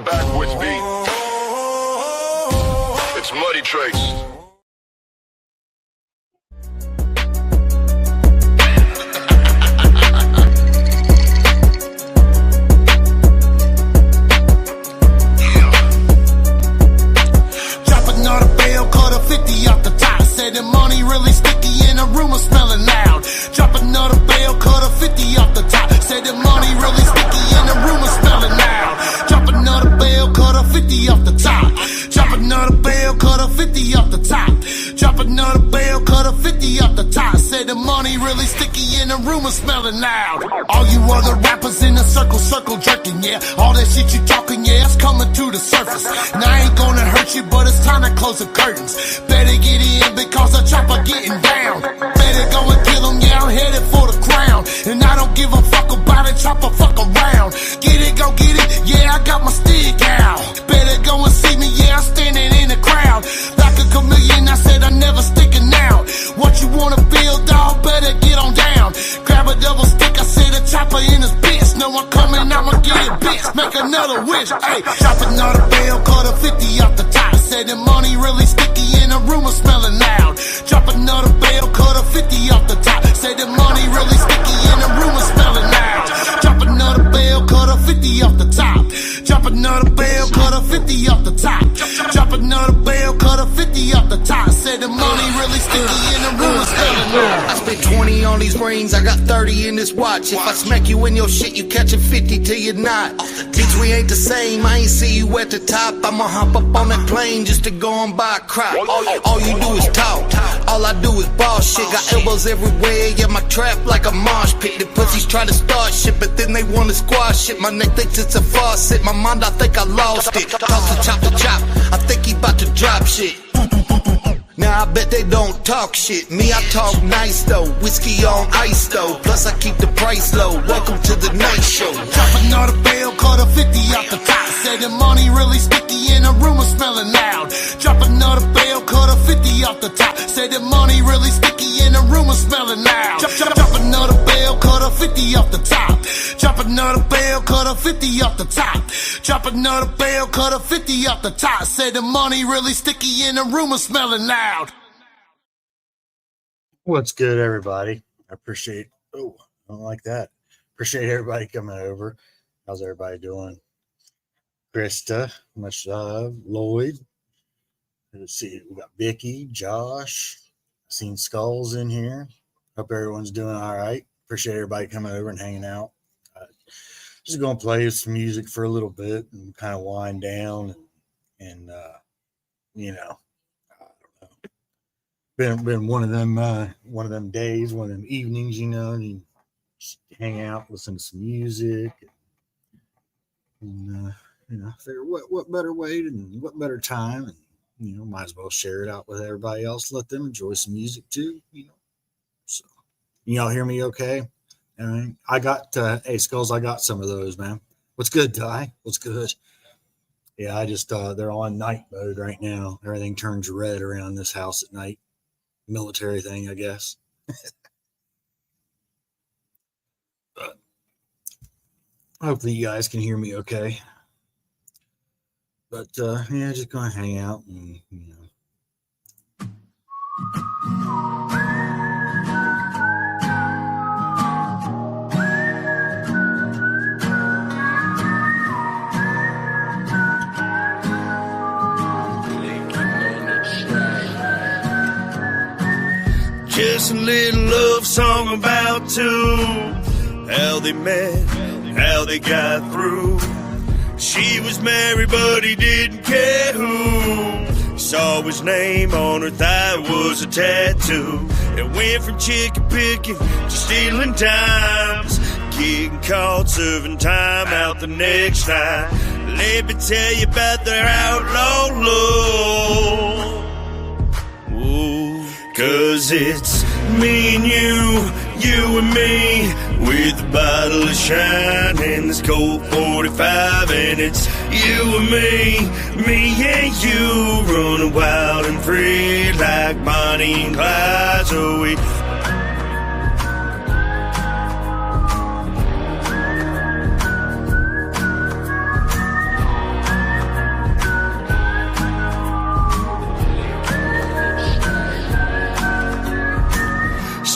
backwoods beat. It's Muddy Trace. Drop another bell, cut a 50 off the top. Said the money really sticky and the room was smelling loud. Drop another bell, cut a 50 off the top. Said the money really sticky and the room was smelling loud. Drop another bell, cut a 50 off the top. Drop another bell, cut a 50 off the top. Drop another bell, cut a 50 off the top. Said the money really sticky and the room was smelling loud. All you other rappers in the circle jerking, yeah. All that shit you talking, yeah, it's coming to the surface. And I ain't gonna hurt you, but it's time to close the curtains. Better get in because the chopper getting down. Better go and kill him, yeah, I'm headed for the crown. And I don't give a fuck about it, chopper fuck around. Get it, go get it, yeah, I got my stick out. Better go and see me, yeah, I'm standing in the crowd. Like a chameleon, I said I'm never sticking out. What you wanna build, dog, better get on down. Grab a double stick, I said a chopper in his bitch. Know I'm coming, I'ma get it, bitch. Make another wish, hey. Drop another bell, cut a 50 off the top. Said the money really sticky and the room was smelling loud. Drop another bell, cut a 50 off the top. Said the money really sticky and the room was smelling loud. Drop another bell, cut a 50 off the top. Drop another bell, cut a 50 off the top. Drop another bell, cut a 50 off the top. Said the money really sticky and the room was smelling loud. I spent 20 on these rings, I got 30 in this watch. If I smack you in your shit, you catching 50 till you're not. Bitch, we ain't the same, I ain't see you at the top. I'ma hop up on that plane just to go and buy a crop. All you do is talk, all I do is boss shit. Got elbows everywhere, yeah, my trap like a mosh pit. The pussies try to start shit, but then they wanna squash shit. My neck thinks it's a faucet, my mind I think I lost it. Toss the chop, I think he about to drop shit. Now I bet they don't talk shit. Me, I talk nice though. Whiskey on ice though. Plus I keep the price low. Welcome to the night show. Drop another bell, cut a 50 off the top. Said the money really sticky and the room was smelling loud. Drop another bell, cut a 50 off the top. Said the money really sticky and the room was smelling loud. Drop another bell, cut a 50 off the top. Drop another bell, cut a 50 off the top. Drop another bell, cut a 50 off the top. Said the money really sticky and the room was smelling loud. What's good, everybody? I appreciate, I don't like that. Appreciate everybody coming over. How's everybody doing? Krista, much love. Lloyd. Let's see, we got Vicky, Josh. Seen Skulls in here. Hope everyone's doing all right. Appreciate everybody coming over and hanging out. Just going to play some music for a little bit and kind of wind down and you know, been one of them days, one of them evenings, you know, and you just hang out, listen to some music, and you know, figure what better way and what better time, and you know, might as well share it out with everybody else, let them enjoy some music too, you know. So, y'all hear me okay? All right, I got hey Skulls, I got some of those, man. What's good, Ty? What's good? Yeah, I just they're on night mode right now. Everything turns red around this house at night. Military thing, I guess. But hopefully you guys can hear me okay. But yeah, just gonna hang out and you know. Just a little love song about two, how they met, how they got through. She was married, but he didn't care who. Saw his name on her thigh, was a tattoo. It went from chicken picking to stealing dimes, getting caught, serving time out the next night. Let me tell you about their outlaw love. Cause it's me and you and me, with a bottle of shine and this Colt 45. And it's you and me and you, running wild and free like Bonnie and Clyde. So we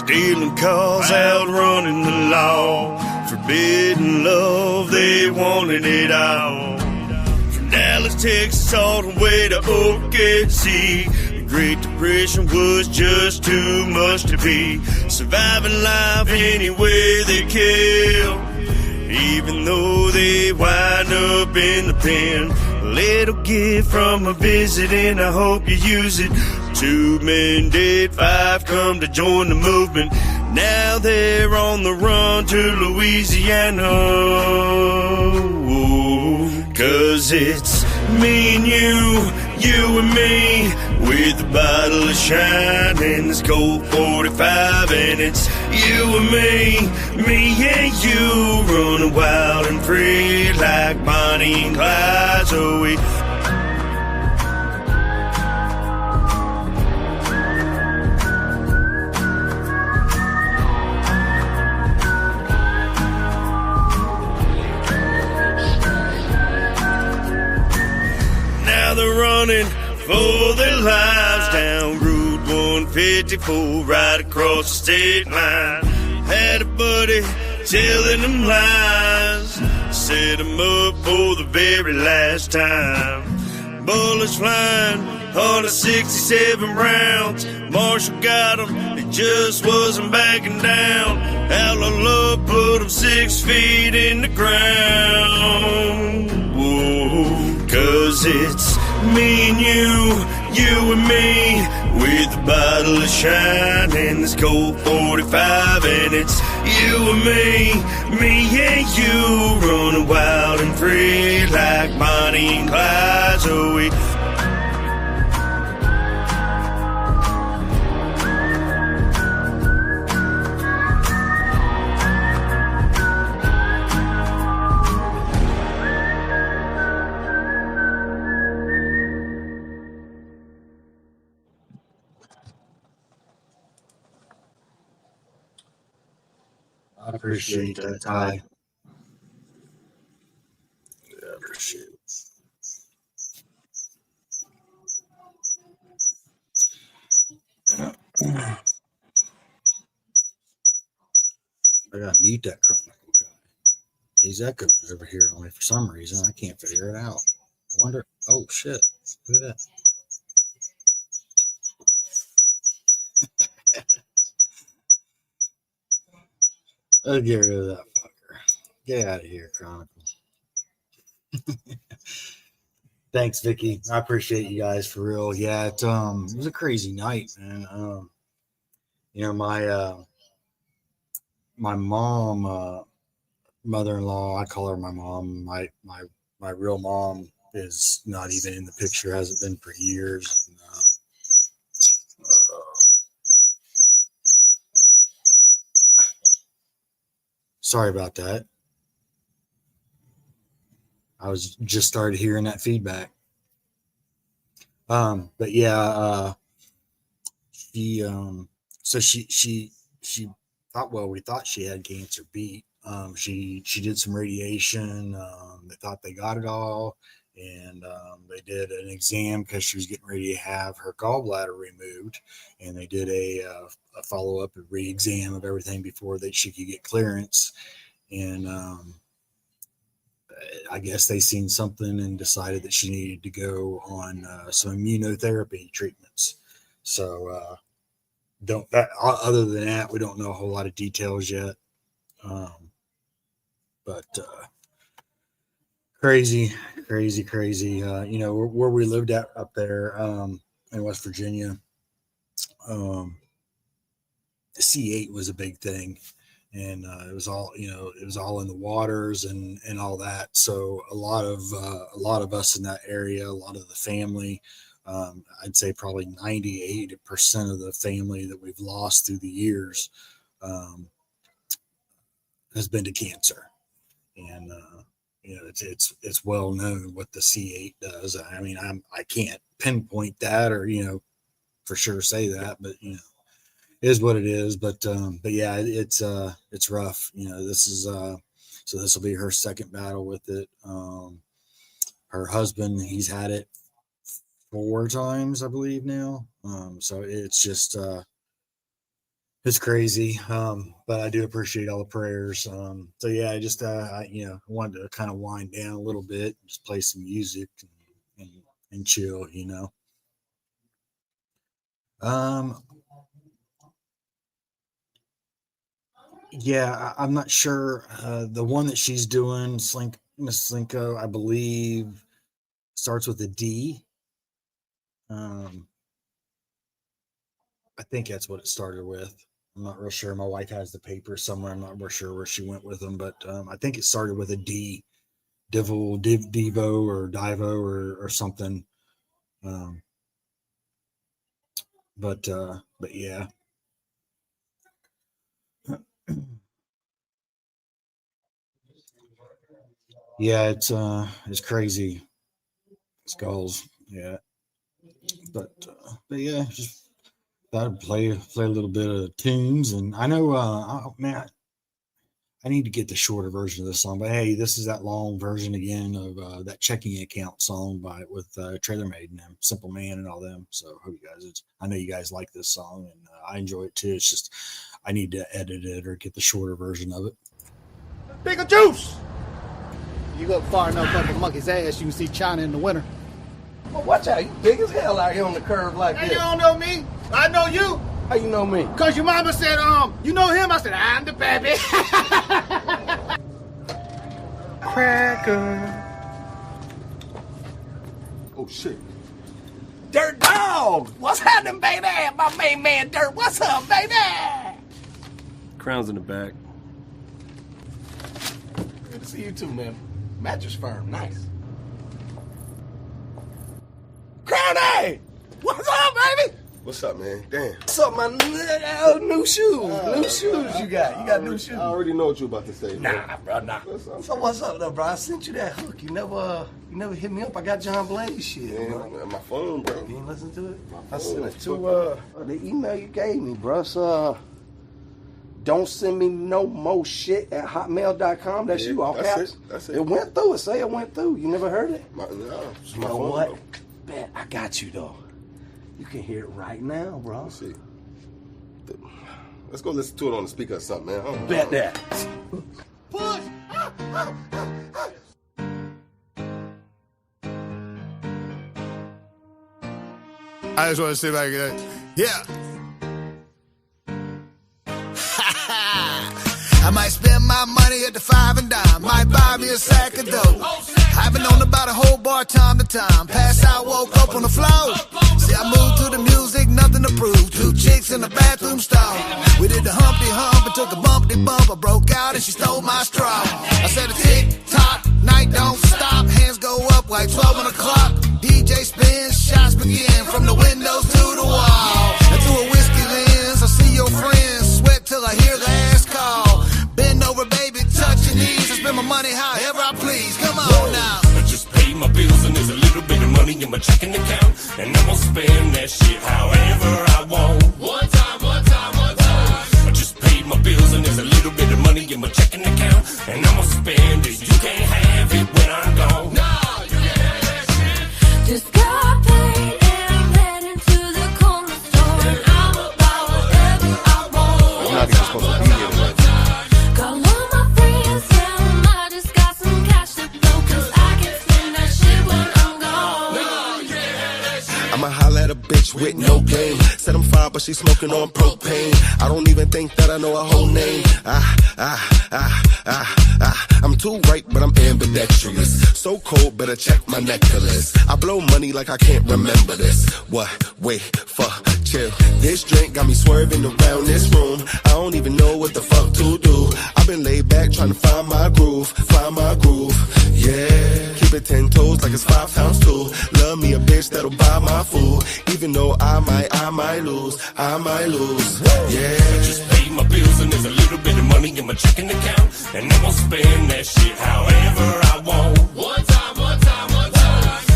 Stealing cars, outrunning the law. Forbidden love, they wanted it all. From Dallas, Texas, all the way to OKC. The Great Depression was just too much to be. Surviving life any way they can. Even though they wind up in the pen. A little gift from a visit and I hope you use it. 2 men dead, 5 come to join the movement. Now they're on the run to Louisiana. Cause it's me and you and me, with a bottle of shine and this cold 45. And it's you and me and you, running wild and free like Bonnie and Clyde. So we they're running for their lives down Route 154, right across the state line. Had a buddy telling them lies, set them up for the very last time. Bullets flying on a 67 rounds. Marshall got him, he just wasn't backing down. Outlaw love put him 6 feet in the ground. Whoa. Cause it's me and you and me, with a bottle of shine and this cold 45. And it's you and me and you, running wild and free like Bonnie and Clyde. So we I appreciate that, Ty. Yeah, I appreciate it. I gotta mute that Chronicle guy. He's echoing over here only for some reason. I can't figure it out. I wonder. Oh shit! Look at that. I'll get rid of that fucker. Get out of here, Chronicle. Thanks, Vicky. I appreciate you guys for real. Yeah, it was a crazy night, man. You know, my mom, mother-in-law, I call her my mom. My real mom is not even in the picture, hasn't been for years. And, sorry about that. I was just started hearing that feedback. But yeah, she so she thought, well, we thought she had cancer beat. She did some radiation. They thought they got it all, and they did an exam because she was getting ready to have her gallbladder removed, and they did a follow-up, a re-exam of everything before she could get clearance. And I guess they seen something and decided that she needed to go on some immunotherapy treatments. So other than that, we don't know a whole lot of details yet. But crazy. You know, where we lived at up there in West Virginia, the C8 was a big thing. And it was all, you know, it was all in the waters and all that. So a lot of us in that area, a lot of the family, I'd say probably 98% of the family that we've lost through the years has been to cancer. And you know, it's well known what the C8 does. I mean, I can't pinpoint that or, you know, for sure say that, but you know, is what it is. But yeah, it's rough. You know, this is so this will be her second battle with it. Her husband, he's had it 4 times, I believe now. So it's just it's crazy. But I do appreciate all the prayers. So yeah, I just wanted to kind of wind down a little bit, just play some music and chill, Yeah, I'm not sure. The one that she's doing, Miss Slinko, I believe, starts with a D. I think that's what it started with. I'm not real sure. My wife has the paper somewhere. I'm not real sure where she went with them, but I think it started with a D, Devo or Divo or something. But yeah. Yeah, it's crazy. Skulls, yeah. But yeah, just thought I'd play a little bit of tunes, and I know, I need to get the shorter version of this song. But hey, this is that long version again of that checking account song with Trailer Maiden and Simple Man and all them. So I hope you guys, I know you guys like this song, and I enjoy it too. It's just I need to edit it or get the shorter version of it. Bigger juice. You go far enough up a monkey's ass, you can see China in the winter. Well, watch out, you big as hell out here on the curve like Hey, this. you don't know me. I know you. How you know me? Cause your mama said, you know him. I said, I'm the baby. Cracker. Oh, shit. Dirt Dog! What's happening, baby? My main man, Dirt. What's up, baby? Crown's in the back. Good to see you too, man. Mattress firm, nice. Crowny! What's up, baby? What's up, man? Damn. What's up, my new shoes? New shoes you got. You got new shoes. I already know what you about to say. Nah, bro, nah. So what's up, though, bro? I sent you that hook. You never hit me up. I got John Blaze shit. Man, my phone, bro. You ain't listen to it? I sent it to the email you gave me, bro. So, don't send me no more shit at hotmail.com. That's you, all caps. That's it. It went through. It went through. You never heard it? No, it's You my know phone, what? bro. Bet I got you, though. You can hear it right now, bro. Let's see. Let's go listen to it on the speaker or something, man. I don't know. Bet that. Push. I just want to say like that. Yeah. I might spend my money at the five and dime. Might buy me a sack of dope. I've been on about a whole bar time to time. Pass out, woke up on the floor. See, I moved to the music, nothing to prove. Two chicks in the bathroom stall. We did the Humpty Hump and took a bumpty bump. I broke out and she stole my straw. I said a tick tock, night don't stop. Hands go up like 12 o'clock. DJ spins, shots begin from the windows to the wall. Into a whiskey lens, I see your friends. Sweat till I hear the ass call. Bend over, baby, touch your knees. I spend my money however I please. Come on now. I just paid my bills and there's a little bit of money in my checking account. And I'm gonna spend that shit however I want. One time. I just paid my bills and there's a little bit of money in my checking account. And I'm gonna spend it. You can't have it when I'm gone. No, you can't have that shit. Just got paid and I'm heading to the corner store. And I'm about whatever I want. I'm not even supposed to be here tonight. Call all my friends, tell them I just got some cash to blow. Cause I can spend that shit when I'm gone. I'ma holler at a bitch with no game. Said I'm fine, but she smoking on propane. I don't even think that I know her whole name. I'm too right, but I'm ambidextrous. So cold, better check my necklace. I blow money like I can't remember this. What? Wait, fuck, chill. This drink got me swerving around this room. I don't even know what the fuck to do. I've been laid back trying to find my groove. Yeah, keep it 10 toes like it's 5 pounds too. Love me a bitch that'll buy my food. Even though I might lose. Yeah, I just paid my bills and there's a little bit of money in my checking account. And I'm gonna spend that shit however I want. One time.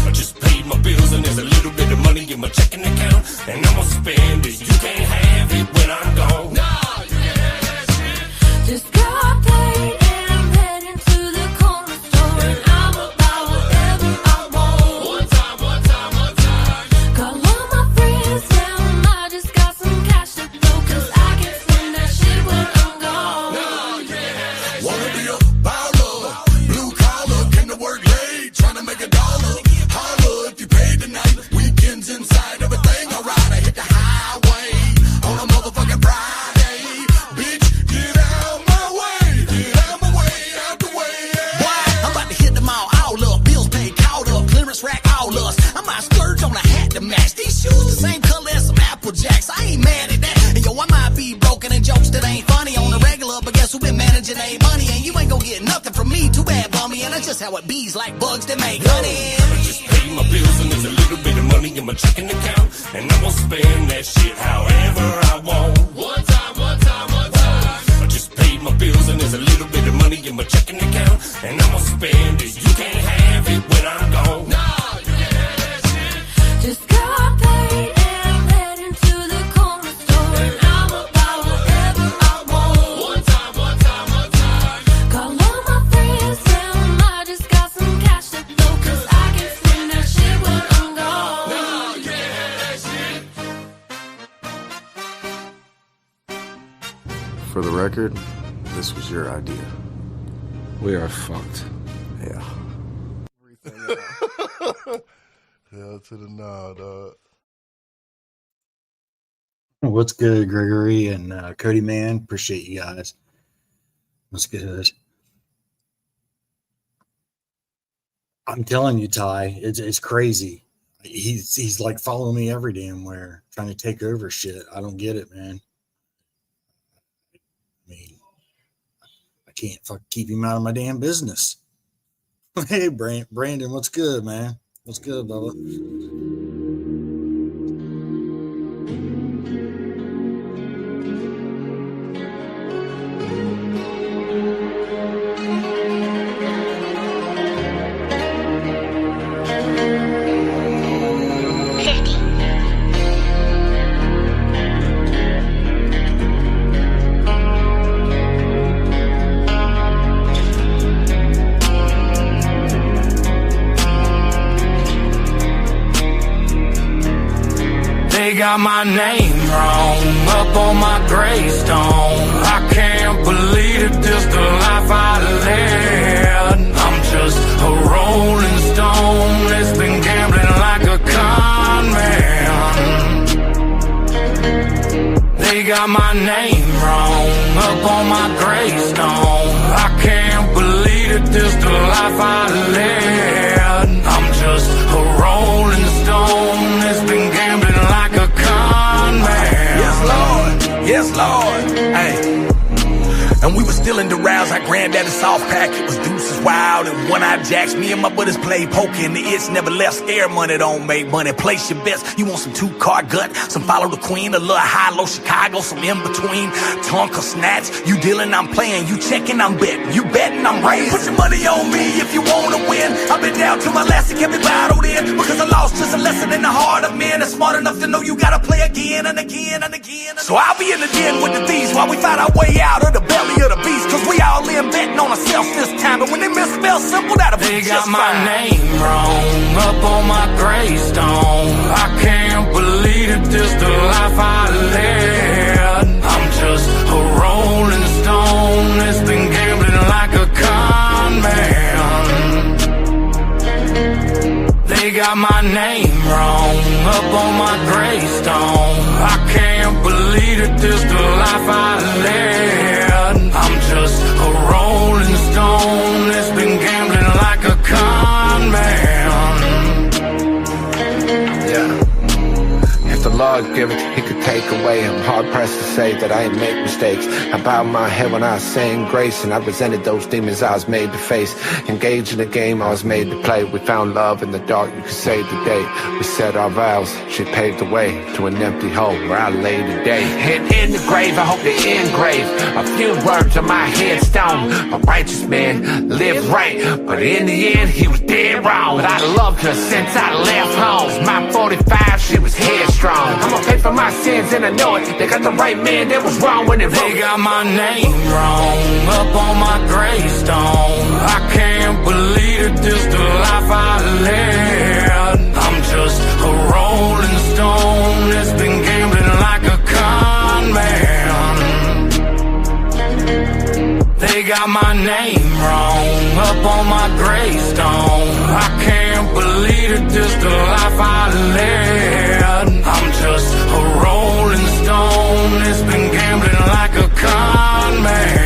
I just paid my bills and there's a little bit of money in my checking account. And I'm gonna spend it. You can't have it when I'm gone. No, you can't have that shit. Just got paid and I'm heading to the corner store. And I'm about whatever I want. One time. Call all my friends, tell them I just got some cash to blow. Cause I can spend it ain't funny on the regular, but guess who been managing A money? And you ain't gonna get nothing from me, too bad, bummy. And that's just how it bees, like bugs that make honey. I just pay my bills and there's a little bit of money in my checking account, and I'm gonna spend that shit however I want. One time, one time, one time. I just paid my bills and there's a little bit of money in my checking account, and I'm gonna spend it. You can't have it when I'm gone. No, you can't have that shit. Just got paid and I'm heading to the corner store, and I'm about whatever I want. One time, one time, one time. Call all my friends, tell 'em I just got some cash to blow, 'cause I can spend that shit when I'm gone. No, you can't have that shit. For the record, this was your idea. We are fucked. Yeah. Hell to the nah, dog. What's good, Gregory and Cody, man? Appreciate you guys. What's good? I'm telling you, Ty, it's crazy. He's like following me every damn where, trying to take over shit. I don't get it, man. I mean, I can't keep him out of my damn business. Hey, Brandon, what's good, man? What's good, Bubba? They got my name wrong up on my gravestone. I can't believe it, this the life I led. I'm just a rolling stone that's been gambling like a con man. They got my name wrong up on my gravestone. I can't believe it, this the life I led. I'm just a rolling stone that's been gambling like a con man. Yes, Lord. Yes, Lord. Hey. And we were still in the rounds, our granddaddy soft pack. It was deuces wild and one-eyed jacks. Me and my buddies played poker and the itch never left. Scare money don't make money. Place your bets. You want some two-card gut, some follow the queen, a little high-low Chicago, some in-between. Tonka snatch. You dealing, I'm playing. You checking, I'm betting. You betting, I'm raising. Put your money on me if you wanna win. I've been down to my last and kept it bottled in. Because I lost just a lesson in the heart of men. That's smart enough to know you gotta play again and again and again. So I'll be in the den with the thieves while we fight our way out of the belly of the beast, cause we all in betting on ourselves this time. But when they misspell simple, that'll be They just got my fine. name wrong up on my gravestone. I can't believe it, this the life I led. I'm just a rolling stone that's been gambling like a con man. They got my name wrong up on my gravestone. I can't believe it, this the life I led. I'm just a rolling stone that's been gambling like a con man. Yeah. If the Lord give it, he could take away. I'm hard pressed to say that I ain't make mistakes. I bowed my head when I sang grace, and I resented those demons I was made to face. Engaged in a game I was made to play. We found love in the dark, you could say today. We said our vows, she paved the way to an empty home where I lay today. And in the grave, I hope they engrave a few words on my headstone. A righteous man lived right, but in the end he was dead wrong. But I loved her since I left home. My 45, she was headstrong. I'ma pay for my sins and I know it. They got the right man that was wrong when they wrote. They got my name wrong up on my gravestone. I can't believe it, this the life I led. I'm just a rolling stone that's been gambling like a con man. They got my name wrong up on my gravestone. I can't believe it, this the life I led. I'm just a rolling stone that's been gambling like a con man.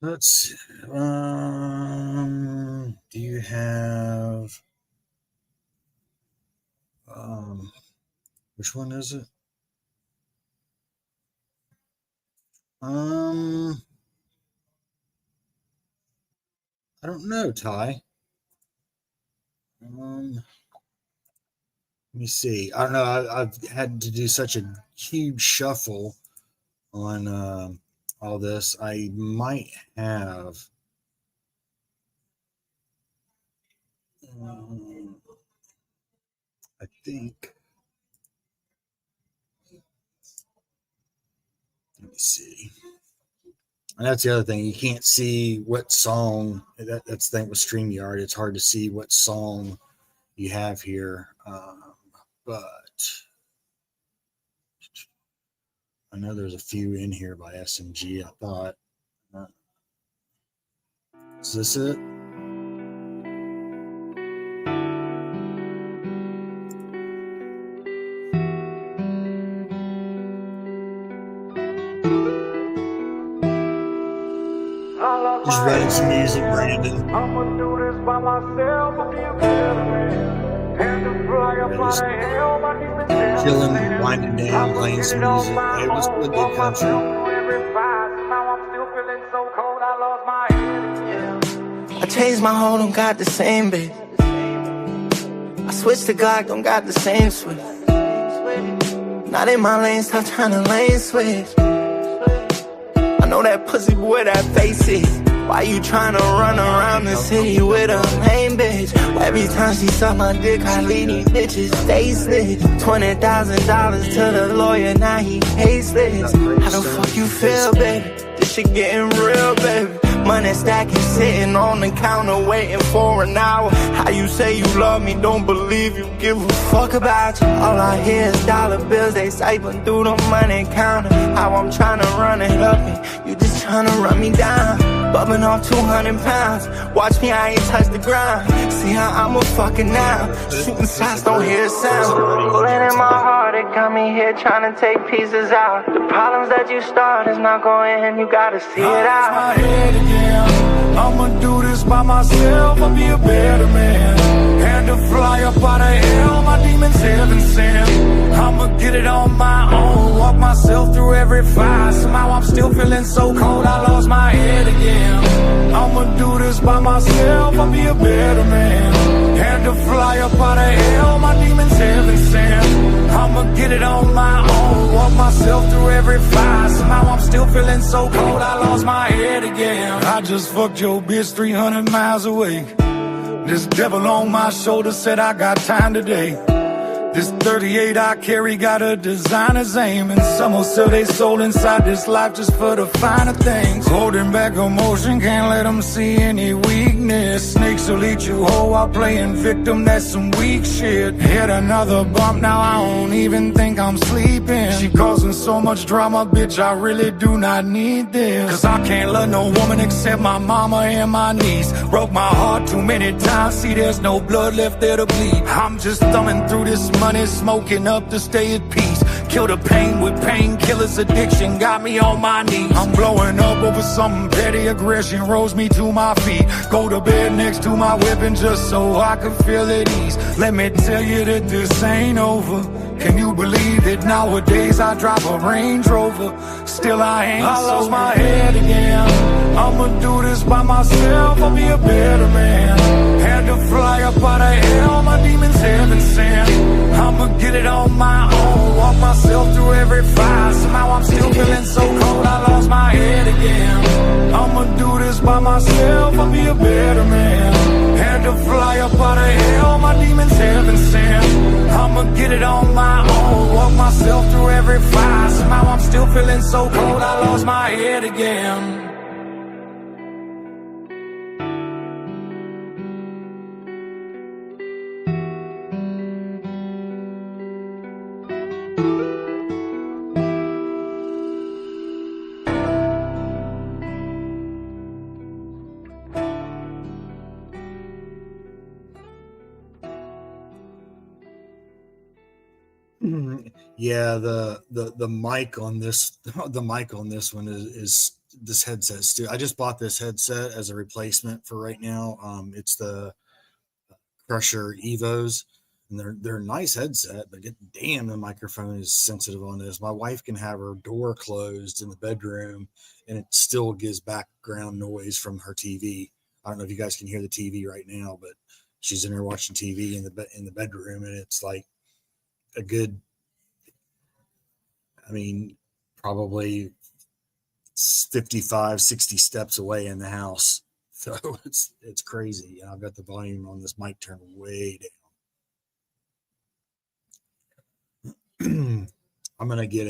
Let's see. Do you have which one is it? I don't know, Ty. Let me see. I don't know. I've had to do such a huge shuffle on all this. I might have. I think. Let me see. And that's the other thing. You can't see what song. That's the thing with StreamYard. It's hard to see what song you have here. But I know there's a few in here by SMG. I thought. Is this it? Just writing some music, Brandon. I'ma do this by myself. I'll be a better man. And to fly up out of hell, my demons Chilling, winding down, playing some music. Hey, what's good, big country? I changed my whole, don't got the same bitch. I switched to Glock, don't got the same switch. Not in my lane, stop trying to lane switch. I know that pussy boy, that face is. Why you tryna run around the city with a main bitch? Every time she suck my dick, I leave these bitches faceless. $20,000 to the lawyer, now he tasteless. How the fuck you feel, baby? This shit getting real, baby. Money stacking, sitting on the counter, waiting for an hour. How you say you love me, don't believe you give a fuck about you. All I hear is dollar bills, they siphon through the money counter. How I'm trying to run it up and you just trying to run me down. Bubbling off 200 pounds. Watch me, I ain't touch the ground. See how I'm a fucking now. Shooting shots, don't hear a sound. Bullet in my heart, it got me here trying to take pieces out. The problems that you start is not going in, you gotta see it out. My head again. I'ma do this by myself, I'll be a better man. Had to fly up out of hell, my demons heaven sent. I'ma get it on my own, walk myself through every fire. Somehow I'm still feeling so cold, I lost my head again. I'ma do this by myself, I'll be a better man. Had to fly up out of hell, my demons heaven sent. I'ma get it on my own, walk myself through every fire. Somehow I'm still feeling so cold, I lost my head again. I just fucked your bitch 300 miles away. This devil on my shoulder said I got time today. This 38 I carry got a designer's aim, and some will sell their soul inside this life just for the finer things. Holding back emotion, can't let them see any weakness. Snakes will eat you whole while playing victim, that's some weak shit. Hit another bump, now I don't even think I'm sleeping. She causing so much drama, bitch, I really do not need this. Cause I can't love no woman except my mama and my niece. Broke my heart too many times, see there's no blood left there to bleed. I'm just thumbing through this money, smoking up to stay at peace. Kill the pain with painkillers, addiction got me on my knees. I'm blowing up over something petty, aggression rose me to my feet. Go to bed next to my weapon just so I can feel at ease. Let me tell you that this ain't over. Can you believe that nowadays I drive a Range Rover? Still I ain't I lost my head again. I'ma do this by myself, I'll be a better man. Had to fly up out of hell, my demons heaven sent. I'ma get it on my own, walk myself through every fire. Somehow I'm still feeling so cold, I lost my head again. I'ma do this by myself, I'll be a better man. Had to fly up out of hell, my demons heaven sent. I'ma get it on my own, walk myself through every fire. Somehow I'm still feeling so cold, I lost my head again. Yeah, the mic on this the mic on this one is this headset, Stu. I just bought this headset as a replacement for right now. It's the Crusher Evos, and they're a nice headset, but damn, the microphone is sensitive on this. My wife can have her door closed in the bedroom, and it still gives background noise from her TV. I don't know if you guys can hear the TV right now, but she's in there watching TV in the bedroom, and it's like a good, I mean, probably 55, 60 steps away in the house. So it's crazy. I've got the volume on this mic turned way down. I'm gonna get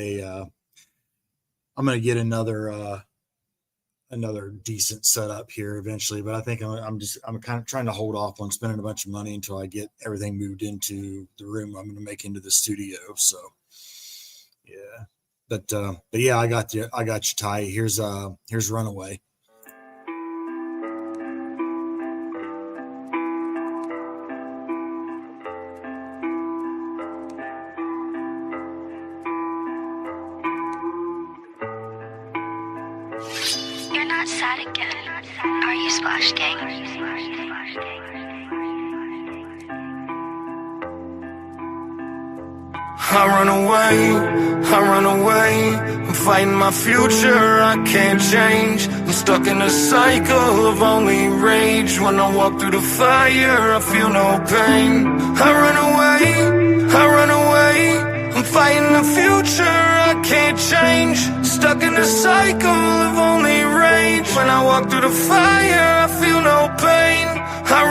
another decent setup here eventually, but I think I'm kind of trying to hold off on spending a bunch of money until I get everything moved into the room I'm gonna make into the studio. So yeah. But yeah, I got you, Ty. Here's Runaway. You're not sad again, are you, Splash Gang? I run away, I'm fighting my future, I can't change. I'm stuck in a cycle of only rage. When I walk through the fire, I feel no pain. I run away, I'm fighting the future, I can't change. Stuck in a cycle of only rage. When I walk through the fire, I feel no pain. I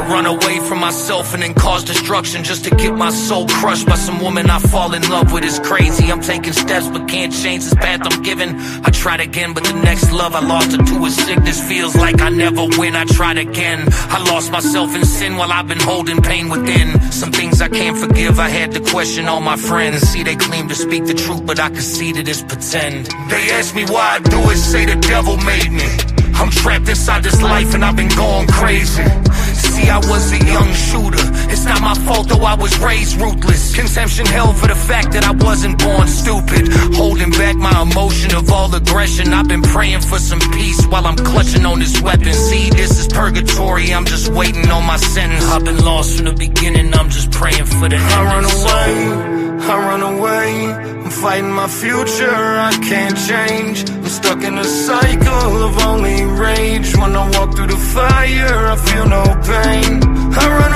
run away from myself and then cause destruction just to get my soul crushed by some woman I fall in love with. Is crazy, I'm taking steps but can't change this path I'm given. I tried again but the next love I lost her to a sickness. Feels like I never win, I tried again. I lost myself in sin while I've been holding pain within. Some things I can't forgive, I had to question all my friends. See, they claim to speak the truth but I can see that it's pretend. They ask me why I do it, say the devil made me. I'm trapped inside this life and I've been going crazy. See, I was a young shooter. It's not my fault though, I was raised ruthless. Consumption hell for the fact that I wasn't born stupid. Holding back my emotion of all aggression. I've been praying for some peace while I'm clutching on this weapon. See, this is purgatory, I'm just waiting on my sentence. I've been lost from the beginning, I'm just praying for the end. I run away, I'm fighting my future, I can't change. I'm stuck in a cycle of only rage. When I walk through the fire, I feel no pain. I run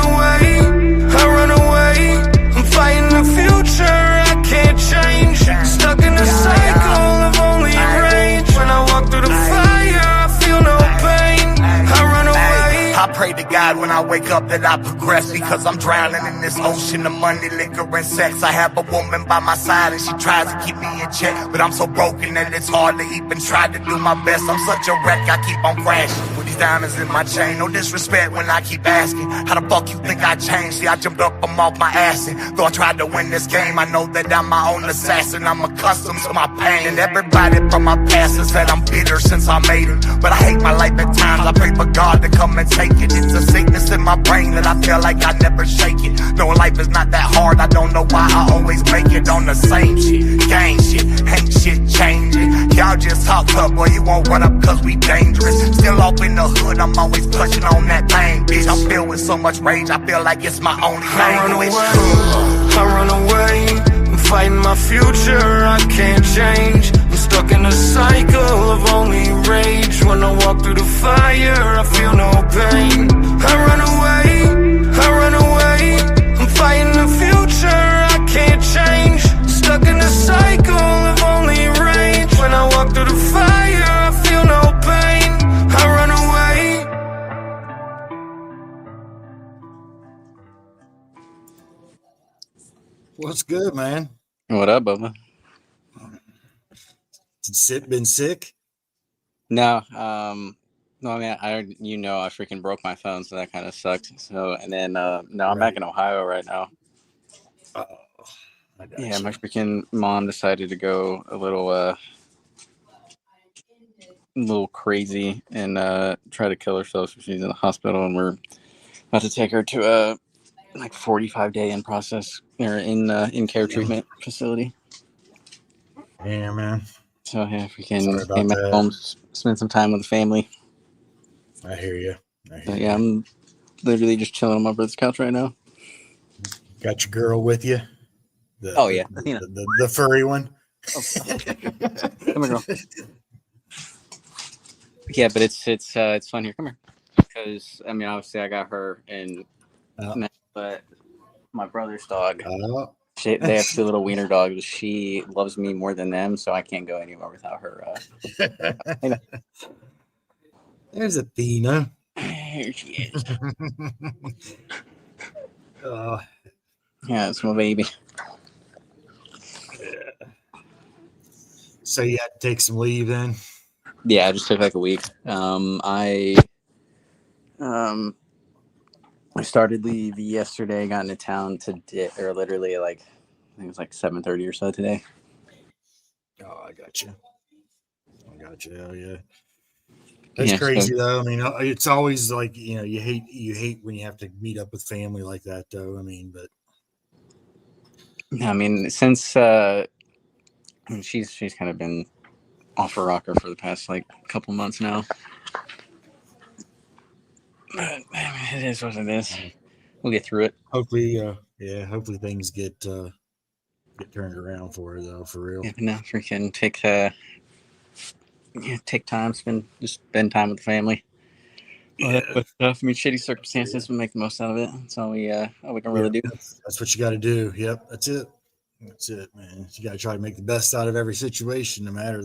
away, I'm fighting the future, I can't change. Stuck in a cycle of only rage. When I walk through the fire, I feel no pain. I run away. I pray to God when I wake up that I progress, because I'm drowning in this ocean of money, liquor, and sex. I have a woman by my side and she tries to keep me in check, but I'm so broken that it's hard to even try to do my best. I'm such a wreck, I keep on crashing with these diamonds in my chain. No disrespect when I keep asking, how the fuck you think I changed? See, I jumped up, I'm off my ass, and though I tried to win this game, I know that I'm my own assassin. I'm accustomed to my pain, and everybody from my past has said I'm bitter since I made it. But I hate my life at times, I pray for God to come and take it. It's a sickness in my brain that I feel like I never shake it. Knowing life is not that hard, I don't know why I always make it on the same shit. Gang shit, ain't shit changing. Y'all just talk up, boy, you won't run up cause we dangerous. Still off in the hood, I'm always pushing on that thing, bitch. I'm filled with so much rage, I feel like it's my only language. I run away, I'm fighting my future, I can't change. I'm stuck in a cycle of only rage. When I walk through the fire, I feel no pain. I run away, I'm fighting the future, I can't change. Stuck in a cycle of only rage. When I walk through the fire, I feel no pain. I run away. What's good, man? What up, Bubba? Been sick? No, no. I mean, I freaking broke my phone, so that kind of sucked. So, and then no, I'm back in Ohio right now. Yeah, my freaking mom decided to go a little crazy and try to kill herself. So she's in the hospital, and we're about to take her to a 45-day in process or in care treatment facility. Yeah, man. So yeah, if we can Sorry about came back that. home, spend some time with the family. I hear you. But yeah, I'm literally just chilling on my brother's couch right now. Got your girl with you? Oh yeah, The furry one. Oh, come here, girl. Yeah, but it's fun here. Come here, because I mean, obviously, I got her and but my brother's dog. They have two little wiener dogs. She loves me more than them, so I can't go anywhere without her. There's Athena. Here she is. Oh, yeah, it's my baby. Yeah. So you had to take some leave then? Yeah, I just took like a week. I started leave yesterday. Got into town today, or literally like I think it was like 7:30 or so today. Oh, I got you. Hell yeah. That's crazy though. I mean, it's always like you hate when you have to meet up with family like that though. I mean, but I mean, since she's kind of been off a rocker for the past like couple months now. But it is what it is. We'll get through it. Hopefully, hopefully things get turned around for her though, for real. Yeah, but no, freaking take time, spend time with the family. Yeah. I mean, shitty circumstances, we make the most out of it. That's all we can really do. That's what you got to do. Yep, that's it. That's it, man. You got to try to make the best out of every situation, no matter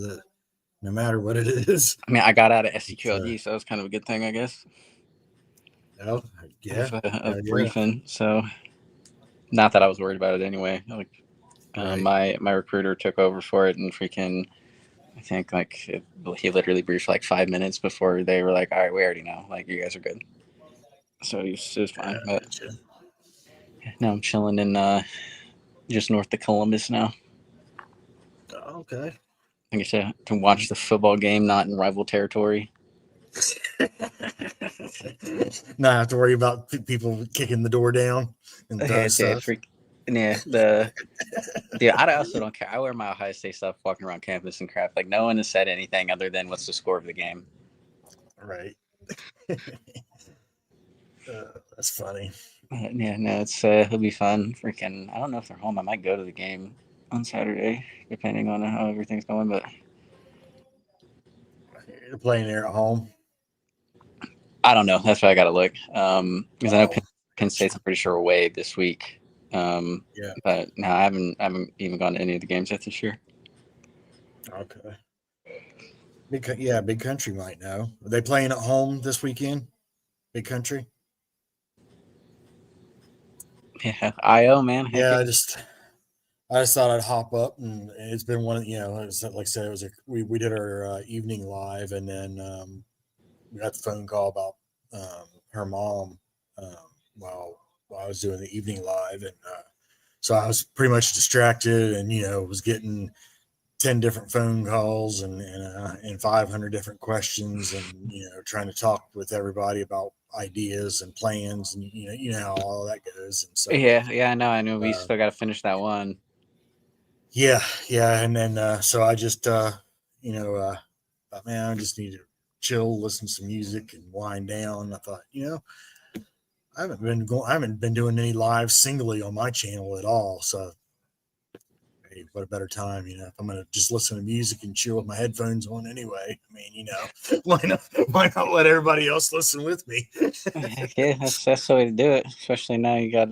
what it is. I mean, I got out of SEQLD, so that's kind of a good thing, I guess. Oh, yeah. A briefing, so not that I was worried about it anyway. Like, my recruiter took over for it, and freaking, I think like he literally briefed like 5 minutes before they were like, "All right, we already know. Like, you guys are good." So it was fine. But now I'm chilling in just north of Columbus now. Okay. I guess I can watch the football game, not in rival territory. Not have to worry about people kicking the door down and stuff. I also don't care. I wear my Ohio State stuff walking around campus and crap. Like, no one has said anything other than what's the score of the game. Right. That's funny. Yeah, no, it'll be fun. Freaking, I don't know if they're home. I might go to the game on Saturday, depending on how everything's going. But you're playing there at home. I don't know. That's why I got to look. Because I know Penn State's, I'm pretty sure, away this week. Yeah. But no, I haven't even gone to any of the games yet this year. Okay. Big Country might know. Are they playing at home this weekend? Big Country. Yeah, IO, man. Yeah, I just thought I'd hop up, and it's been one of like I said, it was we did our evening live, and then we got the phone call about her mom while I was doing the evening live, and so I was pretty much distracted, and was getting 10 different phone calls and 500 different questions, and trying to talk with everybody about ideas and plans, and how all that goes. And so I know we still got to finish that one. Yeah, and then so I just thought, man, I just need to chill, listen to some music, and wind down. I thought, I haven't been doing any live singly on my channel at all, so hey, what a better time, if I'm gonna just listen to music and chill with my headphones on anyway. I mean, why not let everybody else listen with me? Yeah, that's the way to do it. Especially now you got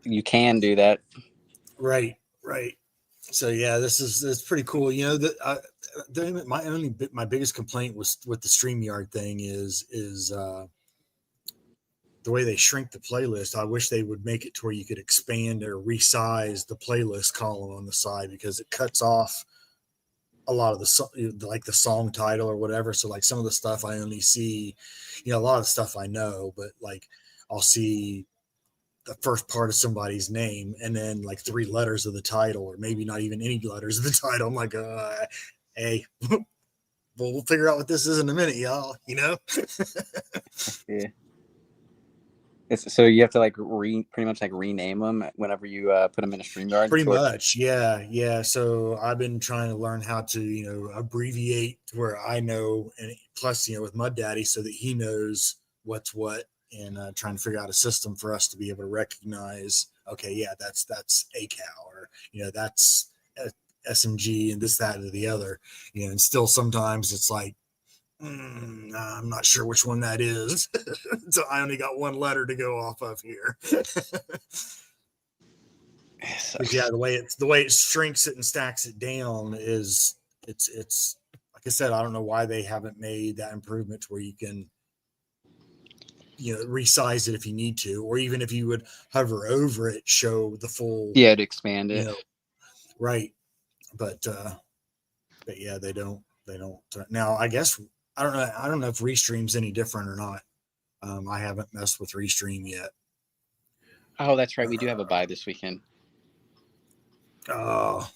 you can do that. Right. So yeah, it's pretty cool. My biggest complaint was with the StreamYard thing is the way they shrink the playlist. I wish they would make it to where you could expand or resize the playlist column on the side, because it cuts off a lot of the song title or whatever. So like some of the stuff I only see, a lot of stuff I know, but like I'll see the first part of somebody's name and then like 3 letters of the title, or maybe not even any letters of the title. I'm like, hey, we'll figure out what this is in a minute, y'all. Yeah. So you have to like pretty much like rename them whenever you put them in a StreamYard. Pretty much, yeah. So I've been trying to learn how to, abbreviate where I know, and plus, with Mud Daddy, so that he knows what's what, and trying to figure out a system for us to be able to recognize. Okay, yeah, that's ACAL, or that's SMG, and this, that, or the other. And still sometimes it's like, I'm not sure which one that is. So I only got one letter to go off of here. But yeah, the way it shrinks it and stacks it down is it's like I said, I don't know why they haven't made that improvement to where you can resize it if you need to, or even if you would hover over it, show the full, to expand it. Right. But yeah, they don't now. I guess I don't know if Restream's any different or not. I haven't messed with Restream yet. Oh, that's right. We do have a buy this weekend. Oh,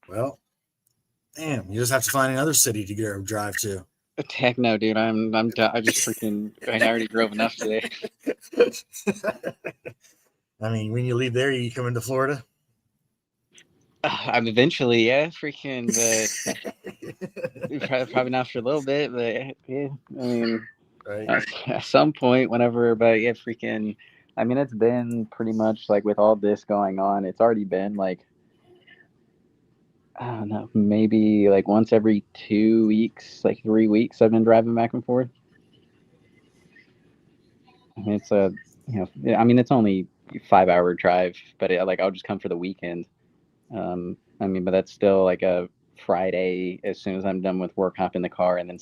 well, damn! You just have to find another city to go drive to. Heck no, dude. I just freaking. I already drove enough today. I mean, when you leave there, you come into Florida. I'm eventually, yeah, freaking. But probably not for a little bit, but yeah. I mean, right. At some point, whenever. But yeah, freaking. I mean, it's been pretty much like with all this going on, it's already been like, I don't know, maybe like once every 2 weeks, like 3 weeks, I've been driving back and forth. I mean, it's it's only a 5-hour drive, but I'll just come for the weekend. But that's still like a Friday. As soon as I'm done with work, hop in the car and then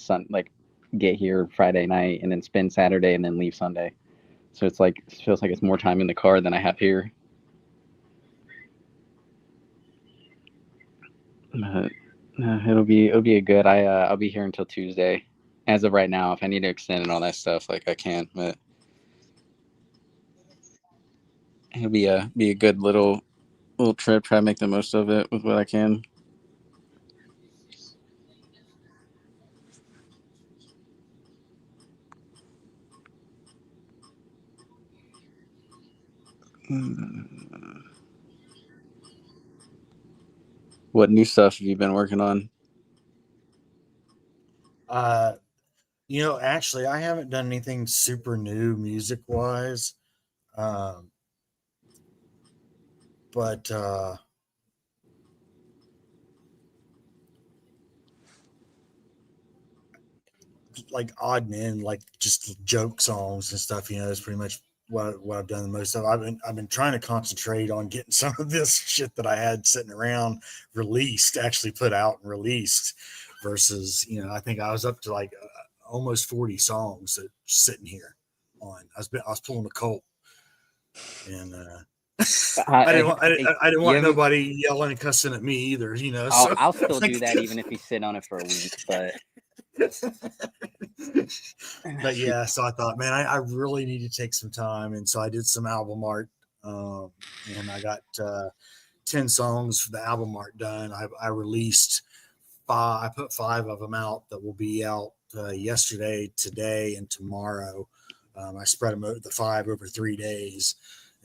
get here Friday night and then spend Saturday and then leave Sunday. So it feels like it's more time in the car than I have here. It'll be a good. I'll be here until Tuesday. As of right now, if I need to extend and all that stuff, like I can, but it'll be a good little trip. Try to make the most of it with what I can. What new stuff have you been working on? Actually, I haven't done anything super new music wise. But like odd and end, like just joke songs and stuff, is pretty much what I've done the most of. I've been trying to concentrate on getting some of this shit that I had sitting around actually put out and released, versus I think I was up to like almost 40 songs that sitting here on. I was pulling a Colt, and I didn't want nobody yelling and cussing at me either, I'll still do that even if he's sitting on it for a week, but. But yeah, so I thought, man, I really need to take some time, and so I did some album art, and I got 10 songs for the album art done. I released 5. I put 5 of them out that will be out yesterday, today, and tomorrow. I spread them the 5 over 3 days,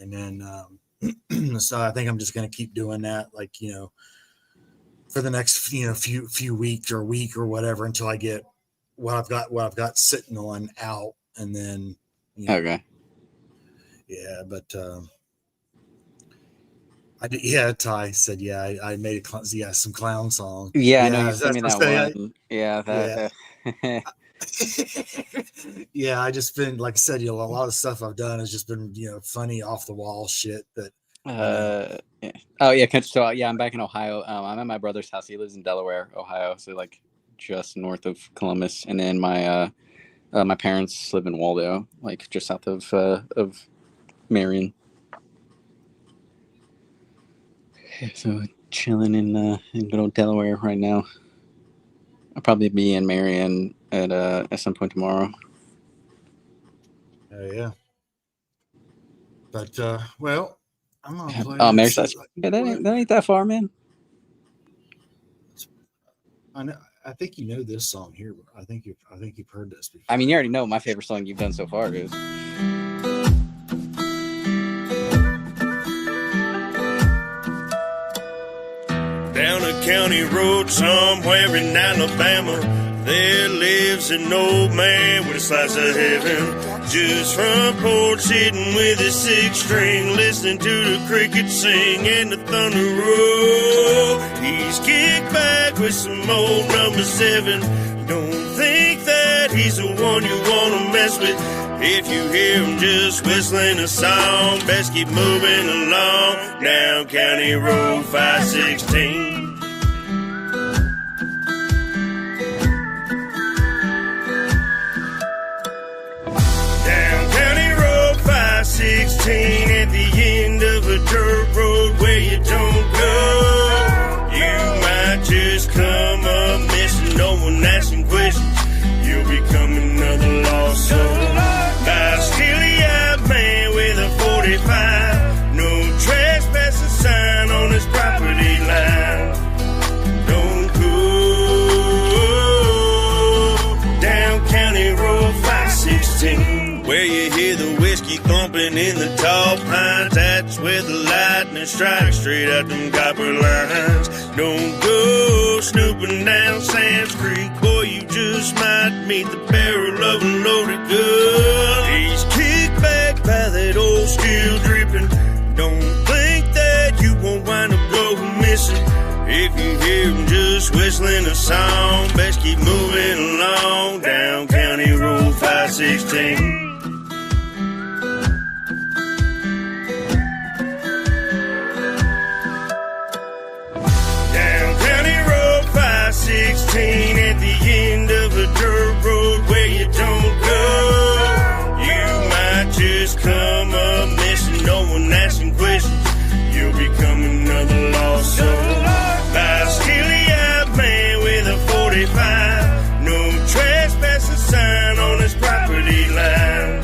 and then so I think I'm just going to keep doing that, like for the next few weeks or week or whatever, until I get what I've got sitting on out, and then okay. Yeah, but I did. Yeah, Ty said, yeah, I made some clown song. Yeah, I know you sent me that one. Yeah, I just been, like I said, a lot of stuff I've done has just been funny off the wall shit that. Yeah. Oh yeah, so I'm back in Ohio. I'm at my brother's house. He lives in Delaware, Ohio, so like just north of Columbus. And then my parents live in Waldo, like just south of Marion. So chilling in good old Delaware right now. I'll probably be in Marion at some point tomorrow. Yeah. But well, I'm not playing. Oh, Mary's that ain't that far, man. I know. I think you know this song here. I think you've heard this before. I mean, you already know my favorite song you've done so far is. county road somewhere in Alabama, there lives an old man with a slice of heaven. Just front porch sitting with his 6-string, listening to the crickets sing and the thunder roll. He's kicked back with some old number 7. Don't think that he's the one you want to mess with. If you hear him just whistling a song, best keep moving along down County Road 516. Down County Road 516, at the end of a dirt road where you don't go. You might just come up missing, no one asking questions. You'll become another lost soul. By a steely-eyed man with a 45, no trespassing sign on his property line. Don't go down County Road 516, where you hear the whiskey thumping in the tall pines. That's where the lightning strikes straight out them copper lines. Don't go snooping down Sands Creek, boy, you just might meet the barrel of a loaded gun. He's kicked back by that old steel dripping. Don't think that you won't wind up going missing. If you hear him just whistling a song, best keep moving along down County Road 516. Down County Road 516, at the end of a dirt road where you don't go. You might just come up missing, no one asking questions. You'll become another lost soul. By a steely-eyed man with a 45, no trespassing sign on his property line.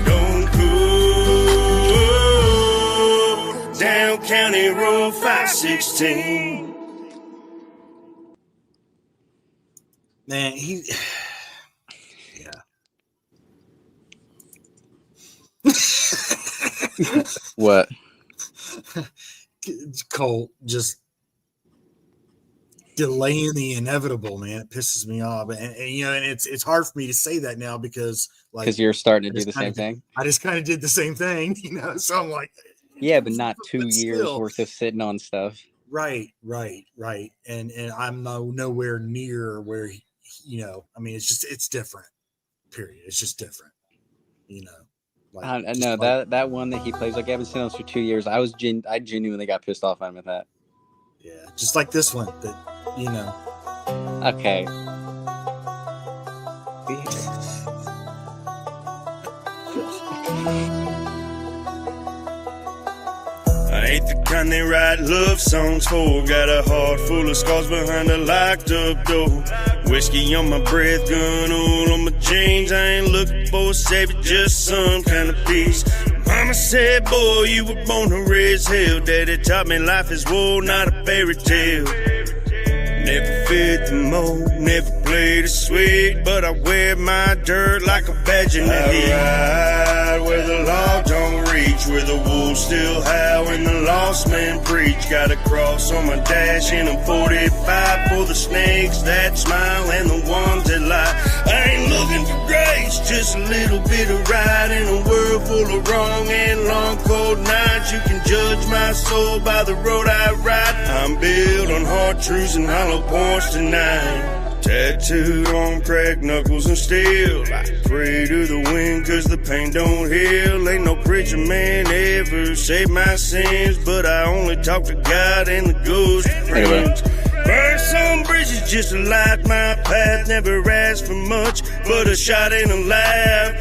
Don't go down County Road 516. Man, he. Yeah. What? Colt just delaying the inevitable, man. It pisses me off, and you know, and it's hard for me to say that now because You're starting to do the same thing. I just kind of did the same thing, you know. So I'm like, yeah, but not 2 years still. worth of sitting on stuff. Right. And I'm nowhere near where he, you know. I mean, it's different. Period. It's just different, you know. I know that one that he plays, like I haven't seen those for 2 years. I genuinely got pissed off at him with that. Yeah, just like this one that, you know. Okay. I ain't the kind they write love songs for. Got a heart full of scars behind a locked up door. Whiskey on my breath, gun all on my jeans. I ain't looking for a savior, just some kind of peace. Mama said, boy, you were born to raise hell. Daddy taught me life is war, not a fairy tale. Never fit the mold, never played it sweet, but I wear my dirt like a badge in the heat. I ride where the law don't reach, where the wolves still howl and the lost men preach. Got a cross on my dash and I'm 45 for the snakes that smile and the ones that lie. I ain't looking for grace, just a little bit of right in a world full of wrong and long cold nights. You can judge my soul by the road I ride. I'm built on hard truths and hollow points tonight. Tattooed on cracked knuckles and steel. I pray to the wind cause the pain don't heal. Ain't no preacher man ever saved my sins, but I only talk to God and the ghost of friends. Burn some bridges just to light my path. Never asked for much but a shot and a laugh.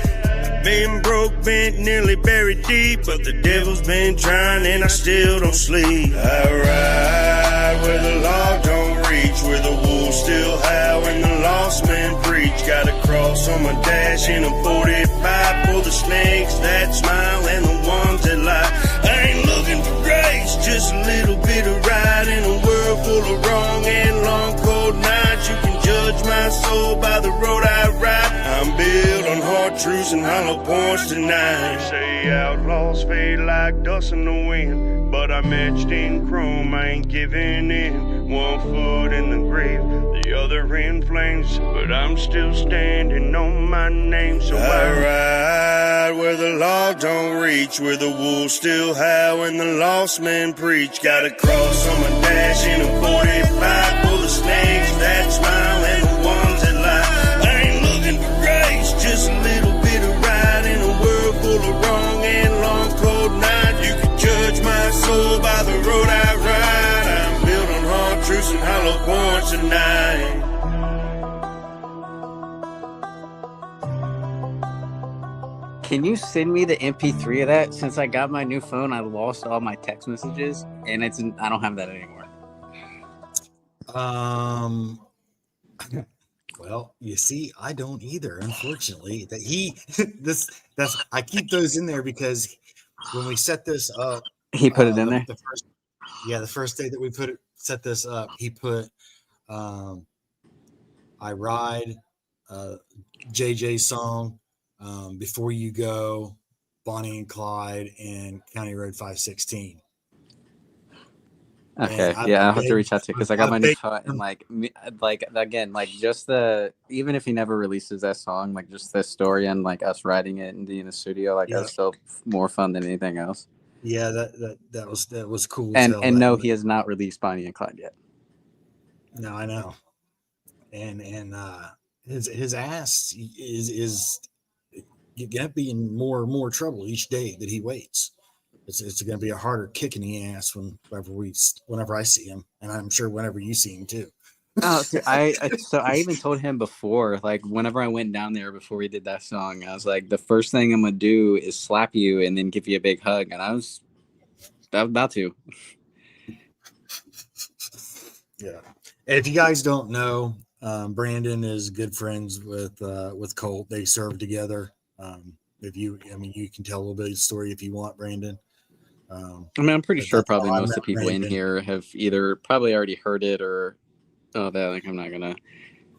Been broke, bent, nearly buried deep, but the devil's been trying and I still don't sleep. I ride where the law don't reach, where the wolves still howl and the lost men preach. Got a cross on my dash and I'm 45 for the snakes that smile and the ones that lie. I ain't looking for grace, just a little bit of right in a world full of wrong and long cold nights. You can judge my soul by the road I ride. I'm built on hard truths and hollow points tonight. They say outlaws fade like dust in the wind, but I'm etched in chrome, I ain't giving in. One foot in the grave, the other in flames, but I'm still standing on my name. So I ride where the law don't reach, where the wolves still howl and the lost men preach. Got a cross on my dash in a 45 full of snakes that smile and the ones that lie. I ain't looking for grace, just a little bit of right in a world full of wrong and long cold night. You can judge my soul by the road I ride. I'm built on hard truths and hollow points tonight. Can you send me the MP3 of that? Since I got my new phone, I lost all my text messages, and I don't have that anymore. Well, you see, I don't either, unfortunately. I keep those in there because when we set this up, he put it in there. The first day that we set this up, he put I Ride, JJ's song, Before You Go, Bonnie and Clyde, and County Road 516. Okay, I'll have to reach out to you because I got my new phone, and like again, like just even if he never releases that song, like just the story and like us writing it and being in the studio, like that's still more fun than anything else. Yeah, that was cool. And no, he has not released Bonnie and Clyde yet. No, I know. And his ass is gonna be in more and more trouble each day that he waits. It's going to be a harder kick in the ass whenever I see him, and I'm sure whenever you see him too. Oh, I even told him before, like whenever I went down there before we did that song, I was like, the first thing I'm gonna do is slap you and then give you a big hug, and I was about to. Yeah. And if you guys don't know, Brandon is good friends with Colt. They served together. You can tell a little bit of the story if you want, Brandon. I'm pretty sure probably most of the people in here have either probably already heard it or that. Like, I'm not gonna.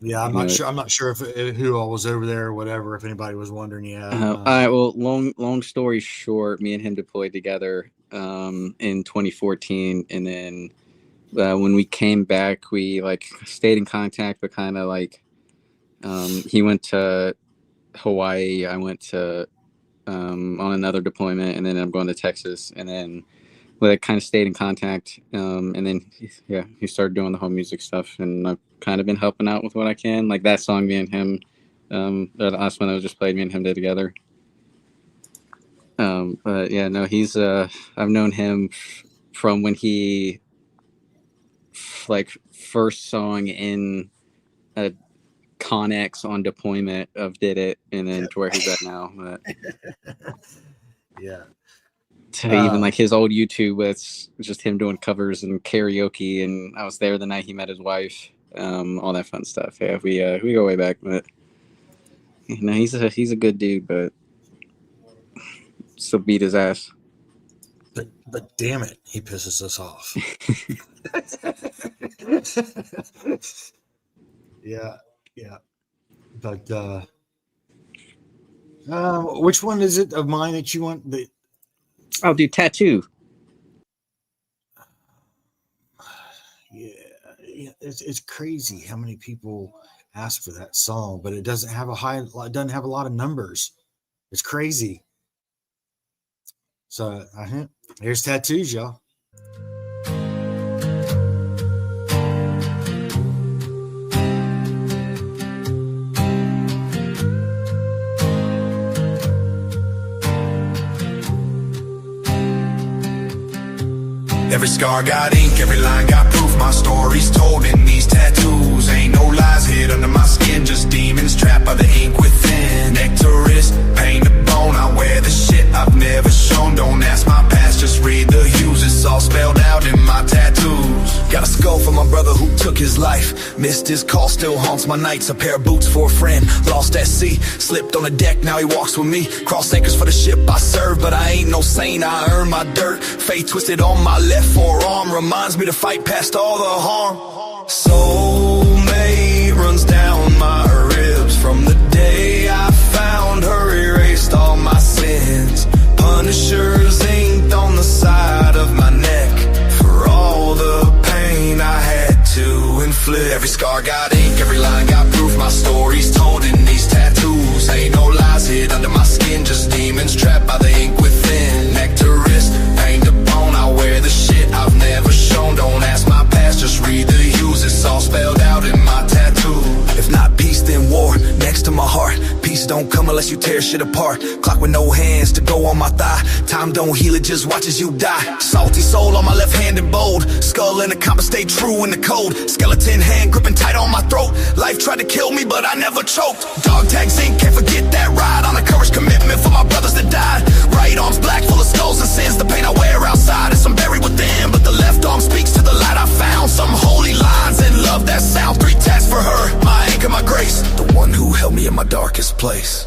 Yeah, I'm not sure. I'm not sure if who all was over there or whatever. If anybody was wondering, yeah. All right. Well, long story short, me and him deployed together in 2014, and then when we came back, we like stayed in contact, but kind of like he went to Hawaii, I went to on another deployment, and then I'm going to Texas, and then we kind of stayed in contact, and then he started doing the whole music stuff, and I've kind of been helping out with what I can, like that song, me and him, the last one that was just played, me and him did together. But yeah, no, he's I've known him from when he like first song in a Connex on deployment of Did It, and then to where he's at now. But yeah, to even like his old YouTube with just him doing covers and karaoke, and I was there the night he met his wife, all that fun stuff. Yeah, we go way back, but you know, he's a good dude, but still beat his ass. But damn it, he pisses us off. Yeah. But which one is it of mine that you want? I'll do Tattoo. Yeah, it's crazy how many people ask for that song, but it doesn't have a lot of numbers. It's crazy. So here's Tattoos, y'all. Every scar got ink, every line got proof. My story's told in these tattoos. Ain't no lies hid under my skin, just demons trapped by the ink within. Neck to wrist, pain to bone, I wear the shit I've never shown. Don't ask my past, just read the hues. It's all spelled out in my tattoos. Got a skull for my brother who took his life. Missed his call, still haunts my nights. A pair of boots for a friend, lost at sea. Slipped on the deck, now he walks with me. Cross anchors for the ship I serve, but I ain't no saint, I earn my dirt. Fate twisted on my left forearm reminds me to fight past all the harm. Soulmate runs down my ribs from the day I found her Punisher is inked on the side of my neck for all the pain I had to inflict. Every scar got ink, every line got proof. My story's told in these tattoos. Ain't no lies hid under my skin, just demons trapped by the ink within. Neck to wrist, pain to bone, I wear the shit I've never shown. Don't ask my past, just read the hues. It's all spelled out in my tattoo. If not peace, then war, next to my heart. Peace don't come unless you tear shit apart. Clock with no hands to go on my thigh. Time don't heal it, just watch as you die. Salty soul on my left hand and bold. Skull in the compass, stay true in the cold. Skeleton hand gripping tight on my throat. Life tried to kill me, but I never choked. Dog tag zinc, can't forget that ride. On a courage commitment for my brothers that died. Right arm's black, full of skulls and sins. The pain I wear outside is some buried within. But the left arm speaks to the light I found. Some holy lines and love that sound. 3 tats for her, my anchor, my grace. The one who held me in my darkest place.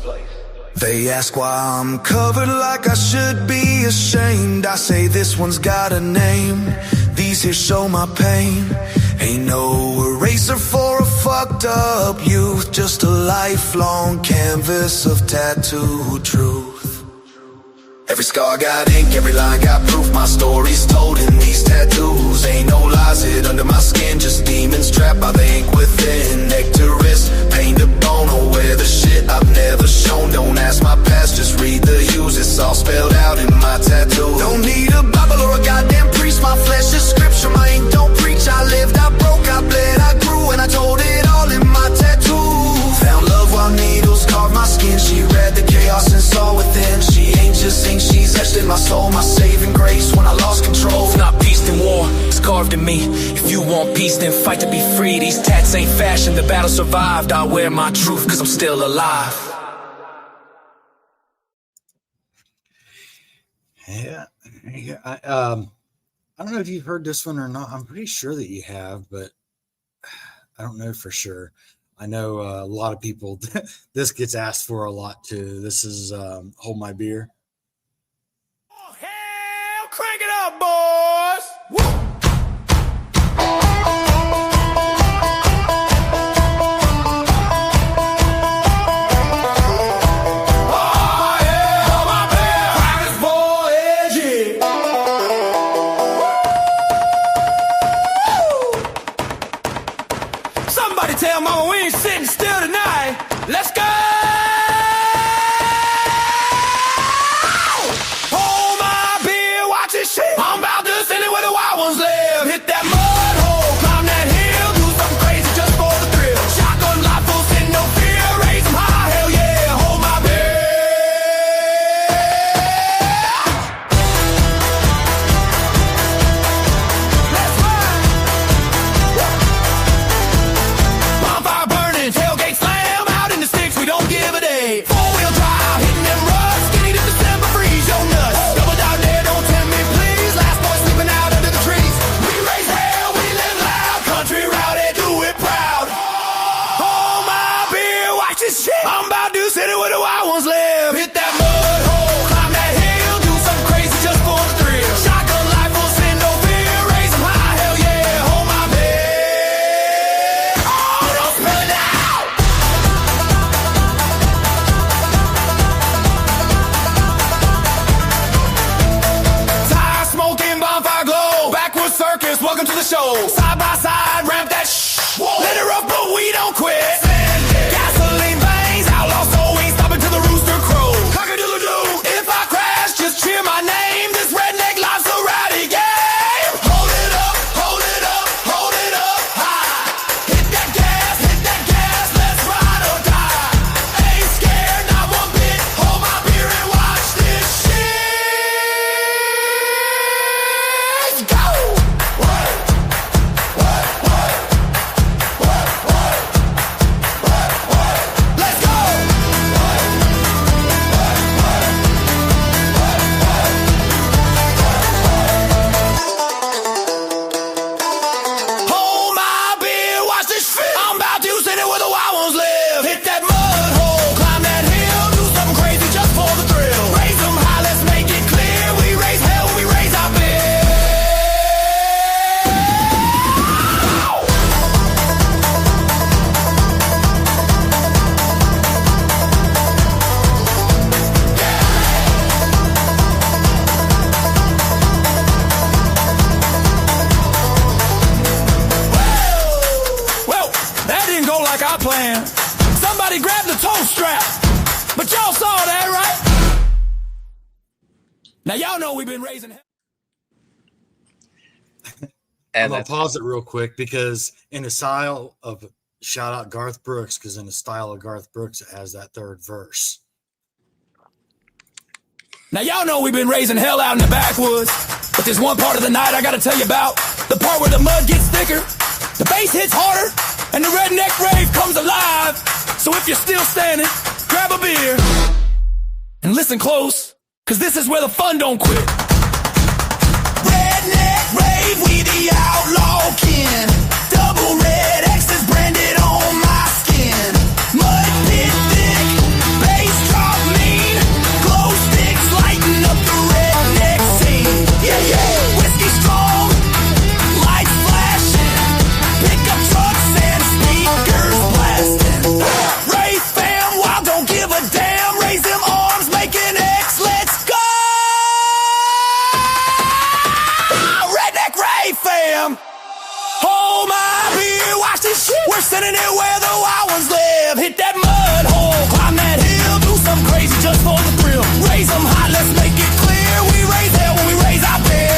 They ask why I'm covered like I should be ashamed. I say this one's got a name. These here show my pain. Ain't no eraser for a fucked up youth. Just a lifelong canvas of tattooed truth. Every scar got ink, every line got proof. My story's told in these tattoos. Ain't no lies hid under my skin, just demons trapped by the ink within. Neck to wrist, pain to bone, I'll wear the shit I've never shown. Don't ask my past, just read the hues. It's all spelled out in my tattoo. Don't need a Bible or a goddamn priest. My flesh is scripture, my ink don't preach. I lived, I broke, I bled, I grew, and I told it all in my tattoo. Found love while needles carved my skin. She read the chaos and saw within. She ain't just ink, she's etched in my soul. My saving grace when I lost control. It's not peace then war, it's carved in me. If you want peace then fight to be free. These tats ain't fashion, the battle survived. I wear my truth cause I'm still alive. Yeah. I don't know if you've heard this one or not. I'm pretty sure that you have, but I don't know for sure. I know a lot of people, this gets asked for a lot too. This is Hold My Beer. Oh, hell, crank it up, boys! Woo! Tell mama we ain't sitting still tonight. Let's go! Hold my beer, watch this shit. I'm about to send it where the wild ones live. Hit that mud hole, climb that hill, do something crazy just for the thrill. Shotgun life full, send no fear, raise them high, hell yeah, hold my beer. Let's ride. Bonfire burning, tailgate slam, out in the sticks, we don't give a day. Four-wheel drive, hitting them ruts, skinny to December, freeze your nuts. Double down there, don't tempt me, please. Last boy sleeping out under the trees. We raise hell, we live loud, country rowdy, do it proud. Hold my beer, watch this shit. I'm about to sit it where the wild ones live. Hit that mud hole, climb that hill, do something crazy just for the thrill. Shotgun life will send no fear, raise them high, hell yeah, hold my beer. Oh, don't spill it out. Tire smoking, bonfire glow, backward circus, welcome to the show. Side by side, ramp that let her up, but we don't quit. Gasoline veins, outlaw soul, we ain't stopping till the rooster crows. Cock-a-doodle-doo, if I crash, just cheer my name. This redneck life's a rowdy game. Hold it up, hold it up, hold it up high. Hit that gas, let's ride or die. Ain't scared, not one bit. Hold my beer and watch this shit. Go! Whoa. Whoa. and somebody grabbed the toe strap. But y'all saw that, right? Now y'all know we've been raising hell. I'm gonna pause it real quick because in the style of shout out Garth Brooks, because in the style of Garth Brooks, it has that third verse. Now y'all know we've been raising hell out in the backwoods, but there's one part of the night I gotta tell you about. The part where the mud gets thicker, the bass hits harder, and the redneck rave comes alive. So if you're still standing, grab a beer and listen close, cause this is where the fun don't quit. Redneck rave, we the outlaw kin. Double red X's branded on my skin. Mud pit thick, bass drop mean. Glow sticks lighting up the redneck scene. Yeah, yeah, whiskey strong, lights flashing. Pickup trucks and speakers blasting. Rave fam, wild, don't give a damn. Raise them arms, make an X, let's go! Redneck rave fam! Hold my beer, watch this shit. We're sending it where the wild ones live. Hit that mud hole, climb that hill, do something crazy just for the thrill. Raise them high, let's make it clear. We raise hell when we raise our beer.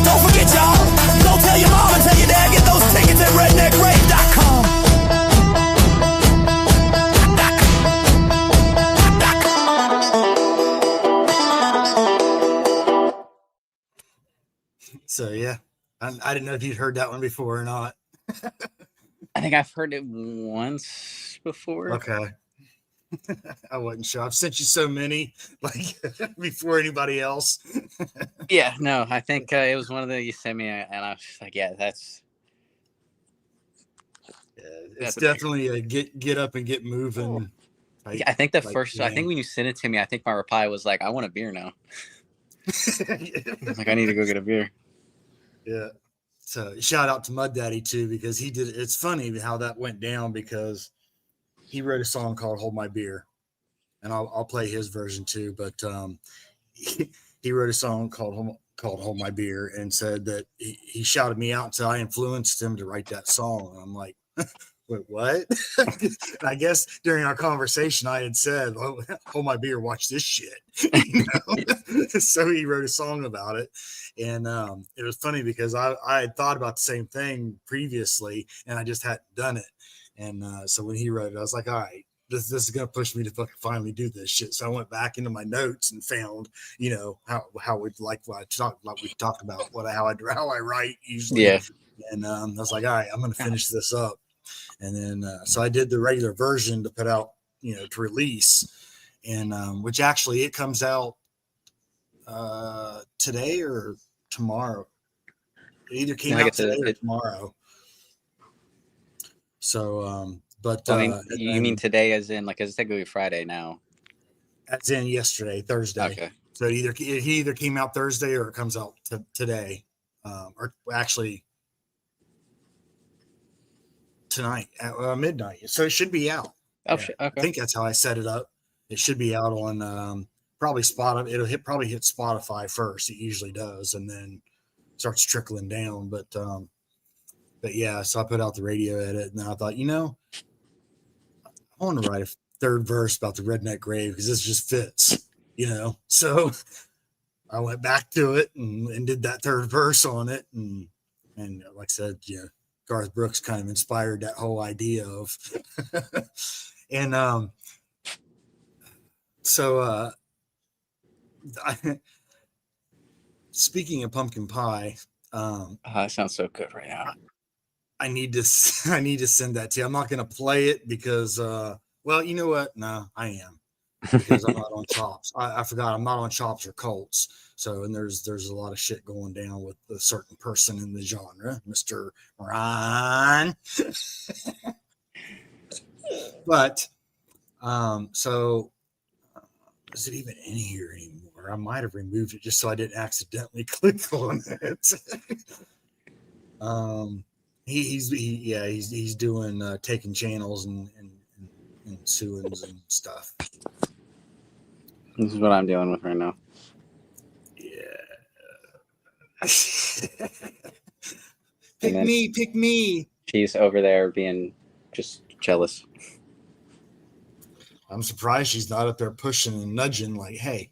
Don't forget y'all, go tell your mom and tell your dad, get those tickets at redneckrave.com. So yeah, I didn't know if you'd heard that one before or not. I think I've heard it once before. Okay. I wasn't sure. I've sent you so many, like before anybody else. Yeah, no, I think it was one of the you sent me, and I was just like, yeah, that's. It's definitely a get up and get moving. Yeah, I think the first. I think when you sent it to me, I think my reply was like, "I want a beer now." Like, I need to go get a beer. Yeah. So shout out to Mud Daddy too, because he did. It's funny how that went down because he wrote a song called "Hold My Beer," and I'll play his version too. But he wrote a song called "Hold My Beer" and said that he shouted me out and said I influenced him to write that song. And I'm like, wait, what? And I guess during our conversation, I had said, oh, "Hold my beer, watch this shit." You know? So he wrote a song about it. And it was funny because I had thought about the same thing previously, and I just hadn't done it. And so when he wrote it, I was like, all right, this is going to push me to fucking finally do this shit. So I went back into my notes and found, you know, how we like what we talked about, how I write usually. Yeah. And I was like, all right, I'm going to finish this up. And then, so I did the regular version to put out, you know, to release, and which actually it comes out today or tomorrow. It either came out today or tomorrow. So, but I mean, you mean today, as in like, it's technically Friday now? As in yesterday, Thursday. Okay. So it either came out Thursday or it comes out today, or actually tonight at midnight. So it should be out. Oh, yeah. Okay. I think that's how I set it up. It should be out on probably Spotify. It'll probably hit Spotify first. It usually does, and then starts trickling down. But yeah, so I put out the radio edit, and I thought, you know, I want to write a third verse about the redneck grave because this just fits, you know. So I went back to it and did that third verse on it, and like I said, yeah, Garth Brooks kind of inspired that whole idea of, and so speaking of pumpkin pie, that sounds so good right now. I need to send that to you. I'm not going to play it because, well, you know what? No, I am, because I'm not on Chops. I forgot I'm not on Chops or Colts. So, and there's a lot of shit going down with a certain person in the genre, Mr. Ryan. But, so is it even in here anymore? I might have removed it just so I didn't accidentally click on it. He's doing taking channels and suings and stuff. This is what I'm dealing with right now. Yeah. Pick me, pick me. She's over there being just jealous. I'm surprised she's not up there pushing and nudging like, hey.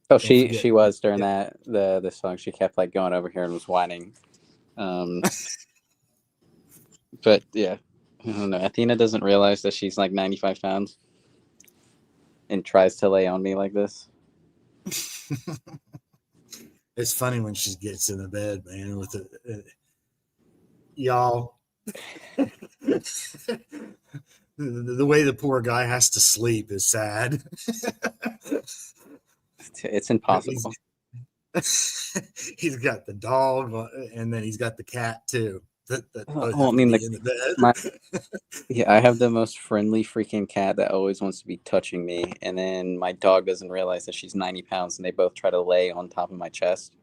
Oh, she was during that the song. She kept like going over here and was whining. But yeah, I don't know. Athena doesn't realize that she's like 95 pounds and tries to lay on me like this. It's funny when she gets in the bed, man, with y'all. The way the poor guy has to sleep is sad. It's impossible. He's got the dog, and then he's got the cat too. That Well, I mean, in the bed. Yeah, I have the most friendly freaking cat that always wants to be touching me, and then my dog doesn't realize that she's 90 pounds, and they both try to lay on top of my chest.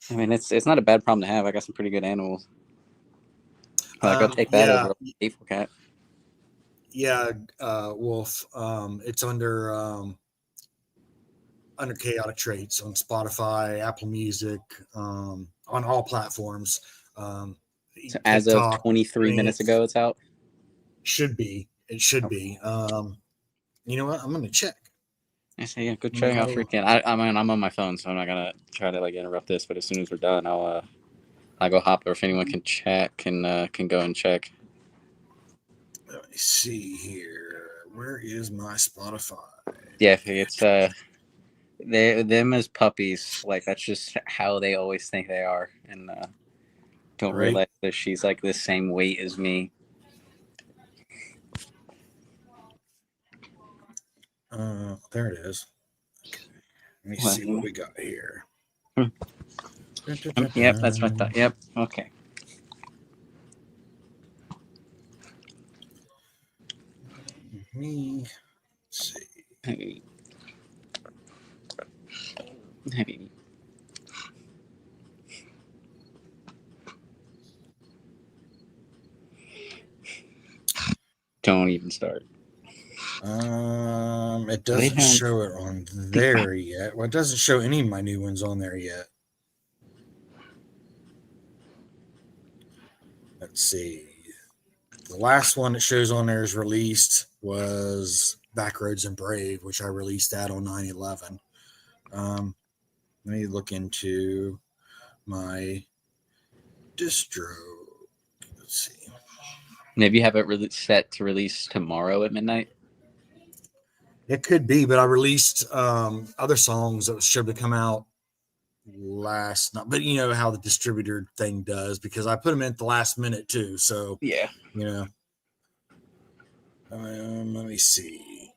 I mean, it's not a bad problem to have. I got some pretty good animals. Like, I'll take that over a hateful cat. Yeah, Wolf. It's under Chaotic Traits on Spotify, Apple Music, on all platforms. So as TikTok, of 23 minutes ago, it's out. Should be. It should be. You know what? I'm gonna check. I say, yeah, go check out freaking. I mean, I'm on my phone, so I'm not gonna try to like interrupt this. But as soon as we're done, I'll go hop. Or if anyone can chat, can go and check. Let me see here. Where is my Spotify? Yeah, it's them as puppies. Like that's just how they always think they are, and don't realize that she's like the same weight as me. There it is. Okay. Let me see what we got here. Yep, that's what I thought. Yep, okay. Let's see. Hey. Don't even start. It doesn't show it on there yet. Well, it doesn't show any of my new ones on there yet. Let's see. The last one that shows on there is released was Backroads and Brave, which I released that on 9/11. Let me look into my distro. Let's see. Maybe you have it set to release tomorrow at midnight. It could be, but I released other songs that should have come out last night. But you know how the distributor thing does, because I put them in at the last minute too. So yeah, you know. Let me see.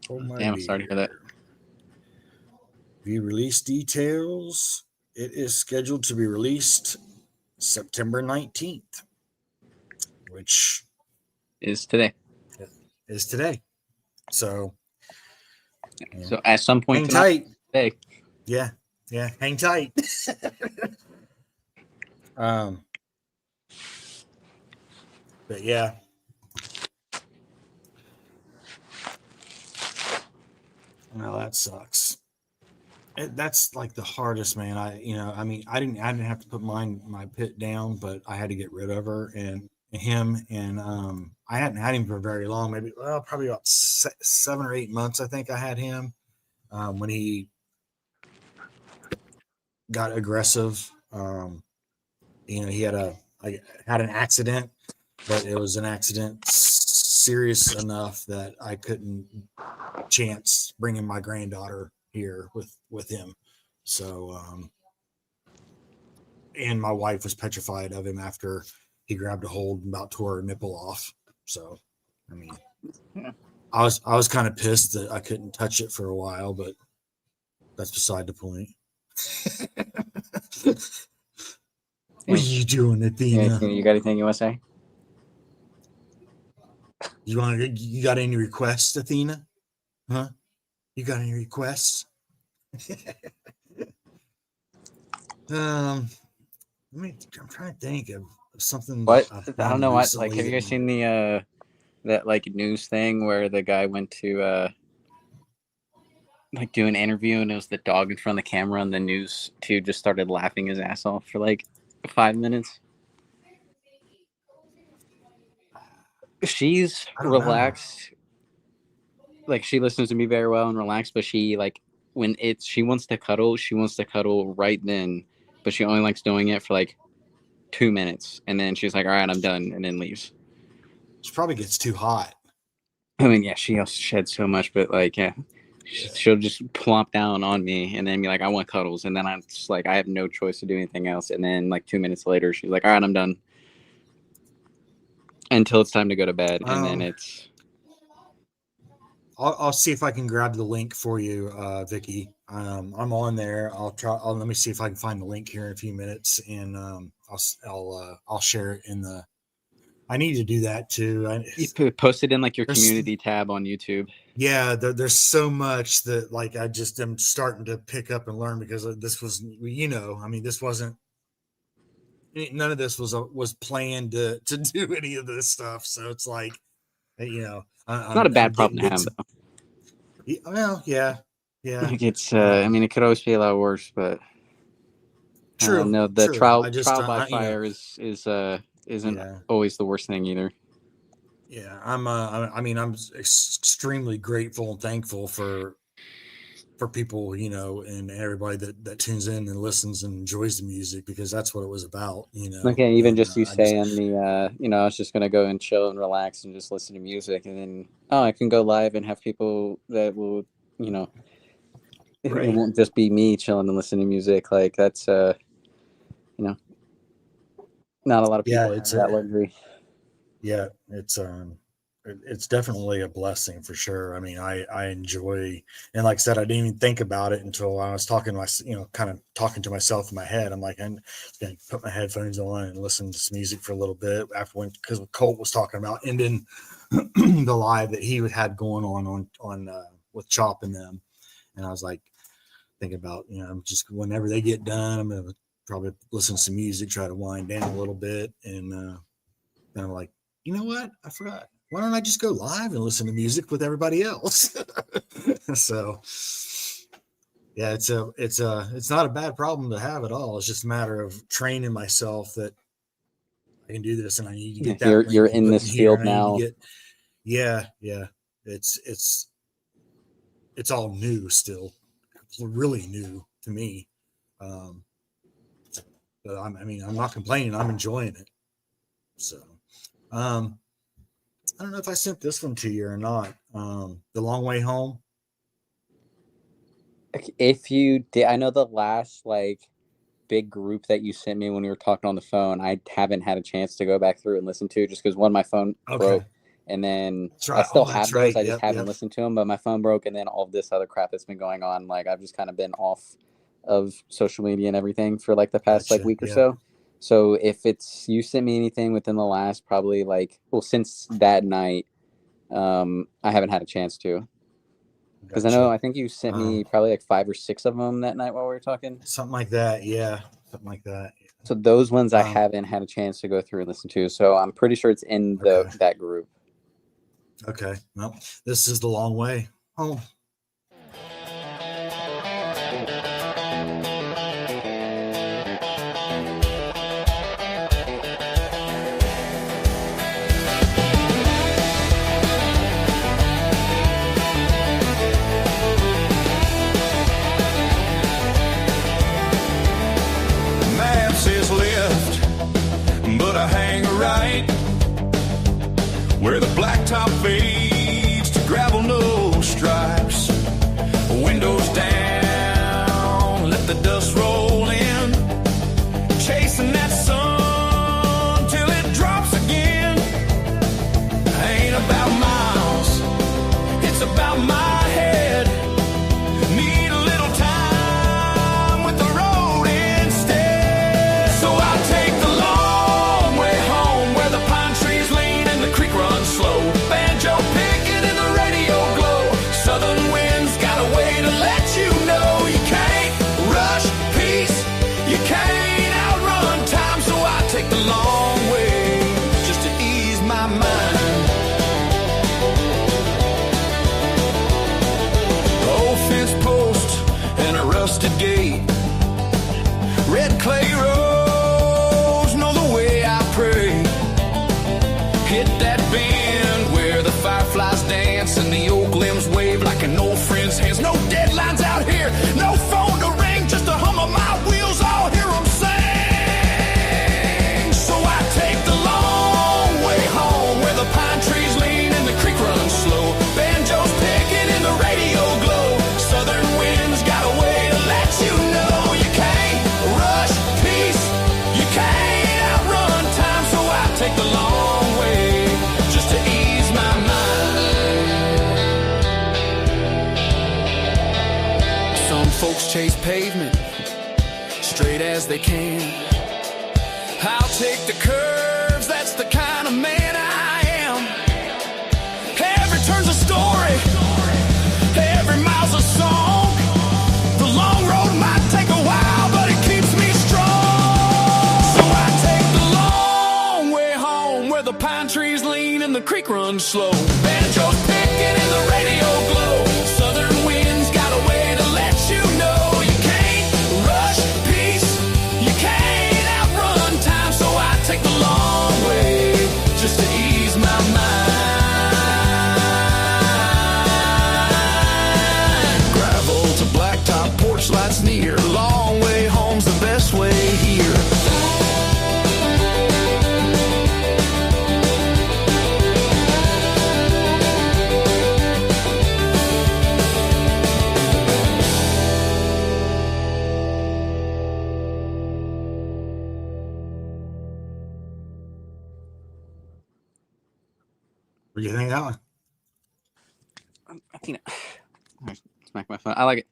Damn, I'm sorry to hear that. View release details. It is scheduled to be released September 19th, which is today. So at some point hang tight. Today. Yeah, hang tight. But yeah. Well, that sucks. That's like the hardest, man. I didn't have to put my pit down, but I had to get rid of her and him, and I hadn't had him for very long, probably about 7 or 8 months. I think I had him when he got aggressive. He had an accident, but it was an accident serious enough that I couldn't chance bringing my granddaughter here with him. So, and my wife was petrified of him after he grabbed a hold and about tore her nipple off. So, I mean, I was kind of pissed that I couldn't touch it for a while, but that's beside the point. What are you doing, Athena? You got anything you want to say? You got any requests, Athena? Huh? You got any requests? I'm trying to think of something. What? I don't know what. Like, have you guys seen the that like news thing where the guy went to like do an interview and it was the dog in front of the camera and the news too just started laughing his ass off for like 5 minutes. She's relaxed. Like she listens to me very well and relaxed, but she like when she wants to cuddle right then, but she only likes doing it for like 2 minutes and then she's like, all right, I'm done, and then leaves. She probably gets too hot. I mean, yeah, she also sheds so much, but like, yeah, she'll just plump down on me and then be like, I want cuddles. And then I'm just like, I have no choice to do anything else. And then like 2 minutes later, she's like, all right, I'm done. Until it's time to go to bed. And then it's. I'll see if I can grab the link for you, Vicky. I'm on there. Let me see if I can find the link here in a few minutes, and I'll share it in the. I need to do that too. You post it in like your community tab on YouTube. Yeah, there's so much that like I just am starting to pick up and learn because this was, I mean, this wasn't. None of this was planned to do any of this stuff. So it's like, it's not a bad problem to have, though. Well, yeah. Like it's, I mean, it could always be a lot worse, but true. No, the true. trial by fire isn't always the worst thing either. Yeah, I'm extremely grateful and thankful for people, and everybody that tunes in and listens and enjoys the music, because that's what it was about, Okay, even just you saying the, I was just going to go and chill and relax and just listen to music, and then, I can go live and have people that will, it won't just be me chilling and listening to music. Like that's, not a lot of people have that luxury. Yeah, it's definitely a blessing for sure. I mean, I enjoy, and like I said, I didn't even think about it until I was talking to kind of talking to myself in my head. I'm like, I'm going to put my headphones on and listen to some music for a little bit because Colt was talking about ending the live that he had going on with Chop and them. And I was like, thinking about, just whenever they get done, I'm going to probably listen to some music, try to wind down a little bit. And then I'm like, you know what? I forgot. Why don't I just go live and listen to music with everybody else? So yeah, it's not a bad problem to have at all. It's just a matter of training myself that I can do this, and I need to get that. You're in this field now. Yeah. It's all new still. It's really new to me. But I'm not complaining. I'm enjoying it. So, I don't know if I sent this one to you or not. The Long Way Home. If you did, I know the last like big group that you sent me when we were talking on the phone, I haven't had a chance to go back through and listen to, just because my phone broke, and then I still have those. I just haven't listened to them, but my phone broke, and then all of this other crap that's been going on. Like I've just kind of been off of social media and everything for like the past week or so. So if you sent me anything within the last probably since that night, I haven't had a chance to. Because I think you sent me probably like 5 or 6 of them that night while we were talking. Something like that, yeah. Something like that. So those ones I haven't had a chance to go through and listen to. So I'm pretty sure it's in that group. Okay. Well, this is The Long Way Home. Where the blacktop fades to gravel, no stripes. Windows down, let the dust roll in. Chasing that sun till it drops again. Ain't about miles, it's about my head. Need a little time with the road instead. So I'll take the long way home, where the pine trees lean and the creek runs slow. Banjo picking in the radio glow. chase pavement, straight as they can. I'll take the curves, that's the kind of man I am. Every turn's a story, every mile's a song. The long road might take a while, but it keeps me strong. So I take the long way home, where the pine trees lean and the creek runs slow. Banjo's picking and the radio glow. Southern winds got a way to let you know you can't rush peace, you can't outrun time. So I take the long way just to ease my mind. Gravel to blacktop, porch lights near. Long way home's the best way here. What do you think of that one? I think smack my phone. I like it.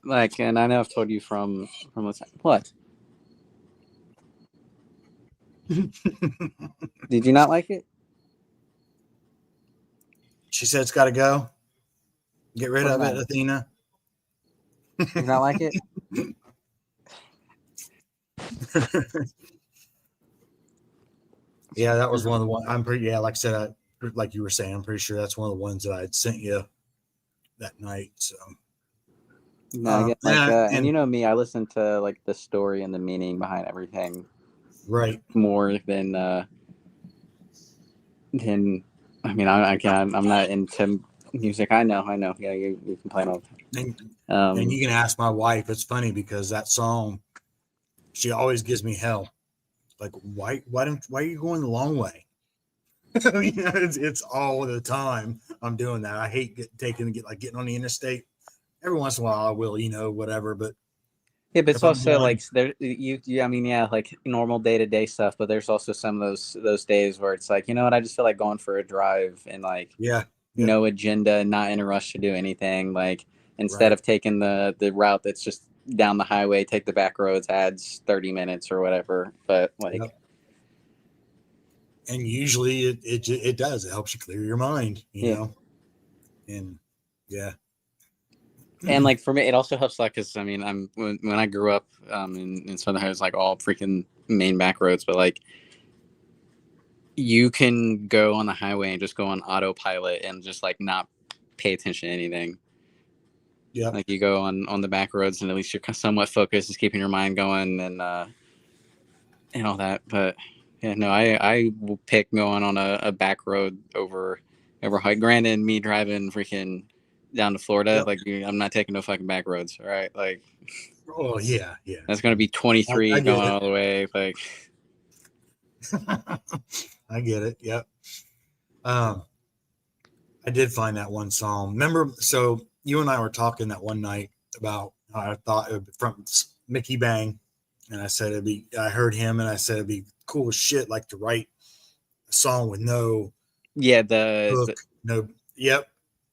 Like, and I know I've told you from what? Did you not like it? She said it's got to go. Get rid of it, Athena. Did you not like it? Yeah, that was one of the ones. I'm pretty. Yeah, like I said, like you were saying, I'm pretty sure that's one of the ones that I had sent you that night. So. No, I get and you know me, I listen to like the story and the meaning behind everything, right? More than I mean, I'm not into music. I know. Yeah, you complain all the time. And you can ask my wife. It's funny because that song, she always gives me hell. Like, why are you going the long way? It's all the time I'm doing that. I hate getting on the interstate. Every once in a while I will, whatever. But yeah, but it's also like there I mean, yeah, like normal day-to-day stuff, but there's also some of those days where it's like, you know what, I just feel like going for a drive and like no agenda, not in a rush to do anything. Like instead of taking the route that's just down the highway, take the back roads, adds 30 minutes or whatever. But like and usually it does. It helps you clear your mind, you know. And and like for me, it also helps like because I mean, when I grew up in Southern Ohio, it was like all freaking main back roads, but like you can go on the highway and just go on autopilot and just like not pay attention to anything. Yeah, like you go on the back roads and at least you're somewhat focused, is keeping your mind going and all that. But yeah, no, I will pick going on a back road over hike. Granted, me driving freaking down to Florida, like I'm not taking no fucking back roads, all right? Like, oh yeah, that's gonna be 23 going all the way, like. I get it. Yep. I did find that one song. Remember, so you and I were talking that one night about how I thought it would be from Mickey Bang, and I said I heard him, and I said it'd be cool as shit, like to write a song with no hook,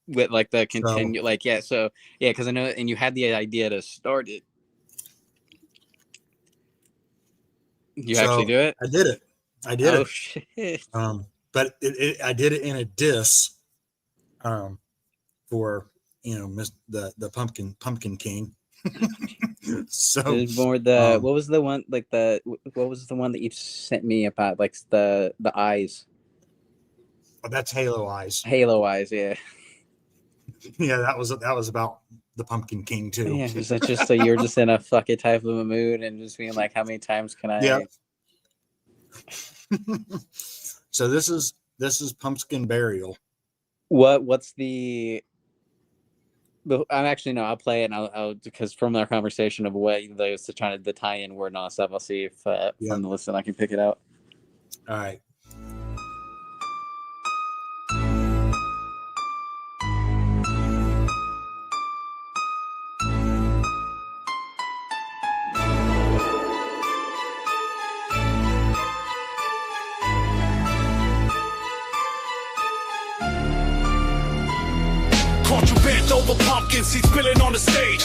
with like the continue, because I know, and you had the idea to start it. You actually do it? I did it. Oh shit! But I did it in a diss, for the Pumpkin King. So there's more what was the one that you sent me about, like the eyes? Oh, that's Halo Eyes. Halo Eyes, yeah. Yeah, that was about the Pumpkin King too. Yeah, is that just so you're just in a fucking type of a mood and just being like, how many times can I? Yeah. So this is Pumpkin Burial. What's the? I'm actually no. I'll play it and I'll because from our conversation of what those to trying to the tie-in word and all that stuff. I'll see if from the listen I can pick it out. All right. Caught you bent over pumpkins, he's spilling on the stage.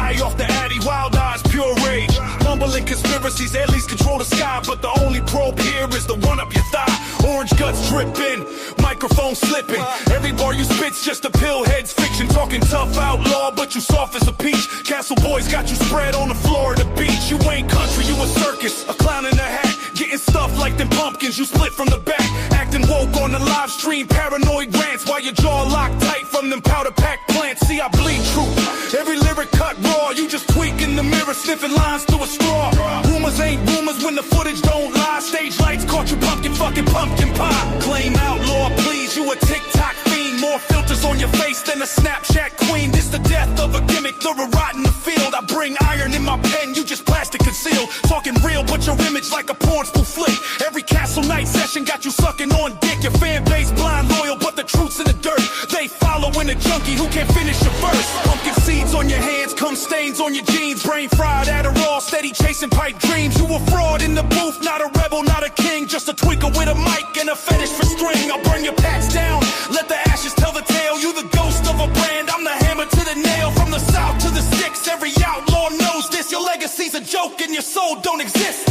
high off the Addy, wild eyes, pure rage. Mumbling conspiracies, aliens control the sky, but the only probe here is the one up your thigh. Orange guts dripping, microphone slipping. Every bar you spit's just a pillhead's fiction. Talking tough outlaw, but you soft as a peach. Castle boys got you spread on the Florida beach. You ain't country, you a circus, a clown in a hat. Getting stuffed like them pumpkins, you split from the back. Acting woke on the live stream, paranoid rants while your jaw locked tight from them powder pack plants. See, I bleed truth. Every lyric cut raw, you just tweaking the mirror, sniffing lines through a straw. Rumors ain't rumors when the footage don't lie. Stage lights caught you pumpkin pie. Claim outlaw, please, you a TikTok fiend. More filters on your face than a Snapchat queen. This the death of a gimmick, throw a rot in the field. I bring iron in my pen, you just plastic concealed. Talking real, but your image like a porn spool flick. Every castle night session got you sucking on dick. Your fan base blind loyal, but the truth's in the dirt. They following a junkie who can't finish your verse. Pumpkin seeds on your hands, cum stains on your jeans. Brain fried, Adderall, steady chasing pipe dreams. You a fraud in the booth, not a rebel, not a king. Just a tweaker with a mic and a fetish for string. I'll burn your packs down, let the ashes tell the tale. You the ghost of a brand, I'm the hammer to the nail. From the south to the sticks, every outlaw knows this. Your legacy's a joke and your soul don't exist.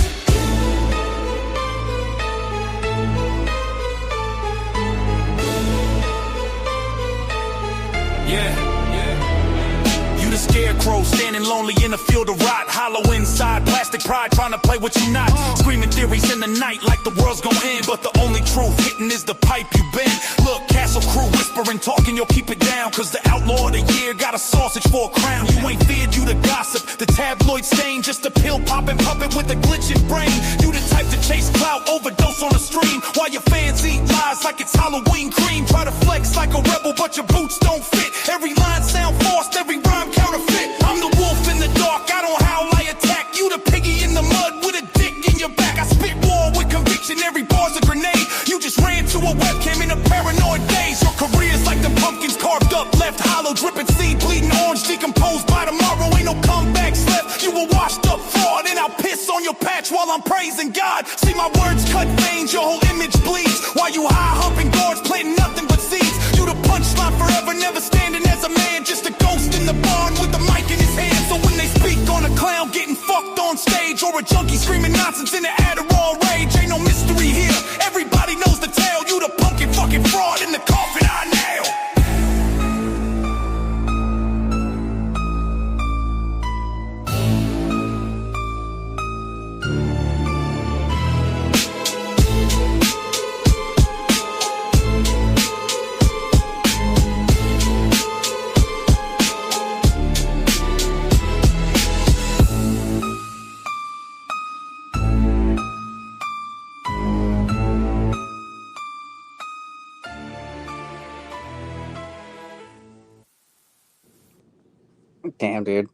You the scarecrow standing lonely in a field of rot. Hollow inside, plastic pride trying to play what you not. Screaming theories in the night like the world's gonna end, but the only truth hitting is the pipe you bend. Look, Castle crew whispering, talking, you'll keep it down. Cause the outlaw of the year got a sausage for a crown. You ain't feared, you the gossip, the tabloid stain. Just a pill popping puppet with a glitching brain. You the type to chase clout, overdose on the stream. While your fans eat lies like it's Halloween cream. Try to flex like a rebel, but your boots don't fit. Every line sound forced, every rhyme counterfeit. I'm the wolf in the dark, I don't howl, I attack. You the piggy in the mud with a dick in your back. I spit war with conviction, every bar's a grenade. You just ran to a webcam in a paranoid daze. Your career's like the pumpkins carved up, left hollow, dripping seed, bleeding orange, decomposed by tomorrow. Ain't no comebacks left, you a washed up fraud. And I'll piss on your patch while I'm praising God. See my words cut veins, your whole image bleeds. While you high humping guards, planting nothing but seeds. You the punchline forever, never standing as a man. Just a ghost in the barn with the mic in his hand. So when they speak on a clown getting fucked on stage, or a junkie screaming nonsense in the Adderall rage, ain't no mystery here, everybody knows the tale. You the pumpkin fucking fraud in the coffin I nail. Damn, dude.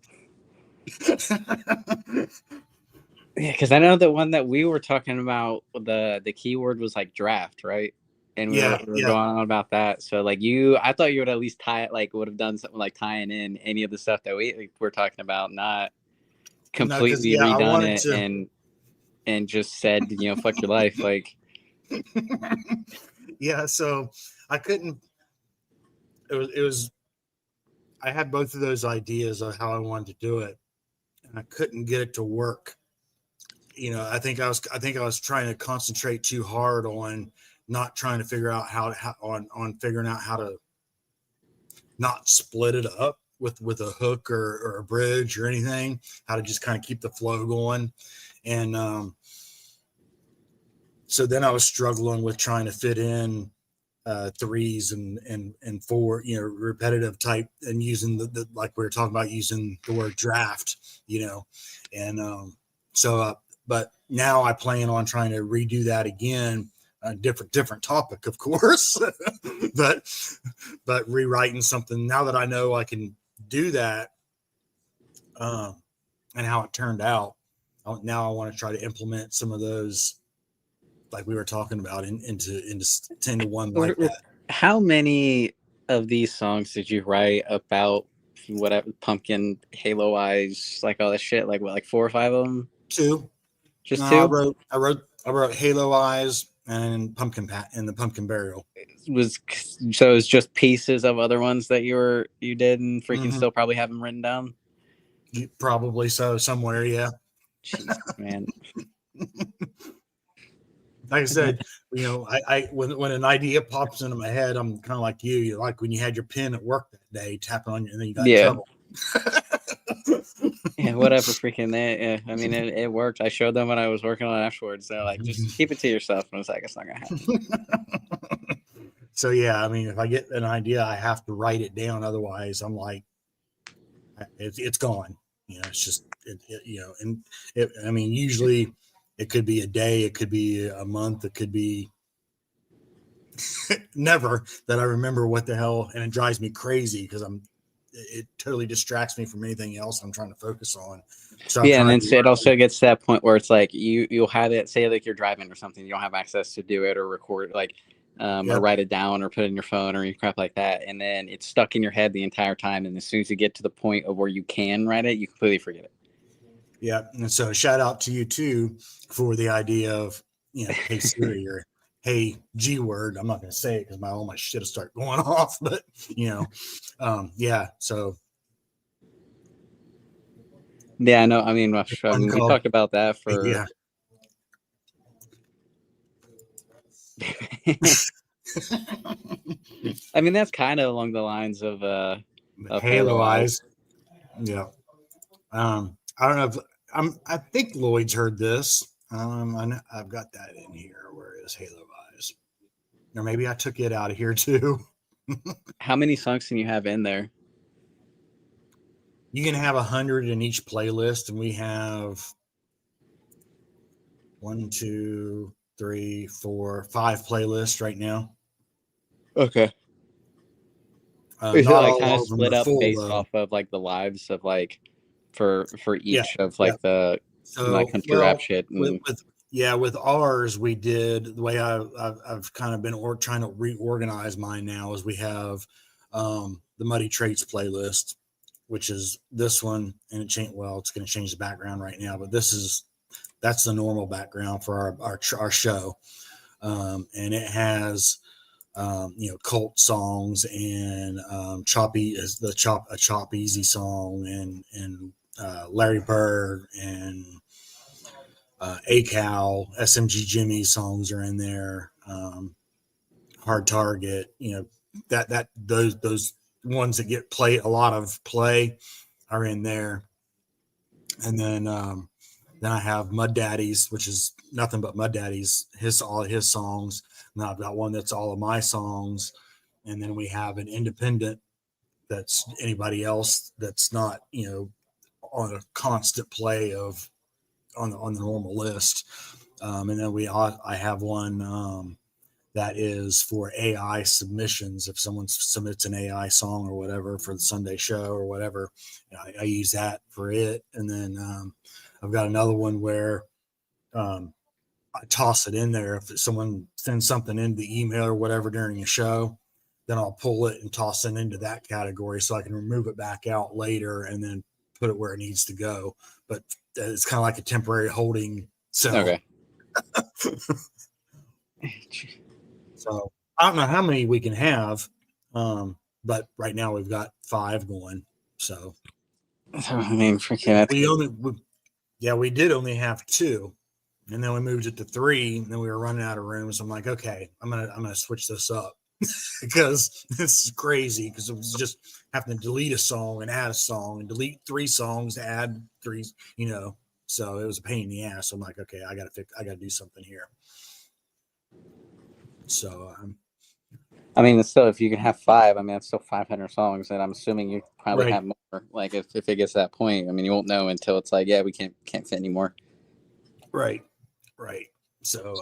Yeah, because I know the one that we were talking about, the keyword was like draft, right? And we were going on about that. So like I thought you would at least tie it, like would have done something like tying in any of the stuff that we're talking about, not completely redone it and just said, fuck your life. Like, yeah. So I couldn't, it was, I had both of those ideas of how I wanted to do it, and I couldn't get it to work. I think I was trying to concentrate too hard on not trying to figure out on figuring out how to not split it up with a hook or a bridge or anything, how to just kind of keep the flow going. And so then I was struggling with trying to fit in threes and four, repetitive type, and using the like we were talking about, using the word draft, and but now I plan on trying to redo that again, a different topic, of course, but rewriting something now that I know I can do that, and how it turned out. Now I want to try to implement some of those, like we were talking about, into 10 to 1 like that. How many of these songs did you write about whatever pumpkin, Halo Eyes, like all that shit? Like what, like 4 or 5 of them? 2. Just 2? I wrote Halo Eyes and Pumpkin and the Pumpkin Burial. So it's just pieces of other ones that you did and freaking still probably have them written down? Probably so, somewhere, yeah. Jesus, man. Like I said, you know, I when an idea pops into my head, I'm kind of like you. You like when you had your pen at work that day, tapping on you, and then you got in Yeah. trouble. Yeah, whatever, freaking that. Yeah, I mean, it worked. I showed them what I was working on afterwards. They're like, just keep it to yourself. And I was like, it's not gonna happen. So yeah, I mean, if I get an idea, I have to write it down. Otherwise, I'm like, it's gone. You know, it's just you know, and I mean, usually it could be a day, it could be a month, it could be never that I remember what the hell, and it drives me crazy because it totally distracts me from anything else I'm trying to focus on. So Yeah, and then it also gets to that point where it's like you'll have it, say like you're driving or something, you don't have access to do it or record like or write it down or put it in your phone or any crap like that, and then it's stuck in your head the entire time, and as soon as you get to the point of where you can write it, you completely forget it. Yeah, and so shout out to you too for the idea of, you know, hey Siri or hey G word. I'm not going to say it because all my shit will start going off, but you know, yeah. So yeah, no, I mean, we talked about that for. Yeah. I mean, that's kind of along the lines of Halo Eyes. Yeah. I don't know if I think Lloyd's heard this. I've got that in here. Where is Halo Eyes? Or maybe I took it out of here too. How many songs can you have in there? You can have 100 in each playlist, and we have 1, 2, 3, 4, 5 playlists right now. Okay. Is it like kind of of them split are up full, based though. off of like the lives of like for each of Yeah. like the So, like country rap shit and with ours, we did the way I've kind of been trying to reorganize mine now is we have the Muddy Traits playlist, which is this one, and it's going to change the background right now, but that's the normal background for our show, and it has you know, cult songs and choppy is the chop easy song and Larry Bird and ACAL, SMG Jimmy songs are in there. Hard Target, you know, those ones that get a lot of play are in there. And then I have Mud Daddies, which is nothing but Mud Daddies, all his songs. And I've got one that's all of my songs. And then we have an independent that's anybody else that's not, you know, on a constant play of on the normal list. And then I have one that is for AI submissions. If someone submits an AI song or whatever for the Sunday show or whatever, I use that for it. And then I've got another one where I toss it in there. If someone sends something in the email or whatever during a show, then I'll pull it and toss it into that category so I can remove it back out later and then put it where it needs to go. But it's kind of like a temporary holding cell. Okay. So I don't know how many we can have, but right now we've got 5 going. So I mean, freaking we did only have 2, and then we moved it to 3, and then we were running out of room. So I'm like, okay, I'm gonna switch this up because this is crazy. Because it was just having to delete a song and add a song and delete 3 songs, add 3, you know. So it was a pain in the ass. So I'm like, okay, I gotta do something here. So I mean, it's still, if you can have 5, I mean, that's still 500 songs, and I'm assuming you probably Right. have more. Like, if it gets to that point, I mean, you won't know until it's like, yeah, we can't fit anymore. Right. So,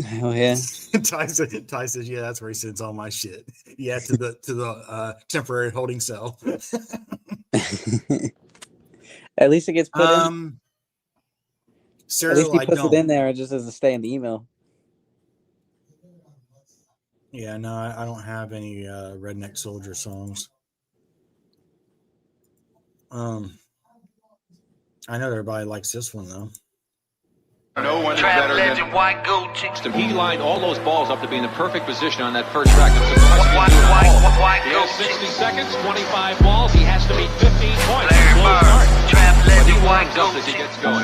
hell yeah. Ty says, yeah, that's where he sends all my shit. Yeah, to the temporary holding cell. At least it gets put in. Serial, at least he puts I don't. it in there just as a stay in the email. Yeah, no, I don't have any Redneck Soldier songs. I know everybody likes this one though. No one is Trap better legend, than white Gucci. He lined all those balls up to be in the perfect position on that first track. I'm surprised he didn't do it all. He has 60 seconds, 25 balls. He has to meet 15 points. Larry Bird, trap legend, white Up as he Gucci. gets going.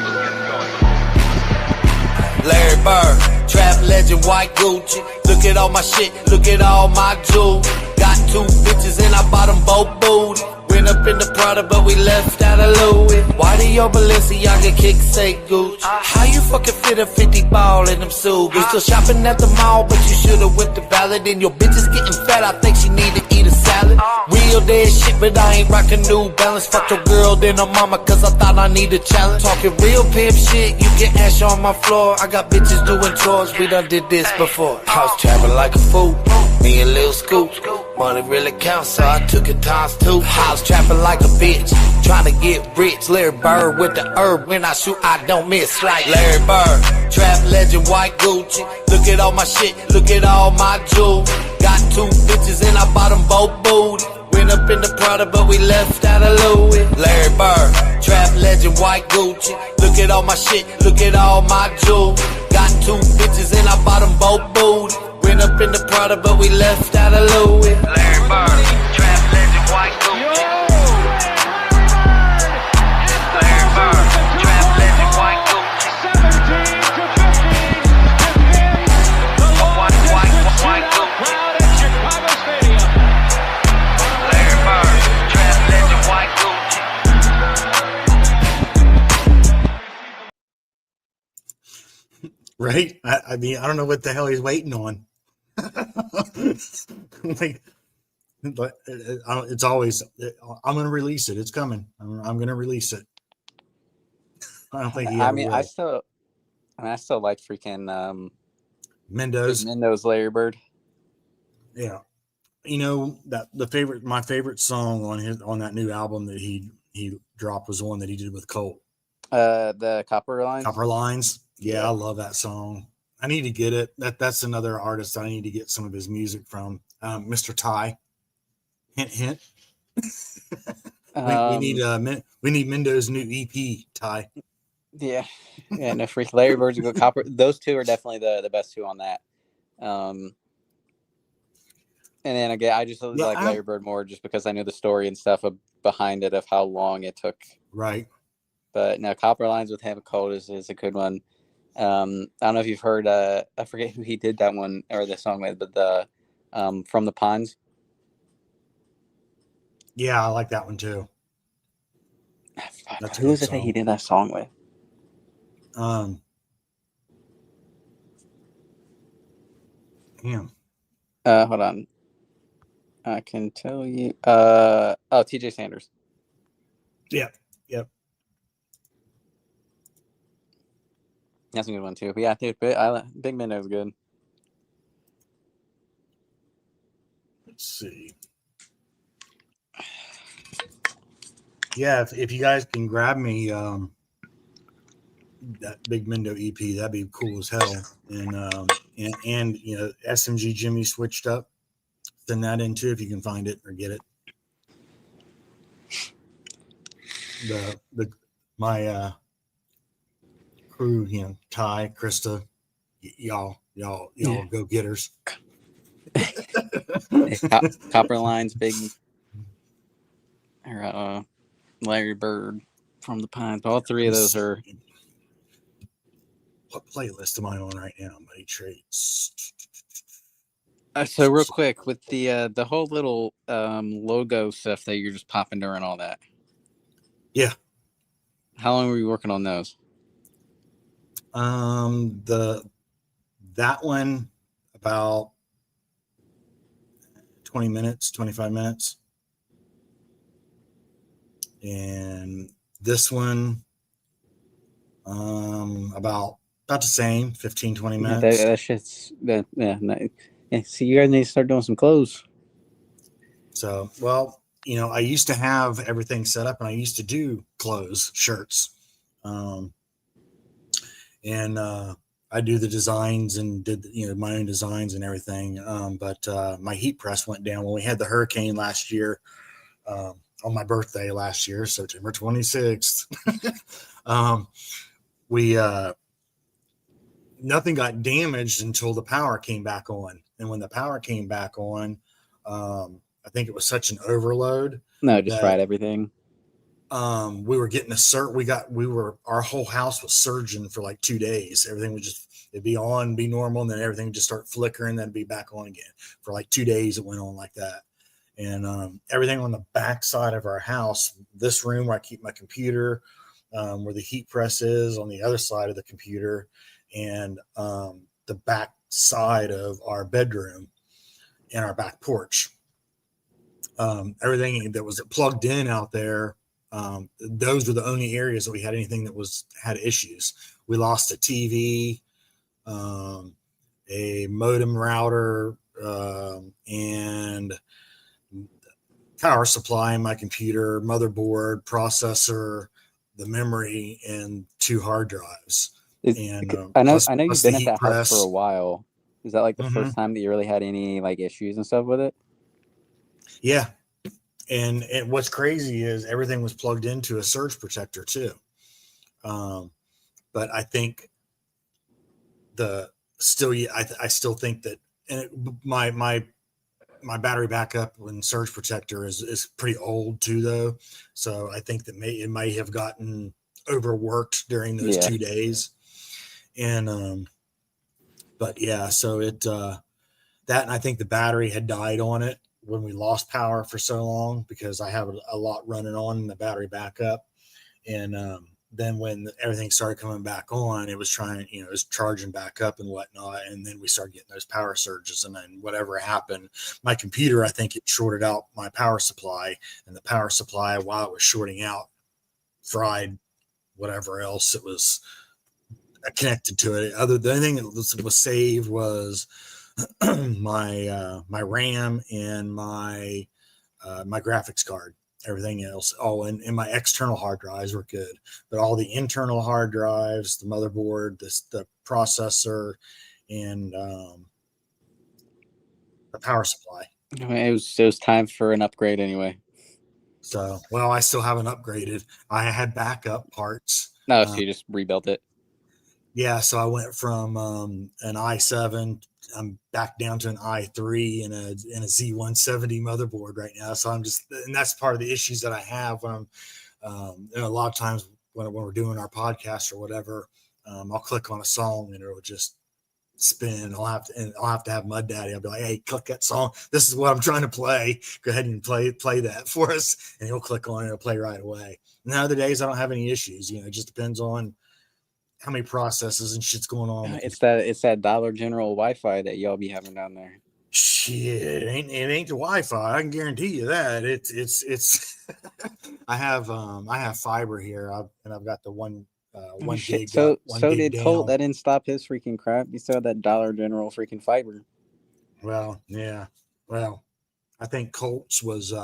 Larry Bird, trap legend, white Gucci. Look at all my shit, look at all my jewels. Got 2 bitches and I bought them both booty. Went up in the Prada, but we left out of Louis. Why do your Balenciaga kicks say Gucci? How you fucking fit a 50 ball in them suits? We still shopping at the mall, but you should've went to Ballad. And your bitch is getting fat, I think she need to eat a salad. Real dead shit, but I ain't rockin' New Balance. Fuck your girl, then her mama, cause I thought I need a challenge. Talking real pimp shit, you can ash on my floor. I got bitches doing chores, we done did this before. I was trapping like a fool, me and Lil Scoop. Money really counts, so I took it times 2. I was trapping like a bitch, trying to get rich. Larry Bird with the herb, when I shoot I don't miss. Like Larry Bird, trap legend, white Gucci. Look at all my shit, look at all my jewels. Got 2 bitches and I bought them both booty. Went up in the Prada, but we left out of Louis. Larry Bird, trap legend, white Gucci. Look at all my shit, look at all my jewels. Got 2 bitches and I bought them both booty. Went up in the Prada, but we left out of Louis. Larry Bird, trap legend, white Gucci. Larry Bird, trap legend, white Gucci. 17 to 15. White Gucci. Larry Bird, trap legend, white Gucci. Right? I mean, I don't know what the hell he's waiting on. Like, but it's always, I'm going to release it. It's coming. I'm going to release it. I don't think he ever will. I still like freaking Mendo's Larry Bird. Yeah, you know that my favorite song on that new album that he dropped was the one that he did with Colt. The Copper Lines. Copper Lines. Yeah, I love that song. I need to get it. That's another artist I need to get some of his music from. Mr. Ty. Hint, hint. we need Mendo's new EP, Ty. Yeah, no, freak Larry Bird's a good Copper. Those 2 are definitely the best 2 on that. And then again, I just like Larry Bird more just because I knew the story and stuff behind it of how long it took. Right. But no, Copper Lines with Him Cold is a good one. I don't know if you've heard. I forget who he did that one or the song with, but the From the Ponds. Yeah, I like that one too. Who was it that he did that song with? Him. Hold on. I can tell you. TJ Sanders. Yeah. Yep. That's a good one too. But yeah, dude, Big Mendo's good. Let's see. Yeah, if you guys can grab me that Big Mendo EP, that'd be cool as hell. And you know, SMG Jimmy switched up. Send that in too if you can find it or get it. My crew, you know, Ty, Krista, y'all go getters. Copper Lines, Big Larry Bird, From the Pines. All 3 of those are. What playlist am I on right now, buddy? Traits. So real quick with the whole little logo stuff that you're just popping during all that. Yeah. How long were you working on those? That one about 20 minutes, 25 minutes. And this one about the same, 15, 20 minutes. That shit's yeah. See, you guys need to start doing some clothes. So, well, you know, I used to have everything set up and I used to do clothes, shirts. And I do the designs and did, you know, my own designs and everything. But my heat press went down when we had the hurricane last year, on my birthday last year, September 26th. nothing got damaged until the power came back on. And when the power came back on, I think it was such an overload. No, it just that, fried everything. We were getting our whole house was surging for like 2 days. Everything would it'd be on, be normal, and then everything would just start flickering, then it'd be back on again. For like 2 days, it went on like that. And everything on the back side of our house, this room where I keep my computer, where the heat press is on the other side of the computer, and the back side of our bedroom and our back porch. Everything that was plugged in out there, those were the only areas that we had anything that had issues. We lost a TV, a modem router, and power supply in my computer, motherboard, processor, the memory, and 2 hard drives. I know you've been at that house for a while. Is that like the Mm-hmm. first time that you really had any like issues and stuff with it? Yeah. And what's crazy is everything was plugged into a surge protector too. But I think I still think that, and my battery backup and surge protector is pretty old too, though. So I think that it may have gotten overworked during those 2 days. And, but yeah, so that, and I think the battery had died on it when we lost power for so long, because I have a lot running on in the battery backup. And, then when everything started coming back on, it was charging back up and whatnot. And then we started getting those power surges, and then whatever happened, my computer, I think it shorted out my power supply, and the power supply, while it was shorting out, fried whatever else it was connected to it. The only thing that was saved was my RAM and my graphics card. Everything else, and my external hard drives were good, but all the internal hard drives, the motherboard, the processor, and the power supply. It was time for an upgrade anyway. So, well, I still haven't upgraded. I had backup parts. No, so you just rebuilt it. Yeah, so I went from an i7. I'm back down to an i3 and a Z170 motherboard right now. So and that's part of the issues that I have. And a lot of times when we're doing our podcast or whatever, I'll click on a song and it'll just spin. I'll have to have Mud Daddy. I'll be like, hey, click that song. This is what I'm trying to play. Go ahead and play that for us. And he'll click on it. It'll play right away. And the other days I don't have any issues. It just depends on how many processes and shit's going on. It's that Dollar General Wi-Fi that y'all be having down there. Shit, it ain't the Wi-Fi. I can guarantee you that. It's I have fiber here, and I've got the one gig. So gig did down. Colt. That didn't stop his freaking crap. He still had that Dollar General freaking fiber. Well, yeah. Well, I think Colt's was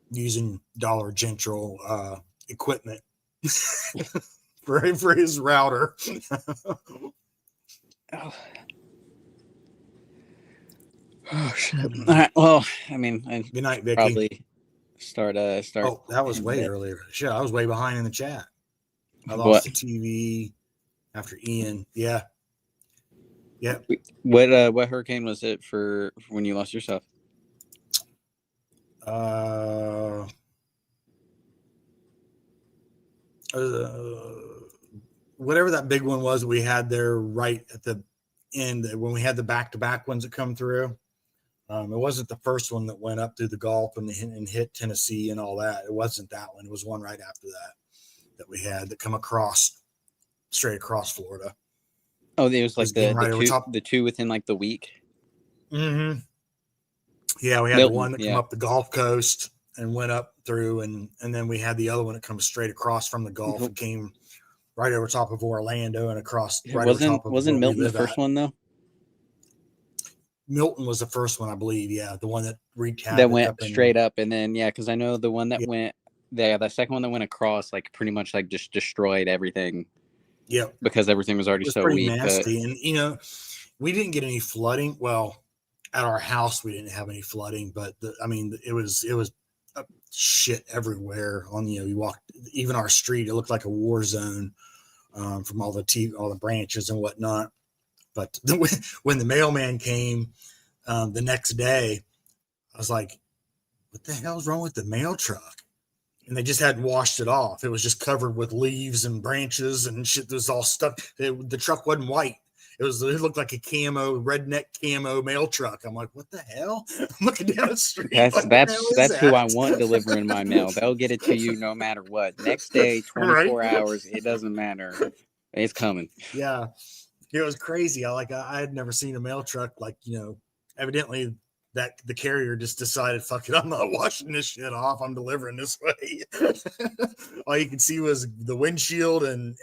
using Dollar General equipment for his router. Oh shit! All right. Well, I mean, good night, Vicky. Probably start. Oh, that was way earlier. Shit, I was way behind in the chat. I lost the TV after Ian. Yeah. Yeah. What hurricane was it for when you lost your stuff? Whatever that big one was we had there right at the end when we had the back-to-back ones that come through. It wasn't the first one that went up through the Gulf and hit Tennessee and all that. It wasn't that one. It was one right after that we had that come straight across Florida. Oh, it was like the two within like the week. Mm-hmm. Yeah, we had Milton, the one that come up the Gulf Coast and went up through, and then we had the other one that comes straight across from the Gulf and came right over top of Orlando and across right over top of wasn't Milton the first one though? Milton was the first one, I believe. Yeah, the one that went straight up, and then because I know the one that went the second one that went across like pretty much like just destroyed everything. Yeah, because everything was already so pretty weak. Nasty. And we didn't get any flooding. Well, at our house we didn't have any flooding, but it was shit everywhere. On you walked even our street, it looked like a war zone. from all the branches and whatnot. But when the mailman came the next day, I was like, what the hell's wrong with the mail truck? And they just hadn't washed it off. It was just covered with leaves and branches and shit that was all stuck. The truck wasn't white. It looked like a redneck camo mail truck. I'm like, what the hell? I'm looking down the street. That's who I want delivering my mail. They'll get it to you no matter what. Next day, 24 hours, it doesn't matter. It's coming. Yeah. It was crazy. I had never seen a mail truck evidently that the carrier just decided, fuck it, I'm not washing this shit off. I'm delivering this way. All you could see was the windshield and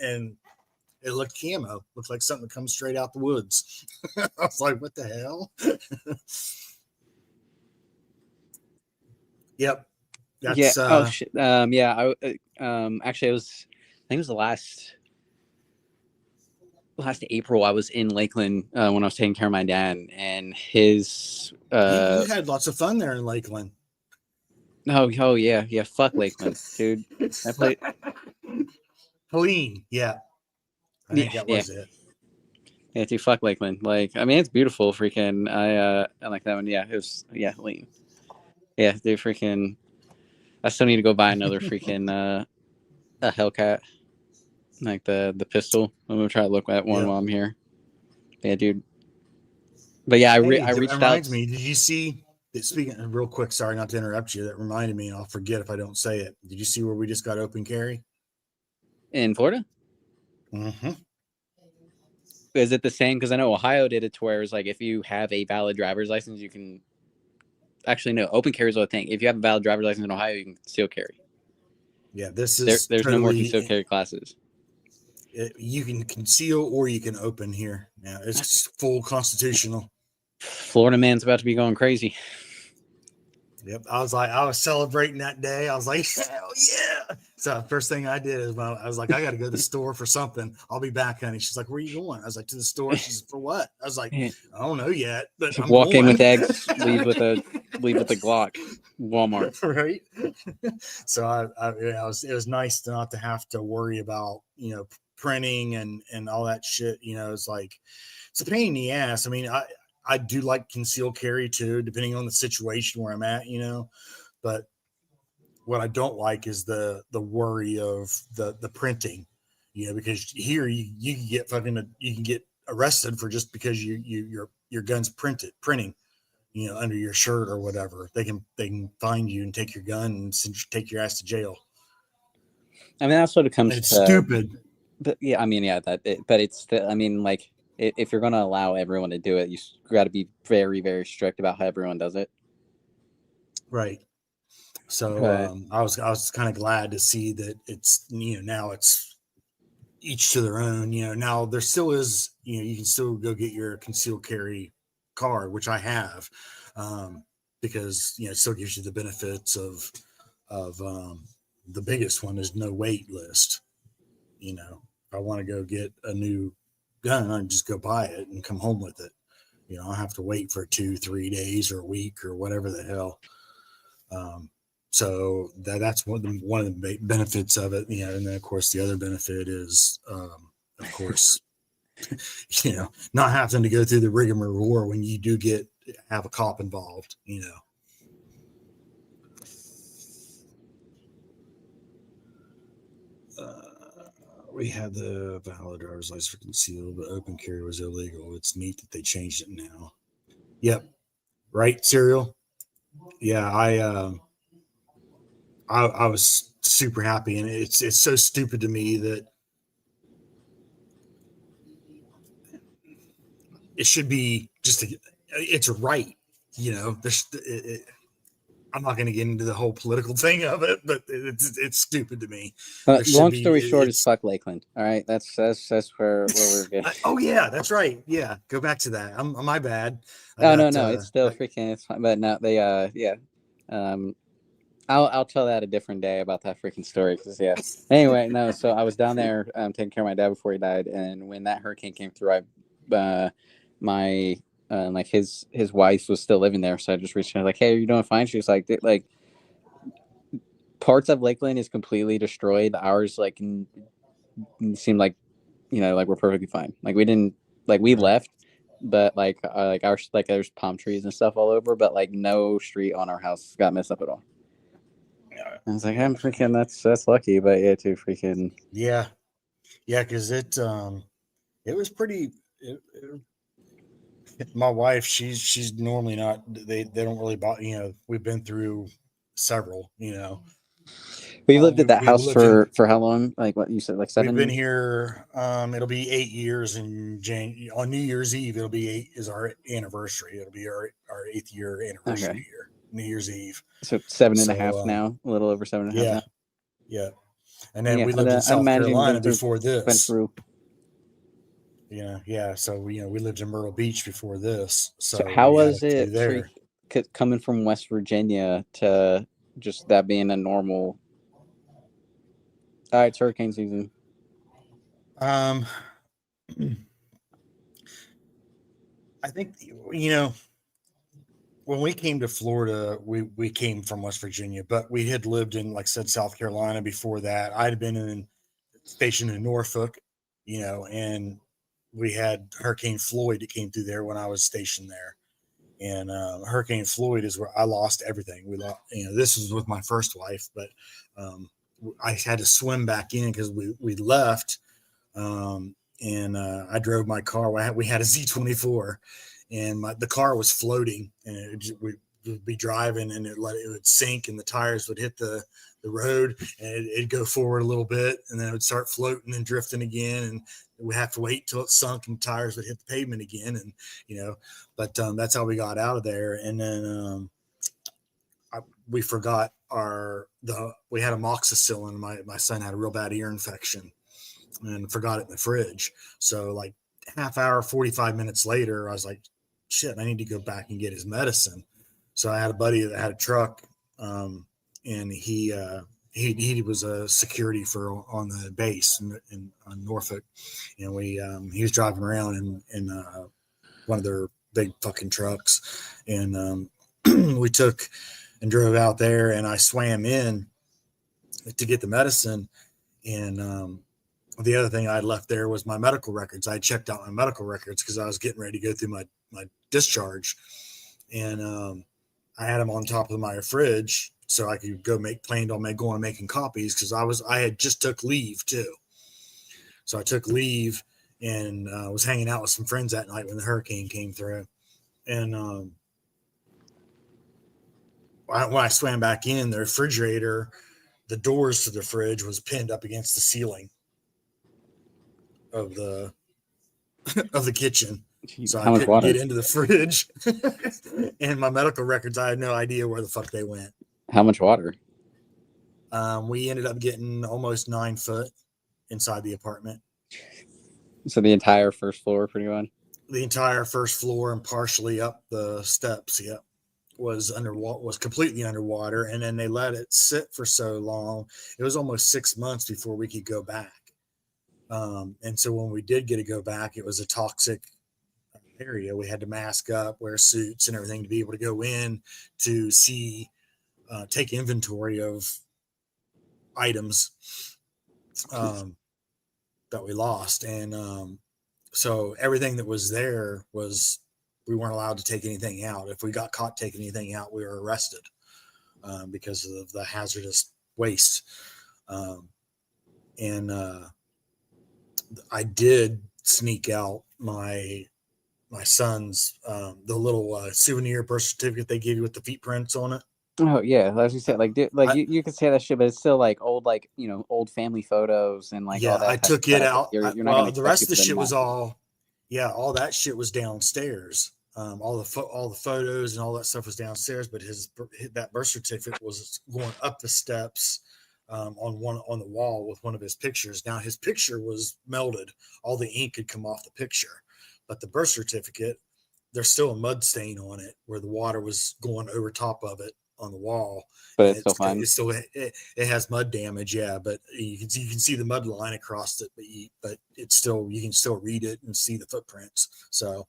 it looked camo. Looked like something that comes straight out the woods. I was like, what the hell? Yep. That's, oh shit. Yeah. Actually, I think it was the last April. I was in Lakeland when I was taking care of my dad, and his. You had lots of fun there in Lakeland. Oh yeah. Fuck Lakeland, dude. I played. Helene, yeah. I think that was it. Yeah, dude, fuck Lakeland. It's beautiful. Freaking, I like that one. Yeah, it was. Yeah, Helene. Yeah, dude, freaking. I still need to go buy another freaking a Hellcat, like the pistol. I'm gonna try to look at one while I'm here. Yeah, dude. But yeah, I reached out. Reminds me. Did you see? Speaking real quick, sorry not to interrupt you. That reminded me, and I'll forget if I don't say it. Did you see where we just got open carry in Florida? Mm-hmm. Is it the same? Because I know Ohio did it to where it's like if you have a valid driver's license, you can. Actually, no. Open carry is the thing. If you have a valid driver's license in Ohio, you can conceal carry. Yeah, this is there's no more concealed carry classes. You can conceal or you can open here. Now it's full constitutional. Florida man's about to be going crazy. Yep, I was celebrating that day. I was like, hell yeah! So first thing I did is I was like, I got to go to the store for something. I'll be back, honey. She's like, where are you going? I was like, to the store. She's for what? I was like, I don't know yet, but I'm walk going. In with eggs, leave with a Glock. Walmart, right? So it was nice not to have to worry about printing and all that shit. It's like it's a pain in the ass. I mean, I do like concealed carry too, depending on the situation where I'm at, but what I don't like is the worry of the printing, because here you can get arrested for just because your gun's printing, under your shirt or whatever. They can find you and take your gun and take your ass to jail. I mean, that's what it comes to. It's stupid. But yeah, I mean, yeah, but it's like, if you're going to allow everyone to do it, you got to be very, very strict about how everyone does it. Right. So I was kind of glad to see that it's, now it's each to their own, now there still is, you can still go get your concealed carry card, which I have, because, it still gives you the benefits of the biggest one is no wait list. If I want to go get a new gun, I just go buy it and come home with it. I don't have to wait for 2-3 days or a week or whatever the hell. So that's one of the benefits of it. And then of course the other benefit is, of course, not having to go through the rigmarole when you do have a cop involved. We had the valid driver's license for concealed, but open carry was illegal. It's neat that they changed it now. Yep. Right, Serial? Yeah, I was super happy, and it's so stupid to me that it should be it's a right, I'm not going to get into the whole political thing of it, but it's stupid to me. Long story short, is fuck Lakeland. All right, that's where we're good. Oh yeah, that's right. Yeah, go back to that. My bad. No, it's still freaking. It's fine, but no, they yeah. I'll tell that a different day about that freaking story, because yeah. Anyway, no. So I was down there taking care of my dad before he died, and when that hurricane came through, like his wife was still living there, so I just reached out like, "Hey, are you doing fine?" She was like parts of Lakeland is completely destroyed. Ours seemed like like we're perfectly fine. Like we didn't like we left, but like our like there's palm trees and stuff all over, but like no street on our house got messed up at all. I was like, I'm freaking that's lucky, but yeah, too freaking Yeah, because it was pretty. My wife, she's normally not. They don't really bother. We've been through several. We lived at that We house lived in. for how long? Like what you said, like We've been 7? here. It'll be 8 years in on New Year's Eve. It'll be 8 is our anniversary. It'll be our 8th year anniversary Okay. year. New Year's Eve. So 7.5 So now, a little over 7.5 yeah, now. yeah. And then Yeah, we lived in I'd South imagine Carolina went before this. through. Yeah. So we lived in Myrtle Beach before this. So So how we had a was few it there. coming from West Virginia to just that being a normal? All right, it's hurricane season. I think when we came to Florida, we came from West Virginia, but we had lived in, like I said, South Carolina before that. I'd been stationed in Norfolk, and we had Hurricane Floyd that came through there when I was stationed there. And Hurricane Floyd is where I lost everything. We lost, this was with my first wife, but I had to swim back in because we left. And I drove my car. We had a Z24, and the car was floating, and we'd be driving, and it would sink, and the tires would hit the road, and it'd go forward a little bit, and then it would start floating and drifting again, and we have to wait till it sunk, and tires would hit the pavement again, and but that's how we got out of there, and then we forgot we had amoxicillin. My son had a real bad ear infection and forgot it in the fridge. So like half hour, 45 minutes later, I was like, shit, I need to go back and get his medicine. So I had a buddy that had a truck, and he was a security on the base in Norfolk, and he was driving around in one of their big fucking trucks, and we took and drove out there, and I swam in to get the medicine, and the other thing I left there was my medical records. I checked out my medical records because I was getting ready to go through my discharge, and I had them on top of my fridge so I could planned on going and making copies because I had just took leave too. So I took leave and was hanging out with some friends that night when the hurricane came through, and when I swam back in, the refrigerator, the doors to the fridge was pinned up against the ceiling of the kitchen. Jeez, so how I much couldn't water? get into the fridge. And my medical records, I had no idea where the fuck they went. How much water? We ended up getting almost 9 foot inside the apartment. So the entire first floor, pretty much. The entire first floor and partially up the steps, was completely underwater. And then they let it sit for so long. It was almost 6 months before we could go back. And so when we did get to go back, it was a toxic area. We had to mask up, wear suits and everything to be able to go in to see, take inventory of items that we lost. And so everything that was there we weren't allowed to take anything out. If we got caught taking anything out, we were arrested because of the hazardous waste. And I did sneak out my son's the little souvenir birth certificate they give you with the feet prints on it. Oh yeah, as you said, you could say that shit, but it's still like old, old family photos and like all that. I took it out. You're not gonna the rest of the shit was all that shit was downstairs. All the photos and all that stuff was downstairs, but that birth certificate was going up the steps on the wall with one of his pictures. Now his picture was melted; all the ink had come off the picture, but the birth certificate, there's still a mud stain on it where the water was going over top of it on the wall. But it's still fine. It has mud damage, but you can see the mud line across it, but it's still, you can still read it and see the footprints. So,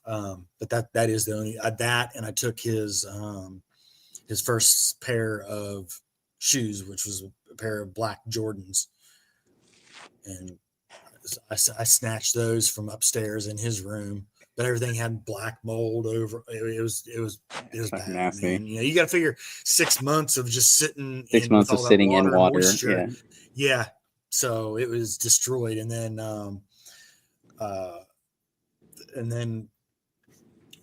but that is the only that, and I took his first pair of shoes, which was a pair of black Jordans, and I snatched those from upstairs in his room, but everything had black mold over. It was bad, nasty. man. You know, you got to figure 6 months of just sitting 6 in months with of all that sitting in water and water. moisture. Yeah. Yeah. So it was destroyed. And then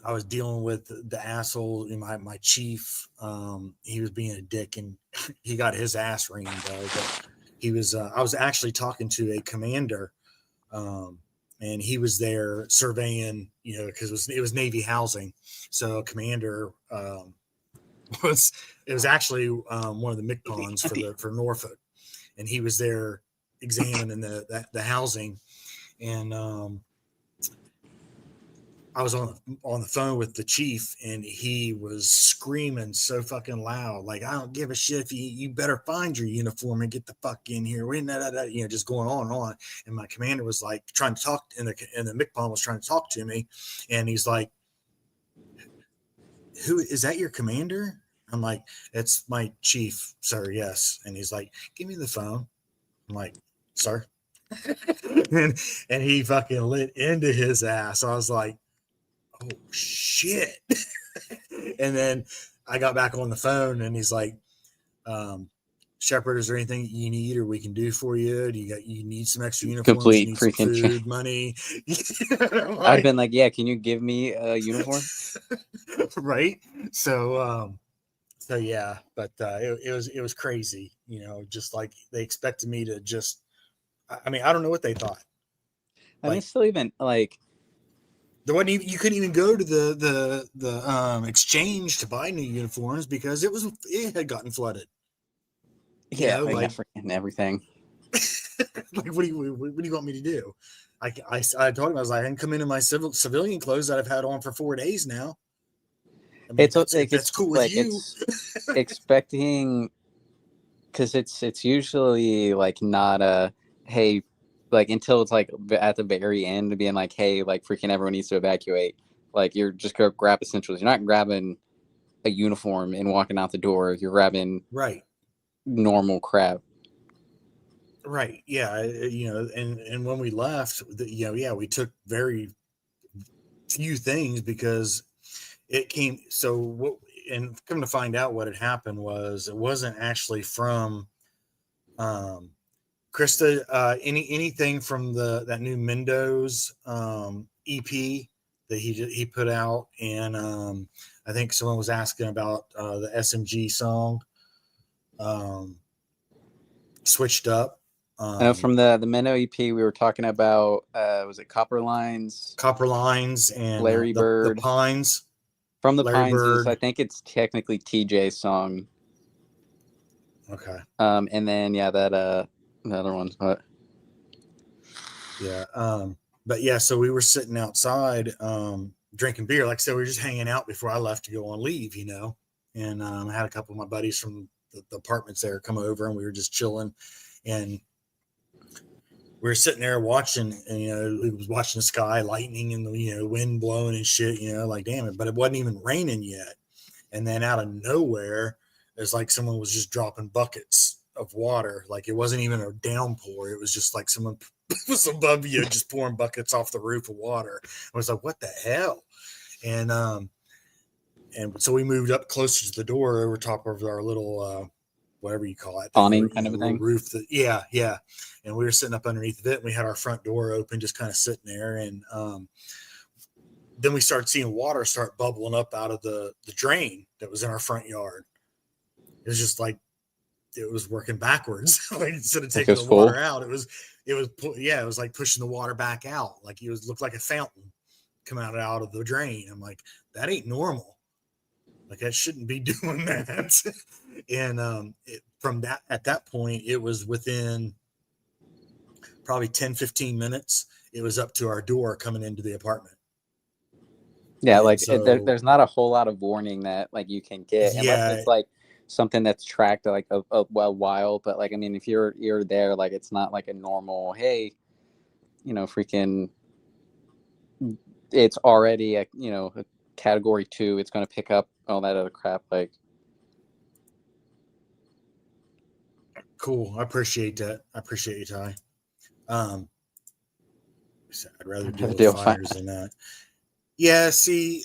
I was dealing with the asshole, my chief. He was being a dick, and he got his ass reamed though. But he was. I was actually talking to a commander, and he was there surveying. You know, because it was Navy housing, so commander it was actually one of the MCPONs for Norfolk, and he was there examining the housing, and I was on the phone with the chief, and he was screaming so fucking loud, like, I don't give a shit if you better find your uniform and get the fuck in here. You know, just going on and on. And my commander was like trying to talk, and the MCPON was trying to talk to me, and he's like, "Who is that? Your commander?" I'm like, "It's my chief, sir. Yes." And he's like, "Give me the phone." I'm like, "Sir." and he fucking lit into his ass. I was like, oh shit. And then I got back on the phone, and he's like, Shepard, is there anything you need or we can do for you? You need some extra uniforms? Complete You need some freaking food, money? I've been like, yeah, can you give me a uniform? Right. So yeah, but it was crazy, you know, just like they expected me to just, I mean, I don't know what they thought. I mean, still even like, there wasn't even, you couldn't even go to the exchange to buy new uniforms because it had gotten flooded. Yeah, you know, like freaking everything. Like, what do you want me to do? I told him, I was like, I can come in my civilian clothes that I've had on for 4 days now. I mean, that's cool with you. It's expecting, because it's usually like not a hey, like until it's like at the very end being like, hey, like freaking everyone needs to evacuate. Like you're just go grab essentials. You're not grabbing a uniform and walking out the door. You're grabbing normal crap. Right. Yeah. You know, and when we left, you know, yeah, we took very few things because it came. So what? And come to find out, what had happened was it wasn't actually from Krista. Anything from that new Mendo's EP that he put out, and I think someone was asking about the SMG song, Switched Up. I know from the Menno EP we were talking about, was it Copper Lines and Larry Bird the Pines. From the Larry Pines Bird. is, I think it's technically TJ's song. Okay. And then the other one, but yeah. But yeah, so we were sitting outside drinking beer. Like I said, we were just hanging out before I left to go on leave, you know. And I had a couple of my buddies from the apartments there come over, and we were just chilling, and we were sitting there watching, and you know, we was watching the sky, lightning, and the, you know, wind blowing and shit, you know, like damn it, but it wasn't even raining yet. And then out of nowhere, it's like someone was just dropping buckets of water. Like it wasn't even a downpour. It was just like someone was above you just pouring buckets off the roof of water. I was like, what the hell? And so we moved up closer to the door over top of our little whatever you call it, awning kind of a thing. Roof. Yeah. And we were sitting up underneath of it, and we had our front door open, just kind of sitting there. And then we started seeing water start bubbling up out of the drain that was in our front yard. It was just like it was working backwards. Like instead of taking the water out, it was like pushing the water back out. Like it looked like a fountain coming out of the drain. I'm like, that ain't normal. Like I shouldn't be doing that. And from that, at that point, it was within probably 10-15 minutes. It was up to our door coming into the apartment. Yeah, and like so, there's not a whole lot of warning that like you can get unless it's like something that's tracked like a while. But like, I mean, if you're there, like it's not like a normal, hey, you know, freaking, it's already a, you know, a category 2. It's going to pick up all that other crap. Like, cool. I appreciate that. I appreciate you, Ty. I'd rather Have deal to with deal with fires than that. Yeah, see,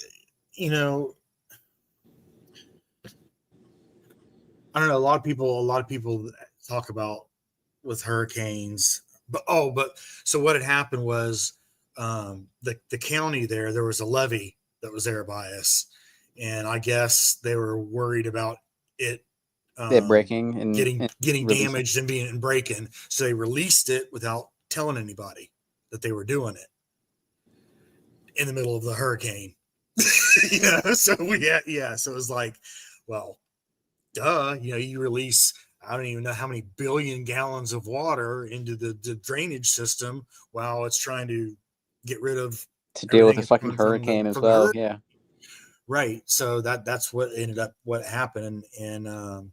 you know, I don't know. A lot of people talk about with hurricanes, but so what had happened was the county there was a levee that was there by us, and I guess they were worried about it breaking and getting releasing. damaged and being breaking, so they released it without telling anybody that they were doing it in the middle of the hurricane. So so it was like, well, duh, you release, I don't even know how many billion gallons of water into the drainage system while it's trying to get rid of To deal with everything a it's fucking from hurricane as the well. hurricane. Yeah. Right. So that's what happened. And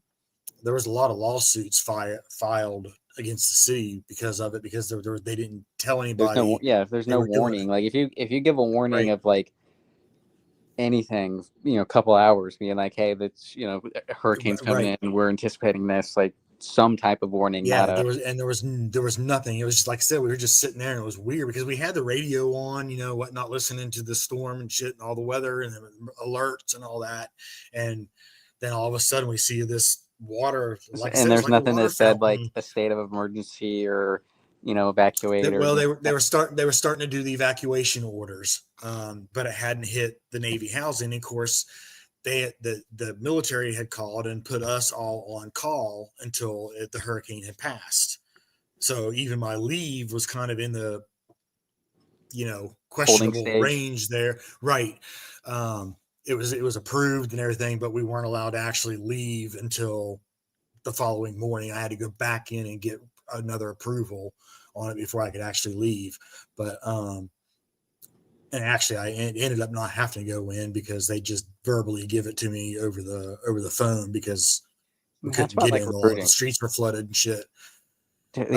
there was a lot of lawsuits filed against the city because of it, because they didn't tell There's anybody there's they no were doing warning. it. Like if you give a warning Right. of like anything, a couple hours, being like, hey, that's a hurricane's coming Right. in, we're anticipating this, like some type of warning, not Yeah, a there was nothing. It was just like I said, we were just sitting there, and it was weird because we had the radio on, whatnot, listening to the storm and shit and all the weather and the alerts and all that. And then all of a sudden we see this water, like I said, and it's there's like a nothing water that said like fountain. a state of emergency or evacuate or Well, they were starting to do the evacuation orders, but it hadn't hit the Navy housing. Of course, the military had called and put us all on call until the hurricane had passed. So even my leave was kind of in the holding questionable stage. range there. Right. It was approved and everything, but we weren't allowed to actually leave until the following morning. I had to go back in and get another approval on it before I could actually leave. But and actually I ended up not having to go in because they just verbally give it to me over the phone because we That's couldn't why I get like in. A lot of the recruiting. streets were flooded and shit. Dude,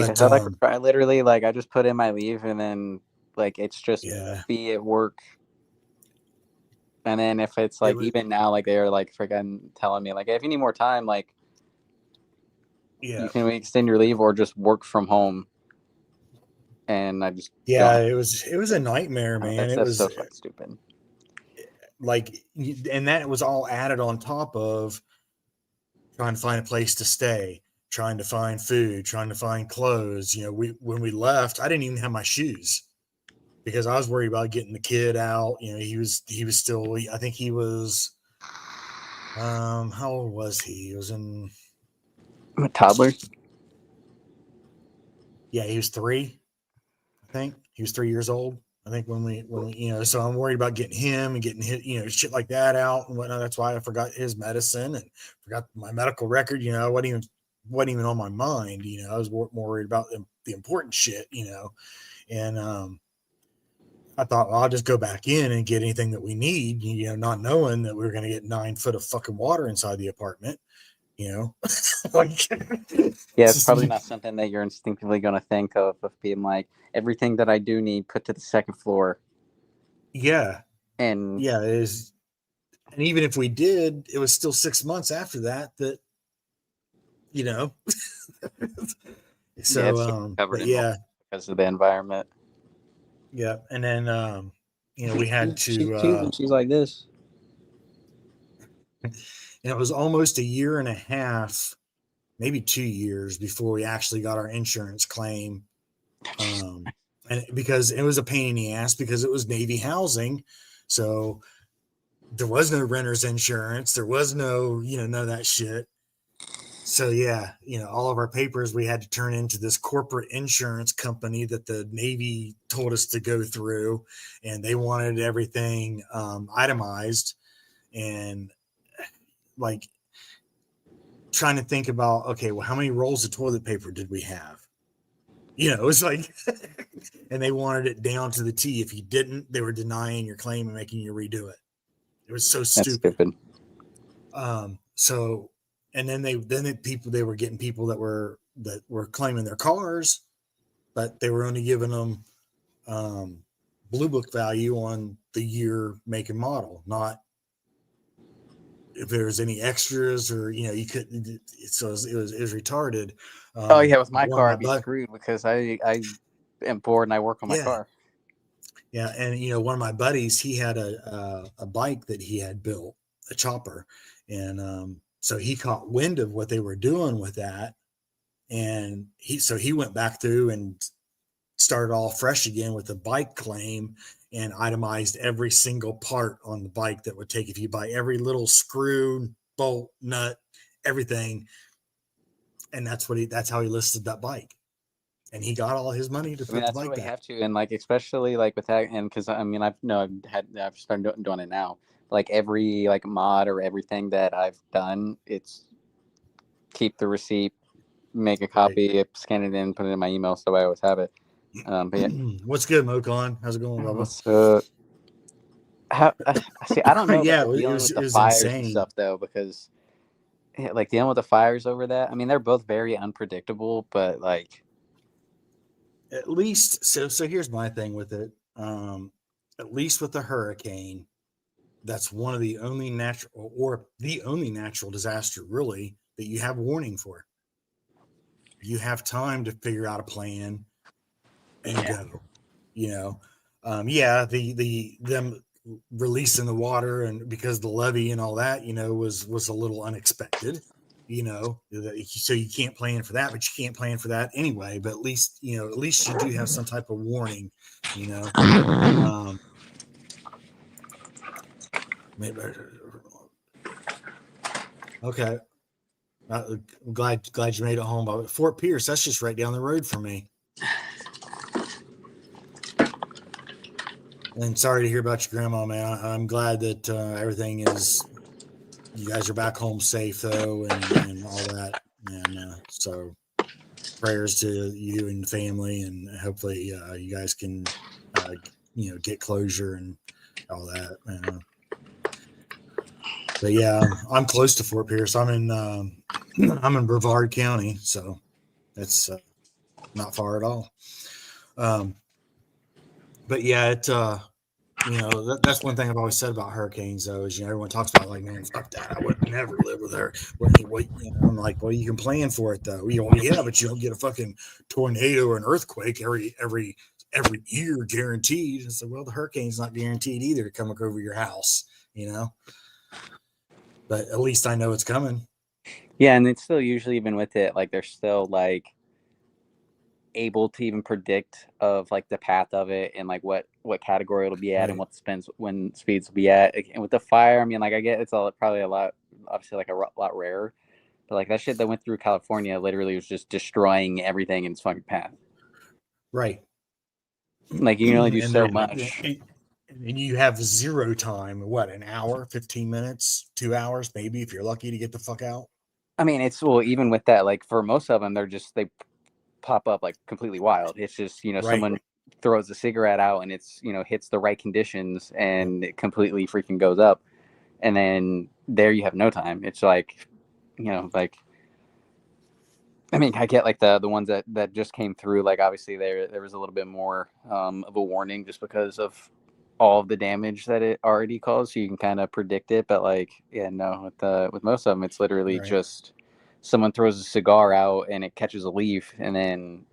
But I literally like I just put in my leave and then like it's just yeah, be at work. And then if it's it like was even now, like they're like freaking telling me like, hey, if you need more time, like yeah. you can extend your leave or just work from home. And I just Yeah, don't. it was a nightmare, man. It That's so was fucking stupid. like, and that was all added on top of trying to find a place to stay, trying to find food, trying to find clothes. When we left, I didn't even have my shoes because I was worried about getting the kid out. He was still, I think he was, how old was he? He was in, I'm a toddler. yeah, he was 3. I think he was 3 years old. I think when we, so I'm worried about getting him and getting his, shit like that out and whatnot. That's why I forgot his medicine and forgot my medical record. I wasn't even on my mind. I was more worried about the important shit. And I thought, well, I'll just go back in and get anything that we need. Not knowing that we were going to get 9 foot of fucking water inside the apartment. Like, Yeah, it's probably not something that you're instinctively going to think of being like everything that I do need put to the second floor. Yeah, and yeah, it is. And even if we did, it was still 6 months after that. So, it's covered but in yeah, because of the environment. yeah, and then we had She's to. cute when she's like this. And it was almost a year and a half, maybe 2 years before we actually got our insurance claim. And because it was a pain in the ass because it was Navy housing. So there was no renter's insurance. There was no, none of that shit. So yeah, all of our papers we had to turn into this corporate insurance company that the Navy told us to go through, and they wanted everything itemized, and like trying to think about, okay, well, how many rolls of toilet paper did we have? It's like, and they wanted it down to the T. If you didn't, they were denying your claim and making you redo it. It was so stupid. So, and then they were getting people that were claiming their cars, but they were only giving them blue book value on the year, make, and model, not if there was any extras or you couldn't. So it was retarded. Oh yeah, with my One of car my I'd be screwed because I am bored and I work on my car. Yeah, and one of my buddies, he had a bike that he had built, a chopper, and so he caught wind of what they were doing with that, and he went back through and started all fresh again with the bike claim and itemized every single part on the bike that would take, if you buy every little screw, bolt, nut, everything, and that's how he listed that bike, and he got all his money to I mean, put the that's bike what we back. have to, and like especially like with that, and because I mean, I've started doing it now. Like every like mod or everything that I've done, it's keep the receipt, make a copy, scan it in, put it in my email, so I always have it. But yeah, What's good, Mokon? How's it going, Bubba? what's see, I don't know about Yeah, the dealing with it the was fires and insane. stuff though, because like dealing with the fires over that. I mean, they're both very unpredictable, but like At least, so here's my thing with it. At least with the hurricane, that's one of the only natural, or the only natural disaster really that you have warning for. You have time to figure out a plan and go. Yeah, the them releasing the water, and because the levee and all that, was a little unexpected. So you can't plan for that, but you can't plan for that anyway. But at least you do have some type of warning. Maybe. Okay. I'm glad you made it home. But Fort Pierce, that's just right down the road from me. And sorry to hear about your grandma, man. I'm glad that everything is. You guys are back home safe though, and all that. And so prayers to you and the family, and hopefully you guys can get closure and all that. But yeah, I'm close to Fort Pierce. I'm in Brevard County, so that's not far at all. But yeah, that's one thing I've always said about hurricanes, though, is everyone talks about like, man, fuck that, I would never live with her. I'm like, well, you can plan for it though. Yeah, but you don't get a fucking tornado or an earthquake every year guaranteed. And so, well, the hurricane's not guaranteed either to come over your house, But at least I know it's coming. yeah, and it's still usually, even with it, like they're still like able to even predict of like the path of it and like what category it'll be at, Right. and what speeds will be at. And with the fire, I mean, like I get it's probably a lot, obviously like a lot rarer, but like that shit that went through California literally was just destroying everything in its fucking path. Right. Like you can only do and so much. And you have zero time. What, an hour, 15 minutes, 2 hours, maybe, if you're lucky to get the fuck out. I mean, it's even with that, like for most of them, they pop up like completely wild. It's just Right. someone throws a cigarette out and it's hits the right conditions and it completely freaking goes up, and then there you have no time. It's like like I mean, I get like the ones that just came through, like obviously there was a little bit more of a warning just because of all of the damage that it already caused, so you can kind of predict it. But like, yeah, no, with most of them, it's literally Right. just someone throws a cigar out and it catches a leaf, and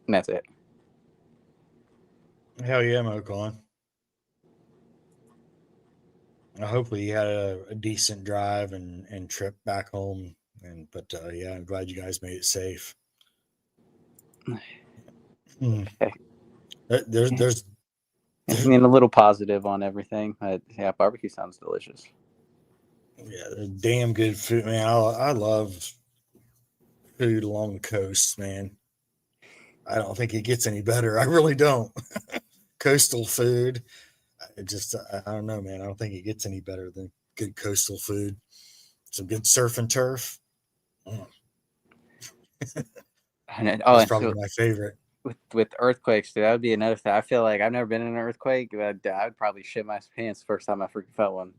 that's it. Hell yeah, Mokon. Hopefully you had a decent drive and trip back home. But yeah, I'm glad you guys made it safe. There's I mean, a little positive on everything. Yeah, barbecue sounds delicious. Yeah, damn good food, man. I love food along the coast, man. I don't think it gets any better. I really don't. Coastal food. I don't know, man. I don't think it gets any better than good coastal food. Some good surf and turf. That's probably my favorite. With earthquakes, dude, that would be another thing. I feel like I've never been in an earthquake, but I would probably shit my pants the first time I freaking felt one.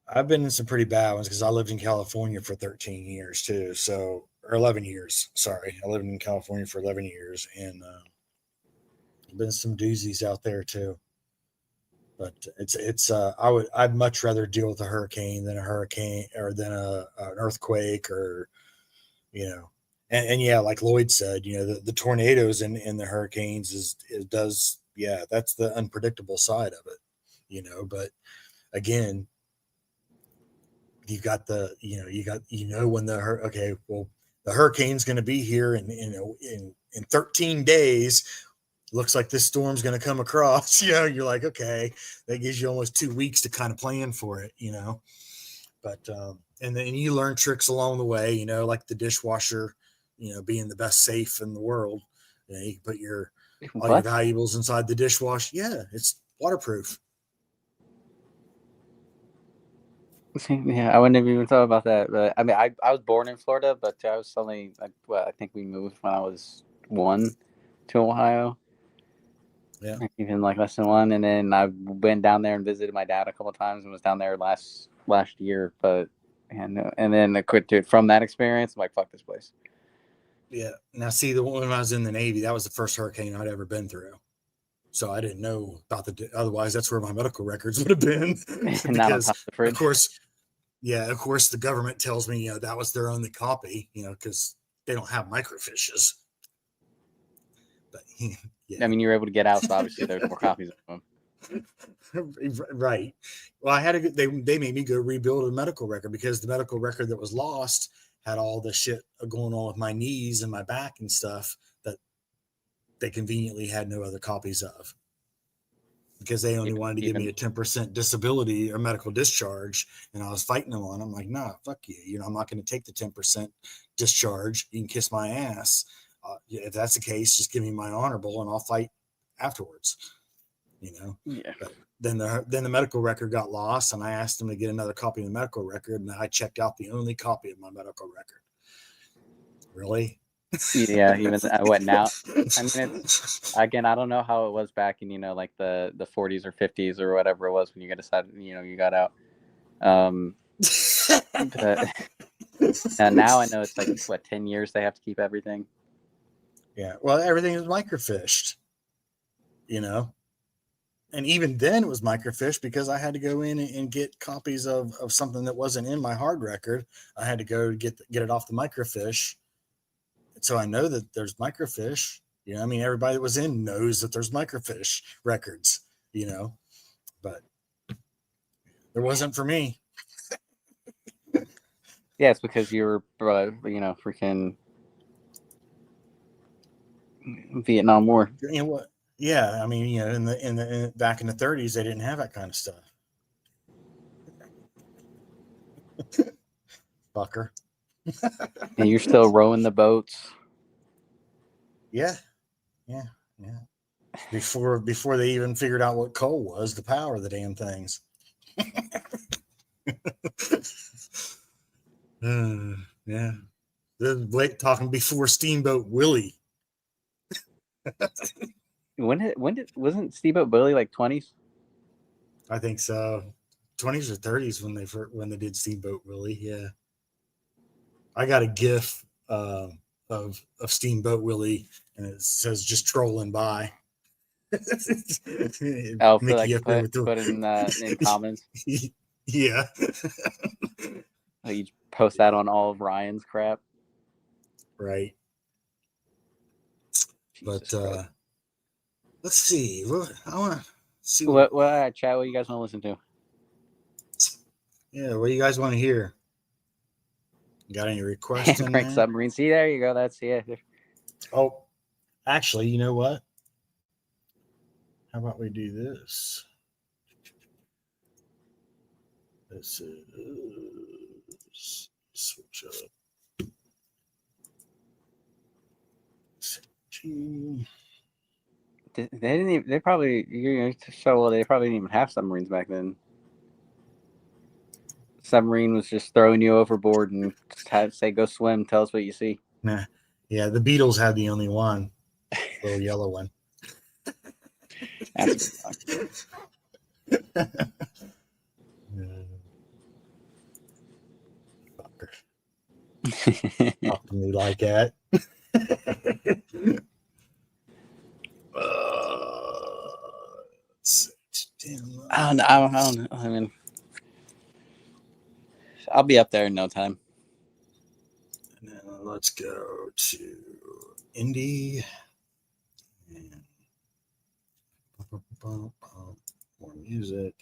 I've been in some pretty bad ones because I lived in California for 13 years too. Or 11 years. Sorry. I lived in California for 11 years, and been some doozies out there too. But I'd much rather deal with a hurricane than an earthquake, or and yeah, like Lloyd said, the tornadoes and the hurricanes it does yeah, that's the unpredictable side of it, you know. But again, you got the, when okay, well, the hurricane's going to be here in 13 days. Looks like this storm's going to come across. You're like, okay, that gives you almost 2 weeks to kind of plan for it, But and then you learn tricks along the way, like the dishwasher, being the best safe in the world. You can put all your valuables inside the dishwasher. Yeah, it's waterproof. Yeah, I wouldn't have even thought about that. But I mean, I was born in Florida, but I was only I think we moved when I was 1 to Ohio. Yeah, even like less than 1, and then I went down there and visited my dad a couple of times, and was down there last year. But and then I quit it from that experience. I'm like, fuck this place. Yeah. Now, see, when I was in the Navy, that was the first hurricane I'd ever been through. So I didn't know about otherwise that's where my medical records would have been. Because of course, the government tells me, that was their only copy, because they don't have microfishes. But yeah. I mean, you're able to get out, so obviously there's more copies of them. Right. Well, I had to. They made me go rebuild a medical record, because the medical record that was lost had all the shit going on with my knees and my back and stuff that they conveniently had no other copies of, because they only wanted to give me a 10% disability or medical discharge. And I was fighting them on. I'm like, nah, fuck you. I'm not going to take the 10% discharge. You can kiss my ass. If that's the case, just give me my honorable and I'll fight afterwards. Yeah. But then the medical record got lost, and I asked them to get another copy of the medical record, and I checked out the only copy of my medical record. Really? Yeah, even I went out. I mean, again, I don't know how it was back in like the 40s or 50s or whatever it was when you decided you got out. But now I know it's like 10 years they have to keep everything. Yeah, well, everything is microfished, and even then it was microfished because I had to go in and get copies of something that wasn't in my hard record. I had to go get it off the microfiche. So I know that there's microfiche. I mean, everybody that was in knows that there's microfiche records, but there wasn't for me. Yeah, it's because you were, freaking Vietnam War. What? Yeah, I mean, in the back in the 30s, they didn't have that kind of stuff. Fucker. And you're still rowing the boats. Yeah. Before they even figured out what coal was, to power the damn things. Yeah. They're talking before Steamboat Willie. Wasn't Steamboat Willie like 20s? I think so. 20s or 30s when they did Steamboat Willie. Yeah. I got a GIF of Steamboat Willie, and it says just trolling by. I'll feel like put in comments. Yeah. You post that on all of Ryan's crap. Right. Jesus, but let's see. I want to see what chat. What you guys want to listen to? Yeah, what do you guys want to hear? Got any requests? Frank Submarine. See, there you go. That's it. Oh, actually, you know what? How about we do this? This is switch up. They didn't even. They probably they probably didn't even have submarines back then. Submarine was just throwing you overboard and just had to say, "Go swim." Tell us what you see. Nah, yeah, the Beatles had the only one, little yellow one. That's Talk to me like that. I don't know. I mean, I'll be up there in no time. Now let's go to Indy and More music.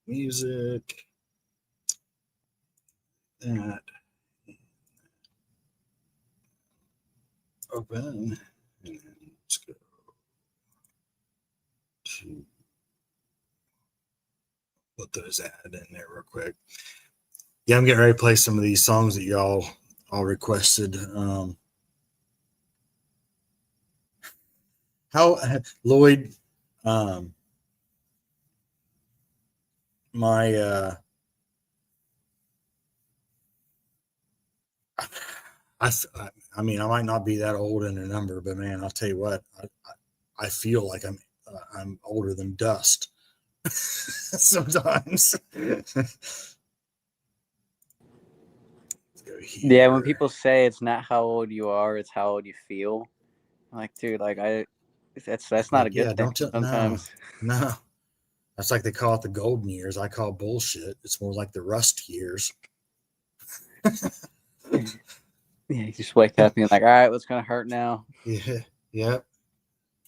Music. That. Open. And then let's go to put those ad in there real quick. Yeah, I'm getting ready to play some of these songs that y'all all requested. How Lloyd, my I mean, I might not be that old in a number, but man, I'll tell you what, I feel like I'm older than dust sometimes. Yeah, when people say it's not how old you are, it's how old you feel. Like, dude, like that's not a good thing sometimes. No. That's like they call it the golden years. I call bullshit. It's more like the rust years. Yeah, you just wake up and you're like, all right, what's gonna hurt now? Yeah, yeah.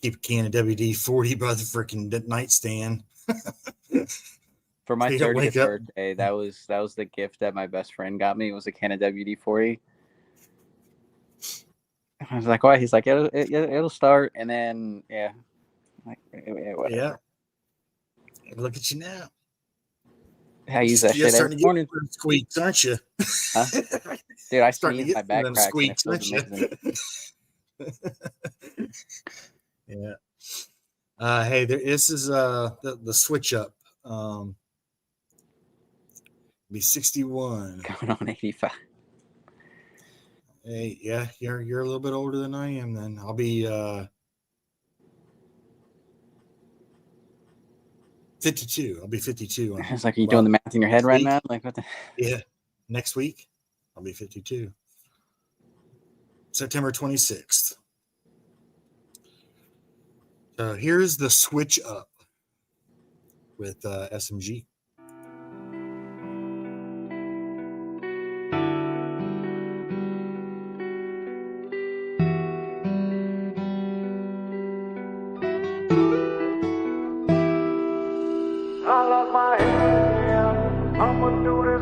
Keep a can of WD-40 by the freaking nightstand. For my 30th birthday, that was the gift that my best friend got me. It was a can of WD-40. I was like, why? He's like, it'll start, and then yeah, like whatever. Yeah. Look at you now. I use that shit every morning. Squeaks, aren't you? Huh? Dude, I sneeze my back cracks. Squeaks, aren't you? Yeah. Hey, this is the switch up. Be 61. Going on 85. Hey, yeah, you're a little bit older than I am. Then I'll be 52. I'll be 52. It's like, are you doing the math in your head right now? Like, what the? Yeah, next week I'll be 52. September 26th. Here's the switch up with SMG.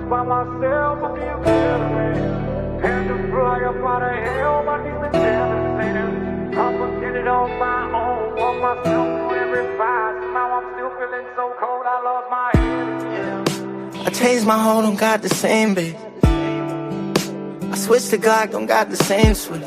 By myself, I'll be a better man. Had to fly up out of hell, my demons devastated. I'ma get it on my own, walk myself through every fight. Now I'm still feeling so cold, I lost my head again. I changed my whole, don't got the same bitch. I switched to God, don't got the same switch.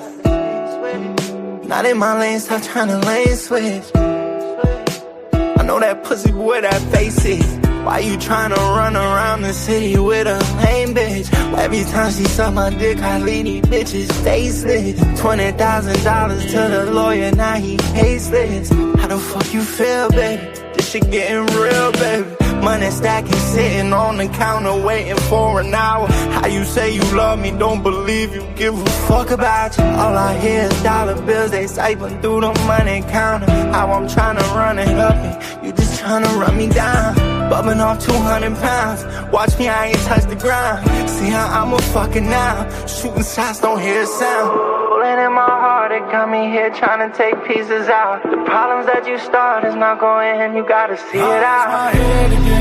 Not in my lane, stop trying to lane switch. I know that pussy boy, that face is. Why you tryna run around the city with a lame bitch? Every time she suck my dick, I leave these bitches faceless. $20,000 to the lawyer, now he tasteless. How the fuck you feel, baby? This shit getting real, baby. Money stacking, sitting on the counter, waiting for an hour. How you say you love me, don't believe you give a fuck about you. All I hear is dollar bills, they siphon through the money counter. How I'm tryna run it up and you just tryna run me down. Bubbling off 200 pounds. Watch me, I ain't touch the ground. See how I'm a fucking now. Shooting shots, don't hear a sound. Bullet in my heart, it got me here trying to take pieces out. The problems that you start is not going, you gotta see it out. My head again.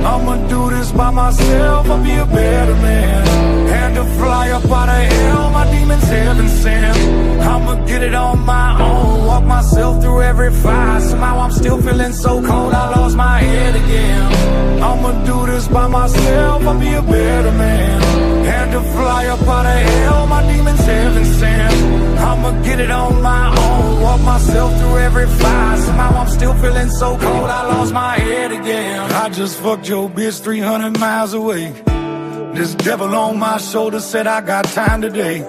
I'ma do this by myself, I'll be a better man. Had to fly up out of hell, my demons heaven sent. I'ma get it on my own, walk myself through every fight. Somehow I'm still feeling so cold, I lost my head again. I'ma do this by myself, I'll be a better man. Had to fly up out of hell, my demons heaven sent. I'ma get it on my own, walk myself through every fight. Somehow I'm still feeling so cold, I lost my head again. I just fucked your bitch 300 miles away. This devil on my shoulder said I got time today.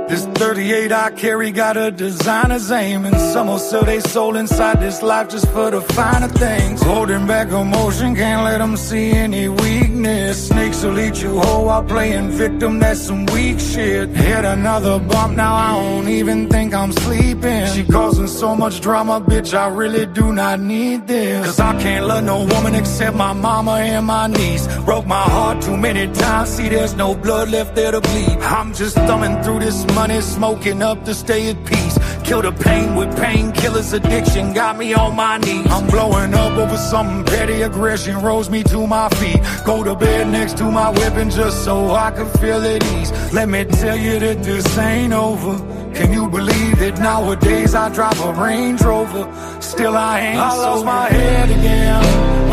This 38 I carry got a designer's aim, and some will sell their soul inside this life just for the finer things. Holding back emotion, can't let them see any weakness. Snakes will eat you whole while playing victim, that's some weak shit. Hit another bump, now I don't even think I'm sleeping. She causing so much drama, bitch, I really do not need this. Cause I can't love no woman except my mama and my niece. Broke my heart too many times, see there's no blood left there to bleed. I'm just thumbing through this money, smoking up to stay at peace. Kill the pain with painkillers, addiction got me on my knees. I'm blowing up over something petty, aggression rose me to my feet. Go to bed next to my weapon just so I can feel at ease. Let me tell you that this ain't over. Can you believe that nowadays I drive a Range Rover? Still I ain't I lost my head again.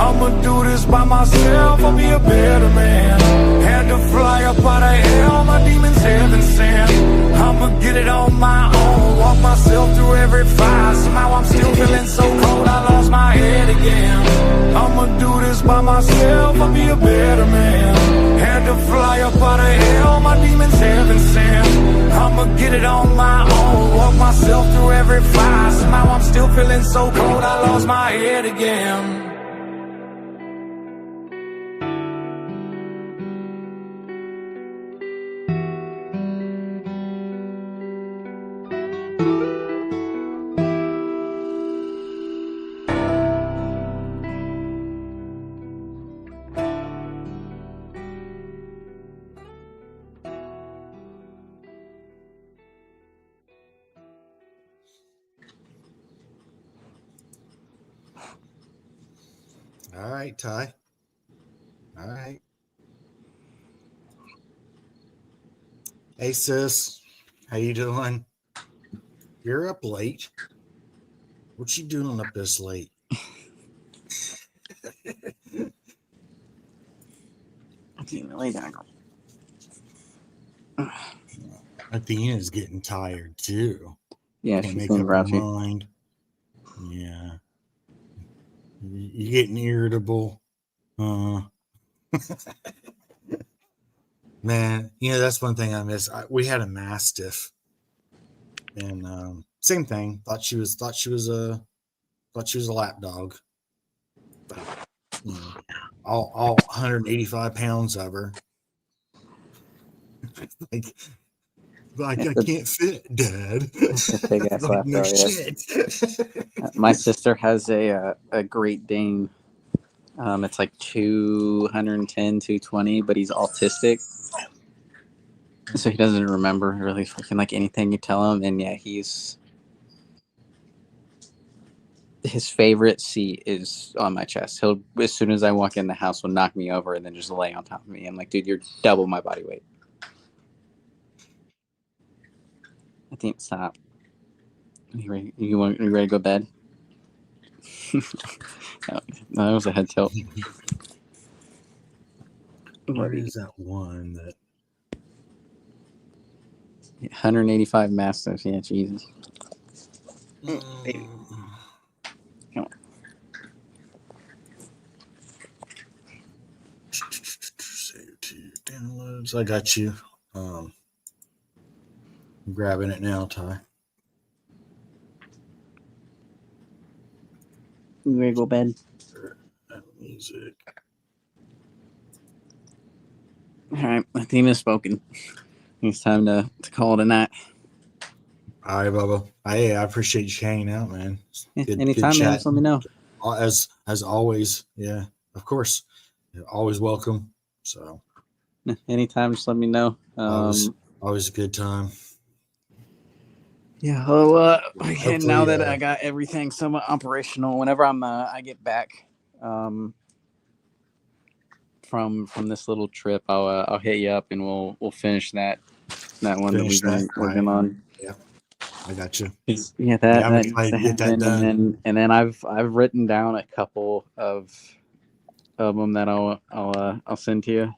I'ma do this by myself, I'll be a better man. Had to fly up out of hell, my demons heaven sent. I'ma get it on my own, walk myself through every fire. Somehow I'm still feeling so cold, I lost my head again. I'ma do this by myself, I'll be a better man. Had to fly up out of hell, my demons heaven sent. I'ma get it on my own, walk myself through every fire. Somehow I'm still feeling so cold, I lost my head again. All right, Ty. All right. Hey, sis. How you doing? You're up late. What you doing up this late? Lay down. Athena's getting tired too. Yeah, Can't she's make getting up her grouchy. mind. Yeah. You getting irritable. Man, that's one thing I miss. We had a Mastiff, and same thing. Thought she was a lap dog. But, all 185 pounds of her. like I can't fit, Dad. It's a big ass lap No dog. shit. My sister has a Great Dane. It's like 210, 220, but he's autistic. So he doesn't remember really fucking like anything you tell him. And yeah, his favorite seat is on my chest. He'll, as soon as I walk in the house, will knock me over and then just lay on top of me. I'm like, dude, you're double my body weight. I think stop. You ready to go to bed? No, that was a head tilt. Where is that one that 185 Mastiffs? Yeah, Jesus. Come on. save to downloads? I got you. I'm grabbing it now, Ty. You ready to go to bed? Music. All right, my theme is spoken. It's time to call it a night. All right, Bubba. I appreciate you hanging out, man. Anytime, man. Just let me know. As always, yeah, of course. You're always welcome. So anytime, just let me know. Always a good time. Yeah. Well, again, Hopefully, now that I got everything somewhat operational, whenever I get back from this little trip, I'll hit you up and we'll finish that one that we've been working on. Yeah, I got you. Yeah, I'm excited to get that done. And then I've written down a couple of them that I'll send to you.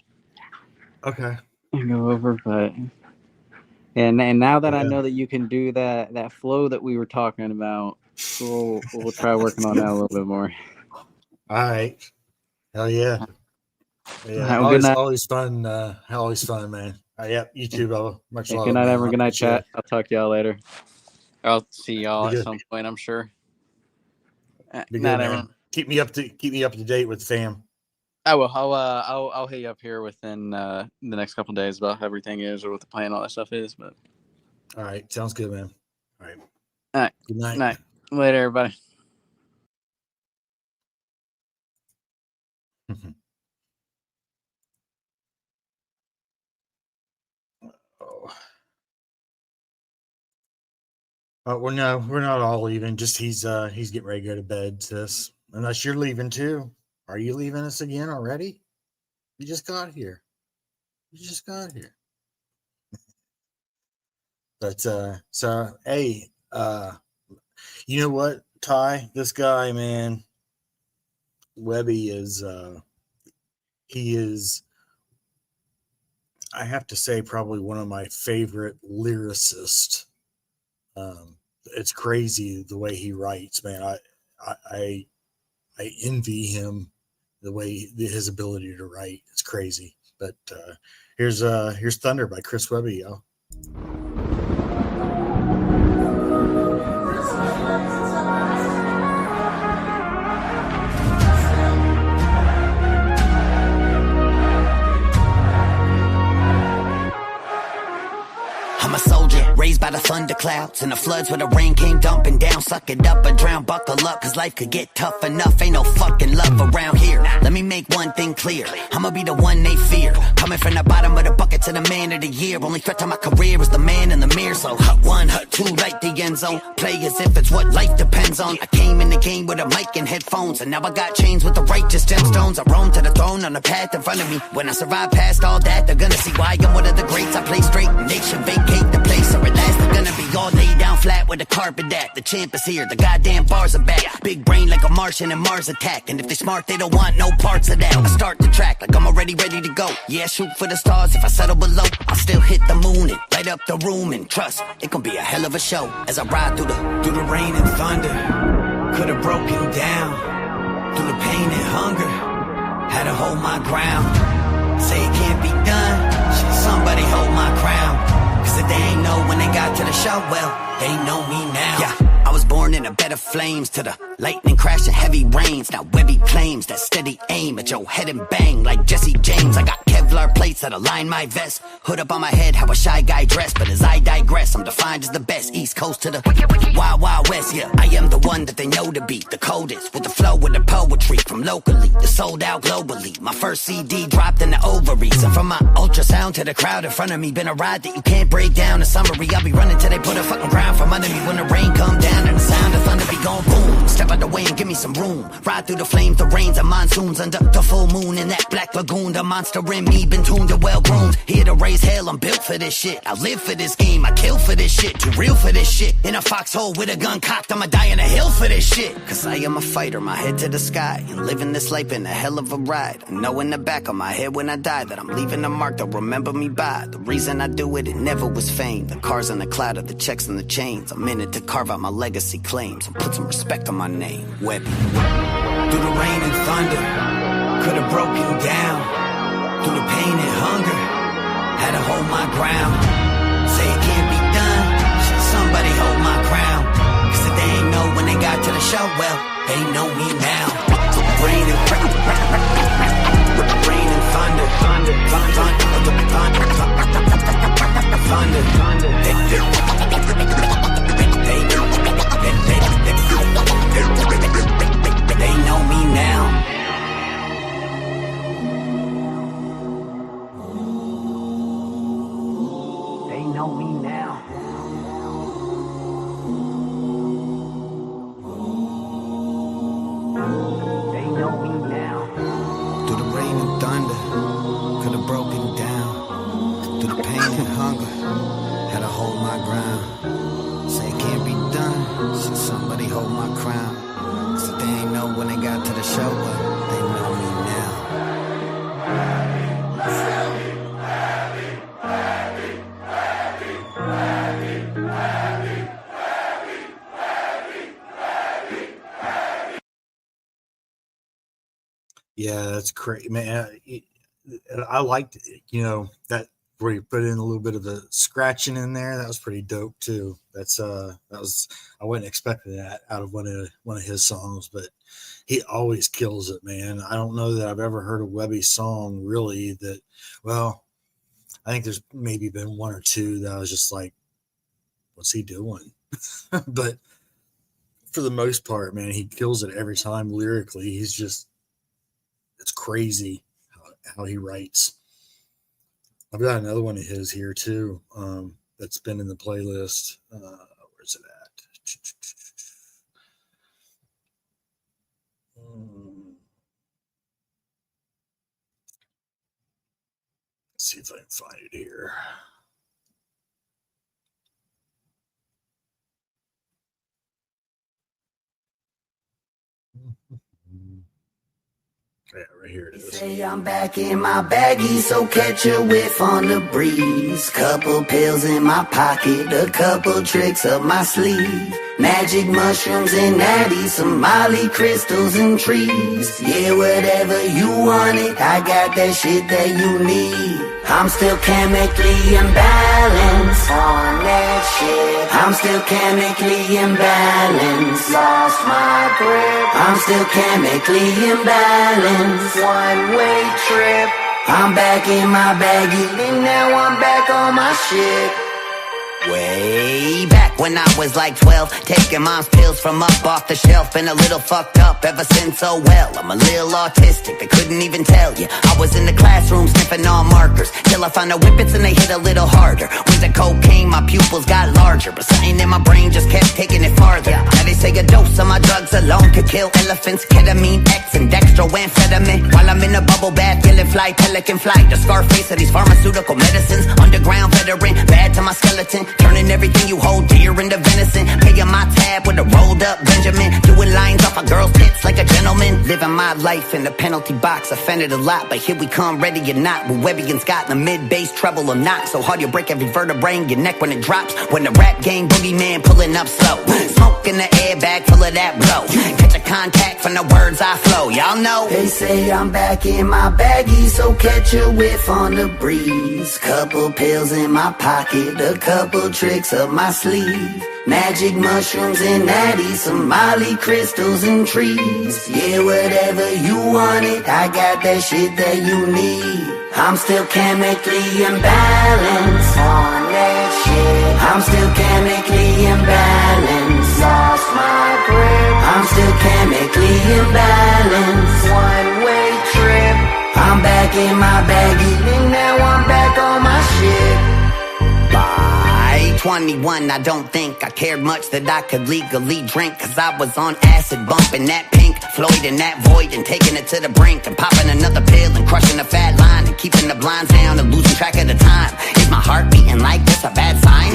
Okay. And go over, but and now that I know that you can do that flow that we were talking about, we'll try working on that a little bit more. All right. Hell yeah. Yeah. Right, always fun. Always fun, man. Yep. You too, Bubba. Much love. Good night, man. everyone. Good night, chat. I'll talk to y'all later. I'll see y'all at some point, I'm sure. Be good, man. Keep me up to date with fam. I will. I'll hit you up here within the next couple of days about how everything is or what the plan, all that stuff is. But all right, sounds good, man. All right. All right. Good night. Night. Later, everybody. Oh. Well, no, we're not all leaving. Just he's getting ready to go to bed, sis. Unless you're leaving too. Are you leaving us again already? You just got here. You just got here. But so hey, you know what, Ty? This guy, man, Webby is he is, I have to say, probably one of my favorite lyricists. It's crazy the way he writes, man. I envy him the way his ability to write. It's crazy. But here's Thunder by Chris Webby, y'all. I'm a soldier, raised by the thunderclouds and the floods where the rain came dumping down. Suck it up or drown, buckle up, cause life could get tough enough. Ain't no fucking love around here. Let me make one thing clear, I'ma be the one they fear. Coming from the bottom of the bucket to the man of the year. Only threat to my career is the man in the mirror. So hut one, hut two, like the end zone. Play as if it's what life depends on. I came in the game with a mic and headphones, and now I got chains with the righteous gemstones. I roam to the throne on the path in front of me. When I survive past all that, they're gonna see why I'm one of the greats. I play straight and they should vacate the place or at last they're gonna be all laid down flat with the carpet at. The champ is here, the goddamn bars are back. Big brain like a Martian and Mars attack. And if they smart, they don't want no parts of that. I start the track like I'm already ready to go. Yeah, shoot for the stars. If I settle below, I'll still hit the moon and light up the room. And trust, it gon' be a hell of a show as I ride through the rain and thunder. Could've broken down through the pain and hunger. Had to hold my ground. Say it can't be done. Somebody hold my crown. Cause if they ain't know when they got to the show, well, they know me now. Yeah, I was born in a bed of flames to the lightning crash and heavy rains. Now Webby claims that steady aim at your head and bang like Jesse James. I got Kevlar plates that align my vest. Hood up on my head, how a shy guy dressed. But as I digress, I'm defined as the best. East Coast to the Wild Wild West, yeah. I am the one that they know to be the coldest. With the flow, with the poetry from locally. The sold out globally. My first CD dropped in the ovaries. And from my ultrasound to the crowd in front of me. Been a ride that you can't break down. A summary, I'll be running till they put a fucking ground from under me. When the rain come down and the sound of thunder be going boom. Step out the way and give me some room. Ride through the flames, the rains and monsoons. Under the full moon in that black lagoon. The monster in me been tuned and well groomed. Here to raise hell, I'm built for this shit. I live for this game, I kill for this shit. Too real for this shit. In a foxhole with a gun cocked, I'ma die in a hill for this shit. Cause I am a fighter, my head to the sky. And living this life in a hell of a ride. I know in the back of my head when I die that I'm leaving a mark they'll remember me by. The reason I do it, it never was fame. The cars in the cloud of the checks and the chains. I'm in it to carve out my legacy claims and put some respect on my name. Webby. Through the rain and thunder, could've broken down. Through the pain and hunger, had to hold my ground. Say it can't be done, should somebody hold my crown. Cause if they ain't know when they got to the show, well, they know me now. Rain and thunder, rain and thunder, thunder, thunder, thunder. They know me now. They know me now. They know me now. Through the rain and thunder, could have broken down. Through the pain and hunger, had to hold my ground. Say it can't be done, should somebody hold my crown. So they ain't know when they got to the show, but they know me now. Yeah, that's great, man. I liked, that where you put in a little bit of the scratching in there. That was pretty dope too. That was, I wasn't expecting that out of one of his songs, but he always kills it, man. I don't know that I've ever heard a Webby song really that, well, I think there's maybe been one or two that I was just like, what's he doing? But for the most part, man, he kills it every time lyrically. He's just, it's crazy how he writes. I've got another one of his here too. That's been in the playlist. Where's it at? see if I can find it here. Yeah, right here it is. Say I'm back in my baggie, so catch a whiff on the breeze. Couple pills in my pocket, a couple tricks up my sleeve. Magic mushrooms and natty, some Molly crystals and trees. Yeah, whatever you want it, I got that shit that you need. I'm still chemically imbalanced on that shit. I'm still chemically imbalanced. Lost my grip. I'm still chemically imbalanced. One-way trip. I'm back in my baggie, and now I'm back on my shit. Way back when I was like 12, taking mom's pills from up off the shelf. Been a little fucked up ever since, oh well. I'm a little autistic, I couldn't even tell you. I was in the classroom sniffing on markers, till I found the whippets and they hit a little harder. With the cocaine, my pupils got larger, but something in my brain just kept taking it farther. Now they say a dose of my drugs alone could kill elephants. Ketamine, X, and dextroamphetamine. While I'm in a bubble bath, feeling fly, pelican flight. The Scarface of these pharmaceutical medicines. Underground veteran, bad to my skeleton. Turning everything you hold dear into venison. Paying my tab with a rolled up Benjamin. Doing lines off a girl's tits like a gentleman. Living my life in the penalty box. Offended a lot, but here we come, ready or not. With Webbion's got the mid-bass treble or not. So hard you break every vertebrae in your neck when it drops. When the rap game boogeyman pulling up slow. Smoke in the airbag full of that blow. Catch a contact from the words I flow. Y'all know. They say I'm back in my baggie, so catch a whiff on the breeze. Couple pills in my pocket, a couple tricks up my sleeve. Magic mushrooms and natty, some Molly crystals and trees. Yeah, whatever you want it, I got that shit that you need. I'm still chemically imbalanced on that shit. I'm still chemically imbalanced. Lost my grip. I'm still chemically imbalanced. One-way trip. I'm back in my baggie, and now I'm back on my shit. 21, I don't think I cared much that I could legally drink, cause I was on acid, bumping that Pink Floyd in that void, and taking it to the brink, and popping another pill, and crushing a fat line, and keeping the blinds down, and losing track of the time. Is my heart beating like this a bad sign?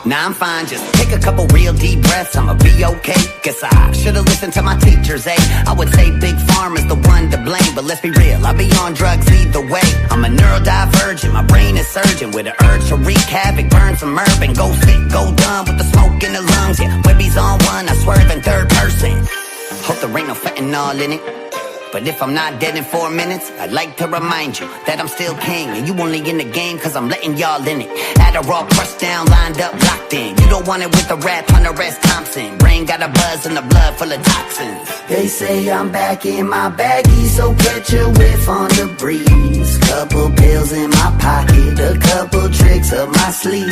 Nah, I'm fine, just take a couple real deep breaths, I'ma be okay. Guess I should've listened to my teachers, eh? I would say Big Pharma's the one to blame, but let's be real, I be on drugs either way. I'm a neurodivergent, my brain is surging with an urge to wreak havoc, burn some herb and go sick, go dumb with the smoke in the lungs. Yeah, Webby's on one, I swerve in third person. Hope there ain't no fentanyl in it. But if I'm not dead in 4 minutes, I'd like to remind you that I'm still king, and you only in the game cause I'm letting y'all in it. Adderall crushed down, lined up, locked in. You don't want it with the rap Hunter S. Thompson. Brain got a buzz and the blood full of toxins. They say I'm back in my baggie, so catch a whiff on the breeze. Couple pills in my pocket, a couple tricks up my sleeve.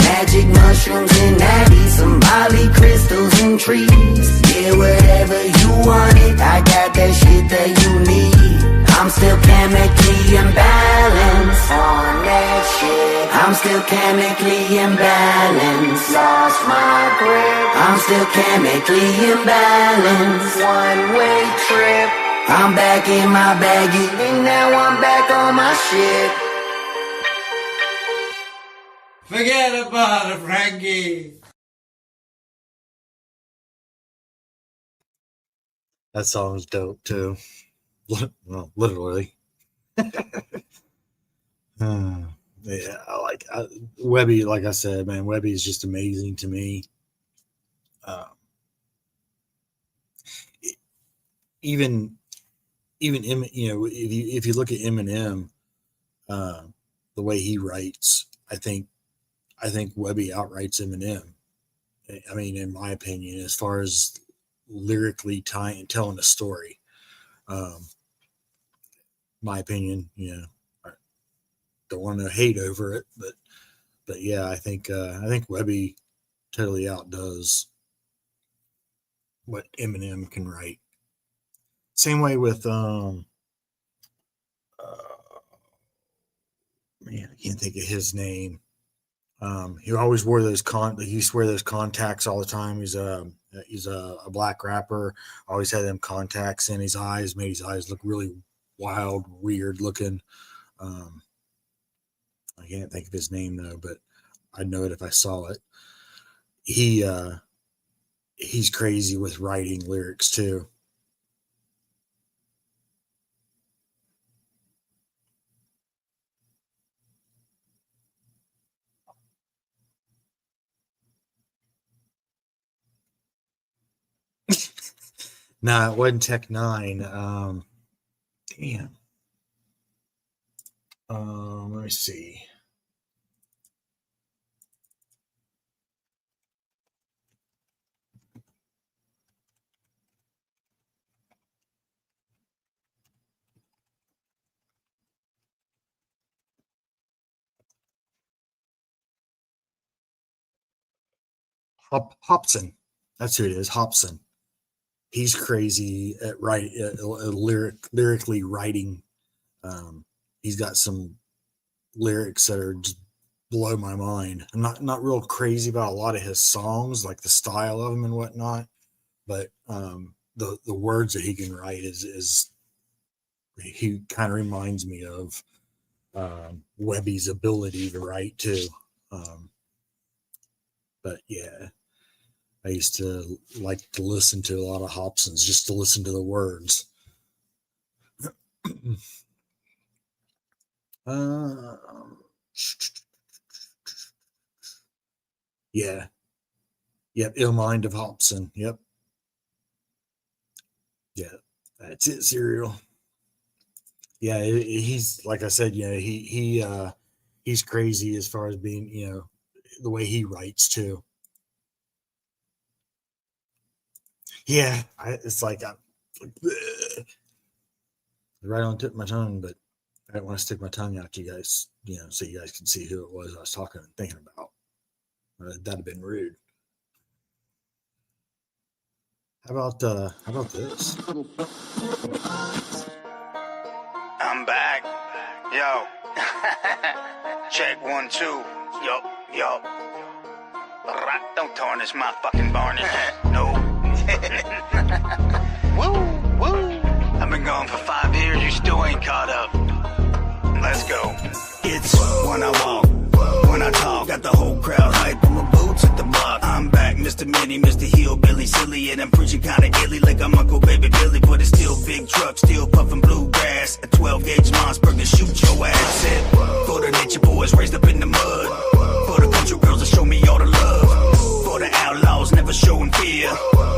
Magic mushrooms and natty, some Molly crystals and trees. Yeah, whatever you want it, I got that shit that you need. I'm still chemically imbalanced on that shit. I'm still chemically imbalanced. Lost my grip. I'm still chemically imbalanced. One-way trip. I'm back in my baggie, and now I'm back on my shit. Forget about it, Frankie. That song's dope too. Well, literally. Yeah, Webby. Like I said, man, Webby is just amazing to me. Even if you look at Eminem, the way he writes, I think Webby outwrites Eminem. I mean, in my opinion, as far as lyrically telling a story. My opinion, I don't want to hate over it, but yeah, I think Webby totally outdoes what Eminem can write. Same way with man, I can't think of his name. He always wore those he used to wear those contacts all the time. He's a black rapper. Always had them contacts in his eyes, made his eyes look really wild, weird looking. I can't think of his name though, but I'd know it if I saw it. He's crazy with writing lyrics too. Nah, it wasn't Tech Nine. Damn. Let me see. Hobson. That's who it is. Hobson. He's crazy at lyrically writing. He's got some lyrics that are just blow my mind. I'm not real crazy about a lot of his songs, like the style of them and whatnot, but the words that he can write is he kind of reminds me of Webby's ability to write too. But yeah, I used to like to listen to a lot of Hobson's just to listen to the words. Yeah. Yep. Ill Mind of Hobson. Yep. Yeah. That's it, Serial. Yeah. He's, like I said, he's crazy as far as being, the way he writes too. Yeah. It's like, right on the tip of my tongue, but I don't want to stick my tongue out to you guys, so you guys can see who it was I was talking and thinking about. That'd have been rude. How about this? I'm back. Yo. Check 1, 2. Yo. Don't tarnish my fucking varnish. No. Woo. I've been gone for 5 years. You still ain't caught up. Let's go. It's when I walk, when I talk. Got the whole crowd hype on my boots at the block. I'm back, Mr. Minnie, Mr. Hillbilly, silly. And I'm preaching kinda illy like I'm Uncle Baby Billy. But it's still big truck, still puffing bluegrass. A 12-gauge Mossberg to shoot your ass. Said, for the nature boys raised up in the mud. For the country girls that show me all the love. For the outlaws never showing fear.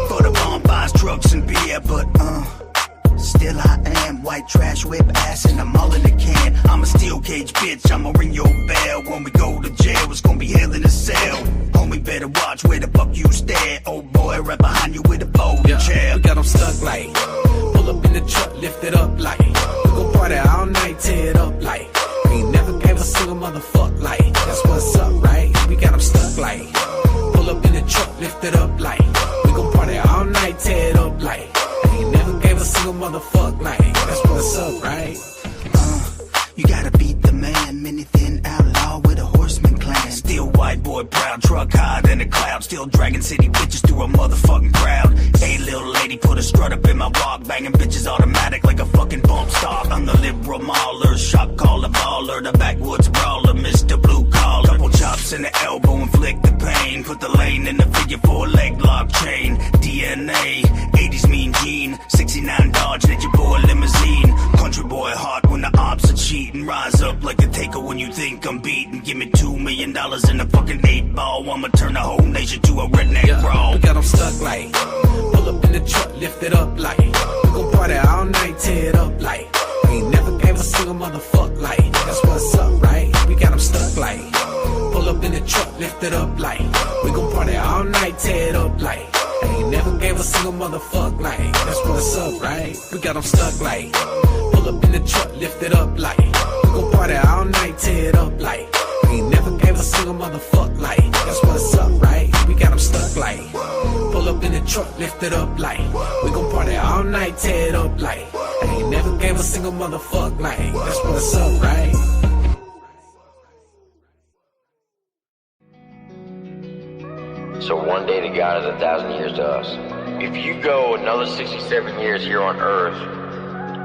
For the bonfires, trucks, and beer. But, still I am white trash whip ass and I'm all in the can. I'm a steel cage bitch, I'ma ring your bell. When we go to jail, it's gonna be hell in a cell. Homie, better watch where the fuck you stand. Old boy right behind you with a folding chair. We got them stuck like, pull up in the truck, lift it up like, we gon' party all night, tear it up like, we ain't never gave a single motherfuck like, that's what's up, right? We got them stuck like, pull up in the truck, lift it up like, we gon' party all night, tear it up like, a single motherfuck like, that's what's up, right? You gotta beat the man, many thin outlaw with a horseman clan. Still white boy proud, truck higher than the cloud. Still dragging city bitches through a motherfucking crowd. Hey little lady, put a strut up in my walk. Banging bitches automatic like a fucking bump stock. I'm the liberal mauler, shot caller baller. The backwoods brawler, Mr. Blue Collar. Couple chops in the elbow, inflict the pain. Put the lane in the figure 4 leg lock chain. DNA, 80s mean gene. 69 Dodge, that your boy limousine. Country boy hot when the ops are cheating. Rise up like a taker when you think I'm beating. Give me $2 million in a fucking 8-ball. I'ma turn the whole nation to a redneck brawl. We got them stuck like, pull up in the truck, lift it up like, we gon' party all night, tear it up like, we ain't never gave a single motherfuck like, that's what's up, right? We got them stuck like, pull up in the truck, lift it up like, we gon' party all night, tear it up like, I ain't never gave a single motherfuck like, that's what's up, right? We got them stuck like, pull up in the truck, lift it up like, we gon' party all night, tear it up like, we ain't never gave a single motherfuck like, that's what's up, right? We got them stuck like, pull up in the truck, lift it up like, we gon' party all night, tear it up like, I ain't never gave a single motherfuck like, that's what's up, right? So one day to God is 1,000 years to us. If you go another 67 years here on Earth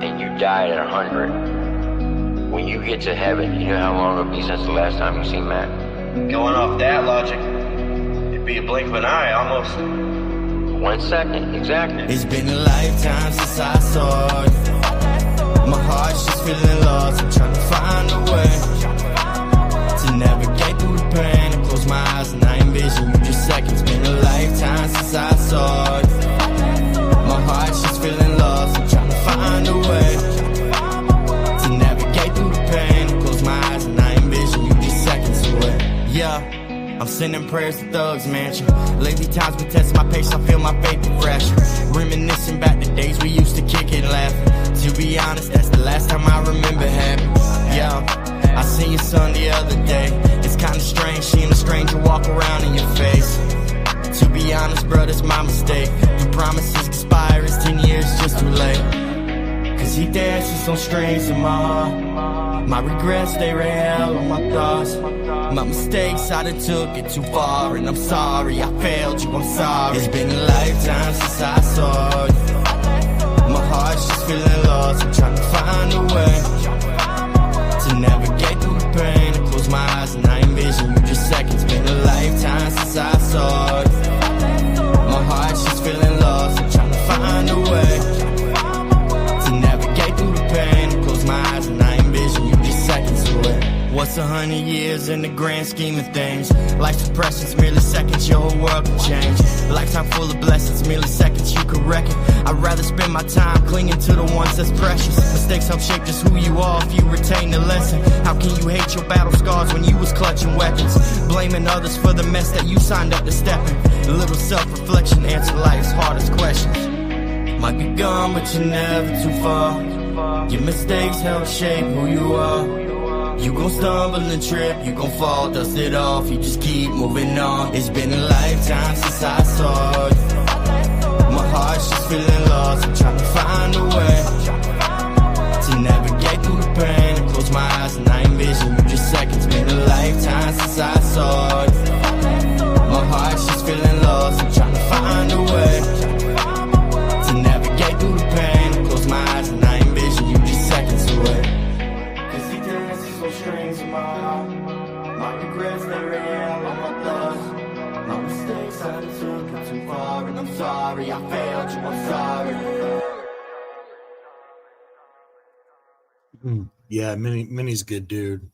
and you died at 100, when you get to heaven, you know how long it'll be since the last time you seen Matt? Going off that logic, it'd be a blink of an eye almost. 1 second, exactly. It's been a lifetime since I saw you. My heart's just feeling lost. I'm trying to find a way to navigate through the pain. I close my eyes and I envision you just seconds. Been a lifetime since I saw you. My heart's just feeling lost. I'm trying to find a way to navigate through the pain. I close my eyes and I envision you just seconds away. Yeah. I'm sending prayers to Thugs Mansion. Lately times been testing my patience, I feel my faith refresh. Reminiscing back the days we used to kick it laughing. To be honest, that's the last time I remember happy. Yeah, I seen your son the other day. It's kinda strange seeing a stranger walk around in your face. To be honest, bro, that's my mistake. The promises expire, it's 10 years just too late. Cause he dances on strings in my heart. My regrets, they real on my thoughts. My mistakes, I done took it too far. And I'm sorry, I failed you, I'm sorry. It's been a lifetime since I saw you. My heart's just feeling lost. I'm trying to find a way to navigate through the pain. I close my eyes and I envision you just seconds. Been a lifetime since I saw you. My heart's just feeling lost. I'm trying to find a way to navigate through the pain. I close my eyes and I envision you just seconds away. What's 100 years in the grand scheme of things? Life's precious, merely seconds, your whole world can change. A lifetime full of blessings, merely seconds, you could reckon. I'd rather spend my time clinging to the ones that's precious. Mistakes help shape just who you are if you retain the lesson. How can you hate your battle scars when you was clutching weapons? Blaming others for the mess that you signed up to step in. A little self-reflection, answer life's hardest questions. Might be gone, but you're never too far. Your mistakes help shape who you are. You gon' stumble and trip, you gon' fall, dust it off, you just keep moving on. It's been a lifetime since I saw you. My heart's just feeling lost, I'm trying to find a way to navigate through the pain. I close my eyes and I envision you just seconds. Been a lifetime since I saw you. My heart's just feeling lost, I'm trying to find a way to navigate through the pain. I close my eyes and I envision you just seconds away. Strings in my heart. My regrets, they real on my thoughts. My mistakes, I took it too far. And I'm sorry, I failed you, I'm sorry. Yeah, Minnie's a good dude.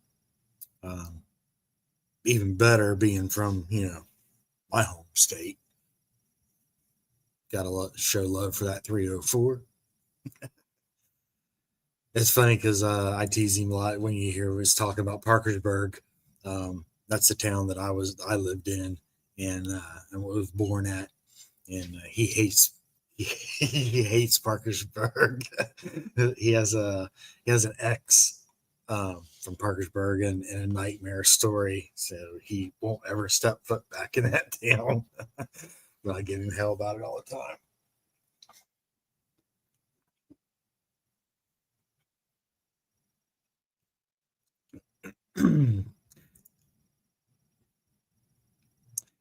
Even better being from, my home state. Gotta show love for that 304. It's funny because I tease him a lot when you hear us talking about Parkersburg. That's the town that I lived in and was born at, and he hates Parkersburg. he has an ex from Parkersburg and a nightmare story, so he won't ever step foot back in that town. But I get in hell about it all the time.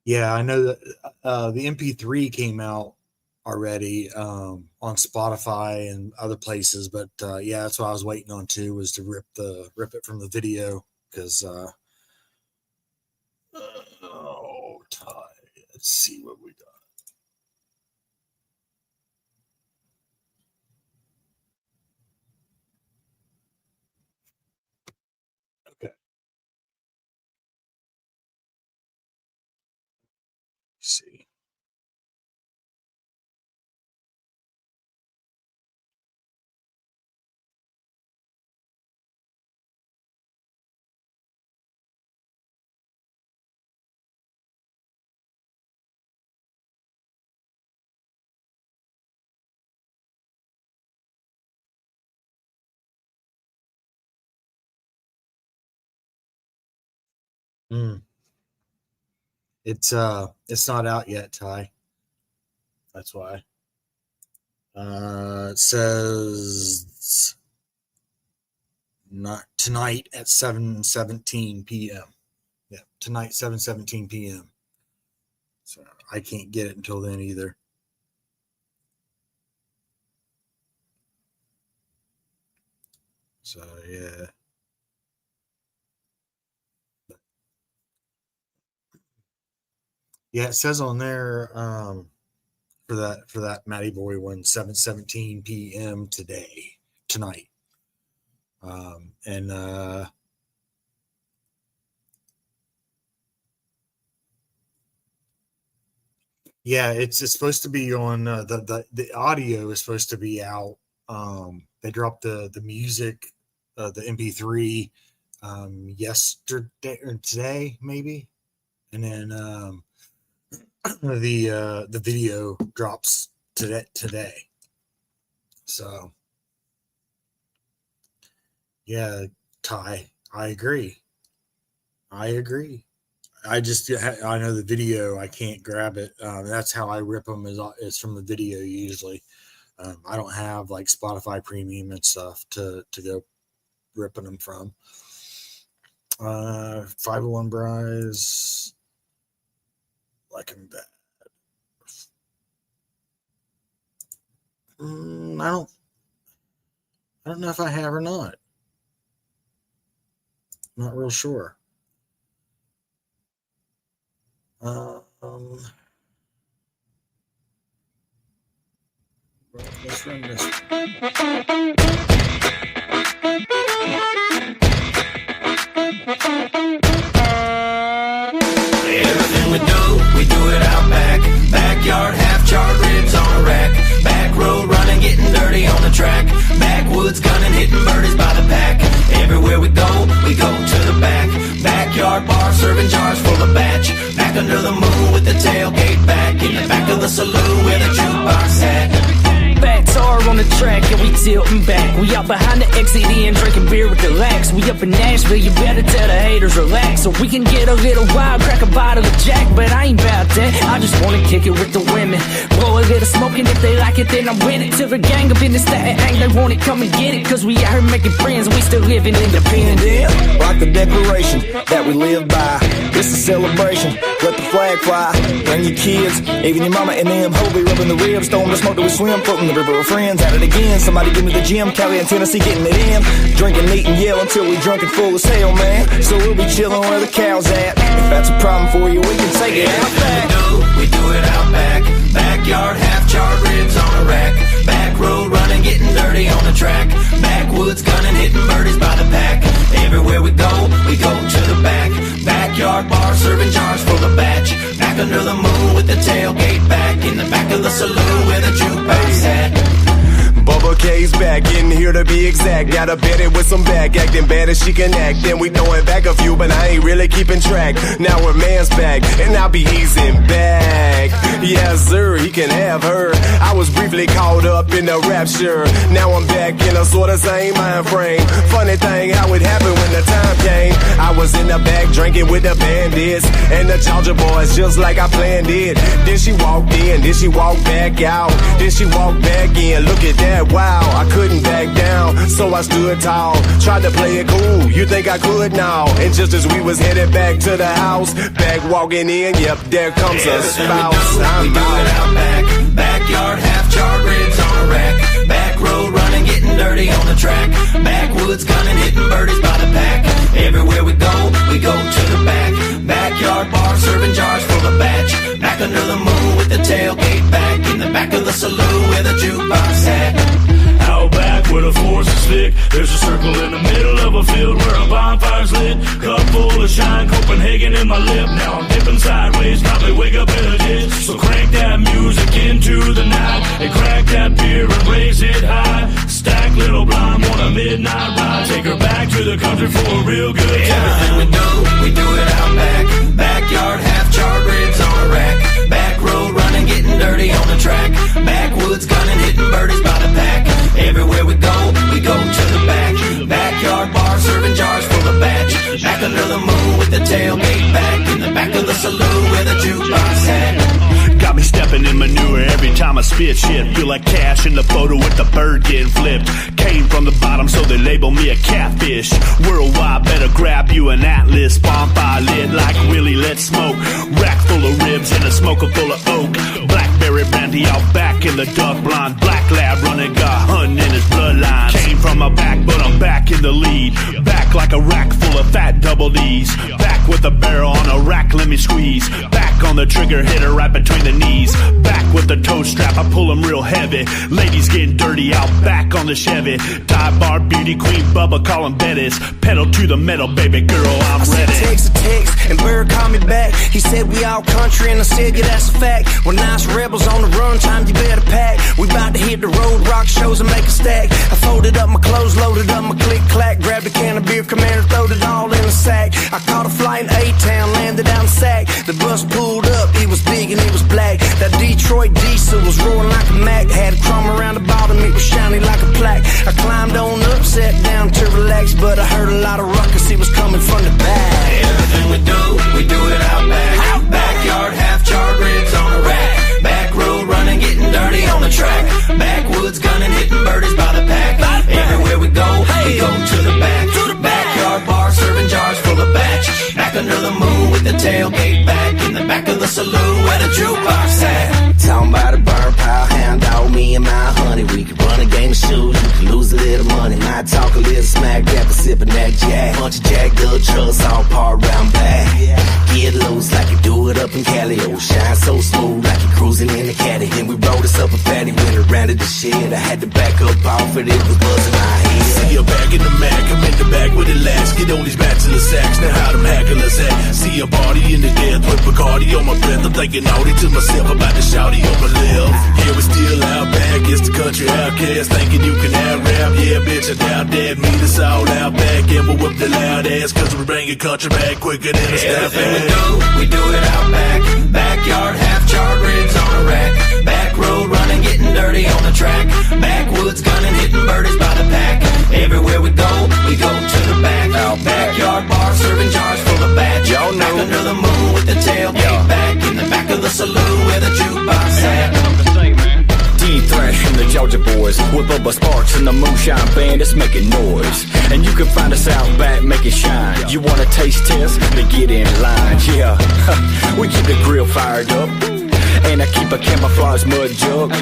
Yeah, I know that the MP3 came out already on Spotify and other places, but yeah, that's what I was waiting on too, was to rip it from the video because Ty, let's see what we got. Okay. Let's see. It's not out yet, Ty. That's why. It says not tonight at 7:17 p.m. Yeah, tonight 7:17 p.m. So I can't get it until then either. So yeah. Yeah, it says on there for that Matty Boy one, 7:17 p.m. tonight. Yeah, it's supposed to be on the audio is supposed to be out. They dropped the music, the MP3 yesterday or today maybe, and then the video drops today. So yeah, Ty, I agree. I know the video. I can't grab it. That's how I rip them is from the video usually. I don't have like Spotify Premium and stuff to go ripping them from. 501 Bryce, like him bad. I don't know if I have or not. Not real sure. Let's run this. Everything we do it out back. Backyard, half-charred ribs on a rack. Back road running, getting dirty on the track. Backwoods gunning, hitting birdies by the pack. Everywhere we go to the back. Backyard bar, serving jars full of batch. Back under the moon with the tailgate back. In the back of the saloon where the jukebox at. Back tar on the track, and we tilting back. We out behind the exit in, drinking beer with the lax. We up in Nashville, you better tell the haters relax. So we can get a little wild, crack a bottle of Jack. But I ain't about that, I just wanna kick it with the women. Blow a little smoke, and if they like it, then I'm with it. Till the gang up in the stat hang, they want it, come and get it. Cause we out here making friends, we still living independent. Rock the declaration that we live by. It's a celebration, let the flag fly. Bring your kids, even your mama and them. Hobie rubbing the ribs, throwing the smoke that we swim. Floating the river of friends, at it again. Somebody give me the gym, Cali and Tennessee getting it in. Drinking, eat and yell until we drunk and full as hell, man. So we'll be chilling where the cow's at. If that's a problem for you, we can take it out back. We do it out back. Backyard, half-charred ribs on a rack. Back road running, getting dirty on the track. Backwoods gunning, hitting birdies by the pack. Everywhere we go to the back. Backyard bar, serving jars full of batch. Back under the moon with the tailgate back. In the back of the saloon where the jukebox at. Bubba K's back, in here to be exact. Got a betted with some back, acting bad as she can act. Then we throwing back a few, but I ain't really keeping track. Now her man's back, and I'll be easing back. Yes, sir, he can have her. I was briefly caught up in the rapture. Now I'm back in a sort of same mind frame. Funny thing, how it happened when the time came. I was in the back drinking with the bandits and the Georgia boys, just like I planned it. Then she walked in, then she walked back out. Then she walked back in, look at that. Wow, I couldn't back down, so I stood tall. Tried to play it cool, you think I could now? And just as we was headed back to the house, back walking in, yep, there comes a spouse. We do it out back. Backyard, half-charred ribs on a rack. Back road running, getting dirty on the track. Backwoods gunning, hitting birdies by the pack. Everywhere we go to the back. Backyard bar, serving jars full of batch. Back under the moon with the tailgate back. In the back of the saloon where the jukebox at. Out back where the force is thick, there's a circle in the middle of a field where a bonfire's lit. Cup full of shine, Copenhagen in my lip. Now I'm dipping sideways, probably wake up in a ditch. So crank that music into the night and crack that beer and raise it high. Stack little blonde on a midnight ride. Take her back to the country for a real good time. Everything we do it out back. Backyard, half-charred ribs on a rack. Back road running, getting dirty on the track. Backwoods gunning, hitting birdies by the pack. Everywhere we go to the back. Backyard bar, serving jars full of batch. Back under the moon with the tailgate back. In the back of the saloon where the jukebox at. Got me stepping in manure every time I spit shit. Feel like cash in the photo with the bird getting flipped. Came from the bottom, so they label me a catfish. Worldwide, better grab you an atlas. Bonfire lit like Willie, let's smoke. Rack full of ribs and a smoker full of oak. Blackberry brandy out back in the dark blonde. Black lab running, got hunting in his bloodline. Came from a back, but I'm back in the lead. Back like a rack full of fat double D's. Back with a barrel on a rack, let me squeeze. Back back on the trigger, hit her right between the knees. Back with the toe strap, I pull them real heavy. Ladies getting dirty out back on the Chevy. Dive bar, beauty queen, Bubba, call him Bettis. Pedal to the metal, baby girl, I'm ready. I said text, and Bird called me back. He said we all country, and I said, yeah, that's a fact. We're nice rebels on the run, time you better pack. We about to hit the road, rock shows and make a stack. I folded up my clothes, loaded up my click-clack. Grabbed a can of beer, commander, throwed it all in a sack. I caught a flight in A-Town, landed out in Sac. The bus pulled up, it was big and it was black. That Detroit diesel was roaring like a Mack. Had a chrome around the bottom, it was shiny like a plaque. I climbed on up, sat down to relax, but I heard a lot of ruckus, it was coming from the back. Everything we do it out back. Backyard, half-charred ribs on a rack. Back road running, getting dirty on the track. Backwoods gunning, hitting birdies by the pack. Everywhere we go to the back. Backyard bar, serving jars full of batch. Back under the moon with the tailgate back. In the back of the saloon where the jukebox at. Talking about a burn pile, hound dog, me and my honey. We could run a game of shoes, you could lose a little money. Might talk a little smack, after sipping that jack. Bunch of jacked up trucks all parked round back. Get loose like you do it up in Cali. Oh, shine so smooth like you cruising in the caddy. Then we rolled us up a fatty, went around to the shed. I had to back up off it, it was buzzing my head. See her back in the Mac, I'm in the back with the last. Get on these bats in the sacks, now how them hacklers at. See a body in the death with Bacardi on my breath. I'm thinking naughty to myself about the shouty on my left. Yeah, we still out back, it's the country outcast. Thinking you can out-rap, yeah, bitch, I doubt that. Meet us all out back, and we'll whip the loud ass. Cause we bring your country back quicker than a staff. We do it out back. Backyard, half-charred ribs on a rack. Back road running, getting dirty on the track. Backwoods gunning, hitting birdies by the pack. Everywhere we go to the back. Backyard bar, serving jars full of batch. Y'all know. Back under the moon with the tailgate back. In the back of the saloon where the jukebox at. D-Thrash from the Georgia boys, with Bubba Sparks and the Moonshine Band that's making noise. And you can find us out back making shine. You want a taste test? Then get in line. Yeah, we keep the grill fired up, and I keep a camouflage mud jug.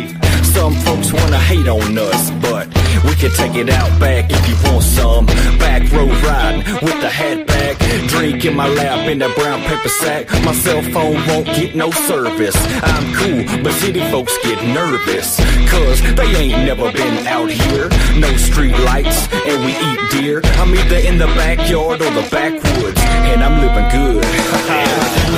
Some folks wanna hate on us, but we can take it out back if you want some. Back road riding with the hat back, drink in my lap in that brown paper sack. My cell phone won't get no service. I'm cool, but city folks get nervous, cause they ain't never been out here. No street lights, and we eat deer. I'm either in the backyard or the backwoods, and I'm living good. Everything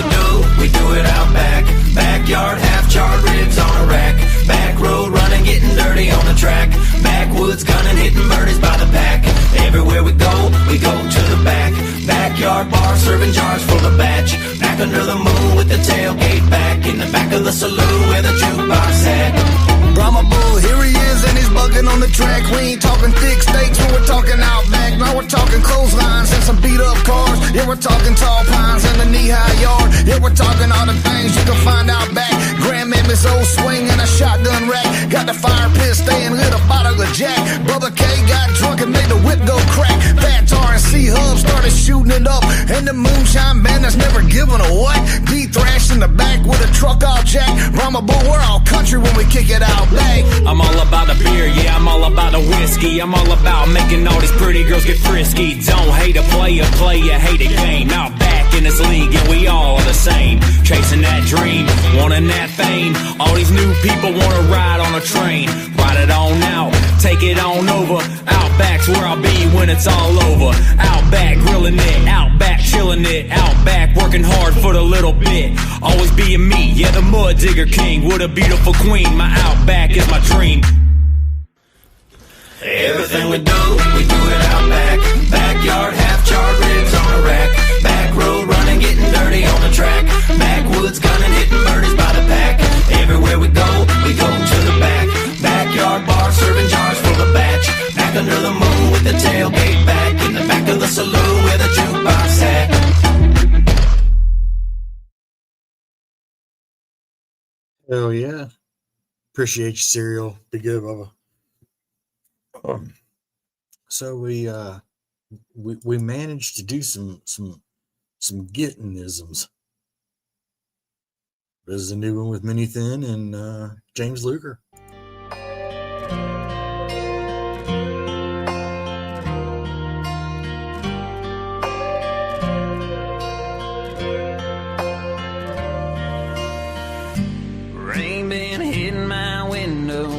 we do it out back. Backyard, half-charred ribs on a rack. Back road running, getting dirty on the track. Backwoods gunning, hitting birdies by the pack. Everywhere we go to the back. Backyard bar, serving jars full of batch. Back under the moon with the tailgate back. In the back of the saloon where the jukebox at. Brahma Bull, here he is and he's bugging on the track. We ain't talking thick steaks when we're talking out back. Now we're talking clotheslines and some beat up cars. Yeah, we're talking tall pines in the knee-high yard. Yeah, we're talking all the things you can find out back. Grandmammy's old swing and a shotgun rack. Got the fire pit staying lit, a bottle of Jack. Bubba K got drunk and made the whip go crack. Fat Tar and C-Hub started shooting it up. And the Moonshine Band that's never given a what? D-Thrash in the back with a truck all jack. Brahma Bull, we're all country when we kick it out back. I'm all about the beer, yeah, I'm all about the whiskey. I'm all about making all these pretty girls get frisky. Don't hate a player, hate a game. Now back in this league, and we all are the same. Chasing that dream, wanting that fame. All these new people wanna ride on a train. Ride it on out, take it on over. Outback's where I'll be when it's all over. Outback grilling it, outback chilling it. Outback working hard for the little bit. Always being me, yeah, the mud digger king. What a beautiful queen, my outback is my dream. Everything we do it out back. Backyard, half-charred ribs on a rack. Back road running, getting dirty on the track. Backwoods gunning, hitting birdies by the pack. Everywhere we go to the back. Backyard bar, serving jars full of batch. Back under the moon with the tailgate back. In the back of the saloon where the jukebox at. Hell yeah. Appreciate you, Serial. Be good, Bubba. So we managed to do some Gittinisms. This is a new one with Minnie Thin and James Luger.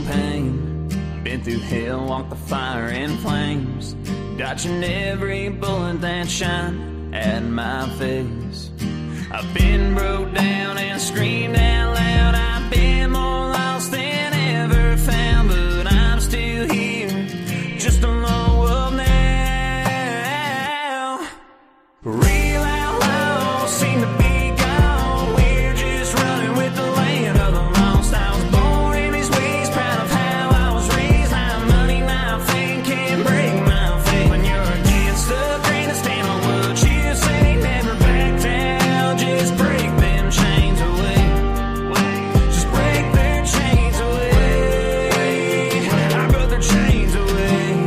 no pain. Been through hell, walked the fire and flames, dodging every bullet that shine at my face. I've been broke down and screamed out loud. I've been more lost than ever found, but I'm still here, just a low up now. Real outlaws seem to be gone. We're just running with the land of the lost. I was born in these ways, proud of how I was raised. Now money, now fame can't break my faith. When you're against the grain, to stand on what you say, never back down. Just break them chains away. Just break their chains away. I broke their chains away.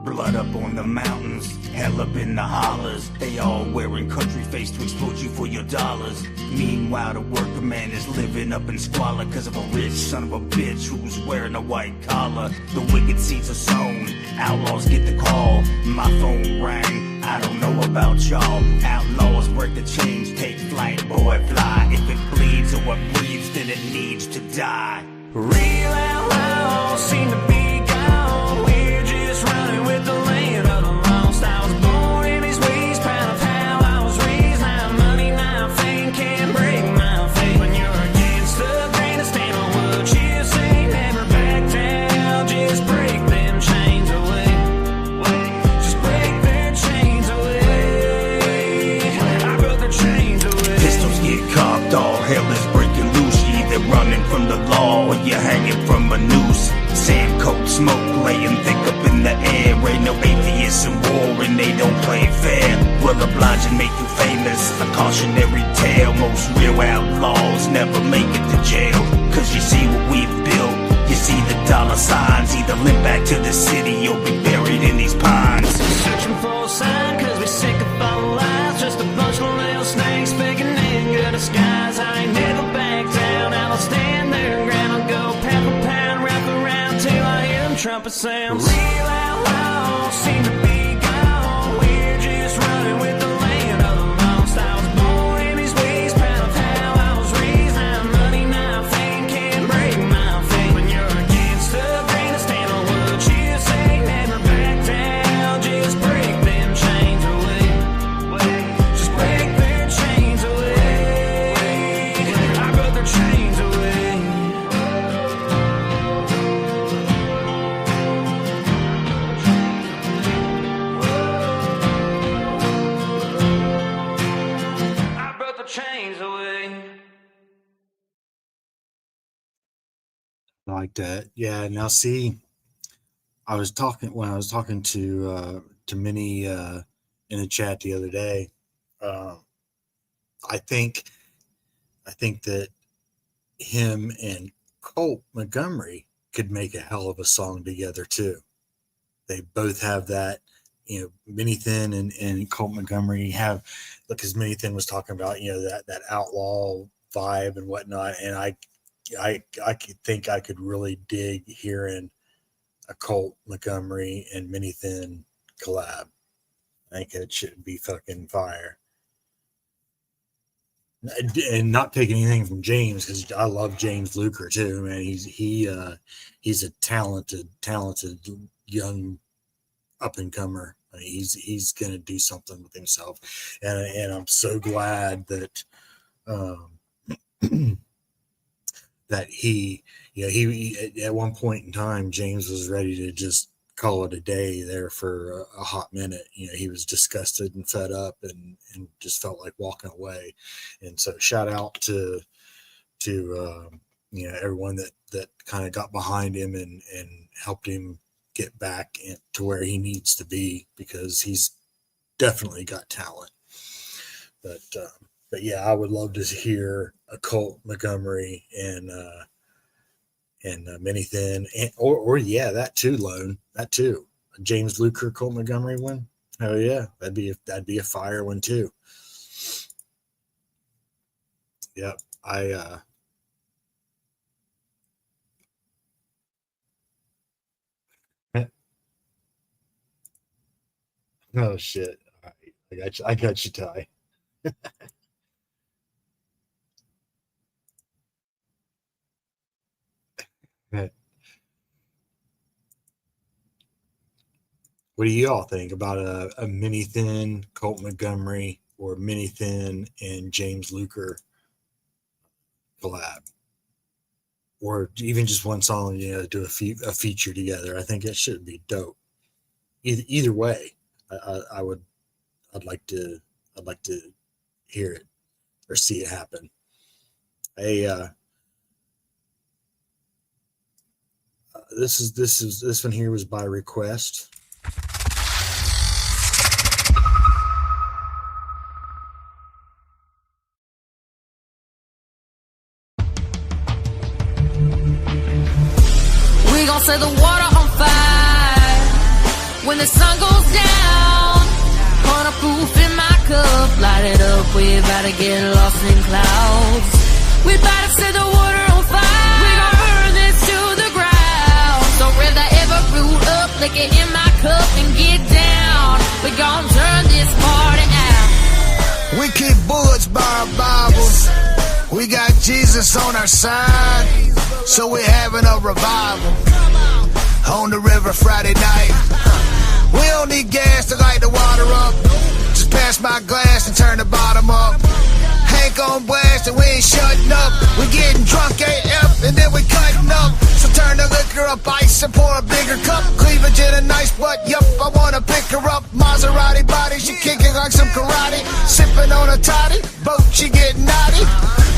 Blood up on the mountains, hell up in the hollers. They all wearing country face to exploit you for your dollars. Meanwhile, the worker man is living up in squalor because of a rich son of a bitch who's wearing a white collar. The wicked seeds are sown, outlaws get the call. My phone rang, I don't know about y'all. Outlaws break the chains, take flight, boy fly. If it bleeds or what breathes, then it needs to die. Real outlaws seem to be gone. We're just running with the land of the lost. I was born in these ways, proud of how I was raised. Now money, now fame can't break my faith. When you're against the grain, to stand on what you say, never back down. Just break them chains away. Just break their chains away. I broke their chains away. Pistols get cocked, all hell is breaking loose. You either running from the law or you're hanging from a noose. Sand coat smoke laying thick up in the air. Ain't no atheists in war and they don't play fair. Will oblige and make you famous, a cautionary tale. Most real outlaws never make it to jail. Cause you see what we've built, you see the dollar signs. Either limp back to the city or be buried in these pines. Searching for a sign, cause we're sick of all the lies. Just a bunch of little snakes picking in good disguise. I ain't never back down, I'll stand their ground. I'll go pound for pound, wrap around till I hear them trumpet sounds. Real outlaws seem to be gone. We're just running with the land of the lost. I was born in these ways, proud of how I was raised. Now money, now fame can't break my faith. When you're against the grain, to stand on what you say, never back down. Just break them chains away. Just break their chains away. I broke their chains away. I broke the chains away. Like that. Yeah. Now see, I was talking to Minnie in a chat the other day. I think that him and Colt Montgomery could make a hell of a song together too. They both have that, Minnie Thin and Colt Montgomery have, because Minnie Thin was talking about, that outlaw vibe and whatnot. And I could think I could really dig hearing a Colt Montgomery and Minnie Thin collab. I think it should be fucking fire. And not taking anything from James, because I love James Luker too, man. He's a talented young up and comer. I mean, he's gonna do something with himself, and I'm so glad that that he at one point in time, James was ready to just call it a day there for a hot minute. He was disgusted and fed up and just felt like walking away. And so shout out to everyone that kind of got behind him and helped him get back to where he needs to be, because he's definitely got talent. But yeah, I would love to hear a Colt Montgomery and Minnie Thin, or yeah, that too, Lone, that too, a James Luker, Colt Montgomery one. Oh yeah, that'd be a fire one too. Yep, oh shit! All right, I got you, Ty. What do you all think about a Mini Thin, Colt Montgomery, or Mini Thin and James Luker collab? Or even just one song, do a feature together. I think it should be dope. Either way, I'd like to hear it or see it happen. This one here was by request. We gon' set the water on fire when the sun goes down. Pour the proof in my cup, light it up. We about to get lost in clouds. We about to set the water on fire. We gon' burn this to the ground. So if I ever root up, lick it in my cup and get down. We gon' turn this party out. We keep bullets by our Bibles. We got Jesus on our side, so we're having a revival. On the river Friday night. We don't need gas to light the water up. Just pass my glass and turn the bottom up. Hank on blast and we ain't shutting up. We getting drunk AF and then we cutting up. So turn the liquor up ice and pour a bigger cup. Cleavage in a nice butt, yup, I wanna pick her up. Maserati body, she kicking like some karate. Sipping on a toddy, boat, she getting naughty.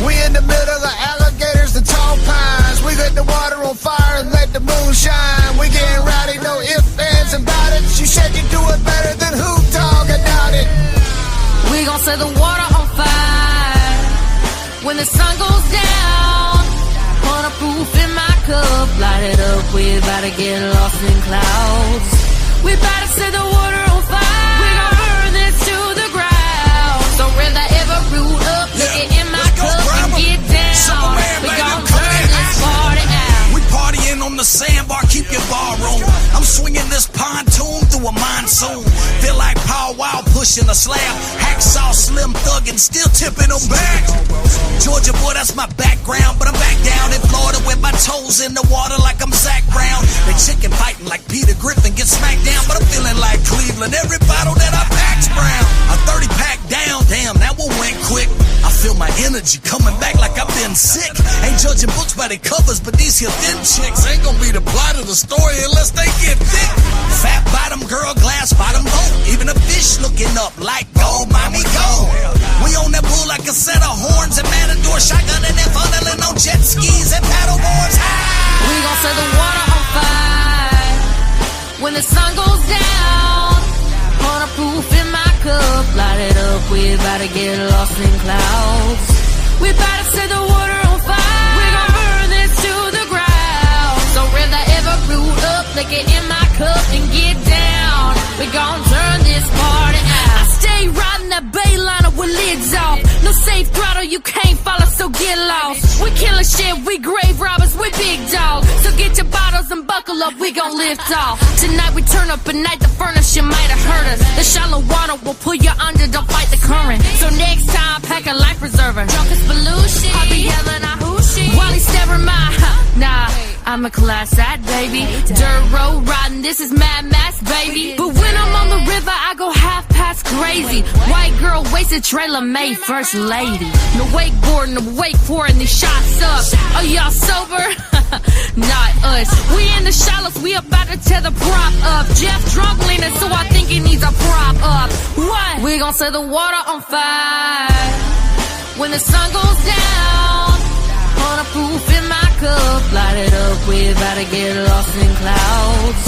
We in the middle of alligators and tall pines. We lit the water on fire and let the moon shine. We getting rowdy, no ifs, ands, and about it. She said you do it better than who, dog, I doubt it. We gon' set the water on fire when the sun goes down. Pour the proof in my cup, light it up. We about to get lost in clouds. We about to set the water on fire. We gon' burn this to the ground. So if I ever root up, lick it in my cup and get down. We gon' turn this party out. We partying on the sandbar, keep your bar on. I'm swinging this pontoon through a monsoon. Feel like Paul Wow pushing a slab. Hacksaw, Slim Thuggin', still tipping them back. Georgia boy, that's my background, but I'm back down in Florida with my toes in the water like I'm Zach Brown. They chicken fighting like Peter Griffin, get smacked down, but I'm feeling like Cleveland. Every bottle that I pack's brown. A 30 pack down, damn, that one went quick. I feel my energy coming back like I've been sick. Ain't judging books by their covers, but these here thin chicks ain't gonna be the plot of the story unless they get thick. Fat bottom girl, glass bottom boat. Even a fish looking up like go, mommy, go. We on that bull like a set of horns and matador, shotgun and then funneling on jet skis and paddleboards. We gon' set the water on fire when the sun goes down. Pour the proof in my cup, light it up. We about to get lost in clouds. We about to set the water on fire. We gon' burn this to the ground. So if I ever root up, lick it in my cup and get down. We gon' turn this party out. I stay riding that bay liner with lids off. No safe throttle, you can't follow, so get lost. We killing shit, we grave robbers, we big dogs. So get your bottles and buckle up, we gon' lift off. Tonight we turn up at night, the furniture might have hurt us. The shallow water will pull you under, don't fight the current. So next time, pack a life preserver. Drunk as pollution, I be yelling out who she. While he's staring my, nah, I'm a class act, baby. Dirt road riding, this is Mad Max, baby. But when I'm on the river, I go half past crazy. White girl, wasted trailer made first lady. No wakeboarding, no wake pouring these shots up. Are y'all sober? Not us. We in the shallows, we about to tear the prop up. Jeff drunk leaning, so I think he needs a prop up. What? We gon' set the water on fire when the sun goes down. Pour the proof in my cup, light it up. We about to get lost in clouds.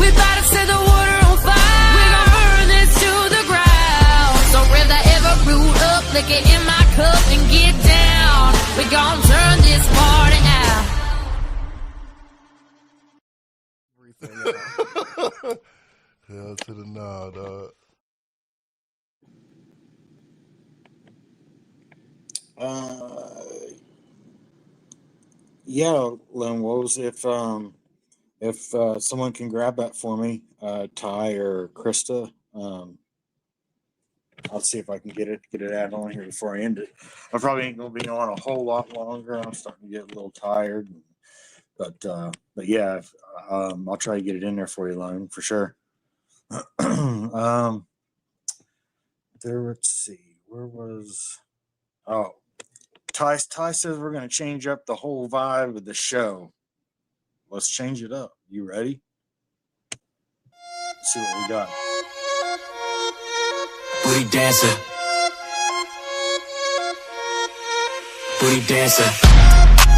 We about to set the water on fire. We gon' burn this to the ground. So if I ever root up, lick it in my cup and get down. We gon' turn this party out. Hell to the nah, dog. Yeah, Lone Wolves. If someone can grab that for me, Ty or Krista, I'll see if I can get it out on here before I end it. I probably ain't gonna be on a whole lot longer. I'm starting to get a little tired, but yeah, I'll try to get it in there for you, Lone, for sure. Let's see, where was? Oh, Ty says we're gonna change up the whole vibe of the show. Let's change it up. You ready? Let's see what we got. Booty dancer. Booty dancer.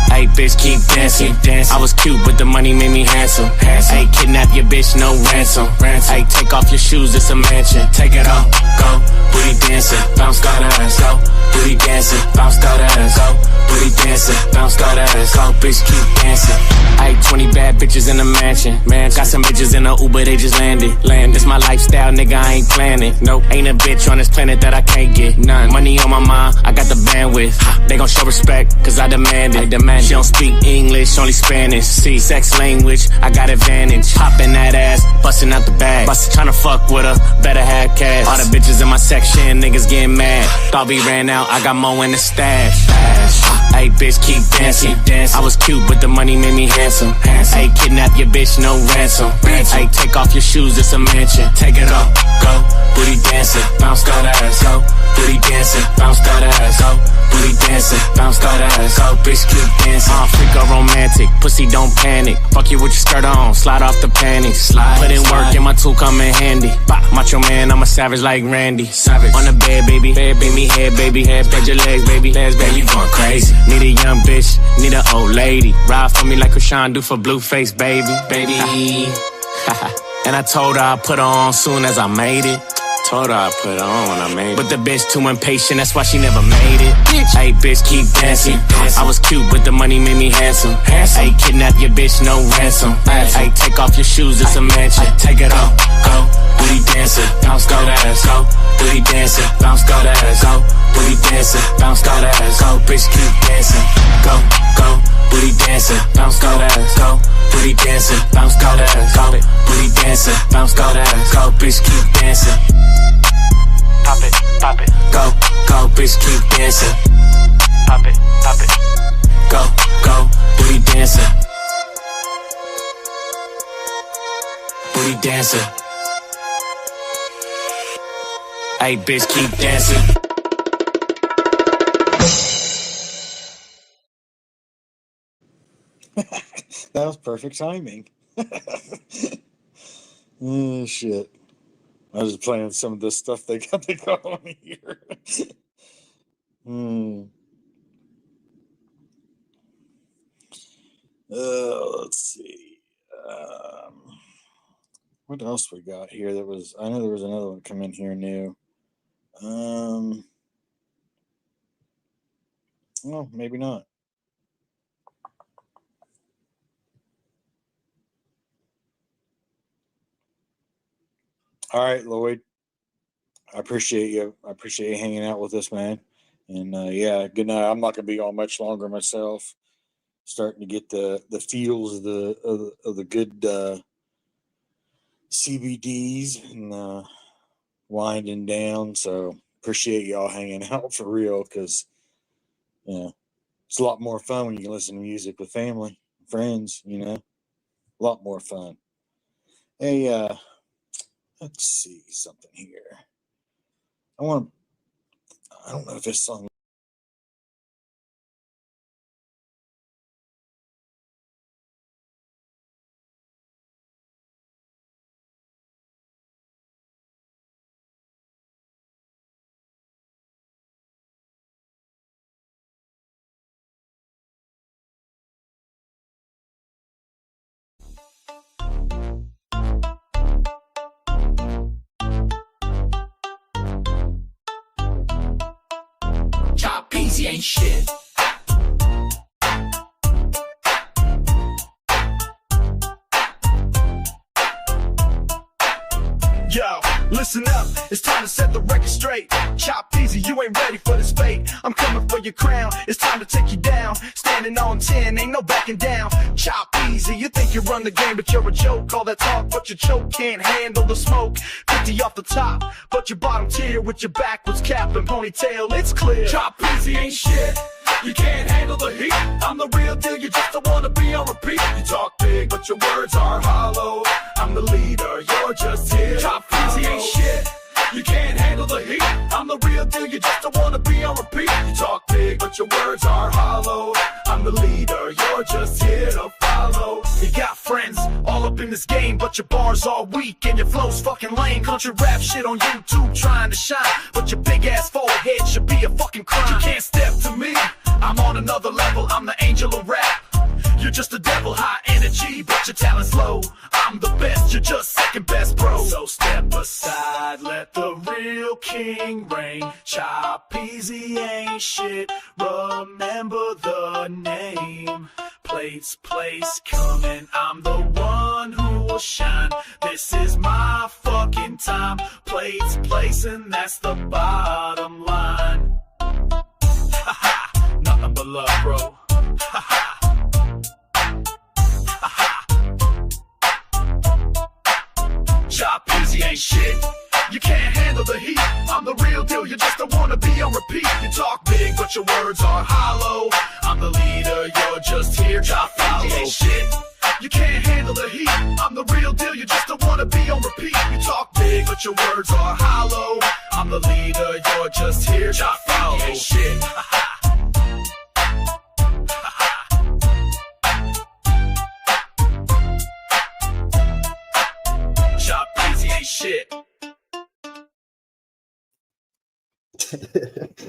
Hey, bitch, keep dancing. I was cute, but the money made me handsome. Hey, kidnap your bitch, no ransom. Hey, take off your shoes, it's a mansion. Take it off, go. Booty dancing, bounce that ass, go. Booty dancing, bounce that ass, go. Booty dancing, bounce that ass, go. Bitch, keep dancing. Hey, 20 bad bitches in a mansion. Man, got some bitches in a Uber, they just landed. This my lifestyle, nigga, I ain't planning. Nope, ain't a bitch on this planet that I can't get. None. Money on my mind, I got the bandwidth. They gon' show respect, cause I demand it. She don't speak English, only Spanish. See, sex language, I got advantage. Popping that ass, busting out the bag. Bustin' tryna fuck with her, better have cash. All the bitches in my section, niggas getting mad. Thought we ran out, I got more in the stash. Hey, bitch, keep dancing. I was cute, but the money made me handsome. Hey, kidnap your bitch, no ransom. Hey, take off your shoes, it's a mansion. Take it off, go. Booty dancing, bounce that ass, go. Booty dancing, bounce that ass, go. Booty dancing, bounce that ass, go. Bitch, keep dancing. Freak or romantic, pussy don't panic. Fuck you with your skirt on, slide off the panties. Put in work and my tool come in handy. Macho man, I'm a savage like Randy. Savage. On the bed, baby. Bed, baby, head, baby. Head, spread your legs, baby. Legs, baby, you going crazy. Need a young bitch, need an old lady. Ride for me like Krishan do for Blueface, baby. Baby. And I told her I'd put her on soon as I made it. Told her I put her on when I made it. But the bitch too impatient, that's why she never made it. Hey, bitch, keep dancing. I was cute, but the money made me handsome. Hey, kidnap your bitch, no ransom. Hey, take off your shoes, it's a mansion. Take it off, go. Booty dancing, bounce that ass, go. Booty dancing, bounce that ass, go. Booty dancing, bounce that ass, go. Bitch, keep dancing, go, go. Booty dancing, bounce that ass, go. Booty dancing, bounce that ass, go. Booty dancing, bounce that ass, go. Bitch, keep dancing. Pop it, go, go, bitch, keep dancing. Pop it, go, go, booty dancing. Booty dancing. Hey, bitch, keep dancing. That was perfect timing. Oh, shit. I was playing some of this stuff they got going here. Let's see. What else we got here? I know there was another one come in here new. Well, maybe not. All right, Lloyd. I appreciate you. I appreciate you hanging out with us, man. And yeah, good night. I'm not gonna be on much longer myself. Starting to get the feels of the good CBDs and winding down. So appreciate y'all hanging out for real, because it's a lot more fun when you can listen to music with family, friends. A lot more fun. Hey, let's see something here. I don't know if this song. Chop easy ain't shit. Yo, listen up, it's time to set the record straight. Chop easy, you ain't ready for this fate. I'm coming for your crown, it's time to take you down. Standing on 10, ain't no backing down. Chop easy, you think you run the game, but you're a joke. All that talk, but your choke can't handle the smoke. 50 off the top, but your bottom tier with your backwards cap and ponytail, it's clear. Chop easy ain't shit. You can't handle the heat. I'm the real deal, you just don't wanna be on repeat. You talk big, but your words are hollow. I'm I'm the leader, you're just here. Top easy ain't shit. You can't handle the heat. I'm the real deal, you just don't wanna be on repeat. You talk big, but your words are hollow. I'm the leader, you're just here to follow. You got friends all up in this game, but your bars are weak and your flow's fucking lame. Country rap shit on YouTube trying to shine, but your big ass forehead should be a fucking crime. You can't step to me, I'm on another level, I'm the angel of rap. You're just a devil, high energy, but your talent's low. I'm the best, you're just second best, bro. So step aside, let the real king reign. Chop easy ain't shit, remember the name. Plates, place coming, I'm the one who will shine. This is my fucking time. Plates, place, and that's the bottom line. Ha ha, nothing but love, bro. Ha ha. Chop easy ain't shit. You can't handle the heat. I'm the real deal, you just don't wanna be on repeat. You talk big, but your words are hollow. I'm the leader, you're just here to follow. Ain't shit. You can't handle the heat. I'm the real deal, you just don't wanna be on repeat. You talk big, but your words are hollow. I'm the leader, you're just here to follow. Ain't shit. Chop easy ain't shit.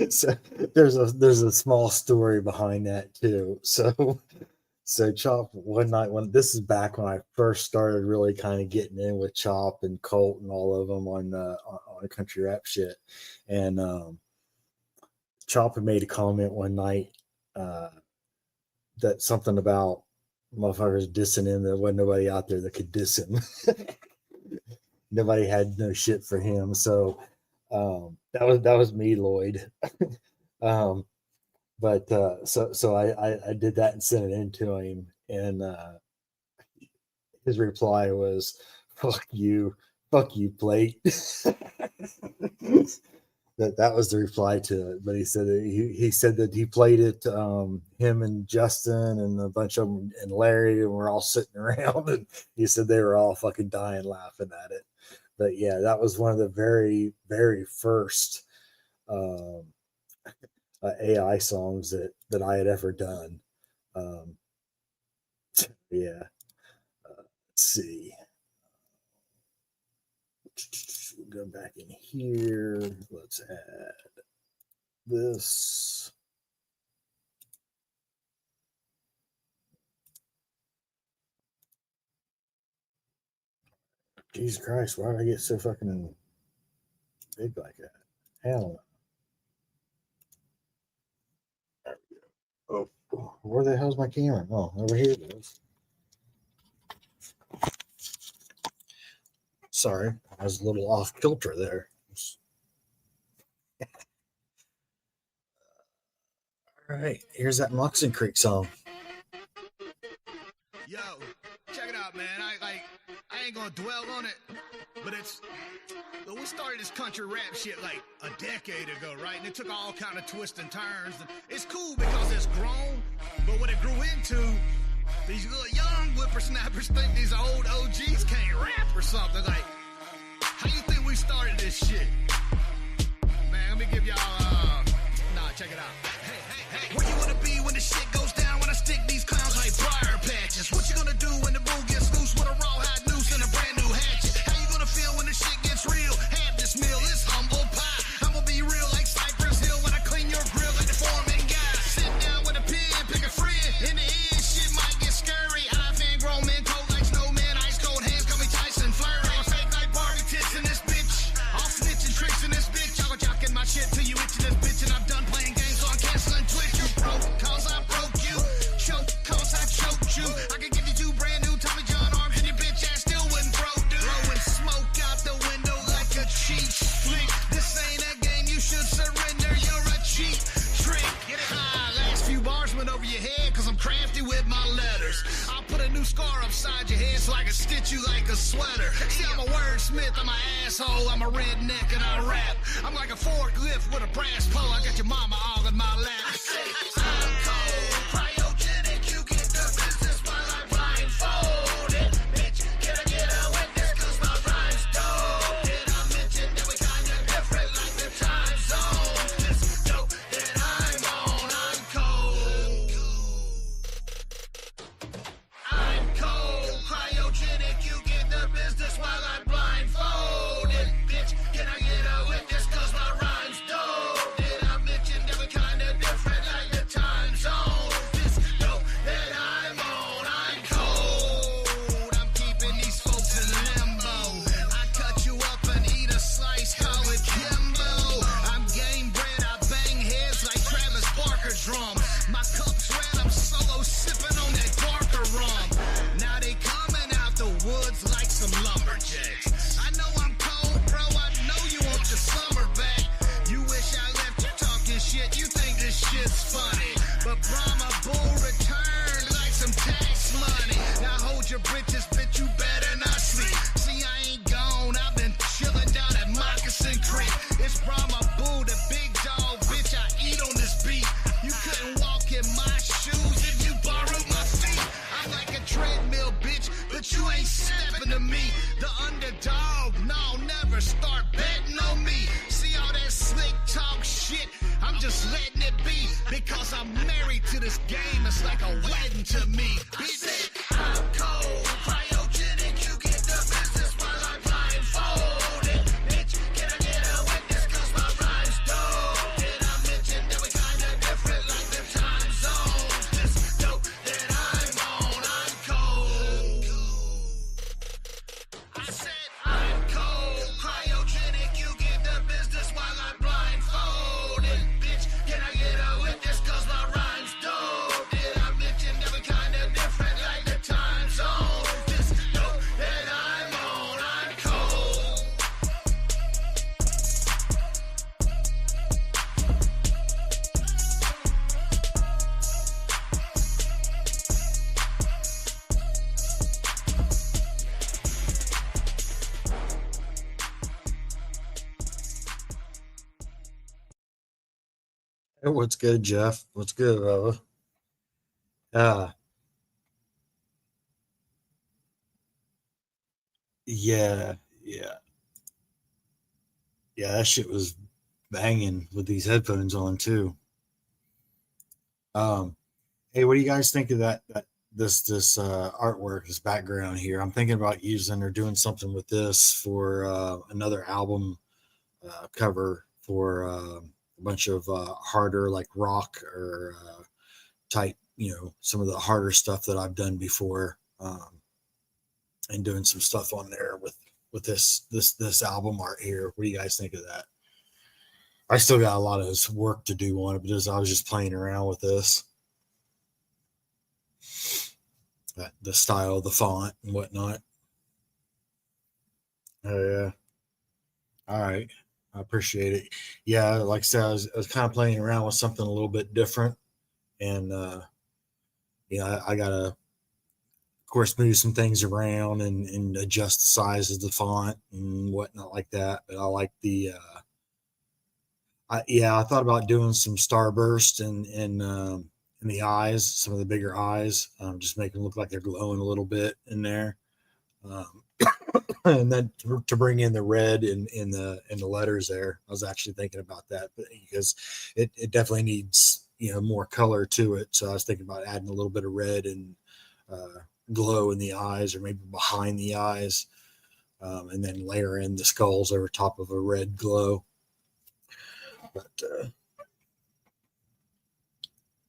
So there's a small story behind that too. So Chop one night, when this is back when I first started really kind of getting in with Chop and Colt and all of them on country rap shit, and Chop had made a comment one night that something about motherfuckers dissing him. There wasn't nobody out there that could diss him. Nobody had no shit for him. So that was me, Lloyd. But so I did that and sent it in to him, and his reply was, fuck you, plate. that was the reply to it. But he said that he played it, him and Justin and a bunch of them and Larry, and we're all sitting around, and he said they were all fucking dying laughing at it. But yeah, that was one of the very, very first AI songs that I had ever done. Yeah. Let's see. We'll go back in here. Let's add this. Jesus Christ, why did I get so fucking big like that? Hell no. There we go. Oh, where the hell's my camera? Oh, over here it is. Sorry, I was a little off kilter there. All right, here's that Moxon Creek song. Yo, check it out, man. I ain't gonna dwell on it, but we started this country rap shit like a decade ago, right? And it took all kind of twists and turns. It's cool because it's grown, but what it grew into, these little young whippersnappers think these old OGs can't rap or something. Like, how you think we started this shit? Man, let me give y'all, check it out. Hey, where you wanna be when the shit goes down? When I stick these clowns like briar patches? What you gonna do when the bull gets loose with a rawhide noose and a brand new hatchet? How you gonna feel when the shit gets real? Have this meal, it's humble pie. I'm gonna be real like Cypress Hill when I clean your grill like the foreman guy. Sit down with a pen, pick a friend. In the end, shit might get scary. I fan grown men, cold like snowman, ice cold hands, call me Tyson Flurry. I'm fake like Barbie tits in this bitch. All snitching tricks in this bitch. Y'all jocking my shit till you itching this bitch, and I'm done playing games, so I'm canceling Twitch. You're broke, cause I broke you. Choke, cause I choked you. I could give you two brand new Tommy John arms, and your bitch ass still wouldn't throw, dude. Throwing smoke out the window like a cheap flick. This ain't a game, you should surrender. You're a cheap trick. Get it? Last few bars went over your head, cause I'm crafty with my letters. I'll put a new scar upside your head so I can stitch you like a sweater. See, I'm a wordsmith, I'm an asshole, I'm a redneck and I rap. I'm like a forklift with a brass pole. I got your mama all in my lap. I say, I'm cold, cryogenic, you get the business while I'm blindfolded. Bitch, can I get a window? happened to me. The underdog, no, never start betting on me. See all that slick talk shit? I'm just letting it be because I'm married to this game. It's like a wedding to me. Bitch, I'm cold, cryogenic. You get the business while I'm blindfolded. Bitch, can I get a witness? Cause my rhyme's dope. Did I mention that we kinda different like them time zones? This dope that I'm on, I'm cold. I said I'm cold, cryogenic. You get the business while I'm blindfolded. Bitch, can I get a witness? Cause my rhyme's dope. Did I mention that we kinda different like the time zone? This dope that I'm on, I'm cold. Hey, what's good, Jeff? What's good, brother? Yeah, yeah, yeah. That shit was banging with these headphones on too. Hey, what do you guys think of this artwork, this background here? I'm thinking about using or doing something with this for another album cover for a bunch of harder like rock or type, some of the harder stuff that I've done before, and doing some stuff on there with this album art here. What do you guys think of that? I still got a lot of this work to do on it, but I was just playing around with this, the style, the font, and whatnot. Oh yeah. All right. I appreciate it. Yeah, like I said, I was kind of playing around with something a little bit different, and I gotta, of course, move some things around and adjust the size of the font and whatnot like that. But I like the, I thought about doing some starburst in the eyes, some of the bigger eyes, just make them look like they're glowing a little bit in there. And then to bring in the red in the letters there, I was actually thinking about that, because it definitely needs more color to it. So I was thinking about adding a little bit of red and glow in the eyes, or maybe behind the eyes, and then layer in the skulls over top of a red glow. But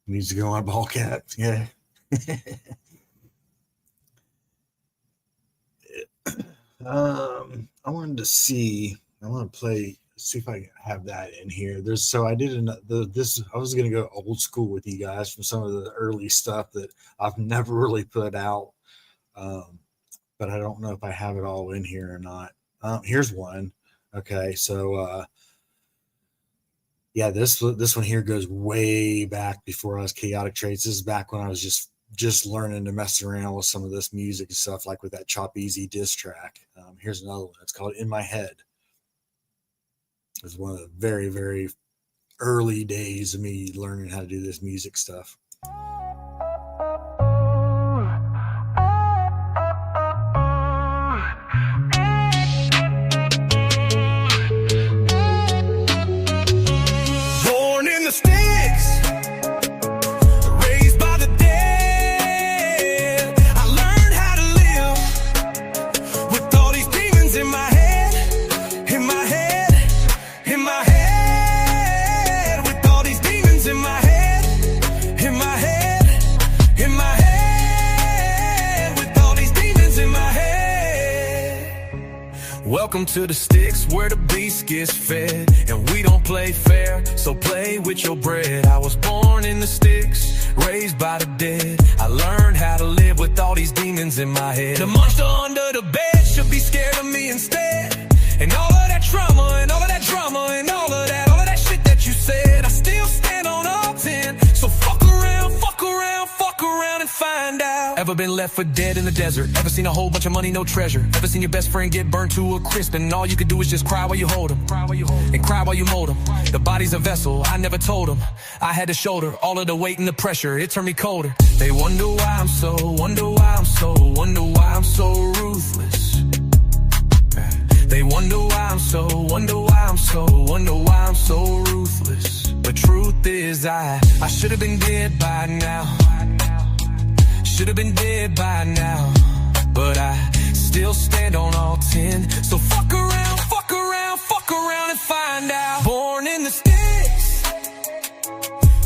needs to go on a ball cap, yeah. I wanted to see. I want to see if I can have that in here. I was going to go old school with you guys from some of the early stuff that I've never really put out, but I don't know if I have it all in here or not. Here's one. Okay, so yeah, this one here goes way back before I was Chaotic Traits. This is back when I was just learning to mess around with some of this music and stuff, like with that Chop Easy diss track. Here's another one. It's called In My Head. It's one of the very, very early days of me learning how to do this music stuff. Born in the sticks, raised by the dead. I learned how to live with all these demons in my head, in my head, in my head. With all these demons in my head, in my head, in my head. With all these demons in my head. Welcome to the sticks, where the beast gets fed, and we don't play fair, so play with your bread. I was born in the sticks, raised by the dead. I learned how to live with all these demons in my head. The monster under the bed should be scared of me instead. And all of that trauma, and all of that drama, and all of that shit that you said, I still stand on all 10. So fuck around, fuck around, fuck around and find out. Ever been left for dead in the desert? Ever seen a whole bunch of money, no treasure? Ever seen your best friend get burned to a crisp, and all you could do is just cry while you hold him, and cry while you mold him? The body's a vessel, I never told him. I had to shoulder all of the weight and the pressure, it turned me colder. They wonder why I'm so, wonder why I'm so, wonder why I'm so ruthless. Wonder why I'm so, wonder why I'm so, wonder why I'm so ruthless. The truth is I should have been dead by now. Should have been dead by now. But I still stand on all 10. So fuck around, fuck around, fuck around and find out. Born in the sticks,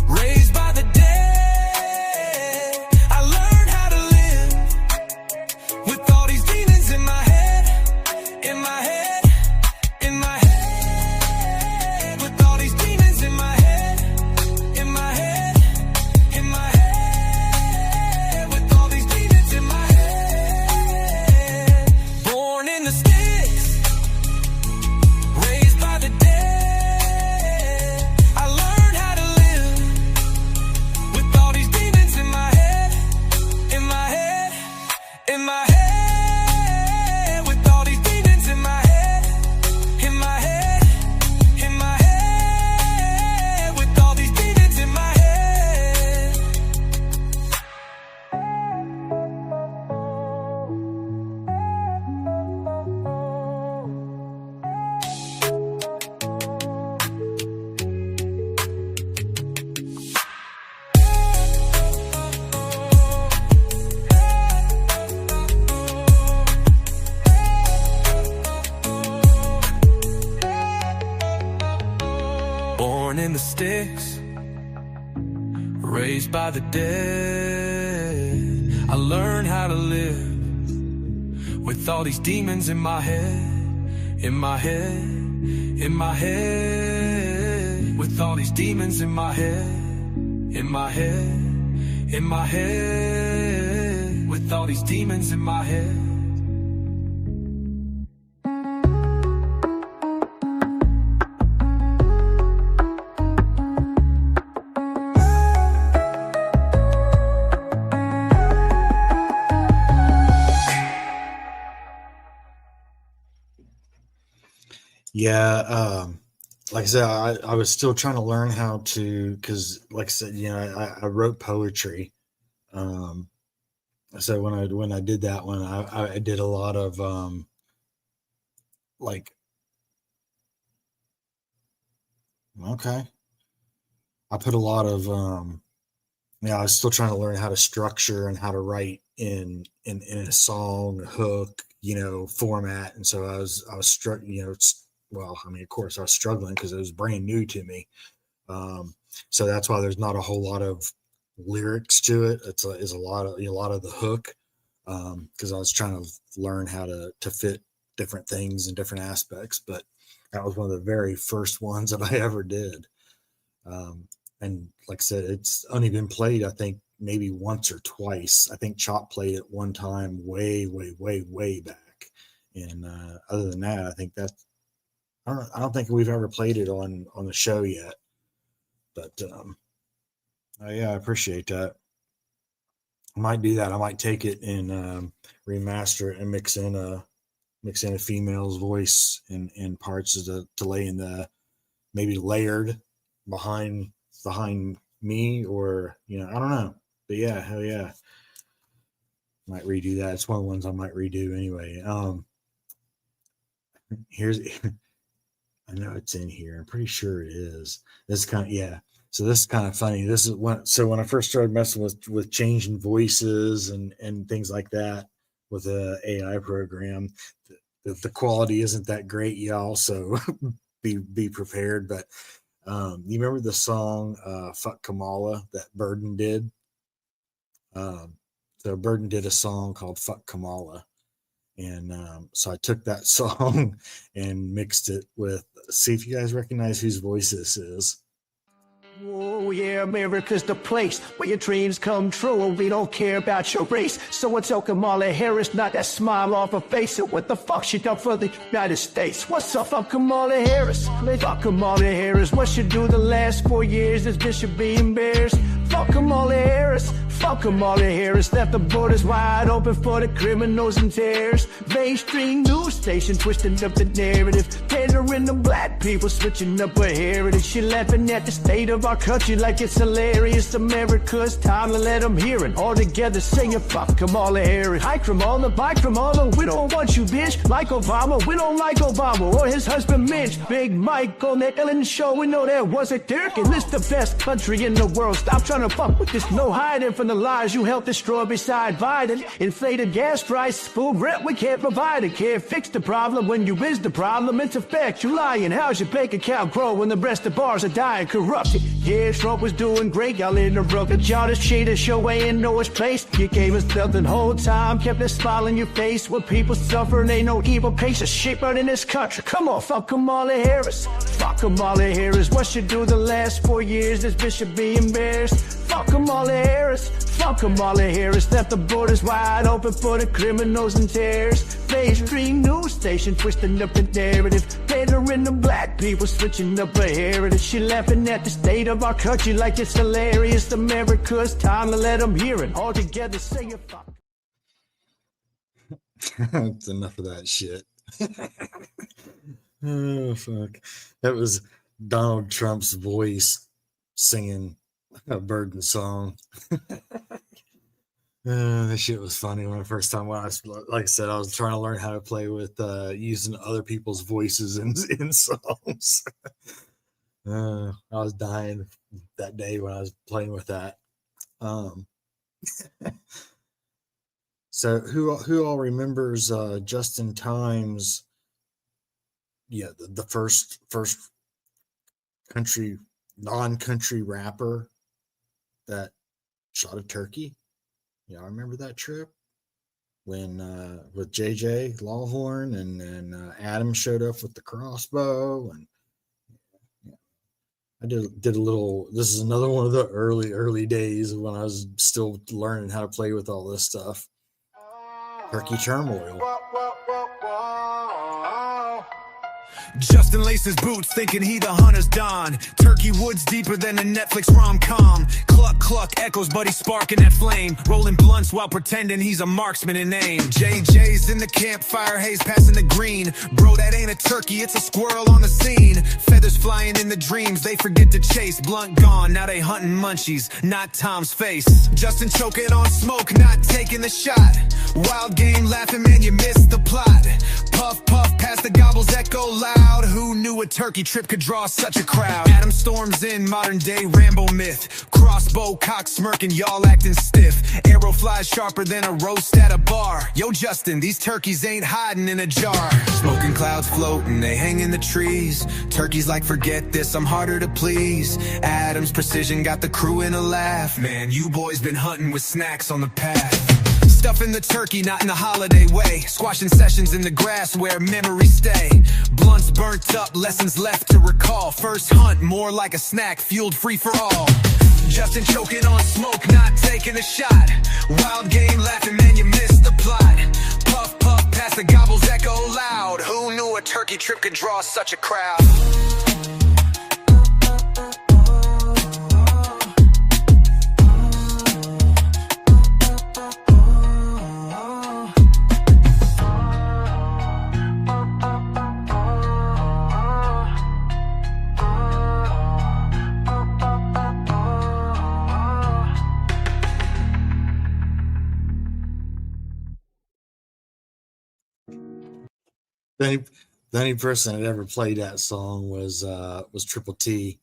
raised by the dead. I learned how to live with all these demons in my head, in my head, in my head. With all these demons in my head, in my head, in my head. With all these demons in my head. Born in the sticks, raised by the dead. I learned how to live with all these demons in my head, in my head, in my head. With all these demons in my head, in my head, in my head. With all these demons in my head. Born in the sticks, raised by the dead. I learned how to live with all these demons in my head, in my head, in my head. With all these demons in my head, in my head, in my head. With all these demons in my head. Yeah, like I said, I was still trying to learn how to, because like I said, you know, I wrote poetry. So when I did that one, I did a lot of like, okay, I put a lot of yeah, I was still trying to learn how to structure and how to write in a song, a hook, you know, format. And so I was you know, well, I mean, of course I was struggling because it was brand new to me. So that's why there's not a whole lot of lyrics to it. It's a lot of the hook. Cause I was trying to learn how to fit different things and different aspects, but that was one of the very first ones that I ever did. And like I said, it's only been played, I think maybe once or twice. I think Chop played it one time way back. And other than that, I think that's, I don't think we've ever played it on the show yet. But yeah, I appreciate that. I might do that. I might take it and remaster it and mix in a female's voice in parts to lay in the maybe layered behind me, or you know, I don't know. But yeah, hell yeah. Might redo that. It's one of the ones I might redo anyway. Here's I know it's in here. I'm pretty sure it is. This kind of, yeah. So this is kind of funny. This is when I first started messing with changing voices and things like that with a AI program, the quality isn't that great, y'all. So be prepared. But you remember the song "Fuck Kamala" that Burden did? So Burden did a song called "Fuck Kamala." And so I took that song and mixed it with, see if you guys recognize whose voice this is. Oh yeah, America's the place where your dreams come true, and we don't care about your race. So what's up, Kamala Harris? Not that smile off her face. So what the fuck she done for the United States? What's up, I'm Kamala Harris? Fuck Kamala Harris. What she do the last 4 years? This bitch should be embarrassed. Fuck Kamala Harris. Fuck Kamala Harris, left the borders wide open for the criminals and terrorists. Mainstream news station twisting up the narrative, tailoring the black people, switching up her heritage. She laughing at the state of our country like it's hilarious. America's time to let them hear it. All together singing fuck Kamala Harris. Hi Kamala, bye Kamala, we don't want you bitch. Like Obama, we don't like Obama or his husband Mitch. Big Mike on that Ellen show, we know that wasn't Turkey. This the best country in the world. Stop trying to fuck with this, no hiding from the lies you helped destroy beside Biden. Inflated gas price, full rent, we can't provide it. Can't fix the problem when you is the problem. It's a fact, you lying. How's your bank account grow when the rest of bars are dying? Corruption. Yeah, Trump was doing great, y'all interrupted. Y'all just cheated, show ain't know his place. You gave us nothing whole time, kept a smile on your face. When people suffering, ain't no evil patience. Shit right in this country. Come on, fuck Kamala Harris. Fuck Kamala Harris. What she do the last 4 years? This bitch should be embarrassed. Fuck Kamala Harris. Fuck Kamala Harris. Left the borders wide open for the criminals and terrorists. Mainstream news station twisting up the narrative, tailoring the black people, switching up her heritage. She laughing at the state of our country like it's hilarious. America's time to let them hear it. All together say it. Fuck. That's enough of that shit. Oh fuck, that was Donald Trump's voice singing a Burden song. That shit was funny when the first time when I was, like I said, I was trying to learn how to play with using other people's voices in songs. I was dying that day when I was playing with that. So who all remembers Justin Time's the first non-country rapper that shot a turkey? Yeah, I remember that trip when with JJ Lawhorn and Adam showed up with the crossbow, and I did a little. This is another one of the early days when I was still learning how to play with all this stuff. Turkey turmoil. Justin laces boots, thinking he the hunter's Don. Turkey woods deeper than a Netflix rom-com. Cluck, cluck, echoes, buddy sparking that flame. Rolling blunts while pretending he's a marksman in name. JJ's in the campfire haze, passing the green. Bro, that ain't a turkey, it's a squirrel on the scene. Feathers flying in the dreams, they forget to chase. Blunt gone, now they hunting munchies, not Tom's face. Justin choking on smoke, not taking the shot. Wild game laughing, man, you missed the plot. Puff, puff, past the gobbles, echo loud. Who knew a turkey trip could draw such a crowd? Adam storms in, modern day Rambo myth. Crossbow cock smirking, y'all acting stiff. Arrow flies sharper than a roast at a bar. Yo Justin, these turkeys ain't hiding in a jar. Smoking clouds floating, they hang in the trees. Turkeys like forget this, I'm harder to please. Adam's precision got the crew in a laugh. Man, you boys been hunting with snacks on the path. Stuffing the turkey, not in a holiday way. Squashing sessions in the grass where memories stay. Blunts burnt up, lessons left to recall. First hunt, more like a snack, fueled free for all. Justin choking on smoke, not taking a shot. Wild game laughing, man, you missed the plot. Puff, puff, past the gobbles, echo loud. Who knew a turkey trip could draw such a crowd? The only person that ever played that song was Triple T,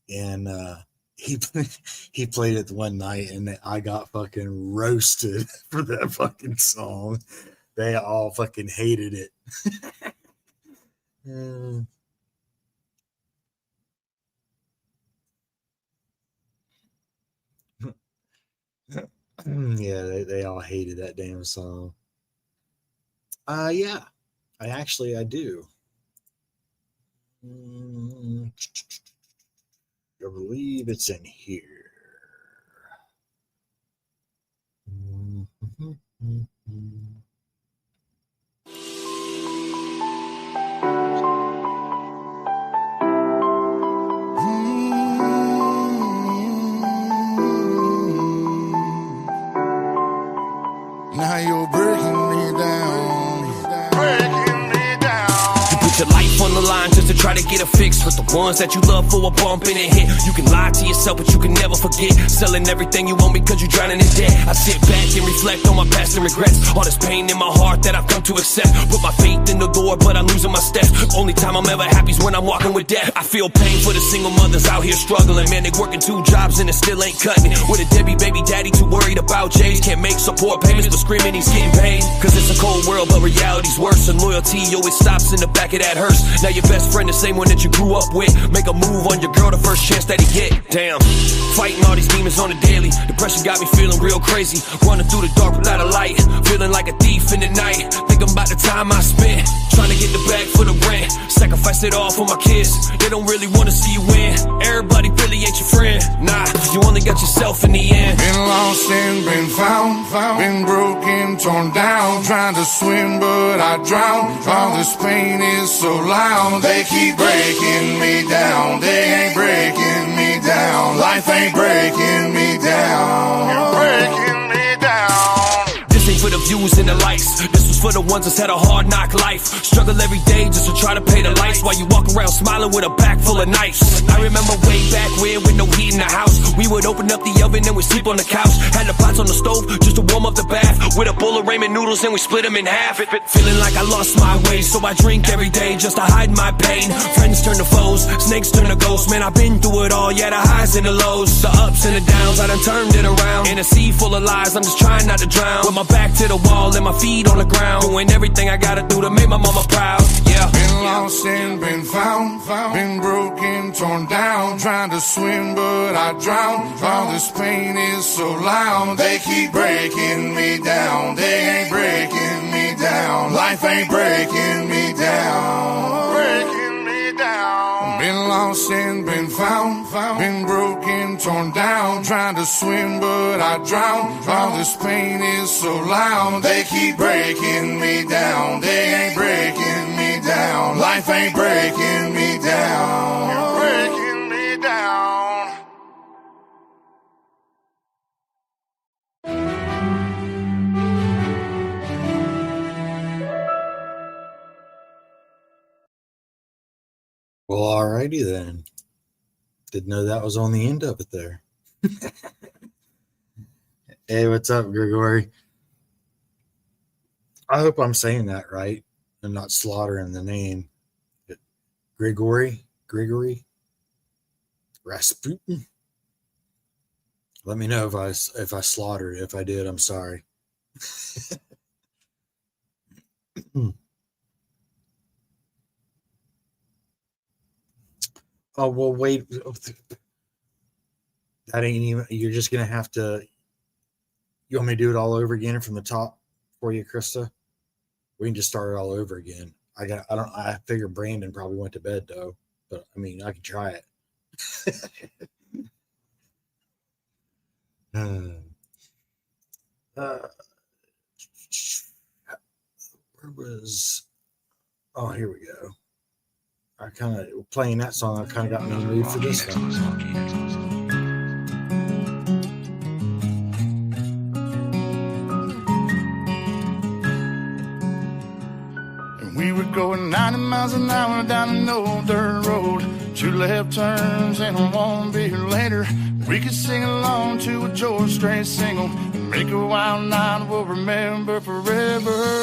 and he played it one night, and I got fucking roasted for that fucking song. They all fucking hated it. Yeah, they all hated that damn song. Yeah. I do. I believe it's in here. Now you're breaking me down. Breaking me down. You put your life on the line just to try to get a fix with the ones that you love for a bump and a hit. You can lie to yourself, but you can never forget. Selling everything you own because you're drowning in debt. I sit back and reflect on my past and regrets. All this pain in my heart that I've come to accept. Put my faith in the door, but I'm losing my steps. Only time I'm ever happy is when I'm walking with death. I feel pain for the single mothers out here struggling. Man, they working 2 jobs and it still ain't cutting it. With a deadbeat baby daddy too worried about J's. Can't make support payments, but screaming he's getting paid. Cause it's a cold world, but reality's worse. And loyalty always stops in the back of that hearse. Now your best friend, the same one that you grew up with. Make a move on your girl the first chance that he get. Damn, fighting all these demons on the daily. Depression got me feeling real crazy. Running through the dark without a light. Feeling like a thief in the night. Thinking about the time I spent trying to get the bag for the rent. Sacrifice it all for my kids. They don't really want to see you win. Everybody really ain't your friend. Nah, you only got yourself in the end. Been lost and been found. Been broken, torn down. Trying to swim but I drown. All this pain is so loud. They keep breaking me down. They ain't breaking me down. Life ain't breaking me down. You're breaking me down. This ain't for the views and the likes. This was for the ones that's had a hard knock life. Struggle every day just to try to pay the lights, while you walk around smiling with a bag full of knives. I remember way back when, with no heat in the house, we would open up the oven and we'd sleep on the couch. Had the pots on the stove just to warm up the bath. With a bowl of ramen noodles and we split them in half. Feeling like I lost my way, so I drink every day just to hide my pain. Friends turn to foes, snakes turn to ghosts. Man, I've been through it all, yeah, the highs and the lows, the ups and the downs. I done turned it around. In a sea full of lies, I'm just trying not to drown. With my back to the wall and my feet on the ground, doing everything I gotta do to make my mama proud. Yeah. Been lost and been found. Been broken, torn down. Trying to swim but I drown. All this pain is so loud. They keep breaking me down. They ain't breaking me down. Life ain't breaking me down. Breaking me down. Been lost and been found. Been broken, torn down. Trying to swim but I drown. All this pain is so loud. They keep breaking me down. They ain't breaking me down. Life ain't breaking me down. You're breaking me down. Well, alrighty then. Didn't know that was on the end of it there. Hey, what's up, Gregory? I hope I'm saying that right and not slaughtering the name. Gregory Rasputin. Let me know if I slaughtered. If I did, I'm sorry. Oh, well, wait. That ain't even, you're just going to have to, you want me to do it all over again from the top for you, Krista? We can just start it all over again. I figure Brandon probably went to bed though, but I mean, I can try it. Where was, oh, here we go. I kind of playing that song. I kind of got no mood for this one. And we were going 90 miles an hour down an old dirt road. 2 left turns and I won't be here later. We could sing along to a George Strait single and make a wild night we'll remember forever.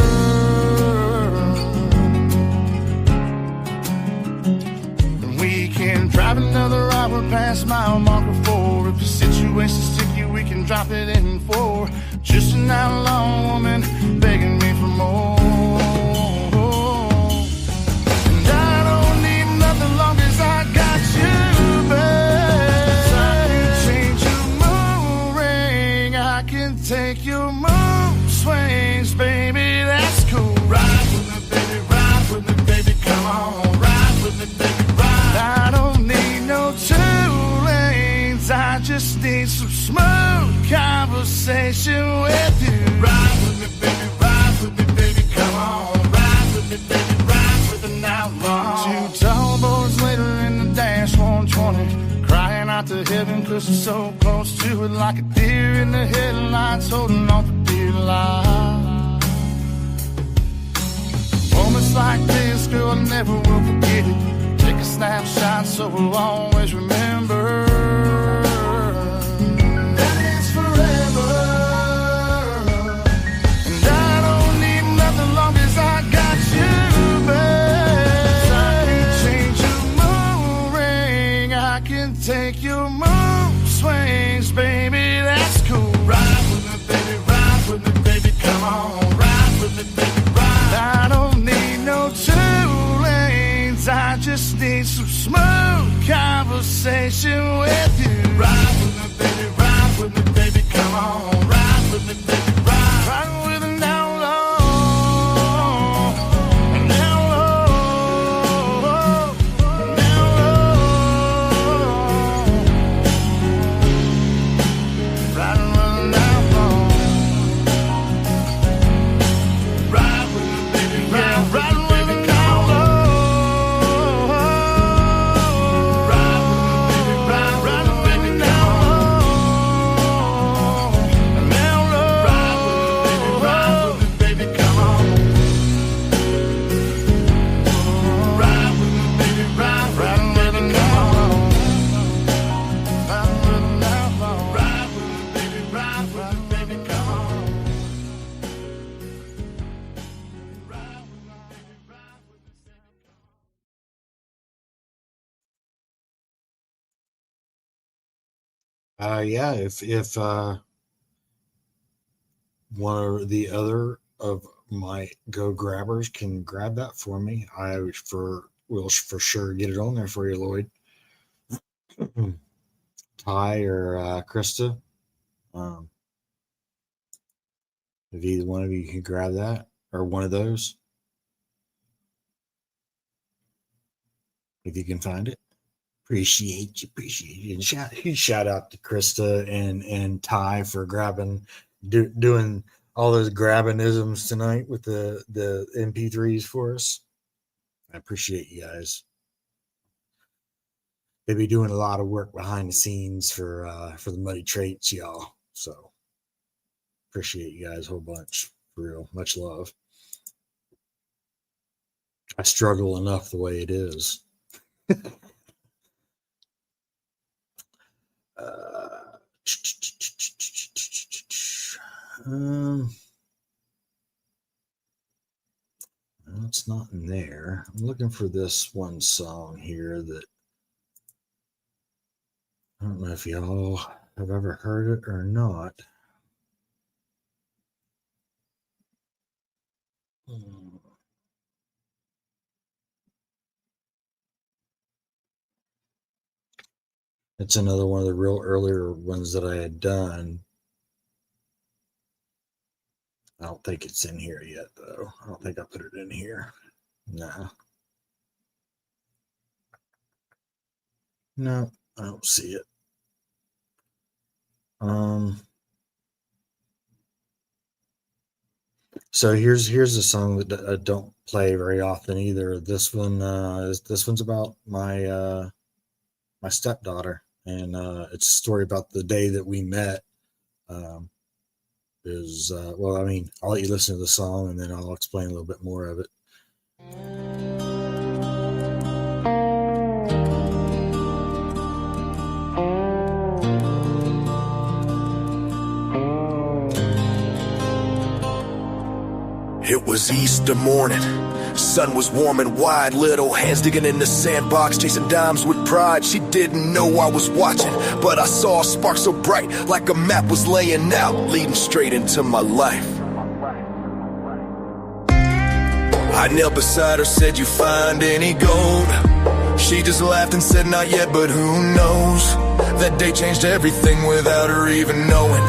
We can drive another hour past mile marker 4. If the situation's sticky, we can drop it in 4. Just an outlaw woman begging me for more. And I don't need nothing long as I got you, babe. I can change your mood ring. I can take your mood swings, baby. That's cool. Ride with me, baby. Ride with me, baby. Come on. Ride with me, baby. I don't need no 2 lanes. I just need some smooth conversation with you. Ride with me, baby. Ride with me, baby. Come on. Ride with me, baby. Ride with an outlaw. 2 tall boys later in the dash 120, crying out to heaven 'cause we're so close to it, like a deer in the headlights holding on for dear life. so we'll always remember that it's forever. And I don't need nothing long as I got you, babe. I can change your mood ring, I can take your mood swings, baby, that's cool. Ride with me, baby, ride with me, baby, come on. Ride with me, baby, ride. I don't need no two lanes, I just need some smooth conversation with you. Ride with me, baby, come on. Ride with me, baby, ride. Ride with me now low, now low, now low. Ride with me now low. Ride with me, baby, ride. Ride with me now low. Ride with me, baby, ride. Ride with me now low. Now low. Ride with me, baby, come on. Ride with me, baby, ride. Ride with me now low. Ride with me now low. Ride with me, baby, ride. Ride with me, baby, come on. Yeah, if one or the other of my go grabbers can grab that for me, I will for sure get it on there for you, Lloyd. Ty or Krista, if either one of you can grab that or one of those, if you can find it. Appreciate you. And shout out to Krista and Ty for doing all those grabbinisms tonight with the MP3s for us. I appreciate you guys. They be doing a lot of work behind the scenes for the Muddy Traits, y'all. So appreciate you guys a whole bunch. For real. Much love. I struggle enough the way it is. It's not in there. I'm looking for this one song here that I don't know if y'all have ever heard it or not. It's another one of the real earlier ones that I had done. I don't think it's in here yet, though. I don't think I put it in here. Nah. No, I don't see it. So here's a song that I don't play very often either. This one's about my stepdaughter, and it's a story about the day that we met. I'll let you listen to the song and then I'll explain a little bit more of it. It was Easter morning. Sun was warm and wide, little hands digging in the sandbox, chasing dimes with pride. She didn't know I was watching, but I saw a spark so bright, like a map was laying out, leading straight into my life. I knelt beside her, said, "You find any gold?" She just laughed and said, "Not yet, but who knows?" That day changed everything without her even knowing.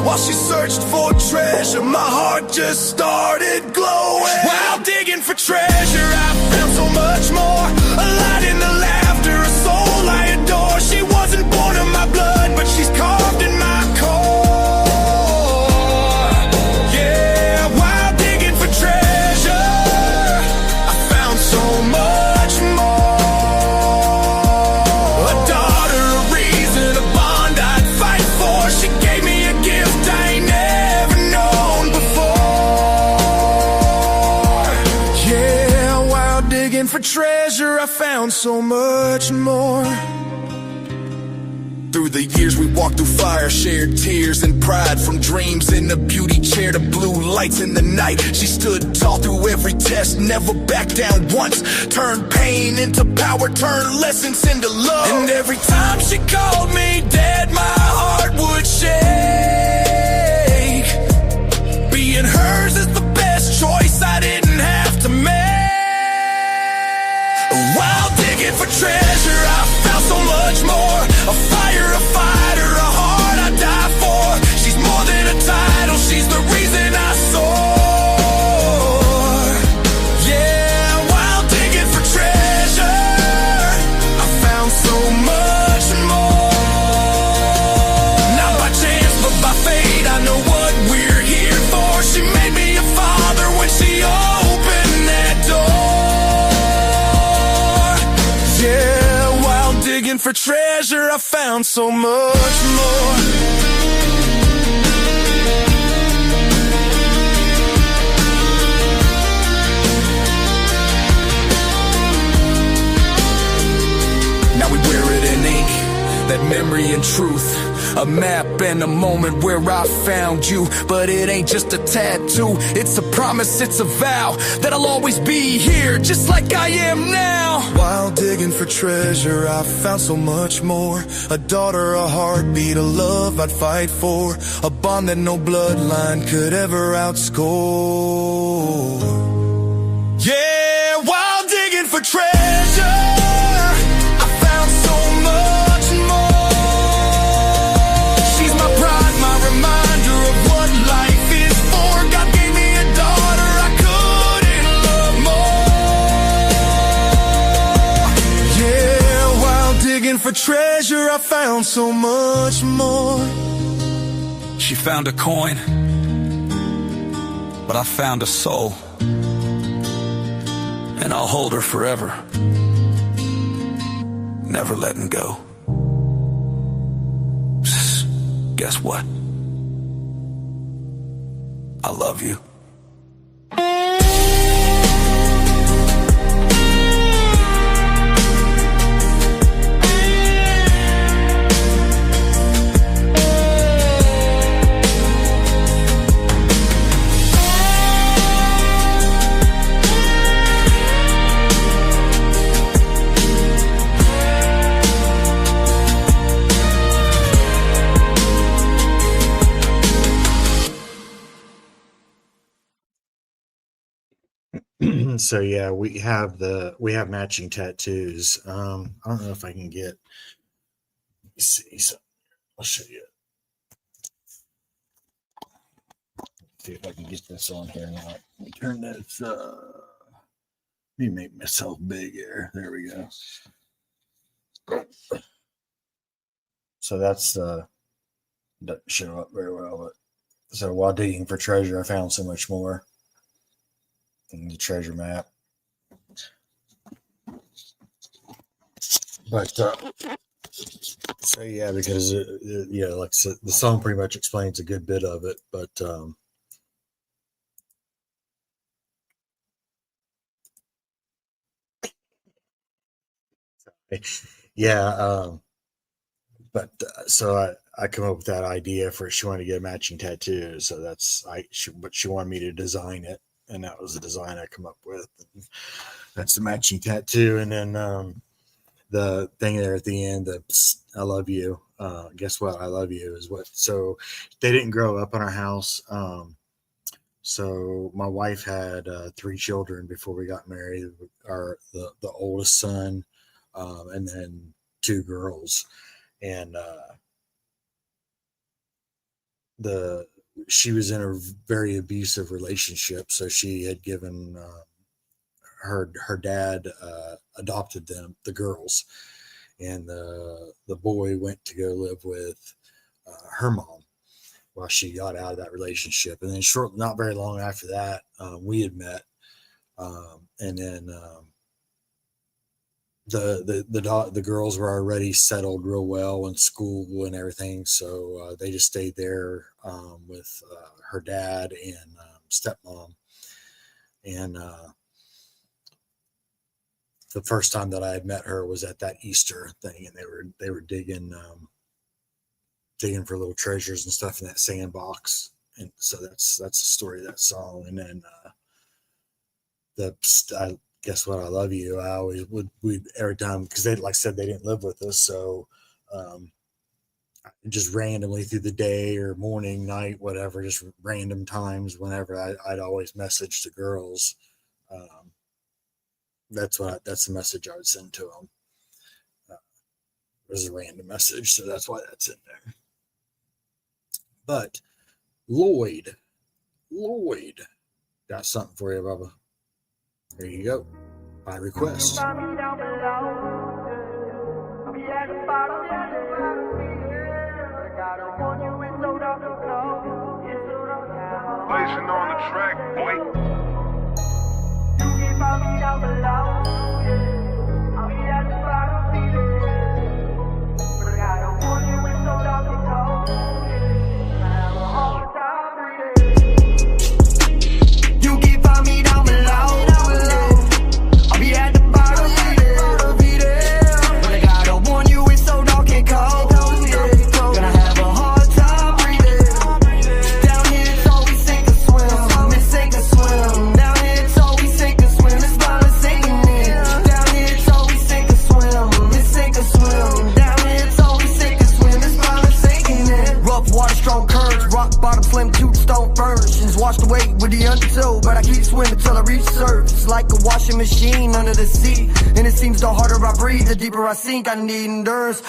While she searched for treasure, my heart just started glowing. While digging for treasure, I found so much more. A light in the laughter, a soul I adore. She wasn't born of my blood, but she's carved in my core. Yeah, while digging for treasure, I found so much more. A daughter, a reason, a bond I'd fight for. She gave me a gift I ain't never known before. Yeah, while digging for treasure, I found so much more. Through the years we walked through fire, shared tears and pride. From dreams in the beauty chair to blue lights in the night. She stood tall through every test, never backed down once. Turned pain into power, turned lessons into love. And every time she called me dad, my heart would shake. Being hers is the best choice I didn't have to make. While digging for treasure, I found so much more. A fire, a fighter, a heart I die for. She's more than a title, she's the reason I soar. Yeah, while digging for treasure, I found so much more. Not by chance, but by fate, I know what we're here for. She made me a father when she opened that door. Yeah, while digging for treasure, I found so much more. Now we wear it in ink, that memory and truth. A map and a moment where I found you. But it ain't just a tattoo, it's a promise, it's a vow that I'll always be here, just like I am now. While digging for treasure, I found so much more. A daughter, a heartbeat, a love I'd fight for. A bond that no bloodline could ever outscore. Yeah, while digging for treasure, I found so much more. She's my pride, my reminder of what life is for. God gave me a daughter I couldn't love more. Yeah, while digging for treasure, I found so much more. She found a coin, but I found a soul. And I'll hold her forever, never letting go. Guess what? I love you. So yeah, we have matching tattoos. I don't know if I can get. Let's see, so I'll show you. See if I can get this on here now. Let me turn this. Let me make myself bigger. There we go. So that's doesn't show up very well, but so while digging for treasure, I found so much more. The treasure map, but so yeah, because yeah, like I said, the song pretty much explains a good bit of it, but yeah, but so I come up with that idea for she wanted to get a matching tattoo, so that's but she wanted me to design it. And that was the design I come up with. And that's the matching tattoo. And then the thing there at the end, the I love you. Guess what? I love you is what. So they didn't grow up in our house. So my wife had 3 children before we got married. The oldest son, and then 2 girls. And she was in a very abusive relationship, so she had given her dad adopted the girls, and the boy went to go live with her mom while she got out of that relationship. And then not very long after that, we had met, and then the girls were already settled real well in school and everything, so they just stayed there with her dad and stepmom. And the first time that I had met her was at that Easter thing, and they were digging for little treasures and stuff in that sandbox. And so that's the story of that song. And then I Guess What, I Love You, I always would every time, because they, like I said, they didn't live with us, so just randomly through the day or morning, night, whatever, just random times, whenever I'd always message the girls. That's the message I would send to them. It was a random message, so that's why that's in there. But Lloyd, got something for you, Bubba. Here you go, by request. Blazing on the track, boy. You can find me down below. I'll be at the bottom, be there. But I gotta warn you, it's so dark and cold. Gonna have a hard time breathing. Down here it's always sink or swim. It's sink or swim. Down here it's always sink or swim. It's violent sinking in. Down here it's always sink or swim. It's sink or swim. Down here it's always sink or swim. It's violent sinking in. Rough water, strong currents. Rock bottom, slim tooth, stone furnishings. Washed away with the undertow, but I keep swimming till I reach surface. Like a washing machine under the sea. And it seems the harder I breathe, the deeper I sink. I need endurance.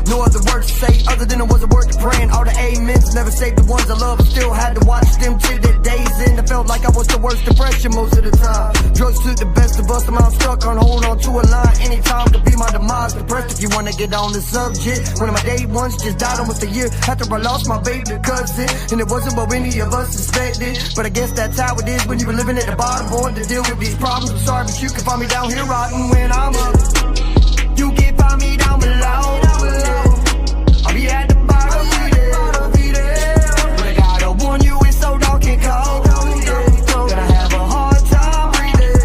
No other words to say other than it wasn't worth the praying. All the amens never saved the ones I love. Still had to watch them till their days in. I felt like I was the worst depression most of the time. Drugs took the best of us. I'm stuck on hold on to a line. Anytime could be my demise. Depressed if you wanna get on the subject. One of my day ones just died almost a year after I lost my baby cousin. And it wasn't what any of us suspected. But I guess that's how it is when you're living at the bottom. Born to deal with these problems. I'm sorry, but you can find me down here rotting when I'm up. You can find me down below. I'll be at the bottom, be there. But I gotta warn you, it's so dark and cold. Gonna have a hard time breathing.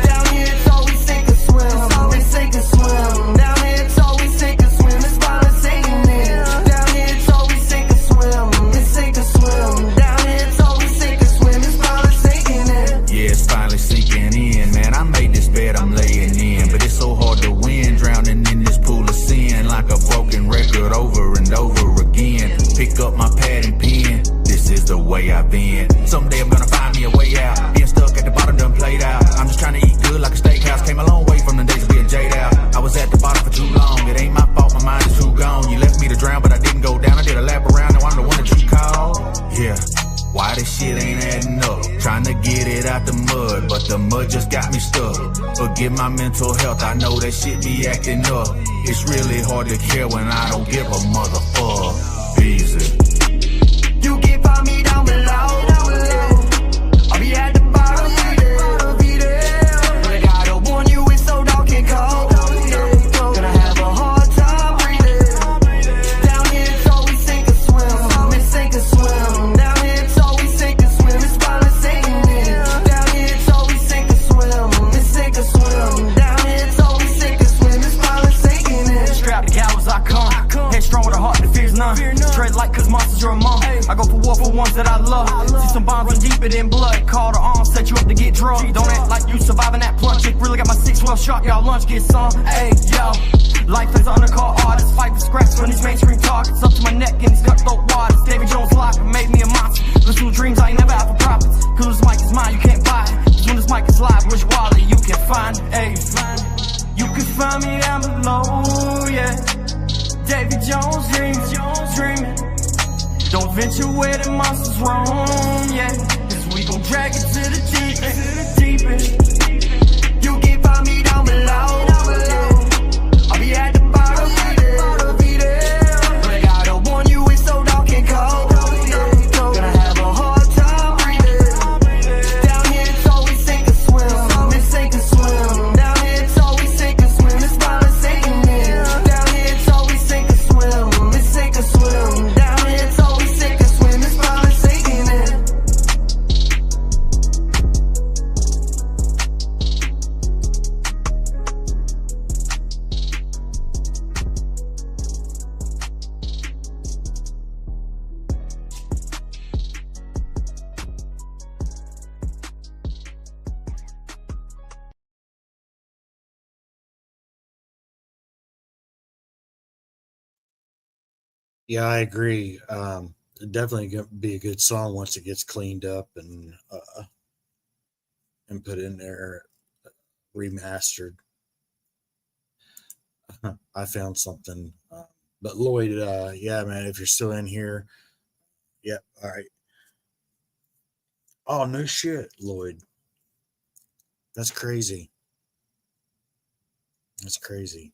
Down here it's always sink or swim. It's sink or swim. Down here it's always sink or swim. It's violent sinking in. Down here it's always sink or swim. It's sink or swim. Down here it's always sink or swim. It's violent sinking in. Yeah, it's finally sinking in, man. I made this bed I'm laying in, but it's so hard to win, drowning in this pool of sin like a broken record over and over again. Pick up my pad and pen, this is the way I've been. Someday I'm gonna find me a way out. Being stuck at the bottom done played out. I'm just trying to eat good like a steakhouse. Came a long way from the days of being jaded out. I was at the bottom for too long, it ain't my fault, my mind is too gone. You left me to drown, but I didn't go down. I did a lap around, now I'm the one that you called. Yeah, why this shit ain't adding up? Trying to get it out the mud, but the mud just got me stuck. Forgive my mental health, I know that shit be acting up. It's really hard to care when I don't give a motherfucker. Easy. You can find me down below. I'll be at the bottom, be there. But I gotta warn you, it's so dark and cold. Gonna have a hard time breathing. Down here it's always sink or swim. It's sink or swim. Down here it's always sink or swim. It's violent sinking in. Down here it's always sink or swim. It's sink or swim. Down here it's always sink or swim. It's violent sinking in. Strapped to cowards I come. Headstrong with a heart that fears none. Tread light cause monsters are among. I go for war for ones that I love. See some bonds run deeper than blood. Call to arms, set you up to get drugged. Don't act like you surviving that plunge. Chick really got my 6-12 shot. Y'all lunch get some. Hey, yo. Life is undercard artist. Fight for scraps from these mainstream targets. Up to my neck in these cutthroat waters. David Jones locker made me a monster. Listen to dreams I ain't never had for profits. Cause this mic is mine, you can't buy it. Cause when this mic is live, which wallet you can find it. Hey, you can find me down below, yeah. David Jones dreaming. Don't venture where the monsters roam, yeah. Cause we gon' drag it to the deep end. You can find me down below. I'll be at the bottom, be there. But I gotta warn you, it's so dark and cold. Gonna have a hard time breathing. Down here it's always sink or swim. It's sink or swim. Down here it's always sink or swim. It's violent sinking in. Down here it's always sink or swim. It's sink or swim. Down here it's always sink or swim. It's violent sinking in. Yeah, I agree. Definitely gonna be a good song once it gets cleaned up and put in there, remastered. I found something. But Lloyd, yeah, man, if you're still in here, yeah, all right. Oh no shit, Lloyd. That's crazy. That's crazy.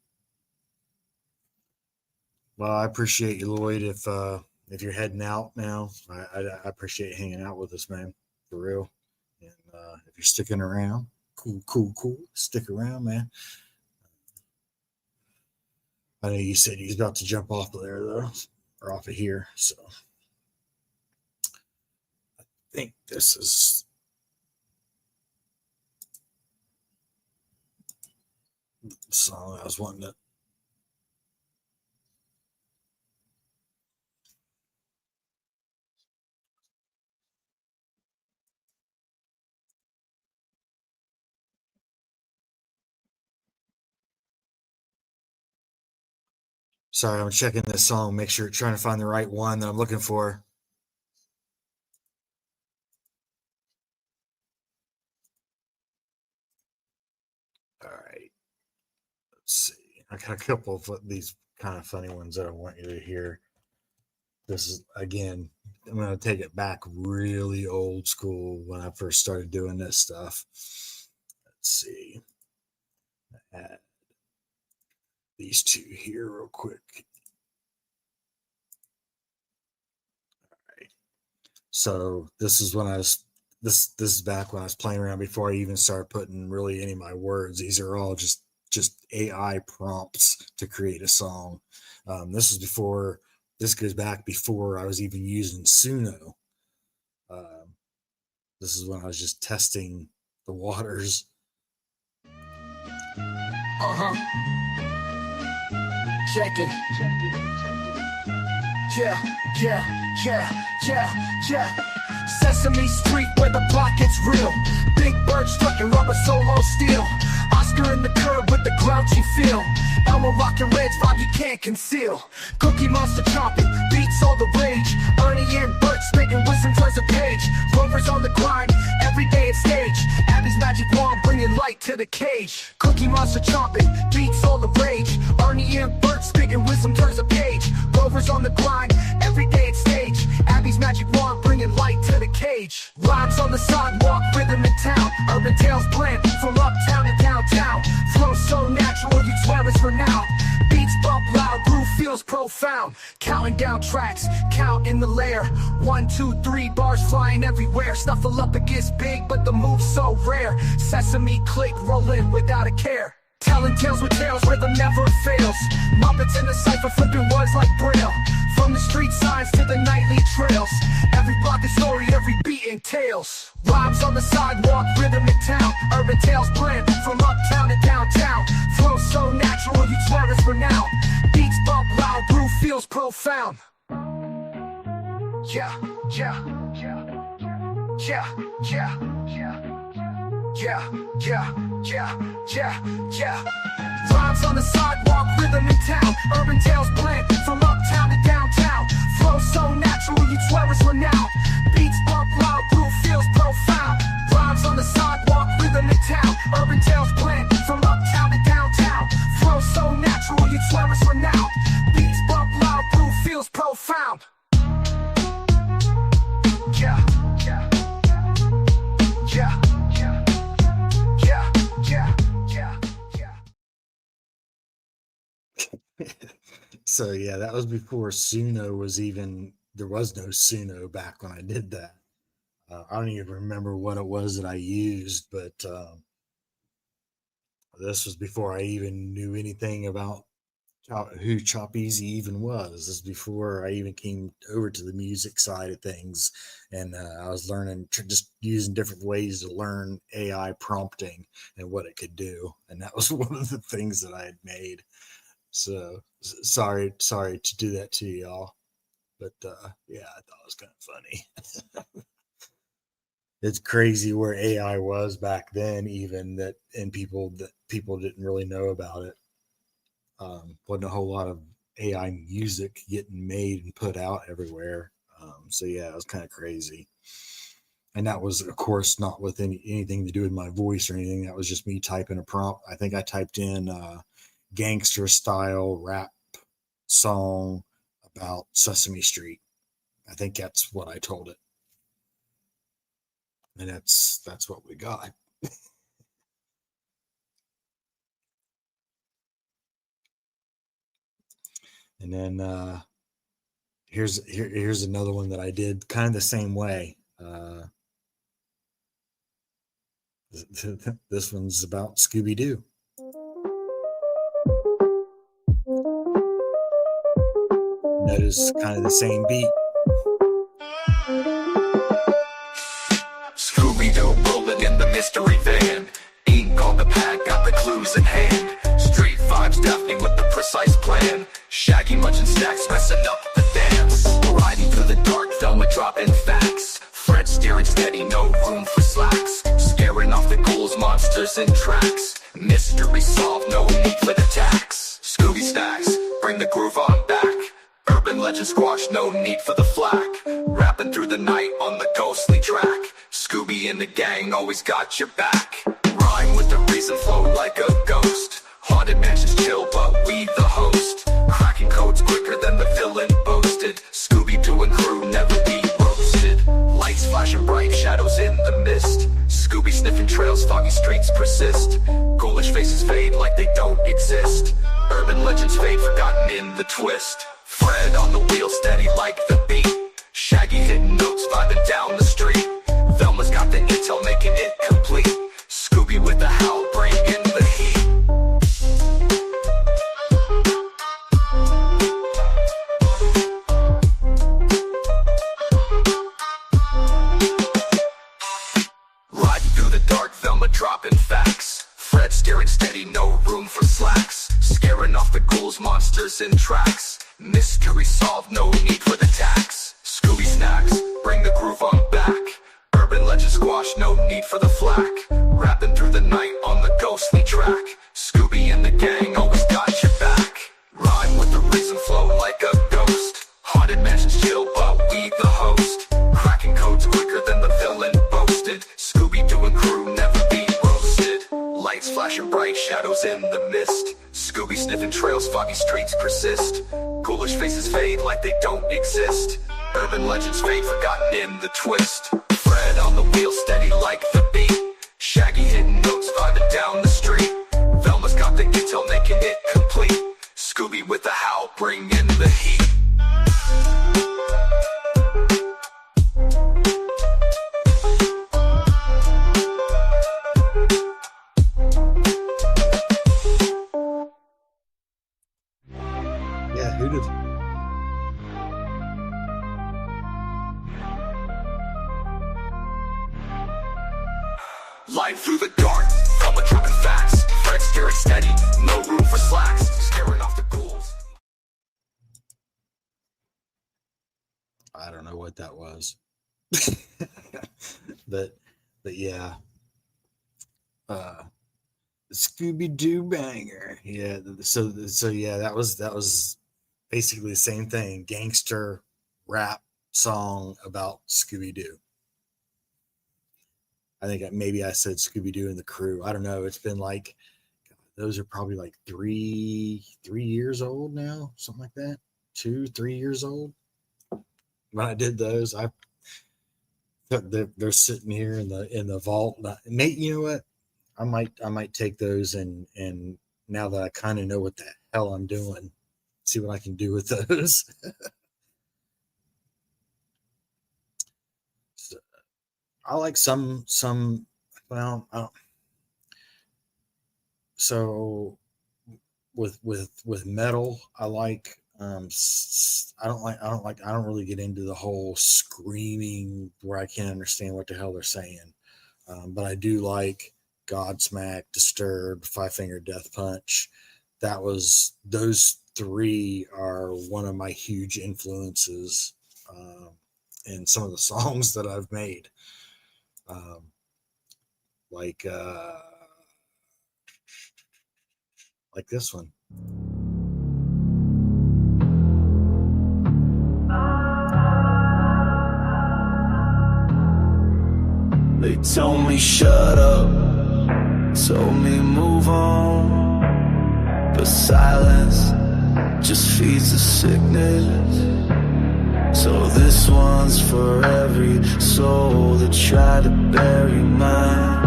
Well, I appreciate you, Lloyd. If you're heading out now, I appreciate hanging out with us, man, for real. And if you're sticking around, cool, cool, cool. Stick around, man. I know you said he's about to jump off of there though, or off of here. So I think this is the song I was wanting to. Sorry, I'm checking this song, make sure trying to find the right one that I'm looking for. All right, let's see. I got a couple of these kind of funny ones that I want you to hear. This is again, I'm going to take it back really old school when I first started doing this stuff. Let's see. Add these two here real quick. So this is when I was this is back when I was playing around before I even started putting really any of my words. These are all just AI prompts to create a song. This is before this goes back before I was even using Suno. Um, this is when I was just testing the waters. Check it. Yeah. Sesame Street where the plot gets real. Big bird struck and rubber solo steel. Oscar in the curb with the grouchy feel. Elmo rockin' Red's vibe you can't conceal. Cookie Monster chomping, beats all the rage. Ernie and Bert spitting with some toys of page. Rover's on the grind, every day at stage. Abby's magic wand bringing light to the cage. Cookie Monster chomping, beats all the rage. Ernie and Bert spitting with some toys of page. Rover's on the grind, every day at stage. Abby's magic wand bringing light to the cage. Rhymes on the sidewalk, rhythm in town. Urban tales blend from uptown to downtown. Flow so natural, you swear it's renowned. Beats bump loud, groove feels profound. Counting down tracks, count in the lair. 1, 2, 3, bars flying everywhere. Snuffle up, it gets big, but the move's so rare. Sesame click, rolling without a care. Telling tales with tales, rhythm never fails. Muppets in the cypher, flipping words like Braille. From the street signs to the nightly trails. Every block a story, every beat entails. Rhymes on the sidewalk, rhythm in town. Urban tales blend from uptown to downtown. Flow so natural, you swear it's renowned. Beats bump loud, groove feels profound. Yeah. Rhymes on the sidewalk, rhythm in town. Urban tales blend from uptown to downtown. Flow so natural, you'd swear it's renowned. Beats bump loud, groove feels profound. Rhymes on the sidewalk, rhythm in town. Urban tales blend from uptown to downtown. Flow so natural, you'd swear it's renowned. Beats bump loud, groove feels profound. Yeah. So yeah, that was before Suno was even. There was no Suno back when I did that. I don't even remember what it was that I used, but this was before I even knew anything about who Chop Easy even was. This is before I even came over to the music side of things, and I was learning, just using different ways to learn AI prompting and what it could do, and that was one of the things that I had made. So sorry to do that to y'all, but yeah, I thought it was kind of funny. It's crazy where AI was back then, even that, and people didn't really know about it. Wasn't a whole lot of AI music getting made and put out everywhere. So yeah, it was kind of crazy. And that was, of course, not with anything to do with my voice or anything. That was just me typing a prompt. I think I typed in gangster style rap song about Sesame Street. I think that's what I told it. And that's what we got. And then here's another one that I did kind of the same way. This one's about Scooby-Doo. Notice kind of the same beat. Scooby-Doo rolling in the mystery van. Ink on the pad, got the clues in hand. Street vibes, Daphne with the precise plan. Shaggy munching snacks, messing up the dance. Riding through the dark, Velma dropping facts. Fred steering steady, no room for slacks. Scaring off the ghouls, monsters, and tracks. Mystery solved, no need for the tax. Scooby snacks, bring the groove on back. Urban legend squash, no need for the flack. Rapping through the night on the ghostly track. Scooby and the gang always got your back. Rhyme with the reason, flow like a ghost. Haunted mansions chill, but we the host. Cracking codes quicker than the villain boasted. Scooby-Doo and crew never be roasted. Lights flashing bright, shadows in the mist. Scooby sniffing trails, foggy streets persist. Ghoulish faces fade like they don't exist. Urban legends fade, forgotten in the twist. Fred on the wheel, steady like the beat. Shaggy hitting notes, vibing down the street. Velma's got the intel, making it complete. Scooby with the howl, bringing the heat. Riding through the dark, Velma dropping facts. Fred steering steady, no room for slacks. Scaring off the ghouls, monsters, and tracks. Mystery solved, no need for the tax. Scooby snacks, bring the groove on back. Urban legend squash, no need for the flack. Rapping through the night on the ghostly track. Scooby and the gang always got your back. Rhyme with the reason, flow like a ghost. Haunted mansions chill, but we the host. Cracking codes quicker than the villain boasted. Scooby-Doo and crew never be roasted. Lights flashing bright, shadows in the mist. Scooby sniffing trails, foggy streets persist. Ghoulish faces fade like they don't exist. Urban legends fade, forgotten in the twist. Fred on the wheel, steady like the beat. Shaggy hitting notes, vibing down the street. Velma's got the intel, making it complete. Scooby with the howl, bringing the heat. Yeah, who did? Light through the dark, Velma dropping facts. Fred steering steady, no room for slacks. Scaring off the ghouls. I don't know what that was. but yeah. Scooby-Doo banger. Yeah, so yeah, that was basically the same thing. Gangster rap song about Scooby-Doo. I think maybe I said Scooby-Doo and the crew. I don't know. It's been like, those are probably like three years old now, something like that. 2-3 years old. When I did those, they're sitting here in the vault. Nate, you know what? I might take those and now that I kind of know what the hell I'm doing, see what I can do with those. So, I like some well, so with metal, I like I don't really get into the whole screaming where I can't understand what the hell they're saying. But I do like Godsmack, Disturbed, Five Finger Death Punch. Those three are one of my huge influences in some of the songs that I've made. Like this one. They told me shut up, told me move on, but silence just feeds the sickness. So this one's for every soul that tried to bury mine.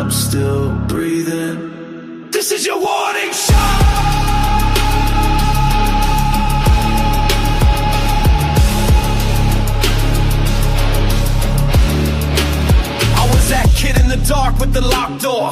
I'm still breathing. This is your warning shot. That kid in the dark with the locked door.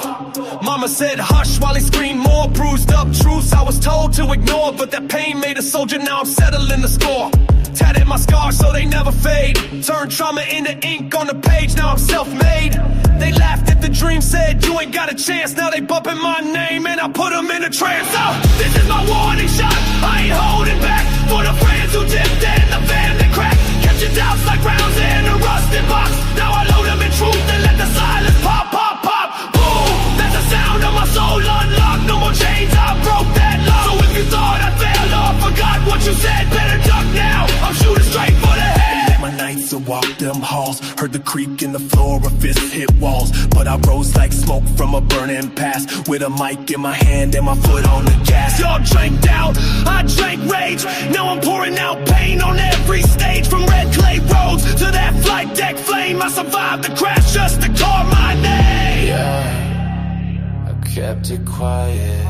Mama said hush while he screamed more. Bruised up truths I was told to ignore, but that pain made a soldier, now I'm settling the score. Tatted my scars so they never fade. Turned trauma into ink on the page, now I'm self-made. They laughed at the dream, said you ain't got a chance. Now they bumping my name and I put them in a trance. Oh, this is my warning shot, I ain't holding back. For the friends who dipped and the fan that cracked. Kept your doubts like rounds in a rusted box. Now I load them in truth and let the silence pop, pop, pop. Boom, that's the sound of my soul unlocked. No more chains, I broke that lock. So if you thought I failed or forgot what you said, better duck now, I'm shooting straight for the head. My nights to walk them halls, heard the creak in the floor, a fist hit walls. But I rose like smoke from a burning past, with a mic in my hand and my foot on the gas. Y'all drank down, I drank rage. Now I'm pouring out pain on every stage. From red clay roads to that flight deck flame, I survived the crash just to call my name. Yeah, I kept it quiet,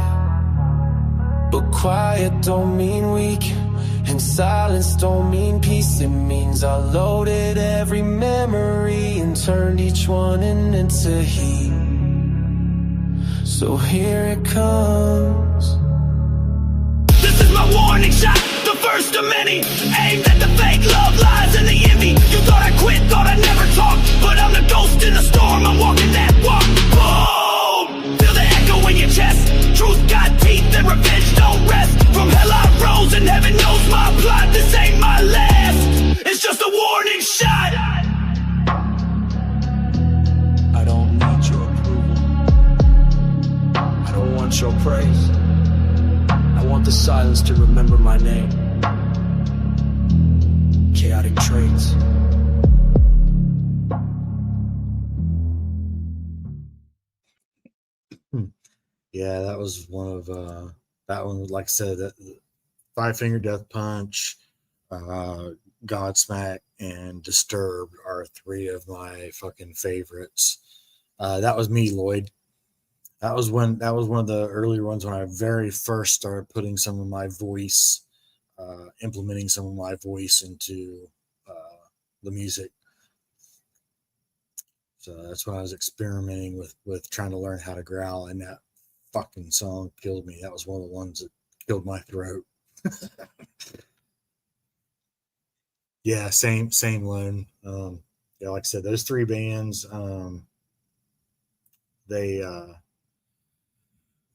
but quiet don't mean weak, and silence don't mean peace. It means I loaded every memory and turned each one into heat. So here it comes. This is my warning shot, the first of many. Aimed at the fake love, lies and the envy. You thought I quit, thought I never talked, but I'm the ghost in the storm, I'm walking that walk. Boom! Feel the echo in your chest. Truth got teeth and revenge don't rest. From hell I rose and heaven knows my plot. This ain't my last, it's just a warning shot. I don't need your approval, I don't want your praise. I want the silence to remember my name. Chaotic traits. Yeah, that was one of that one. Like I said, that Five Finger Death Punch, Godsmack, and Disturbed are three of my fucking favorites. That was me, Lloyd. That was one of the earlier ones when I very first started putting some of my voice, implementing some of my voice into the music. So that's when I was experimenting with trying to learn how to growl, and that fucking song killed me. That was one of the ones that killed my throat. Yeah, same Lone. Yeah, like I said, those three bands,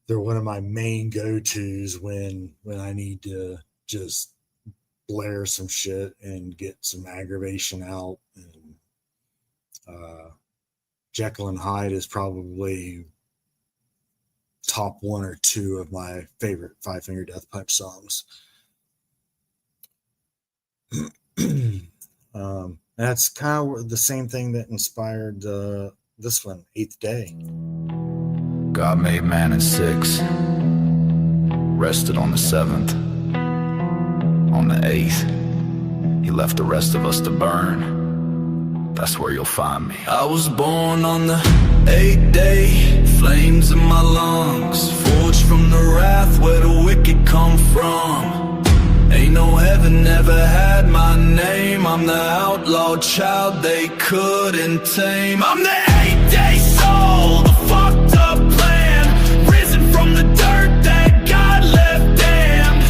they're one of my main go-tos when I need to just blare some shit and get some aggravation out. And Jekyll and Hyde is probably top one or two of my favorite Five Finger Death Punch songs. That's kind of the same thing that inspired this one, Eighth Day. God made man in 6, rested on the 7th. On the 8th, he left the rest of us to burn. That's where you'll find me. I was born on the 8th day, flames in my lungs, forged from the wrath where the wicked come from. Ain't no heaven ever had my name. I'm the outlawed child they couldn't tame. I'm the 8th day soul, the fucked up plan, risen from the dirt that God left damned.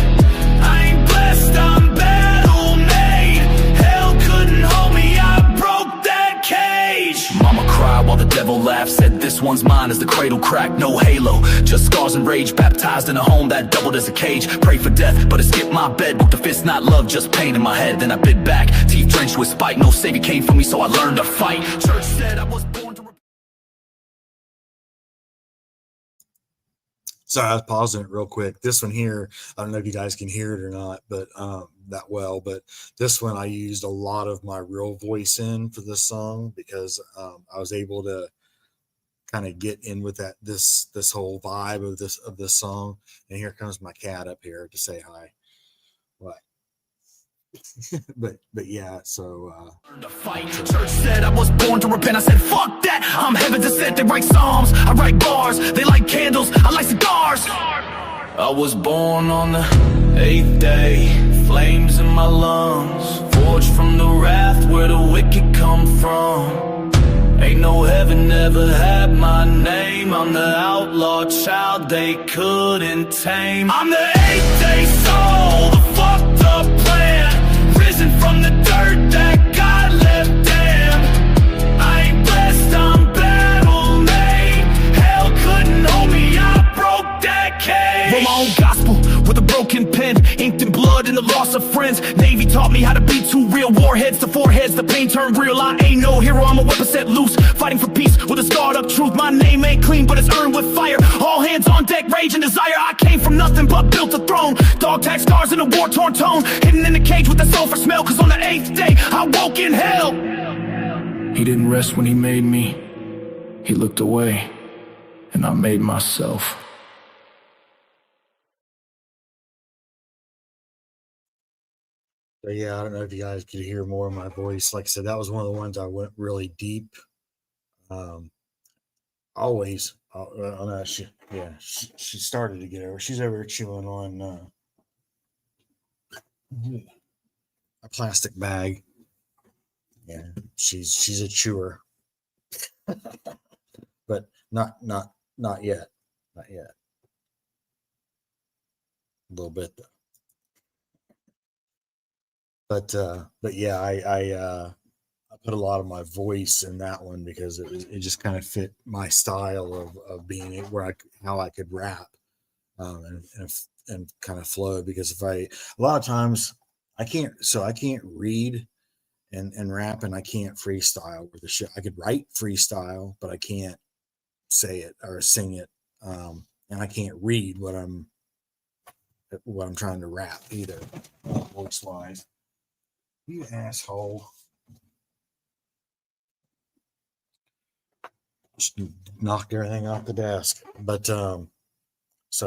I ain't blessed, I'm battle made. Hell couldn't hold me, I broke that cage. Mama cried while the devil laughed, said this one's mine as the cradle cracked. No halo, just scars and rage, baptized in a home that doubled as a cage. Pray for death, but it skipped my bed. Booked a fist, not love, just pain in my head. Then I bit back, teeth drenched with spite. No savior came for me, so I learned to fight. Church said I was born to... Sorry, I was pausing it real quick. This one here, I don't know if you guys can hear it or not, but that well. But this one, I used a lot of my real voice in for this song because I was able to kind of get in with this whole vibe of this song. And here comes my cat up here to say hi. What? but yeah, so the fight. Church said I was born to repent. I said fuck that, I'm heaven sent. They write psalms, I write bars. They light candles, I light cigars. I was born on the 8th day, flames in my lungs, forged from the wrath where the wicked come from. Ain't no heaven ever had my name. I'm the outlaw child they couldn't tame. I'm the 8th day soul, the fucked up plan, risen from the dirt that God left damn. I ain't blessed, I'm battle made. Hell couldn't hold me, I broke that cage. Wrote my own gospel with a broken pen, inked in blood and the loss of friends. Navy taught me how to be too real. Warheads to foreheads, the pain turned real. I ain't no hero, I'm a weapon set loose, fighting for peace with a scarred up truth. My name ain't clean, but it's earned with fire. All hands on deck, rage and desire. I came from nothing but built a throne. Dog tag scars in a war-torn tone, hidden in the cage with the sulfur smell. Cause on the 8th day, I woke in hell. He didn't rest when he made me. He looked away, and I made myself. So yeah, I don't know if you guys could hear more of my voice. Like I said, that was one of the ones I went really deep. Always, she started to get over. She's over chewing on a plastic bag. Yeah, she's a chewer, but not yet, not yet. A little bit though. But yeah, I put a lot of my voice in that one because it just kind of fit my style of being how I could rap and kind of flow. Because a lot of times I can't read and rap, and I can't freestyle with the shit. I could write freestyle, but I can't say it or sing it, and I can't read what I'm trying to rap either, voice wise. You asshole. Just knocked everything off the desk. But so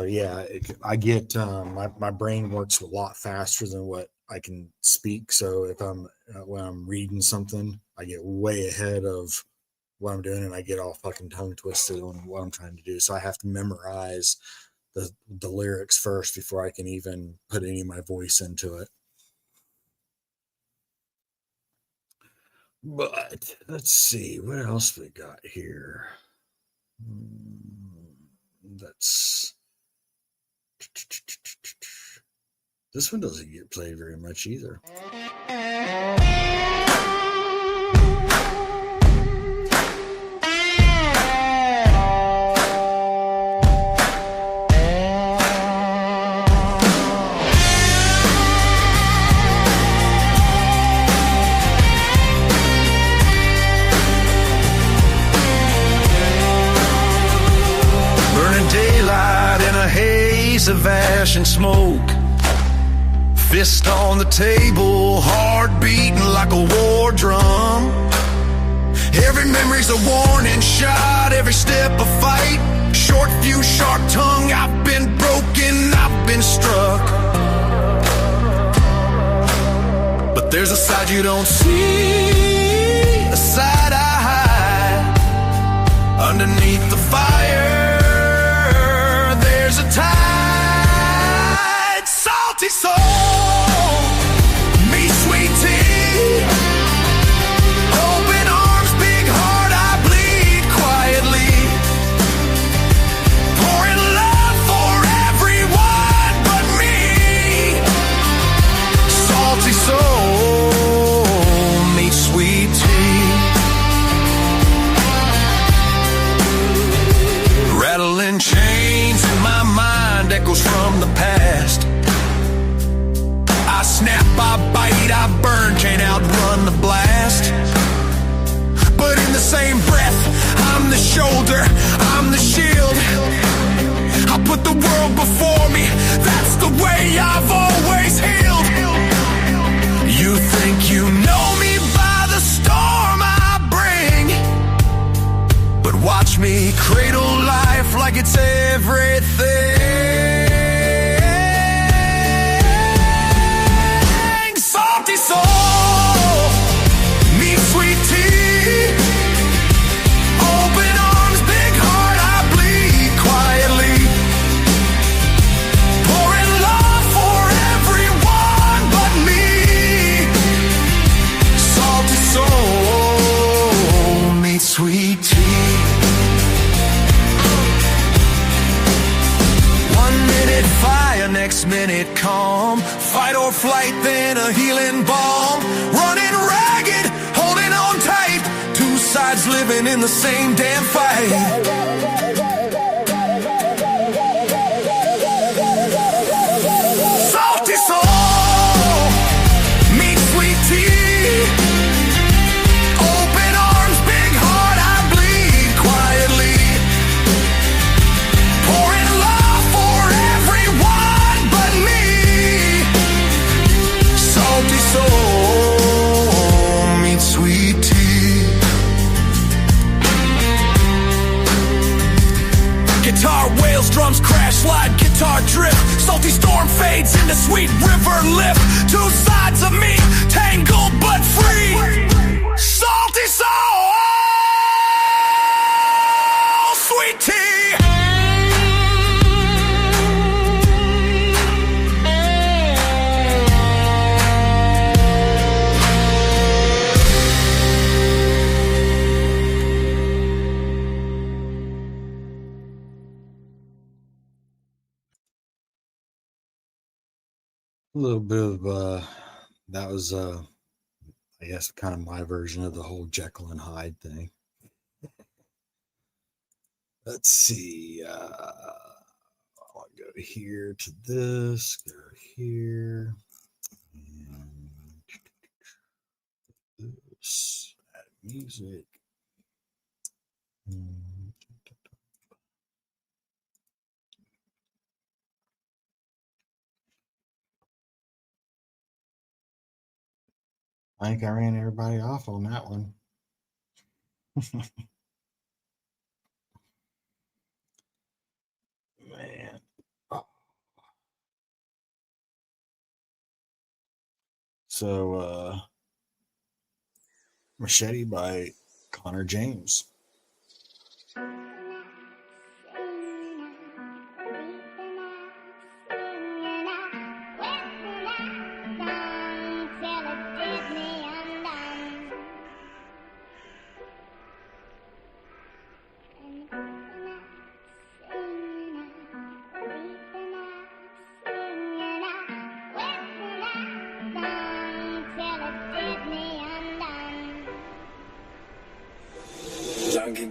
yeah, I get my brain works a lot faster than what I can speak. So if when I'm reading something, I get way ahead of what I'm doing, and I get all fucking tongue twisted on what I'm trying to do. So I have to memorize the lyrics first before I can even put any of my voice into it. But let's see what else we got here. This one doesn't get played very much either. Of ash and smoke, fist on the table, heart beating like a war drum. Every memory's a warning shot, every step a fight. Short fuse, sharp tongue, I've been broken, I've been struck. But there's a side you don't see, a side I hide. Underneath the fire, there's a tide. Salty soul, me sweet tea. Open arms, big heart, I bleed quietly. Pouring love for everyone but me. Salty soul, me sweet tea. Rattling chains in my mind, echoes from the past. I snap, I bite, I burn, can't outrun the blast. But in the same breath, I'm the shoulder, I'm the shield. I put put the world before me. That's the way I've always healed. You think you know me by the storm I bring, but watch me cradle life like it's everything. Salty soul, meet sweet tea. Open arms, big heart, I bleed quietly. Pouring love for everyone but me. Salty soul, meet sweet tea. 1 minute fire, next minute calm. Fight or flight, then a healing balm. Running ragged, holding on tight. Two sides living in the same damn fight. Salty soul, meet sweet tea. Open arms, big heart, I bleed quietly. Pouring love for everyone but me. Salty soul, meet sweet tea. Guitar wails, drums crash, slide, guitar drift. Salty storm fades into sweet river lift. Two sides of me, tangled but free. Salty soul, sweet tea. A little bit of that was I guess kind of my version of the whole Jekyll and Hyde thing. Let's see. I'll go here to this, go here, and this, add music. I think I ran everybody off on that one. Man. Oh. So, Machete by Connor James.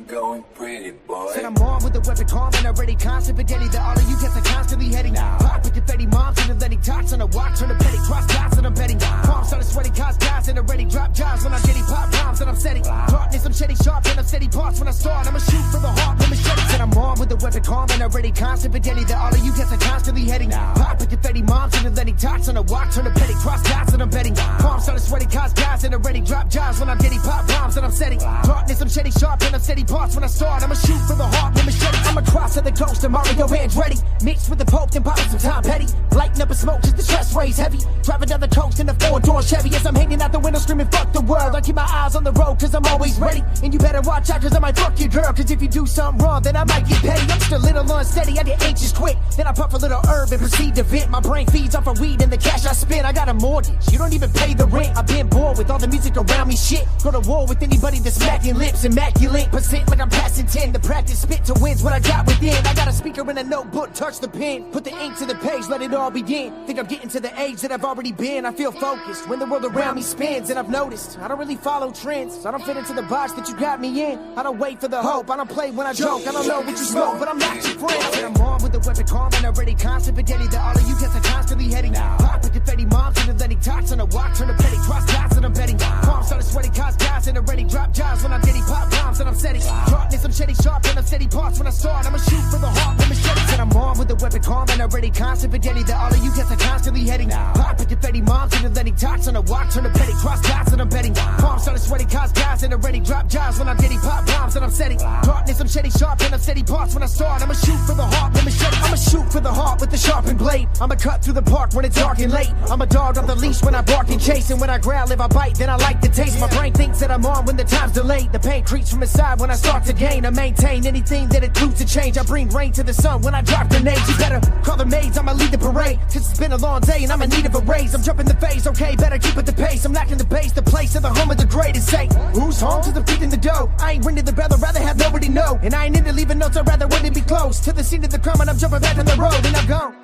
Going pretty boy. Said I'm on with the weapon calm and already constant fidelity that all of you cats are constantly heading. Pop with your Fetty moms and letting tots on the watch on the petty cross dots and I'm betting. Palms started sweating cause guys and already drop jobs when I'm getting pop bombs and I'm setting. Darkness I'm shedding sharp and I'm steady parts when I start. I'ma shoot for the heart with machete. Said I'm on with the weapon calm and already constant fidelity that all of you cats are constantly heading. Pop with your Fetty moms and letting tots on the watch on the petty cross dots and I'm betting. Palms started sweating cause guys and already drop jobs when I'm getting pop bombs and I'm setting. Darkness I'm shedding sharp and I'm steady parts when I start. I'ma shoot for the heart with machete. I'm a cross of the ghost and Mario Andretti. Mixed with the Pope, then popping some Tom Petty. Lighting up a smoke, just the stress rays heavy. Driving down the coast in the 4-door Chevy. As I'm hanging out the window screaming, fuck the world. I keep my eyes on the road, cause I'm always ready. And you better watch out, cause I might fuck your girl. Cause if you do something wrong, then I might get petty. I'm just a little unsteady, I get anxious quick. Then I puff a little herb and proceed to vent. My brain feeds off of weed and the cash I spend. I got a mortgage, you don't even pay the rent. I've been bored with all the music around me, shit. Go to war with anybody that's smacking lips. Immaculate percent like I'm passing 10. The practice spit to wins what I got within. I got a speaker in a notebook, touch the pen. Put the ink to the page, let it all begin. Think I'm getting to the age that I've already been. I feel focused when the world around me spins. And I've noticed, I don't really follow trends. I don't fit into the box that you got me in. I don't wait for the hope, I don't play when I joke. I don't know what you smoke, but I'm not your friend. And I'm on with the weapon calm and already constant fidelity that all of you cats are constantly heading. Pop with your Fetty moms and letting tots on the walk. Turn the petty cross dots and I'm betting. Palms started sweating cause guys and already drop jobs when I'm getting pop bombs. and I'm steady. Dropping some shitty sharp and I'm steady parts when I start. I'ma shoot for the heart with machetes. And I'm armed with a weapon calm and already constant spaghetti that all of you guys are constantly heading. Pop with confetti, moms and letting tots on a watch on a petty. Cross dots and I'm betting. Palms started sweating, cause guys and already drop jobs when I'm getting pop bombs and I'm steady. Darkness, I'm shitty sharp and I'm steady parts when I start. I'ma shoot for the heart with machete. I'ma shoot for the heart with the sharpened blade. I'ma cut through the park when it's dark and late. I'm a dog on the leash when I bark and chase. And when I growl, if I bite, then I like the taste. My brain thinks that I'm on when the time's delayed. The pain creeps from inside when I start to gain. I maintain anything that includes a change. I bring rain to the sun when I drop grenades. You better call the maids, I'ma lead the parade. Cause it's been a long day and I'm in need of a raise. I'm jumping the phase, okay, better keep at the pace. I'm lacking the base, the place of the home of the greatest. Say, who's home to the feet in the dough? I ain't rented the brother, rather have nobody know. And I ain't into leaving notes, I'd rather wouldn't be close to the scene of the crime and I'm jumping back on the road and I'm gone.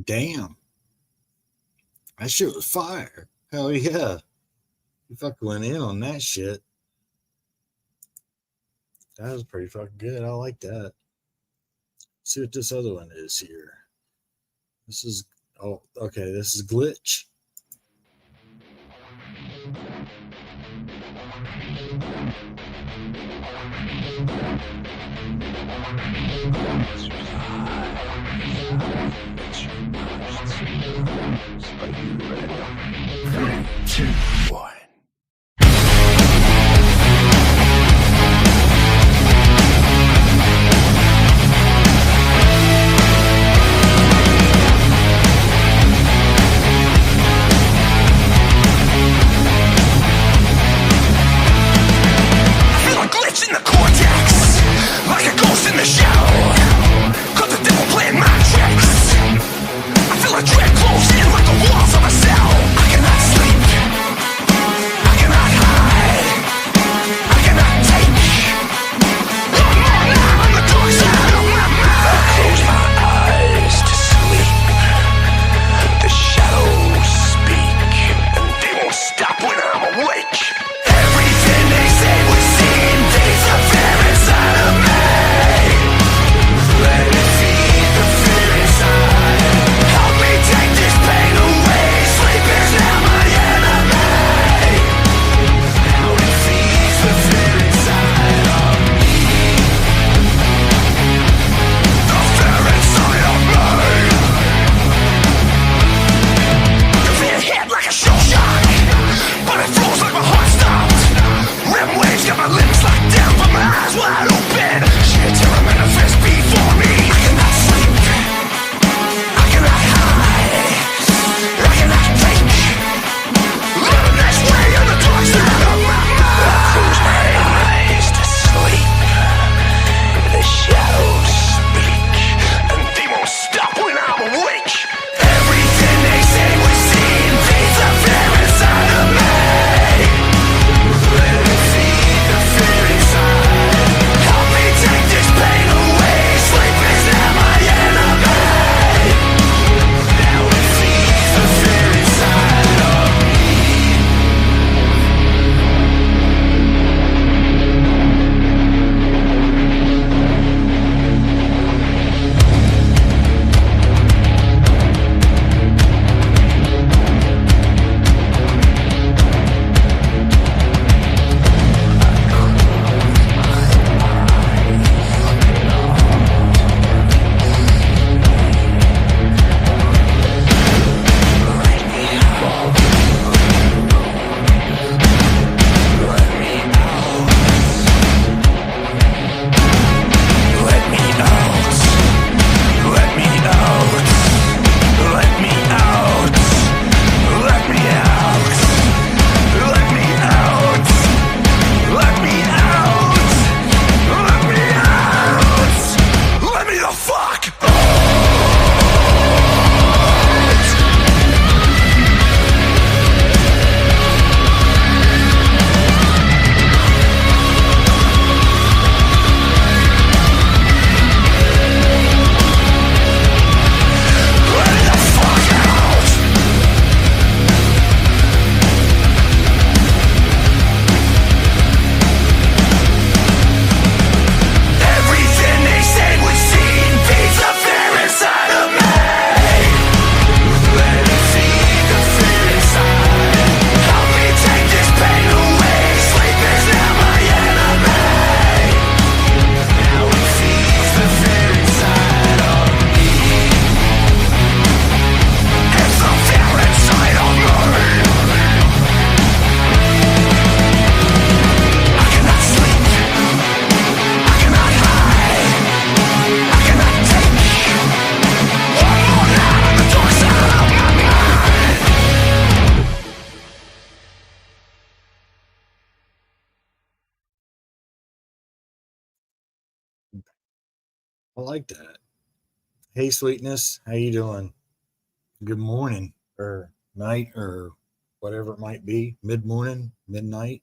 Damn. That shit was fire. Hell yeah. You fucking went in on that shit. That was pretty fucking good. I like that. Let's see what this other one is here. This is, oh, okay. This is Glitch. Are you ready? 3, 2, 1. In the cortex, like a ghost in the shell. Cause the devil playing my tricks. I feel a dread close in like the walls of a cell. I cannot sleep. I like that. Hey, Sweetness, how you doing? Good morning, or night, or whatever it might be. Mid-morning, midnight.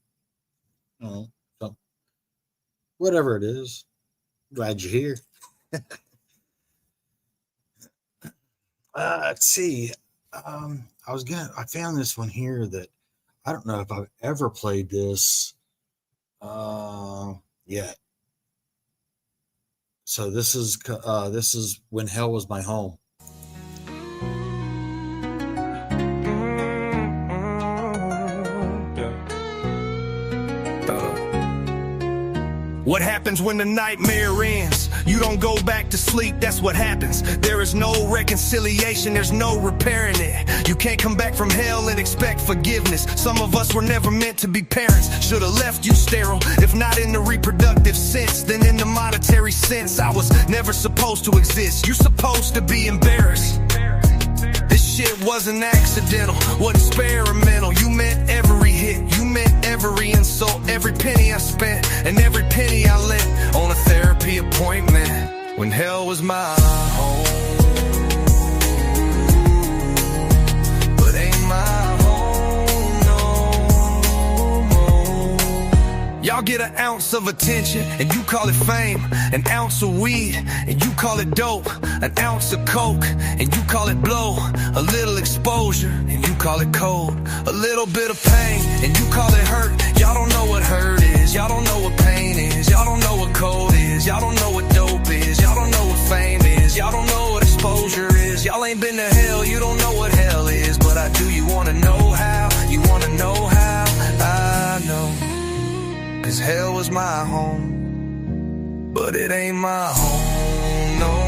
Oh, whatever it is. Glad you're here. Let's see. I found this one here that I don't know if I've ever played this yet. So this is When Hell Was My Home. What happens when the nightmare ends? You don't go back to sleep, that's what happens. There is no reconciliation, there's no repairing it. You can't come back from hell and expect forgiveness. Some of us were never meant to be parents. Should've left you sterile, if not in the reproductive sense, then in the monetary sense. I was never supposed to exist, you're supposed to be embarrassed. This shit wasn't accidental, wasn't experimental. You meant every hit, you meant every insult, every penny I spent, and every penny I lent on a therapy appointment. When hell was my home, but ain't my home no more. Y'all get an ounce of attention, and you call it fame. An ounce of weed, and you call it dope. An ounce of coke, and you call it blow. A little exposure, and you call it cold. A little bit of pain, and you call it hurt. Y'all don't know what hurt is, y'all don't know what pain is, y'all don't know what cold is, y'all don't know what dope is, y'all don't know what fame is, y'all don't know what exposure is. Y'all ain't been to hell, you don't know what hell is. But I do, you wanna know how, you wanna know how. I know, 'cause hell was my home, but it ain't my home no more.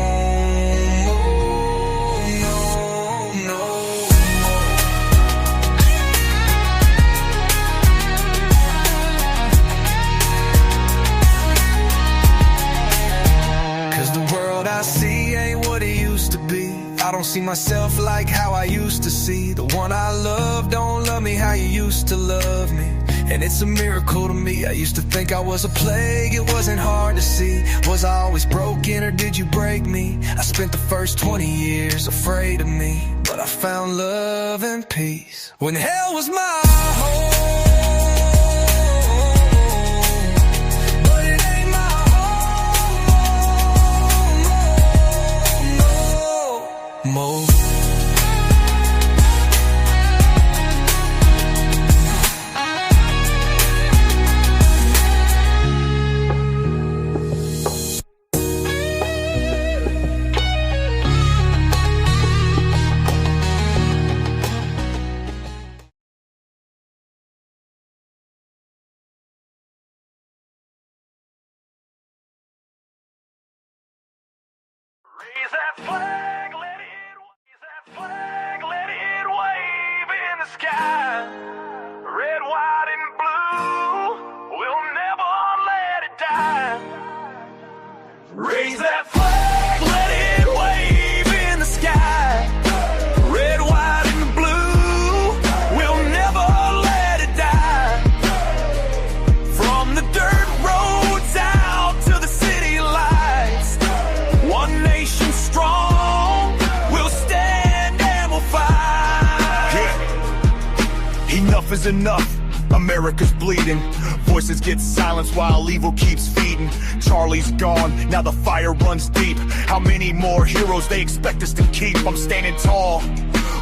I see ain't what it used to be. I don't see myself like how I used to see. The one I love don't love me how you used to love me. And it's a miracle to me. I used to think I was a plague, it wasn't hard to see. Was I always broken or did you break me? I spent the first 20 years afraid of me, but I found love and peace when hell was my home. More. Raise that flag, let it wave in the sky. Red, white, and blue, we'll never let it die. Raise that flag, let it wave in the sky. Red, white, and blue, we'll never let it die. From the dirt roads out to the city lights, one nation strong, we'll stand and we'll fight. Yeah. Enough is enough. America's bleeding. Voices get silenced while evil keeps feeding. Charlie's gone, now the fire runs deep. How many more heroes they expect us to keep? I'm standing tall,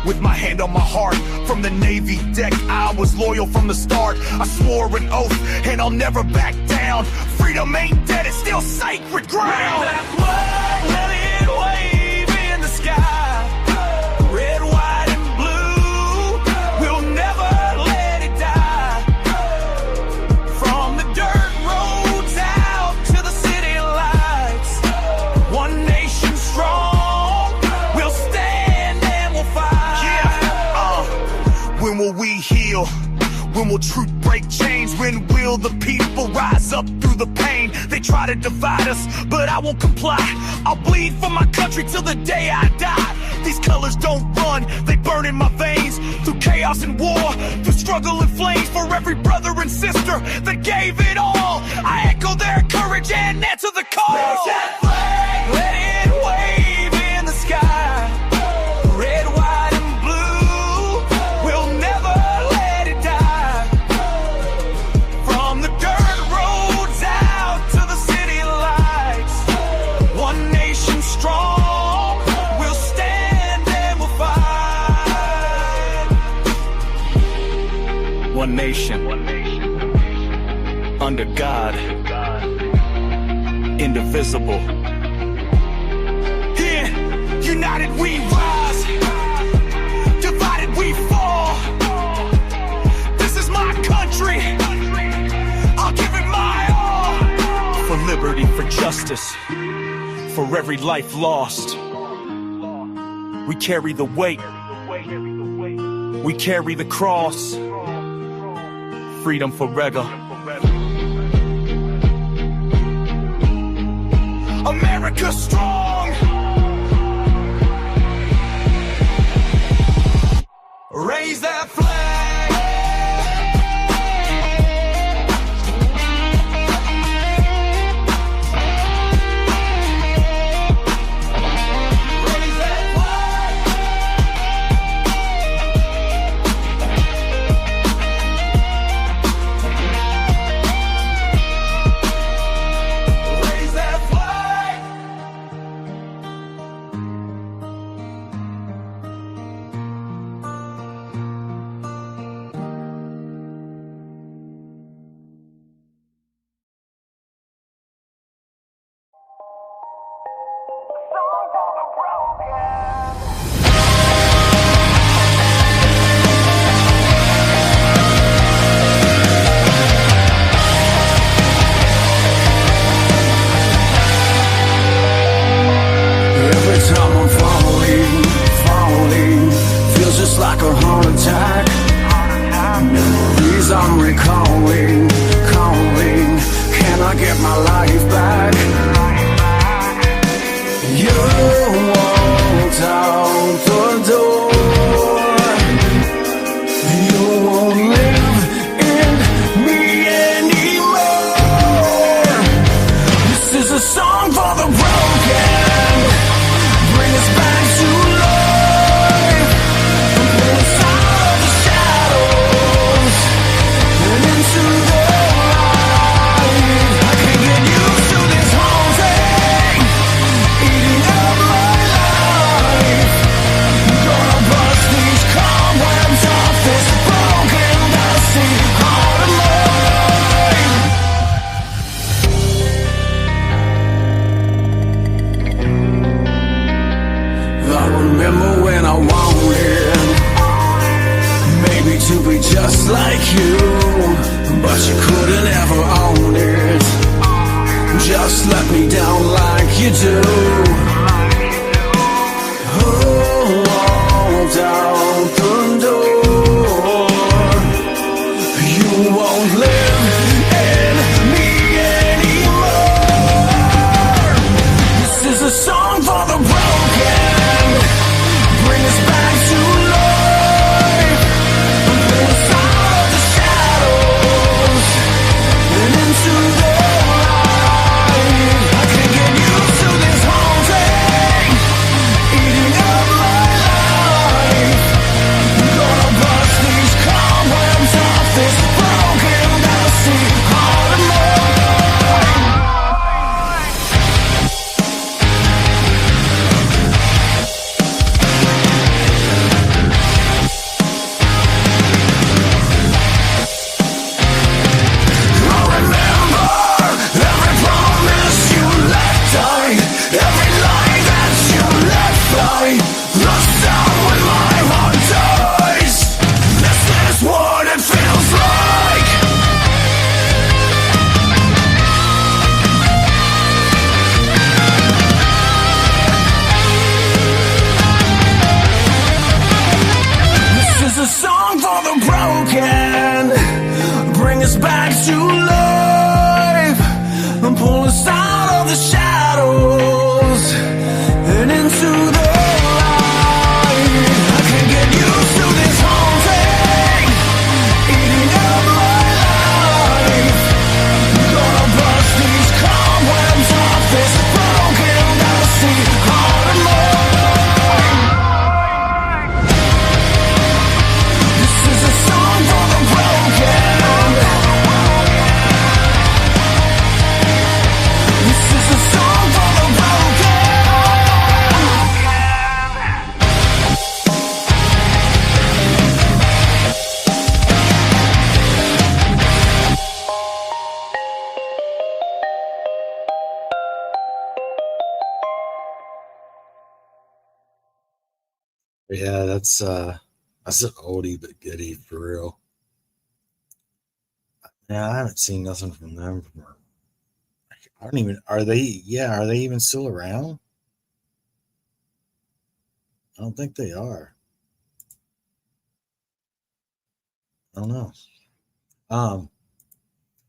with my hand on my heart. From the Navy deck, I was loyal from the start. I swore an oath, and I'll never back down. Freedom ain't dead, it's still sacred ground. Raise that flag, let it wave in the sky. Red, white, and blue, we'll never let it die. From the dirt roads out to the city lights, one nation strong, we'll stand and we'll fight. Yeah, when will we heal? When will truth break chains? When will the people rise up through the pain? They try to divide us, but I won't comply. I'll bleed for my country till the day I die. These colors don't run, they burn in my veins. Through chaos and war, through struggle and flames. For every brother and sister that gave it all, I echo their courage and answer the call. Raise that flag, let it nation, under God, indivisible. Yeah, united we rise, divided we fall. This is my country, I'll give it my all. For liberty, for justice, for every life lost. We carry the weight, we carry the cross. Freedom forever. America strong. Raise that flag. Like a heart attack. Memories I'm recalling, calling. Can I get my life back? You walked out the door. You won't live in me anymore. This is a song for the broken. Bring us back to life. Us out of the shadows and into the light. I can't get used to this haunting, eating up my life. Gonna bust these cobwebs off this broken, dusty heart of mine. I remember when I wanted to be just like you, but you couldn't ever own it. Just let me down like you do. Who walked out the door? You won't live in me anymore. This is a song for the broken. Bring us back to life. Us out of the shadows and into the light. I can't get used to this haunting. Yeah, that's an oldie but goodie for real. Yeah, I haven't seen nothing from them I don't even, are they even still around? I don't think they are. I don't know.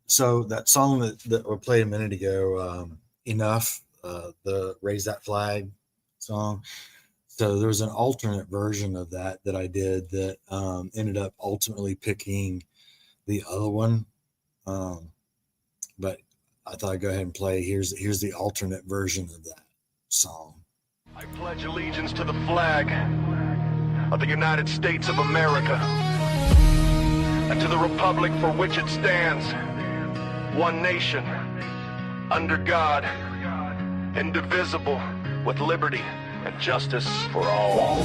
So that song that we played a minute ago, Enough, the Raise That Flag song. So there was an alternate version of that I did that ended up ultimately picking the other one. But I thought I'd go ahead and play. Here's the alternate version of that song. I pledge allegiance to the flag of the United States of America and to the republic for which it stands, one nation, under God, indivisible, with liberty and justice for all.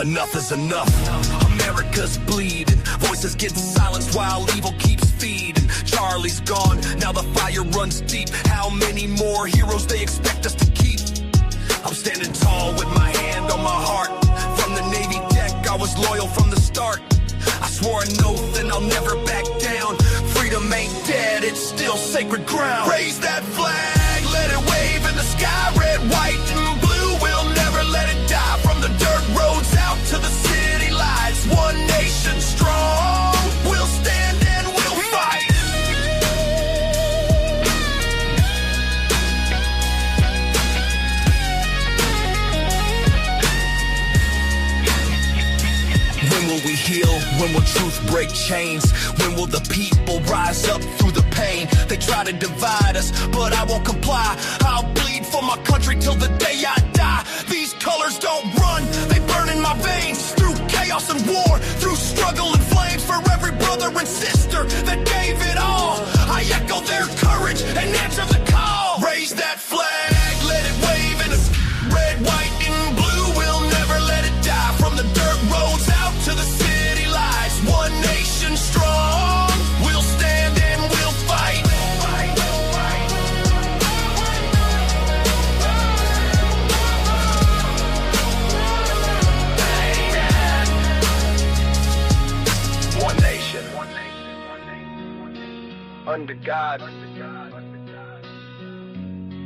Enough is enough. America's bleeding. Voices get silenced while evil keeps feeding. Charlie's gone, now the fire runs deep. How many more heroes they expect us to keep? I'm standing tall with my hand on my heart. From the Navy deck, I was loyal from the start. I swore an oath and I'll never back down. Freedom ain't dead, it's still sacred ground. Raise that flag, let it wave in the sky. Red, white, and blue, we'll never let it die. From the dirt roads out to the city lights, one nation strong, we'll stand and we'll fight. When will we heal? When will truth break chains? When will the people rise up through the pain? They try to divide us, but I won't comply. I'll bleed for my country till the day I die. These colors don't run, they burn in my veins. Through chaos and war, through struggle and flames. For every brother and sister that gave it all, I echo their courage and answer the call. Raise that flag, let it wave in the red, white, and blue. We'll never let it die. From the dirt roads out to the city lights, one nation strong, we'll stand and we'll fight. One nation, under God,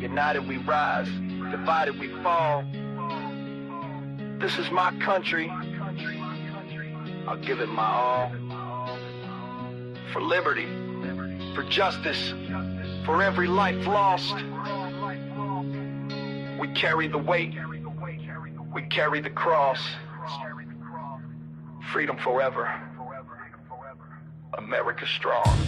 united we rise, divided we fall. This is my country, I'll give it my all. For liberty, for justice, for every life lost. We carry the weight, we carry the cross. Freedom forever, America strong.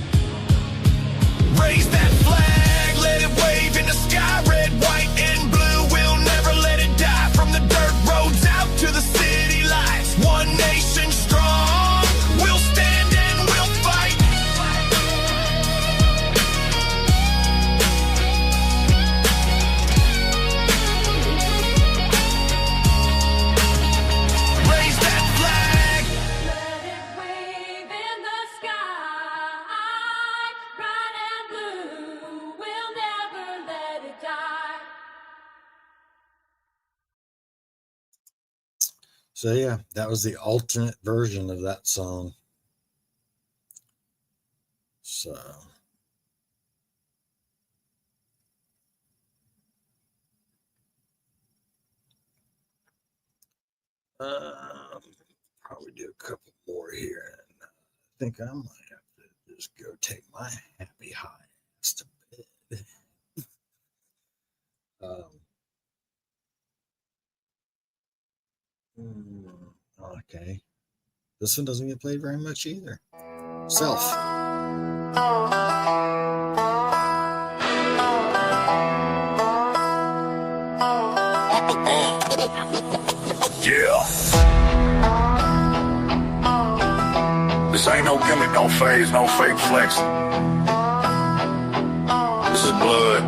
Raise that flag, let it wave in the sky. Red, white, and blue, we'll never let it die. From the dirt roads out to the city lights, one nation strong, we'll stand and we'll fight. Raise that flag, Let it wave in the sky, bright and blue, we'll never let it die. So yeah, that was the alternate version of that song. So probably do a couple more here, and I think I might have to just go take my happy high ass to bed. Okay, this one doesn't get played very much either. Self. Yeah. This ain't no gimmick, no phase, no fake flex. This is blood.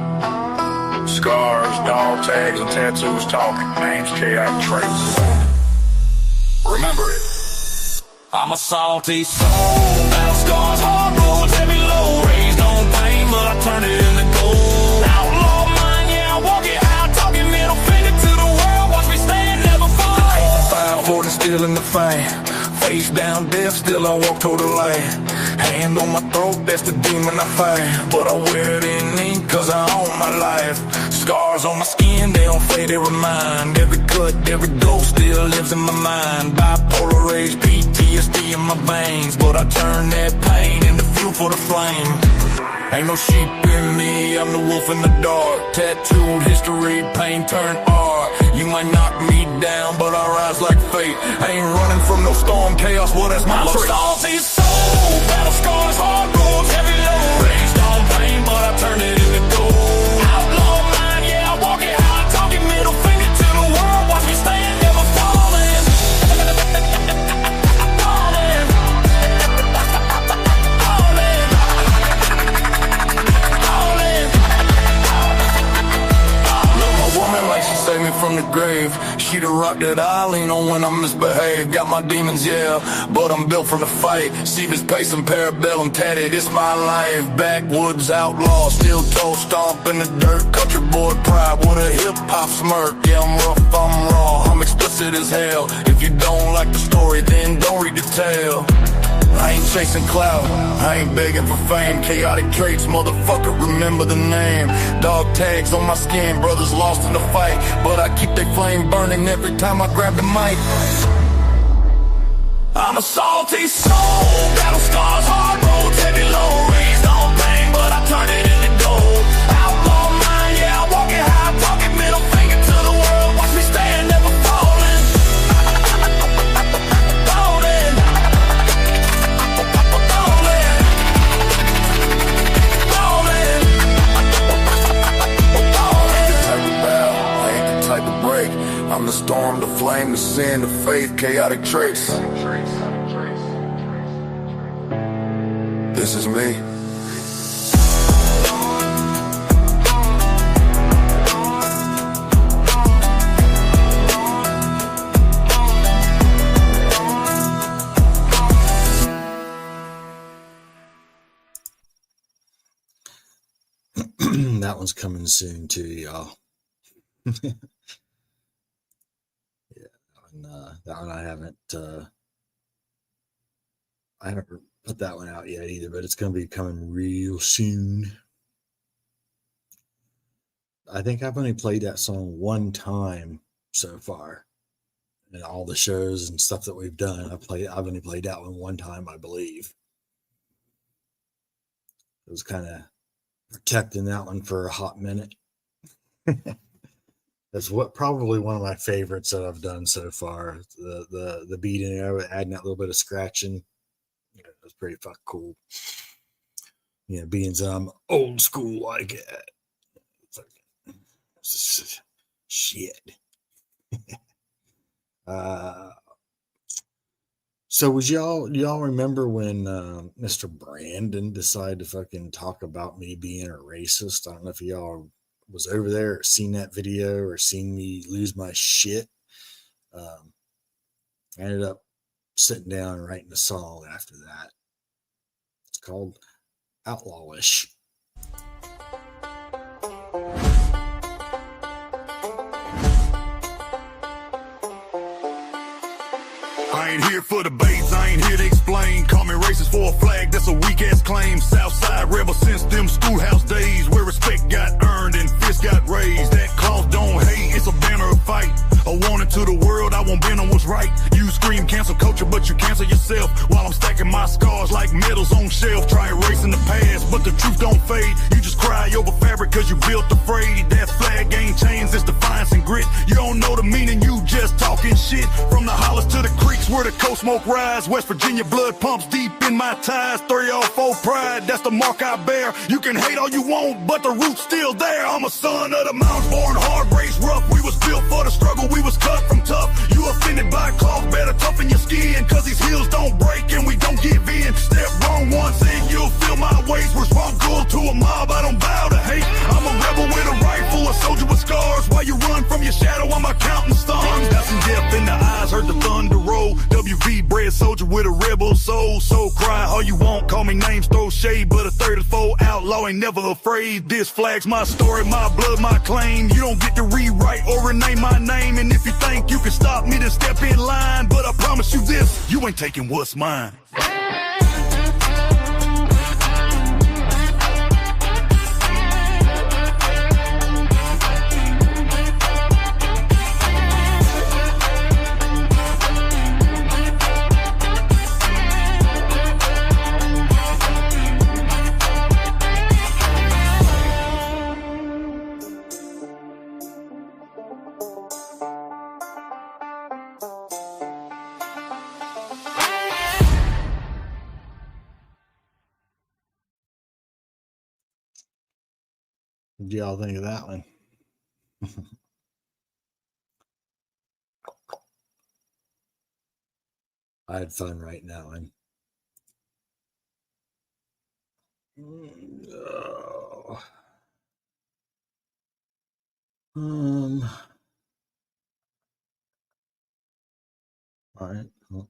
Scars, dog tags, and tattoos talking. Names, chaotic traits. Remember it. I'm a salty soul. Battle scars, hard roads, heavy load. Raised on pain, but I turned it into gold. Outlaw mind, yeah, I walk it out. Talking middle finger to the world. Watch me stand, never fall. 540 still in the fight. Face down, death, still I walk toward the light. Hand on my throat, that's the demon I fight. But I wear it in ink, cause I own my life. Scars on my skin, they don't fade, they remind. Every cut, every ghost still lives in my mind. Bipolar rage, PTSD in my veins. But I turn that pain into fuel for the flame. Ain't no sheep in me, I'm the wolf in the dark. Tattooed history, pain turned art. You might knock me down, but I rise like fate. I ain't running from no storm, chaos, well that's my trait. I'm salty soul, battle scars, hard roads, heavy load. Raised on pain, but I turned it into gold. Outlaw mind, yeah, I walk it high, talking middle finger to the world. Watch me stand, never falling. Like she saved me from the grave. She the rock that I lean on when I misbehave. Got my demons, yeah, but I'm built from the fight. Stevens Pace and Parabellum tatted, it's my life. Backwoods outlaw, steel toe stomp in the dirt. Country boy pride with a hip-hop smirk. Yeah, I'm rough, I'm raw, I'm explicit as hell. If you don't like the story, then don't read the tale. I ain't chasing clout, I ain't begging for fame. Chaotic traits, motherfucker, remember the name. Dog tags on my skin, brothers lost in the fight. But I keep their flame burning every time I grab the mic. I'm a salty soul, battle scars, hard roads, heavy load. Raised on pain, but I turned it into gold. Outlaw mind, yeah, I walk it high, talking middle finger to the world. Watch me stand, never falling. I'm the storm, the flame, the sin, the faith, chaotic traits. This is me. That one's coming soon too, y'all. That one I haven't put that one out yet either, but it's going to be coming real soon. I think I've only played that song one time so far in all the shows and stuff that we've done. I've only played that one time, I believe. I was kind of protecting that one for a hot minute. That's probably one of my favorites that I've done so far. The beating of it, adding that little bit of scratching. Yeah, it was pretty fucking cool. You know, being some old school like it. Shit. So was y'all remember when Mr. Brandon decided to fucking talk about me being a racist? I don't know if y'all was over there or seen that video or seen me lose my shit. I ended up sitting down and writing a song after that. It's called Outlawish. I ain't here for debates, I ain't here to explain. Call me racist for a flag, that's a weak ass claim. Southside rebel since them schoolhouse days, where respect got earned and fists got raised. That cause don't hate, it's a banner of fight. A warning to the world, I won't bend on what's right. You scream cancel culture, but you cancel yourself. While I'm stacking my scars like medals on shelf. Try erasing the past, but the truth don't fade. You just cry over fabric cause you built afraid. That flag ain't changed, it's defiance and grit. You don't know the meaning, you just talking shit. From the hollers to the creeks where the coast smoke rise. West Virginia blood pumps deep in my ties. 304 pride, that's the mark I bear. You can hate all you want, but the root's still there. I'm a son of the mountains, born hard, raised rough. We was built for the struggle, we was cut from tough. You offended by cloth, better toughen your skin. Cause these heels don't break and we don't give in. Step wrong once and you'll feel my ways. We're wrong cool to a mob, I don't bow to hate. with a rebel soul. So cry all you want, call me names, throw shade, but a 34 outlaw ain't never afraid. This flag's my story, my blood, my claim. You don't get to rewrite or rename my name. And if you think you can stop me, then step in line. But I promise you this, you ain't taking what's mine. What do y'all think of that one? I had fun writing that one. Oh. All right. Well,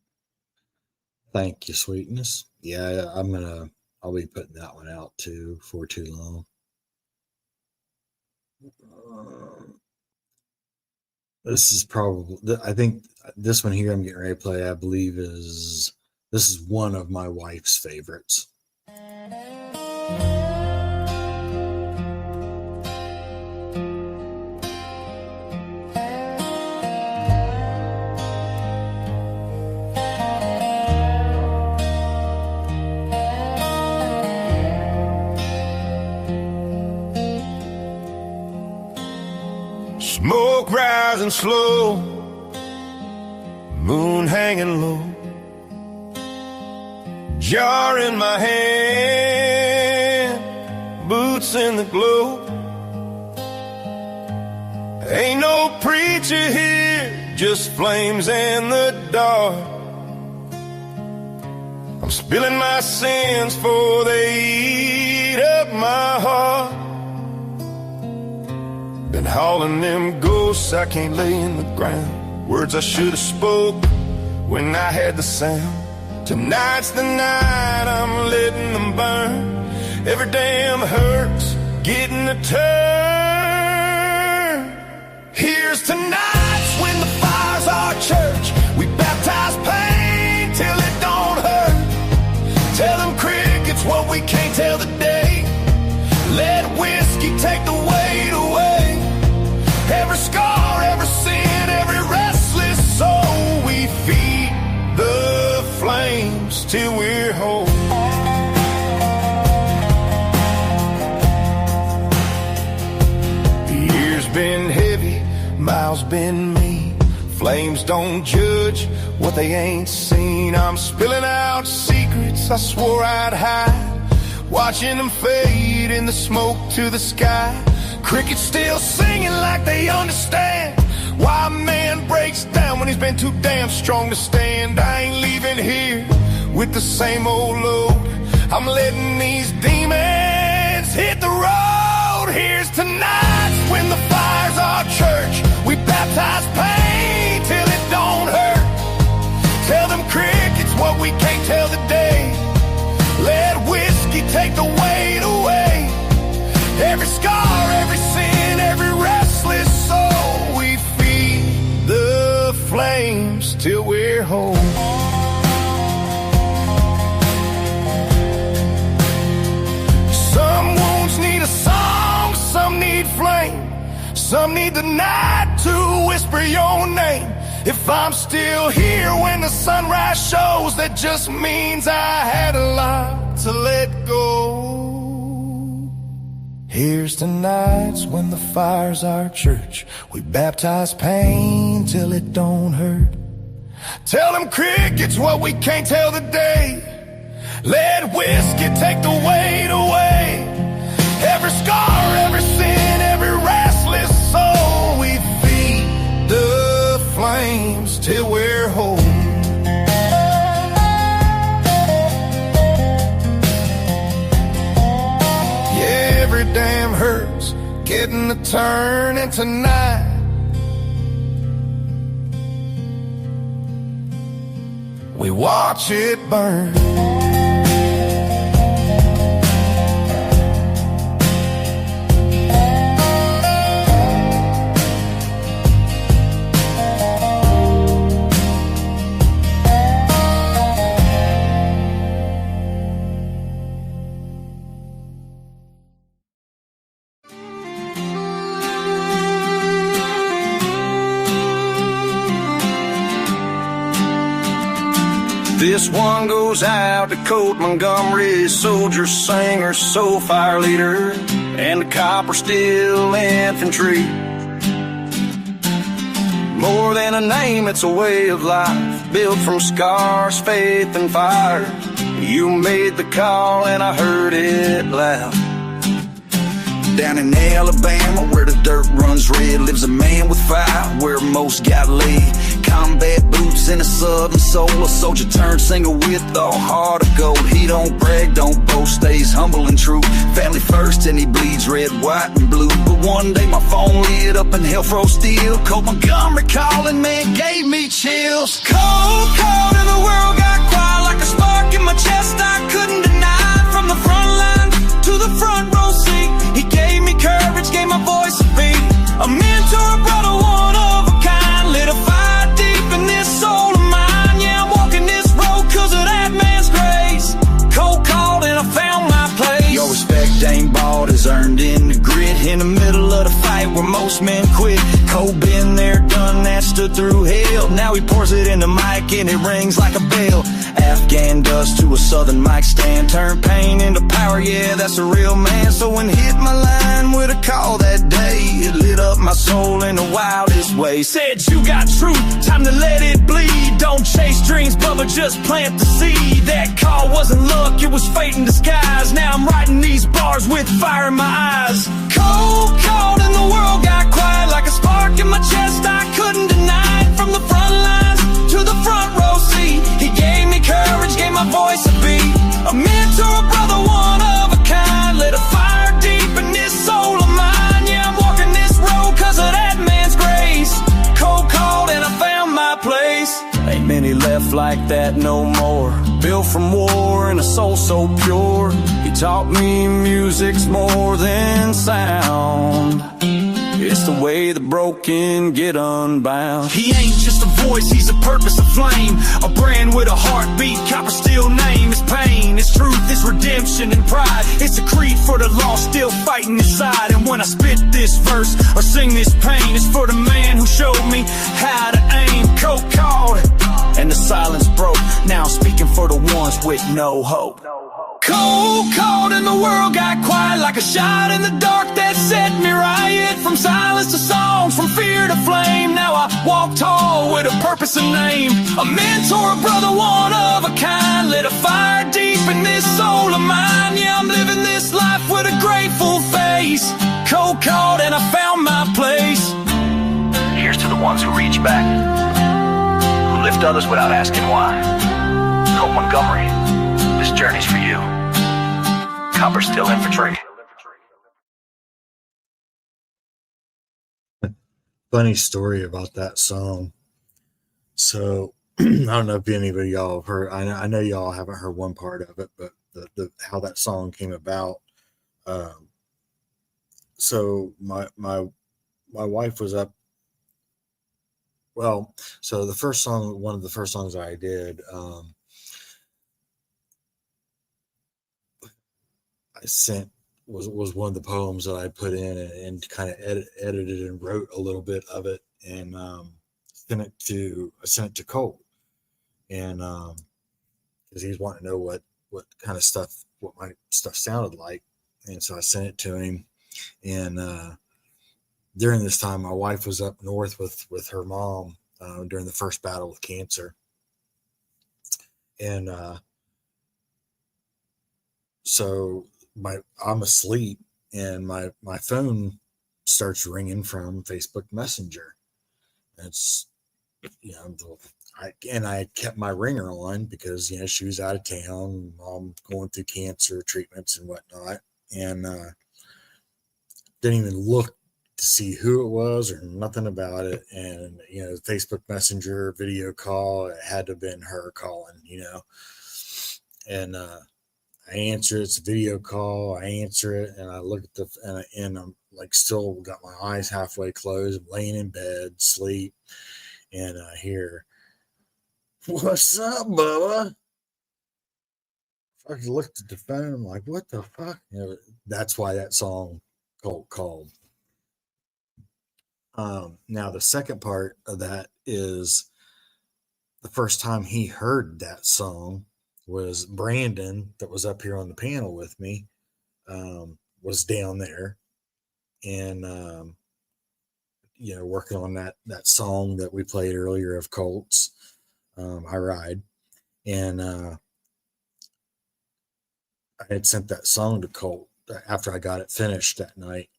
thank you, sweetness. Yeah, I'll be putting that one out too for too long. This is probably, I think this one here I'm getting ready to play, I believe this is one of my wife's favorites. Smoke rising slow, moon hanging low, jar in my hand, boots in the glow. Ain't no preacher here, just flames in the dark. I'm spilling my sins for they eat up my heart. Been hauling them ghosts I can't lay in the ground. Words I should have spoke when I had the sound. Tonight's the night I'm letting them burn. Every damn hurt's getting a turn. Here's to nights when the fire's our church. We baptize pain till it don't hurt. Tell them crickets what we can't tell the day. Let whiskey take the weight away. Every scar, every sin, every restless soul, we feed the flames till we're whole. The year's been heavy, miles been mean. Flames don't judge what they ain't seen. I'm spilling out secrets I swore I'd hide, watching them fade in the smoke to the sky. Crickets still singing like they understand why a man breaks down when he's been too damn strong to stand. I ain't leaving here with the same old load. I'm letting these demons hit the road. Here's to nights when the fire's our church. We baptize pain till it don't hurt. Tell them crickets what we can't tell today. Let whiskey take the weight away. Every scar, every sin, every restless soul, we feed the flames till we're whole. Some wounds need a song, some need flame, some need the night to whisper your name. If I'm still here when the sunrise shows, that just means I had a lot to let go. Here's to nights when the fire's our church. We baptize pain till it don't hurt. Tell them crickets what we can't tell today. Let whiskey take the weight away. Every scar, every sin, every restless soul, we feed the flames till we're whole. Every damn hurt's getting a turn, and tonight we watch it burn. This one goes out to Colt Montgomery, soldier, singer, soul fire leader, and the copper steel infantry. More than a name, it's a way of life, built from scars, faith, and fire. You made the call and I heard it loud. Down in Alabama, where the dirt runs red, lives a man with fire, where most got laid. Combat boots and a southern soul, a soldier turned singer with a heart of gold. He don't brag, don't boast, stays humble and true. Family first and he bleeds red, white, and blue. But one day my phone lit up and hell froze still. Colt Montgomery calling, man, gave me chills. Cold, cold, and the world got quiet like a spark in my chest I couldn't deny. From the front line to the front row seat, he gave me courage, gave my voice a beat. A mentor, a brother, one of a kind, lit a fire deep in this soul of mine. Yeah, I'm walking this road cause of that man's grace. Cold called and I found my place. Your respect ain't bought, is earned in the grit. In the middle of the fight where most men quit, Cold been there, done that, stood through hell. Now he pours it in the mic and it rings like a bell. Afghan dust to a southern mic stand, turn pain into power, yeah, that's a real man. So when hit my line with a call that day, it lit up my soul in the wildest way. Said you got truth, time to let it bleed. Don't chase dreams, Bubba, just plant the seed. That call wasn't luck, it was fate in disguise. Now I'm writing these bars with fire in my eyes. Cold, cold, and the world got quiet like a spark in my chest I couldn't deny it. From the front lines to the front row seat, he gave me courage, gave my voice a beat. A mentor, a brother, one of a kind, lit a fire deep in this soul of mine. Yeah, I'm walking this road cause of that man's grace. Cold called and I found my place. Ain't many left like that no more, built from war and a soul so pure. He taught me music's more than sound, it's the way the broken get unbound. He ain't just a voice, he's a purpose, a flame, a brand with a heartbeat, copper steel name. It's pain, it's truth, it's redemption and pride. It's a creed for the lost, still fighting inside. And when I spit this verse or sing this pain, it's for the man who showed me how to aim. Cold called and the silence broke. Now I'm speaking for the ones with no hope. Cold, cold, and the world got quiet like a shot in the dark that set me riot. From silence to songs, from fear to flame, now I walk tall with a purpose and name. A mentor, a brother, one of a kind, lit a fire deep in this soul of mine. Yeah, I'm living this life with a grateful face. Cold, cold, and I found my place. Here's to the ones who reach back, who lift others without asking why. Colt Montgomery, this journey's for you. Copper Steel Infantry. Funny story about that song. So I don't know if any of y'all have heard. I know y'all haven't heard one part of it, but the how that song came about. So my wife was up. Well, so the first song, one of the first songs I did, I sent was one of the poems that I put in and kind of edited and wrote a little bit of it and sent it to Colt, and because he's wanting to know what kind of stuff, what my stuff sounded like, and so I sent it to him. And during this time, my wife was up north with her mom during the first battle with cancer, and so I'm asleep, and my phone starts ringing from Facebook Messenger. It's, I kept my ringer on because she was out of town, mom going through cancer treatments and whatnot, and didn't even look to see who it was or nothing about it. And, you know, Facebook Messenger video call, it had to have been her calling, you know. And I answer it. It's a video call. I answer it, and I look at and I'm like still got my eyes halfway closed. I'm laying in bed, sleep, and I hear, "What's up, Bubba?" I looked at the phone. I'm like, "What the fuck?" You know, that's why that song called. Now the second part of that is the first time he heard that song was Brandon, that was up here on the panel with me, was down there, and you know, working on that song that we played earlier of Colts, I Ride, and I had sent that song to Colt after I got it finished that night,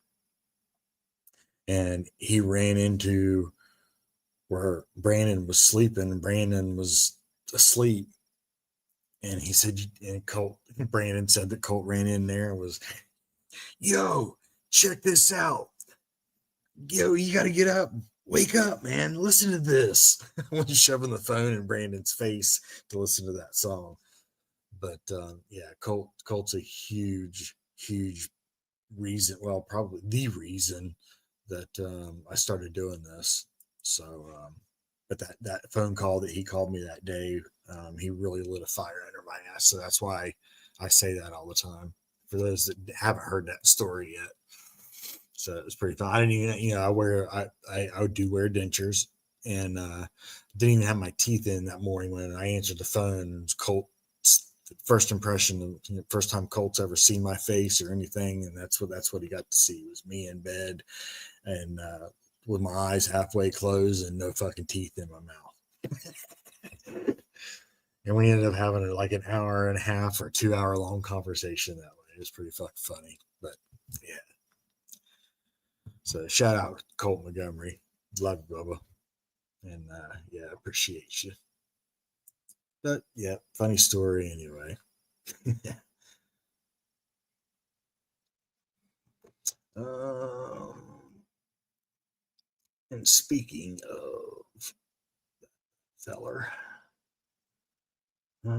and he ran into where Brandon was sleeping, and Brandon was asleep. And he said, and Brandon said that Colt ran in there and was, "Yo, check this out. Yo, you got to get up. Wake up, man. Listen to this." When he's shoving the phone in Brandon's face to listen to that song. But yeah, Colt's a huge reason. Well, probably the reason that I started doing this. So, but that phone call that he called me that day, he really lit a fire under my ass. So that's why I say that all the time for those that haven't heard that story yet. So it was pretty fun. I didn't even, you know, I do wear dentures, and didn't even have my teeth in that morning when I answered the phone. And it was Colt's first impression, you know, first time Colt's ever seen my face or anything, and that's what he got to see, was me in bed and with my eyes halfway closed and no fucking teeth in my mouth. And we ended up having like an hour and a half or 2 hour long conversation that way. It was pretty fucking funny, but yeah. So shout out Colt Montgomery. Love you, Bubba. And yeah, appreciate you. But yeah, funny story anyway. And speaking of feller, there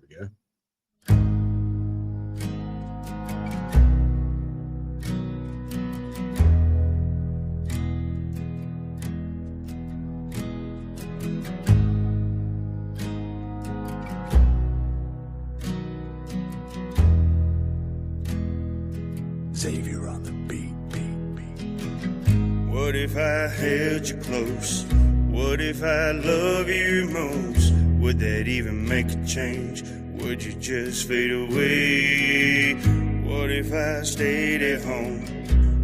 we go. Xavier on the beat. What if I held you close? What if I love you most? Would that even make a change? Would you just fade away? What if I stayed at home?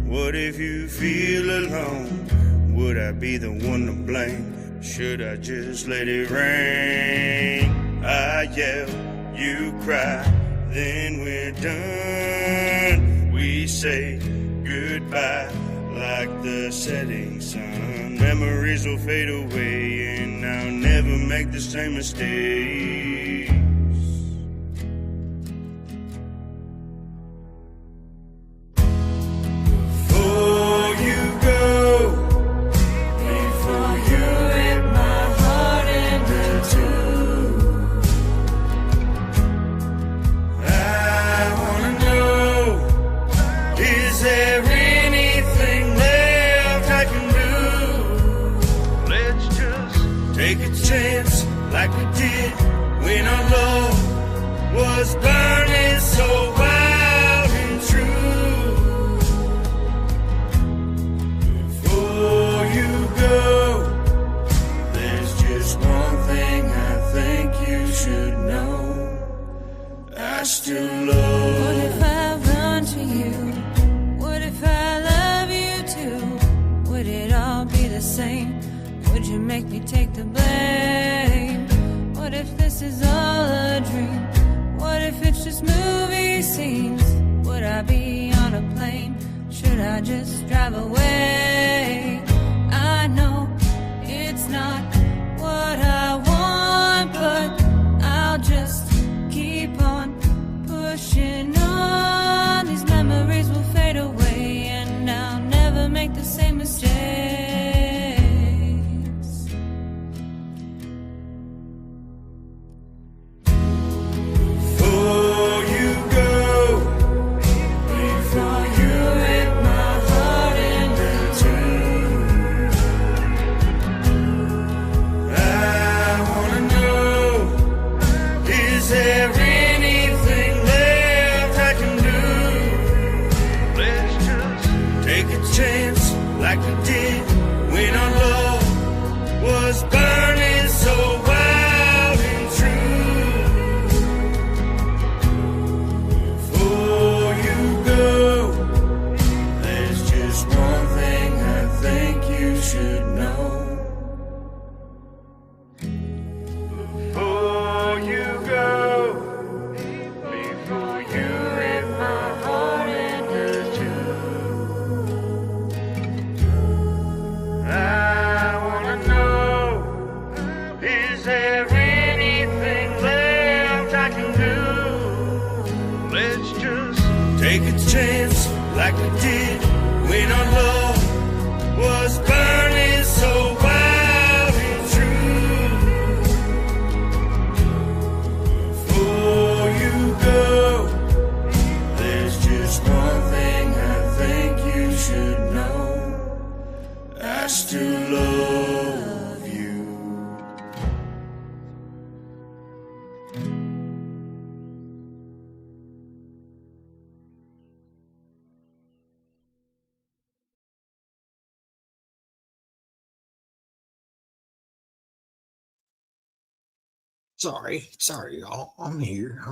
What if you feel alone? Would I be the one to blame? Should I just let it rain? I yell, you cry, then we're done. We say goodbye like the setting sun. Memories will fade away, and I'll never make the same mistakes. Before you go, before you rip my heart into two, I wanna know, is there anything left I can do? Let's just take a chance like we did when our love was burning so wild and true. Before you go, there's just one thing I think you should know. I still love. What if I run to you? What if I love you too? Would it all be the same? Would you make me take the blame? What if this is all a dream? What if it's just movie scenes? Would I be on a plane? Should I just drive away? I know it's not what I want, a chance like we did when our love was burning so wild and true. Before you go, there's just one thing I think you should know. Before you go, before you rip my heart into two, I wanna know, is there anything left I can do? Let's just take a chance like we did when our love was burning so wild and true. Before you go, there's just one thing I think you should know. I still love you. Sorry, y'all. I'm here.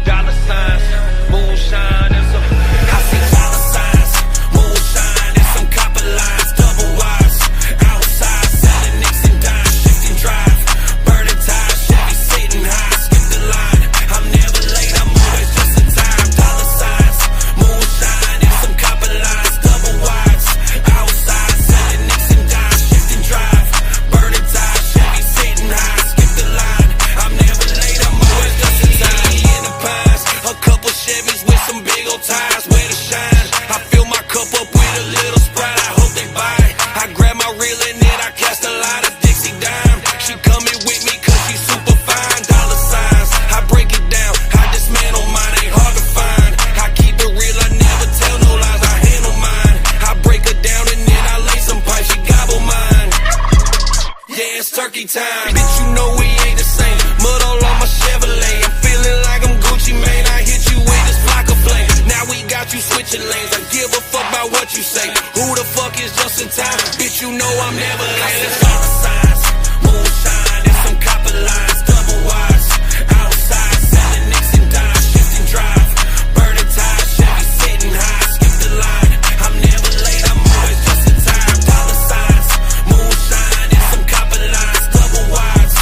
Dollar signs, moonshine, and some. I see dollar signs, moonshine, and some copper lines, double wires. Outside, selling nicks and dimes, shifting drive, burning tires, Chevy sitting high, skip the line. I'm never late, I'm always just in time. Dollar signs, moonshine, and some copper lines, double wires. Outside, selling nicks and dimes, shifting drive, burning tires, Chevy sitting high, skip the line. I'm never late, I'm always just in time. In the pines, a couple Chevys with some big old tires, where to shine. I fill my cup up with a little Sprite, I hope they buy it. I grab my reel and then I cast a line of Dixie dime. She coming with me cause she's super fine. Dollar signs, I break it down, I dismantle mine, ain't hard to find. I keep it real, I never tell no lies, I handle mine. I break her down and then I lay some pipes, she gobble mine. Yeah, it's turkey time. Bitch, you know we ain't the same. Mud all on my Chevrolet. I'm feeling like I'm Gucci Mane. I hit you with this flock of flame. Now we got you switching lanes. I give a fuck about what you say. Who the fuck is just in time? Bitch, you know I'm never late. It's dollar signs, moonshine, and some copper lines, double wires. Outside, selling nicks and dimes, shifting drive, burning tires, Chevy sitting high, skip the line. I'm never late, I'm always just in time. Dollar signs, moonshine, and some copper lines, double wires.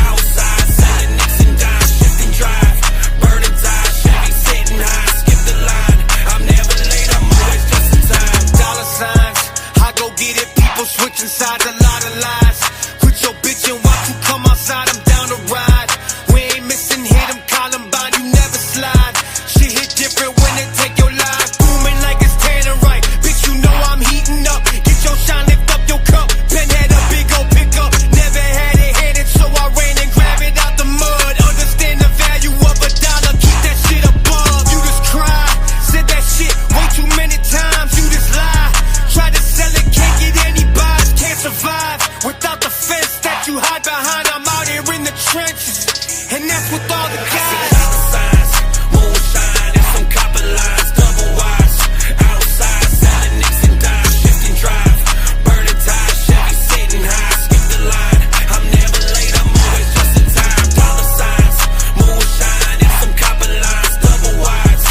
Outside, selling nicks and dimes, shifting drive, burning tires, Chevy sitting high, skip the line. I'm never late, I'm always just in time. Dollar signs, I go get it, people switching sides, a lot of lies. Quit your bitch and watch you come outside, I'm down to ride. We ain't missing hit, I'm Columbine, you never slide. Shit hit different when they take your life, booming like it's tannerite. Bitch, you know I'm heating up, get your shine, lift up your cup. Pen had a big old pickup, never had it handed, so I ran and grabbed it out the mud. Understand the value of a dollar, keep that shit above. You just cry, said that shit way too many times, you just lie. Try to sell it, can't get any buys, can't survive without the fence that you hide behind. I'm out here in the trenches, and that's with all the guys. Dollar signs, moonshine, and some copper lines, double wires. Outside, selling nicks and dimes, shifting drive, burning tires, Chevy sitting high, skip the line. I'm never late, I'm always just in time. Dollar signs, moonshine, and some copper lines, double wires.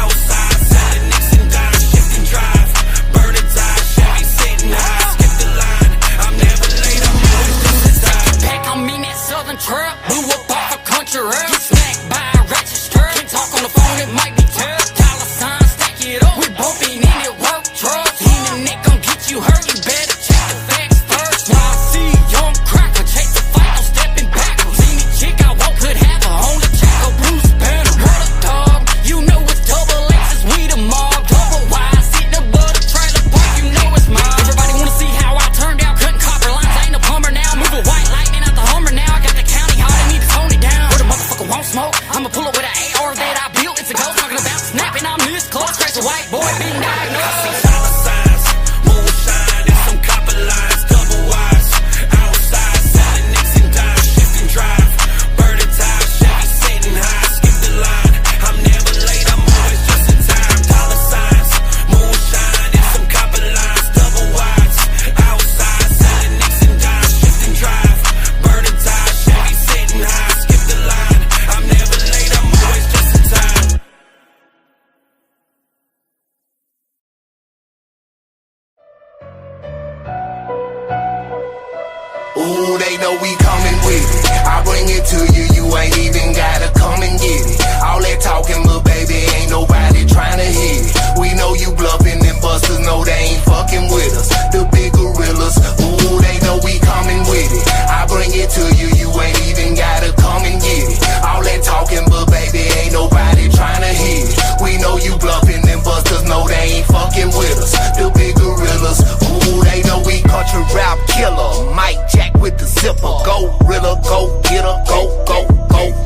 Outside, selling nicks and dimes, shifting drive, burning tires, Chevy sitting high, skip the line. I'm never late, I'm always just in time. Pack on me, that southern trap. Blew up off a country road. Get smacked Ooh, they know we coming with it. I bring it to you, you ain't even gotta come and get it. All that talking, but baby, ain't nobody trying to hit it. We know you bluffing, them busters know they ain't fucking with us. The big gorillas, ooh, they know we coming with it. I bring it to you, you ain't even gotta come and get it. All that talking, but baby, ain't nobody trying to hit it. We know you bluffing, them busters know they ain't fucking with us. The big gorillas, ooh, they know we country rap killer. Mike Jack with the zipper, go Rilla, go get her, go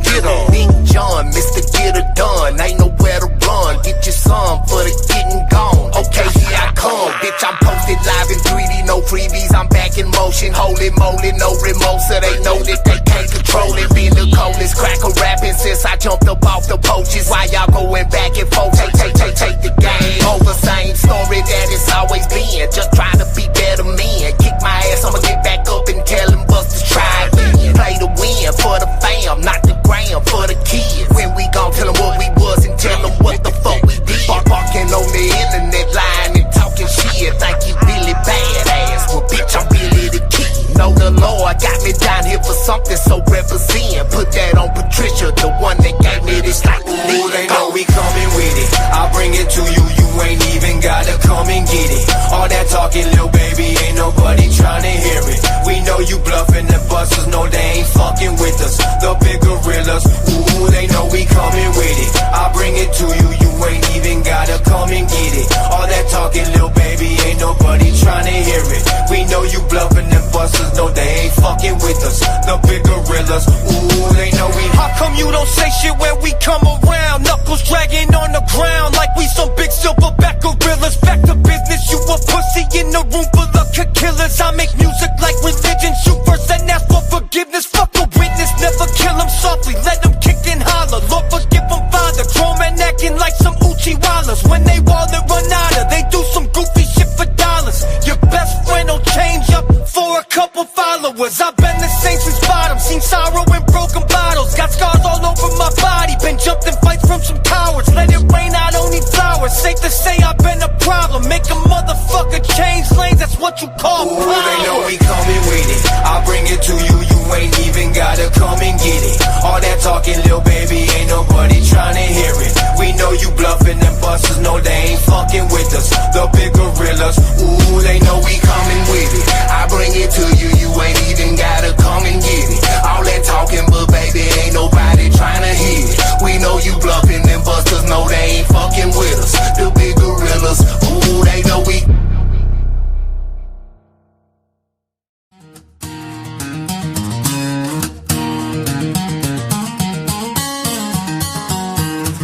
get her. Big John, Mr. Get Her Done, ain't nowhere to run. Get your son for the getting gone. Okay, here I come, bitch, I'm posted live in 3D, no freebies, I'm back in motion. Holy moly, no remote, so they know that they can't control it. Been the coldest cracker rapping since I jumped up off the poaches. Why y'all going back and forth? Take the game over. Same story that it's always been. Just trying to be better men. Kick my ass, I'ma get back up and tell them busters try again. Play to win for the fam, not the gram for the kids. When we gon' tell them what we was and tell them what the fuck we did. Barking on the internet line and talking shit. Think you really badass, well bitch, I'm really the kid. Know the Lord got me down here for something, so represent. Put that on Patricia, the one that gave me this like the lead. Ooh, they know we coming with it. I'll bring it to you, you ain't even gotta come and get it. All that talking, little baby, ain't nobody tryna hear it. We know you bluffing, the busters know they ain't fucking with us. The big gorillas, ooh, they know we coming with it. I'll bring it to you, you ain't even gotta come and get it. All that talking, little baby, ain't nobody tryna hear it. We know you bluffing, the busters know they ain't fucking with us. The big gorillas, ooh, they know we. How come you don't say shit when we come around? Knuckles dragging on the ground like we some big silverback gorillas. Back to business, you a pussy in the room full of killers. I make music like religion, shoot first and ask for forgiveness. Fuck a witness, never kill him softly, let him kick and holler. Lord forgive him, Father. Chrome and acting like some Uchi Wallers. When they wall and run out of, they do some goofy shit for dollars. Your best friend will change up for a couple followers. I've been the same since bottom, seen sorrow and broken bottles. Got scars all over my body, been jumped in fights from some cowards. Let it rain, I don't need flowers. Safe to say I've been a problem. Make a motherfucker change lanes, that's what you call ooh, power. they know we coming with it. I'll bring it to you, you ain't even gotta come and get it. All that talking, little baby, ain't nobody tryna hear it. We know you bluffing, them busters know they ain't fucking with us. The big gorillas, ooh, they know we coming with it. I bring it to you, you ain't even gotta come and get it. All that talking, but baby, ain't nobody tryna hear it. We know you bluffing, them busters know they ain't fucking with us. The big gorillas, ooh, they know we.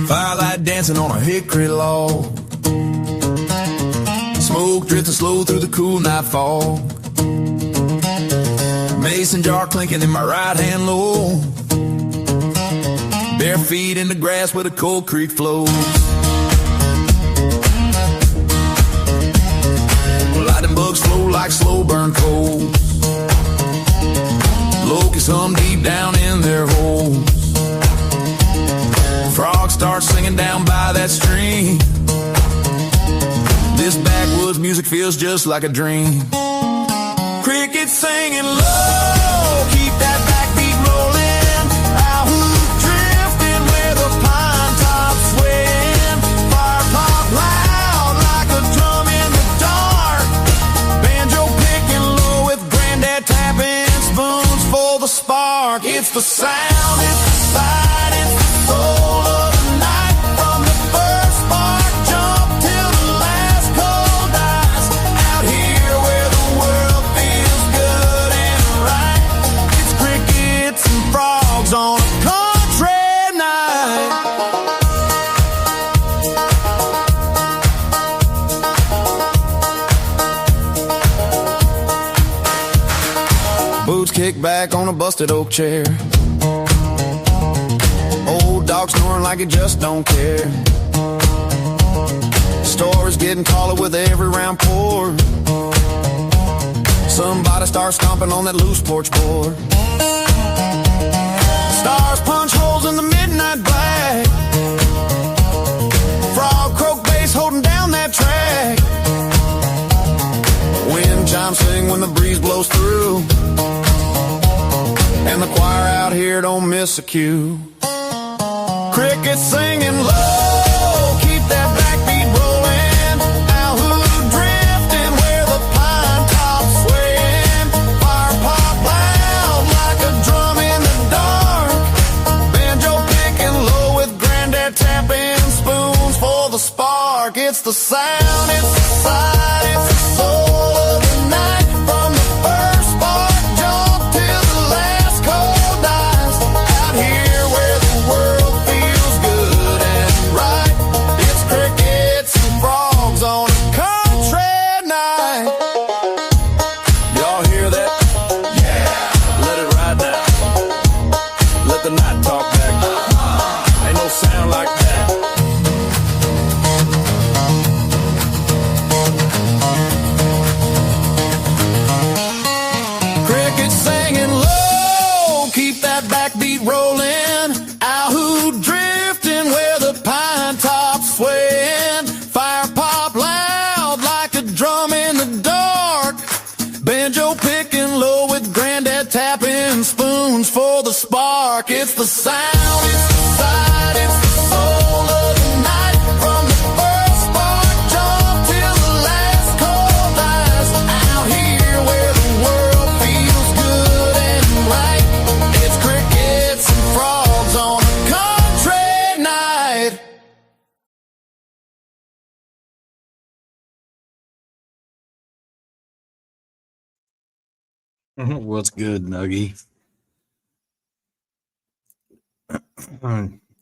Firelight dancing on a hickory log. Smoke drifting slow through the cool night fog. Mason jar clinking in my right hand low. Bare feet in the grass where the cold creek flows. Lightning bugs flow like slow burn coals. Locusts hum deep down in their holes. Frogs start singing down by that stream. This backwoods music feels just like a dream. Crickets singing low, keep that backbeat rolling. Owl drifting where the pine tops swaying. Fire pop loud like a drum in the dark. Banjo picking low with granddad tapping spoons for the spark. It's the sound, it's the sight, it's the soul of the night. From the first spark jump till the last coal dies. Out here where the world feels good and right. It's crickets and frogs on a country night. Boots kick back on a busted oak chair. Old dog snoring like he just don't care. Stories getting taller with every round pour. Somebody starts stomping on that loose porch board. Stars punch holes in the midnight black. Frog croak bass holding down that track. Wind chimes sing when the breeze blows through. and the choir out here don't miss a cue. Crickets singing low, keep that backbeat rolling. Owl hoot drifting where the pine tops swaying. Fire pop loud like a drum in the dark. Banjo picking low with granddad tapping spoons for the spark. It's the sound, it's the sight, it's the soul of the night. From the first spark jump till the last coal dies. Out here where the world feels good and right. It's crickets and frogs on a country night. Y'all hear that? Yeah. Let it ride now. Let the night talk back. Ain't no sound like that. Crickets singing low, keep that backbeat rolling. Owl hoot drifting where the pine tops swaying. Fire pop loud like a drum in the dark. Banjo picking low with granddad tapping spoons for the spark. It's the sound, it's the sight, it's the soul of the night. From the first spark jump till the last coal dies. Out here where the world feels good and right. It's crickets and frogs on a country night. What's good, Nuggy?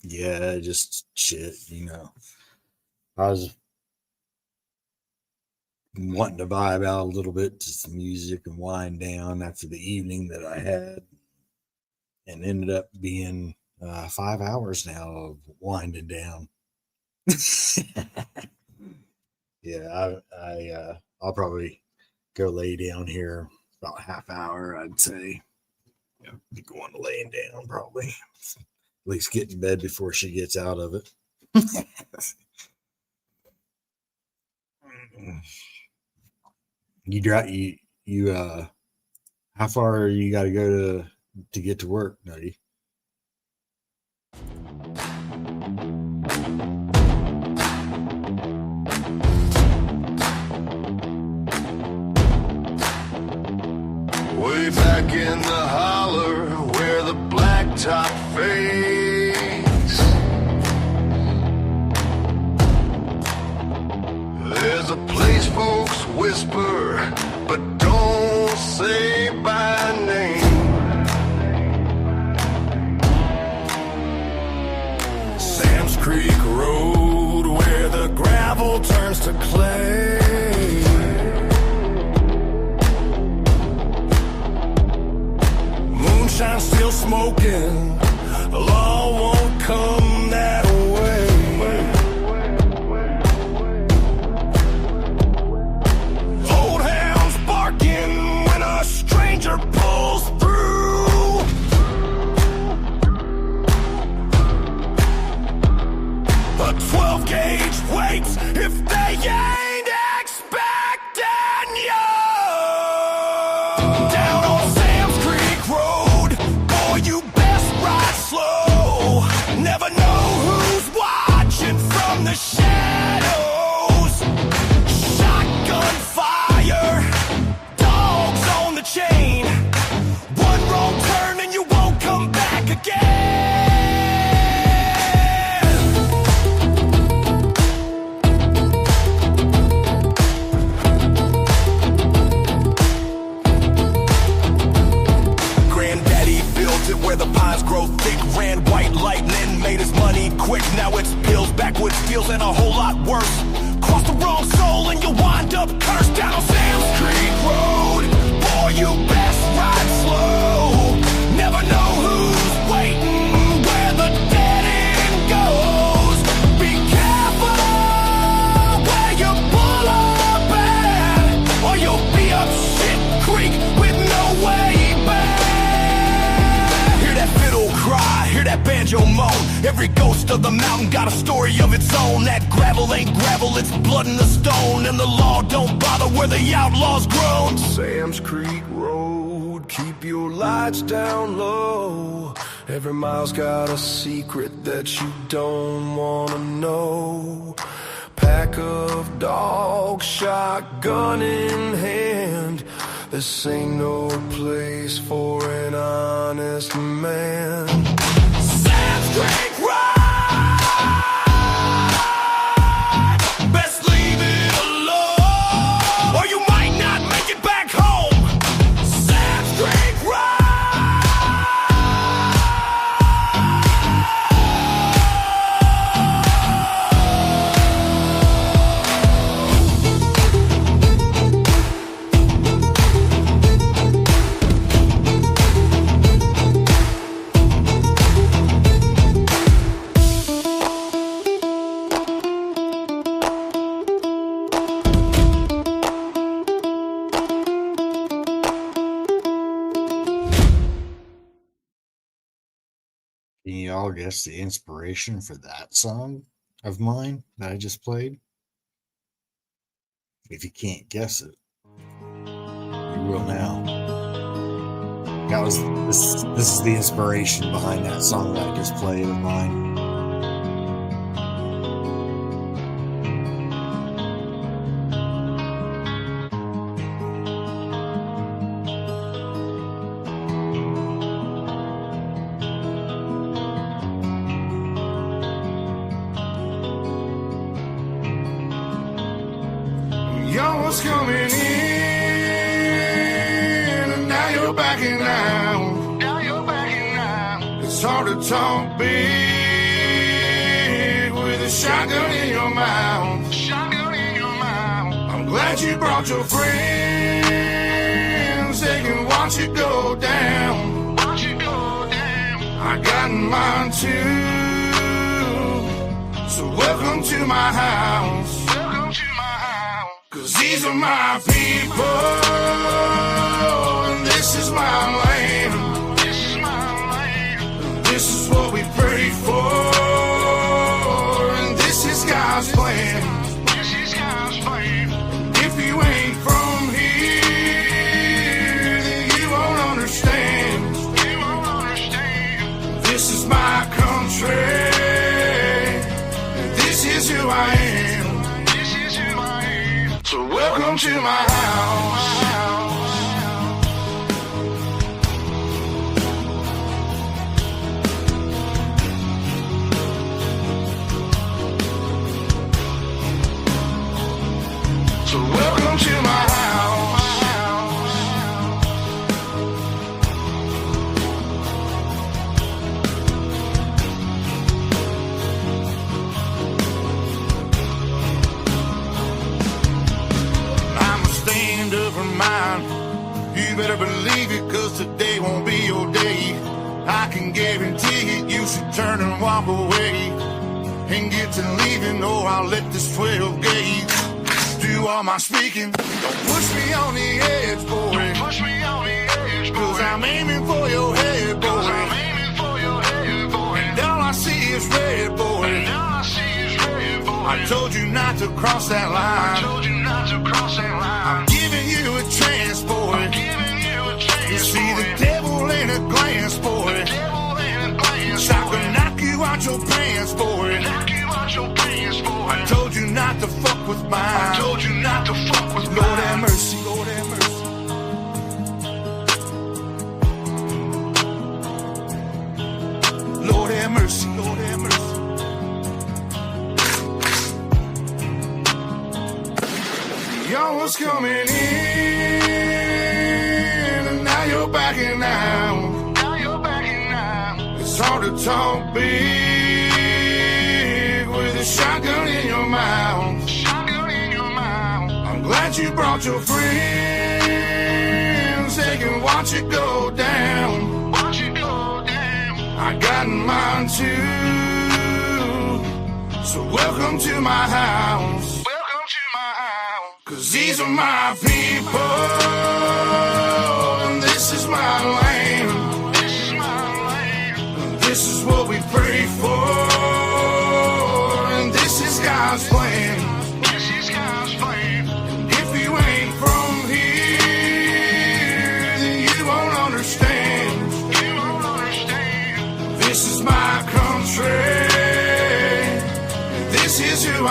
Yeah, just shit, you know. I was wanting to vibe out a little bit to some music and wind down after the evening that I had, and ended up being 5 hours now of winding down. Yeah, I'll probably go lay down here about a half hour, I'd say. Yeah, be going to laying down probably. At least get in bed before she gets out of it. You drive you how far you got to go to get to work, Nutty? Way back in the holler where the blacktop fades, there's a place folks whisper but don't say by name. Sam's Creek Road where the gravel turns to clay. Moonshine still smoking, the law won't come that way. Old hounds barking when a stranger pulls through. A 12 gauge waits if they ain't expecting you. Down on Sam's Creek Road, boy, you best ride slow. Never know who's watching from the shadows. Shotgun fire, dogs on the chain. One wrong turn and you won't come back again. Granddaddy built it where the pines grow thick. Ran white lightning, made his money quick. Now it's pills, backwoods deals, and a whole lot worse. Cross the wrong soul and you wind up cursed. Down on Sam's Creek Road, boy, you best ride slow. Never know who's waiting where the dead end goes. Be careful where you pull up at, or you'll be up shit creek with no way back. Hear that fiddle cry, hear that banjo moan. Every ghost of the mountain got a story of its own. That gravel ain't gravel, it's blood in the stone. And the law don't bother where the outlaws grown. Sam's Creek Road, road, keep your lights down low. Every mile's got a secret that you don't wanna know. Pack of dogs, shotgun in hand. This ain't no place for an honest man. Sam's Creek ride, best leave it alone, or you might not make it back home. Sam's Creek ride. Can you all guess the inspiration for that song of mine that I just played? If you can't guess it, you will now. That was this is the inspiration behind that song that I just played of mine. Y'all was coming in, and now you're backing out. Now you're backing out. It's hard to talk big with a shotgun in your mouth. Shotgun in your mouth. I'm glad you brought your friends. They can watch it go down. Watch it go down. I got mine too. So welcome to my house. Welcome to my house. 'Cause these are my people, and this is my land. This is my land. And this is what we pray for, and this is God's plan. This is God's plan. And if you ain't from here, then you won't understand. You won't understand. This is my country, and this is who I am. This is who I am. So welcome to my house. So welcome to my house. I'ma stand up for mine. You better believe it, 'cause today won't be your day. I can guarantee it, you should turn and walk away and get to leaving, or I'll let this 12 gauge do all my speaking. Don't push me on the edge, boy. Don't push me on the edge, boy. 'Cause I'm aiming for your head, boy. 'Cause I'm aiming for your head, boy. And all I see is red, boy. And all I see is red, boy. I told you not to cross that line. I told you not to cross that line. I'm giving you a chance, boy. I'm giving you a chance, you see boy. The devil in a glance, boy. The devil in a glance, so I can knock you out your pants, boy. Knock you out your pants, boy. I told you not to fuck with mine. I told you not to fuck with mine. Lord have mercy, Lord have mercy. Lord have mercy, Lord have mercy. Y'all was coming in, and now you're backing out. Now you're backing out. It's hard to talk big with a shotgun in your mouth. Shotgun in your mouth. I'm glad you brought your friends. They can watch it go down. Watch it go down. I got mine too. So welcome to my house. Welcome to my house. 'Cause these are my people, and this is my land. This is my land. And this is what we pray for, and this is God's plan. This is God's plan. And if you ain't from here, then you won't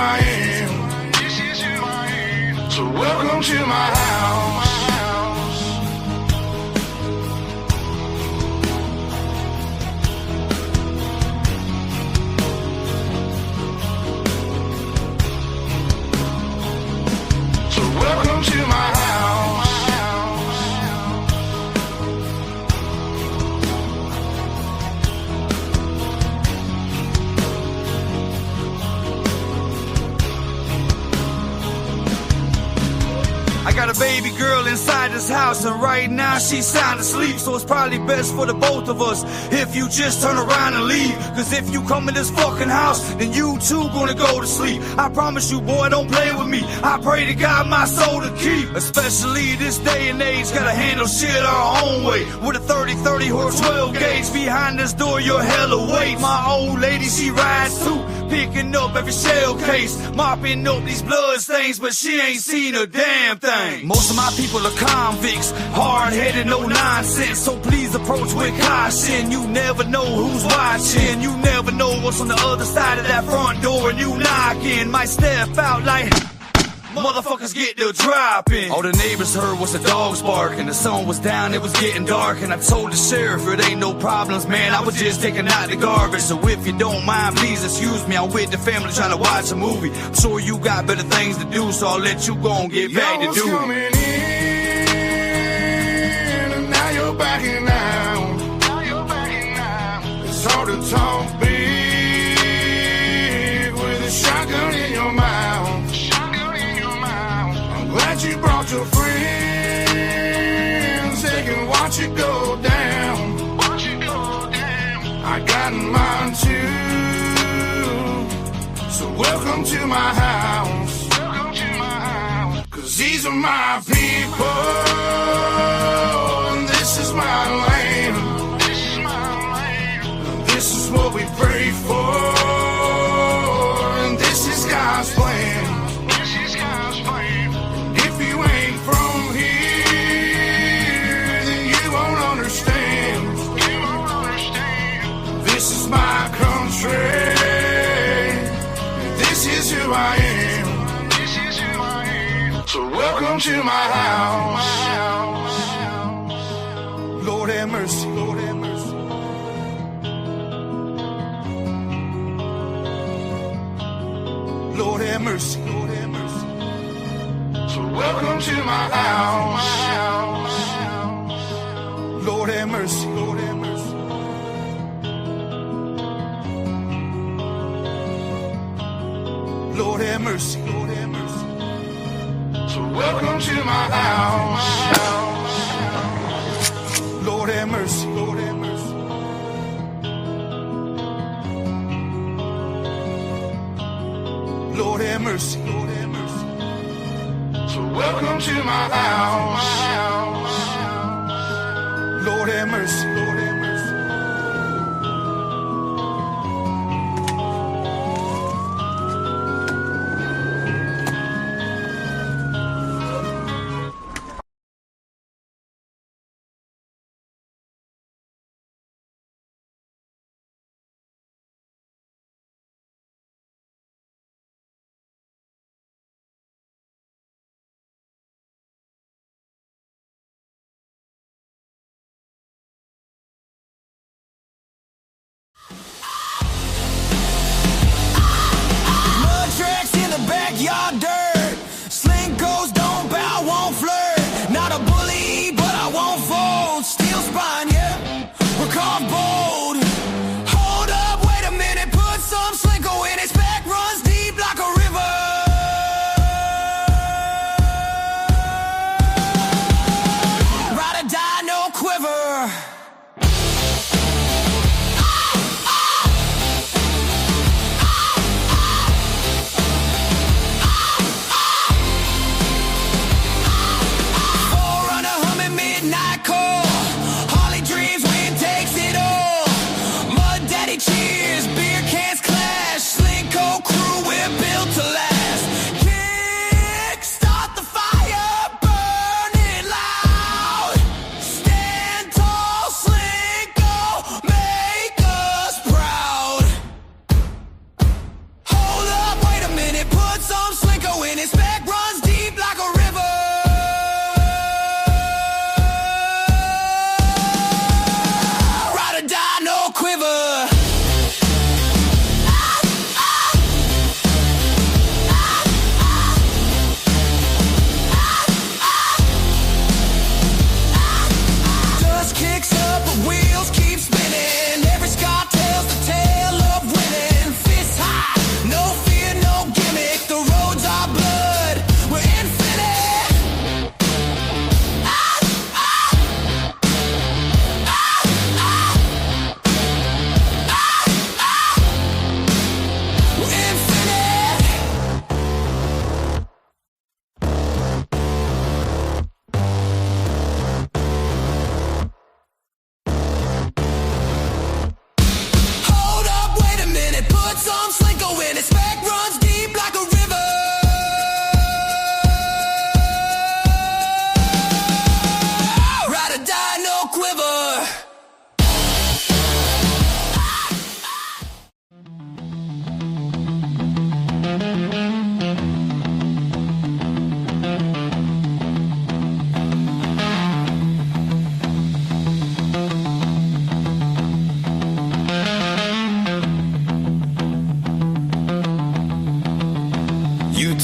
I am. This is who I am. So welcome to my house. So welcome to my house. I got a baby girl inside this house, and right now she's sound asleep. So it's probably best for the both of us if you just turn around and leave. Cause if you come in this fucking house, then you too gonna go to sleep. I promise you, boy, don't play with me. I pray to God my soul to keep. Especially this day and age, gotta handle shit our own way. With a 30-30 or 12 gauge behind this door, you're hella weight. My old lady, she rides too, picking up every shell case, mopping up these blood stains, but she ain't seen a damn thing. Most of my people are convicts, hard-headed, no nonsense. So please approach with caution. You never know who's watching. You never know what's on the other side of that front door. And you knocking, might step out like motherfuckers get the dropping. All the neighbors heard was the dogs barking. The sun was down, it was getting dark, and I told the sheriff it ain't no problems, man. I was just taking out the garbage. So if you don't mind, please excuse me. I'm with the family trying to watch a movie. I'm sure you got better things to do, so I'll let you go and get back to do coming in, and now you're backing out. Now you're backing out. It's hard to talk big with a shotgun in your mouth. Glad you brought your friends, they can watch it go down. Watch it go down. I got mine too. So welcome to my house. Welcome to my house. Cause these are my people, and this is my land. This is my land. This is what we pray for, and this is God's plan. From here, then you won't understand. You won't understand. This is my country. This is who I am. This is who I am. So welcome to my house. Lord have mercy. Lord have mercy. Lord have mercy. Lord have mercy. So welcome to my house. Lord have mercy. Lord have mercy. Lord have mercy. Lord have mercy. So welcome to my house. Lord have mercy. Lord have mercy. Lord have mercy. Lord have mercy. So welcome to my house. Lord have mercy. Lord have mercy. Mud tracks in the backyard dirt. Slinkos don't bow, won't flirt. Not a bully, but I won't fold. Steel spine, yeah. We're carved bold. Hold up, wait a minute. Put some slinko in his back. Runs deep like a river. Ride or die, no quiver. Minute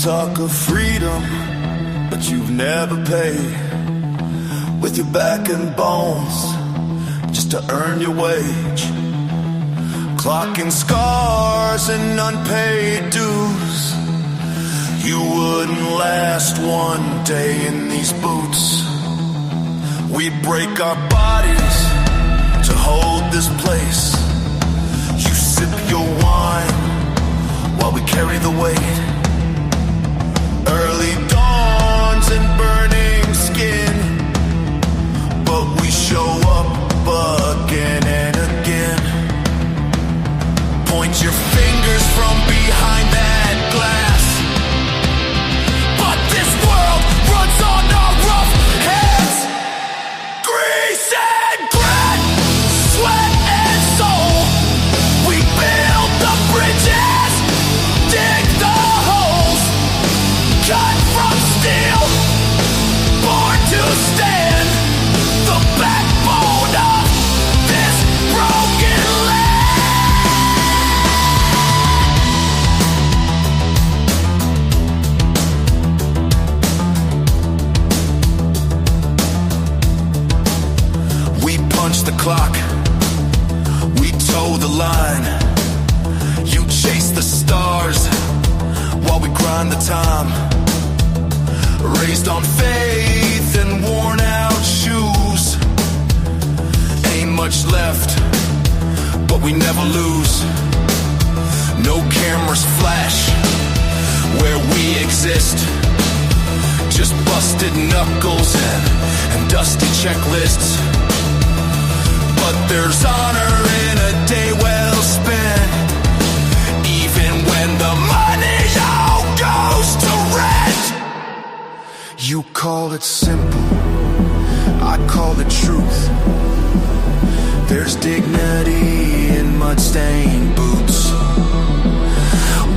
talk of freedom, but you've never paid with your back and bones just to earn your wage. Clocking scars and unpaid dues. You wouldn't last one day in these boots. We'd break our bodies to hold this place. You sip your wine while we carry the weight. Early dawns and burning skin, but we show up again and again. Point your fingers from behind that glass, but this world runs on our rough heads. Grease and grit, sweat and soul. We build the bridges, dig the holes, cut from steel, born to stand. The backbone of this broken land. We punch the clock, we toe the line. You chase the stars while we grind the time. Raised on faith and worn out shoes. Ain't much left, but we never lose. No cameras flash where we exist. Just busted knuckles and dusty checklists. But there's honor in a day well spent, even when the money all goes to rent. You call it simple, I call it truth. There's dignity in mud-stained boots.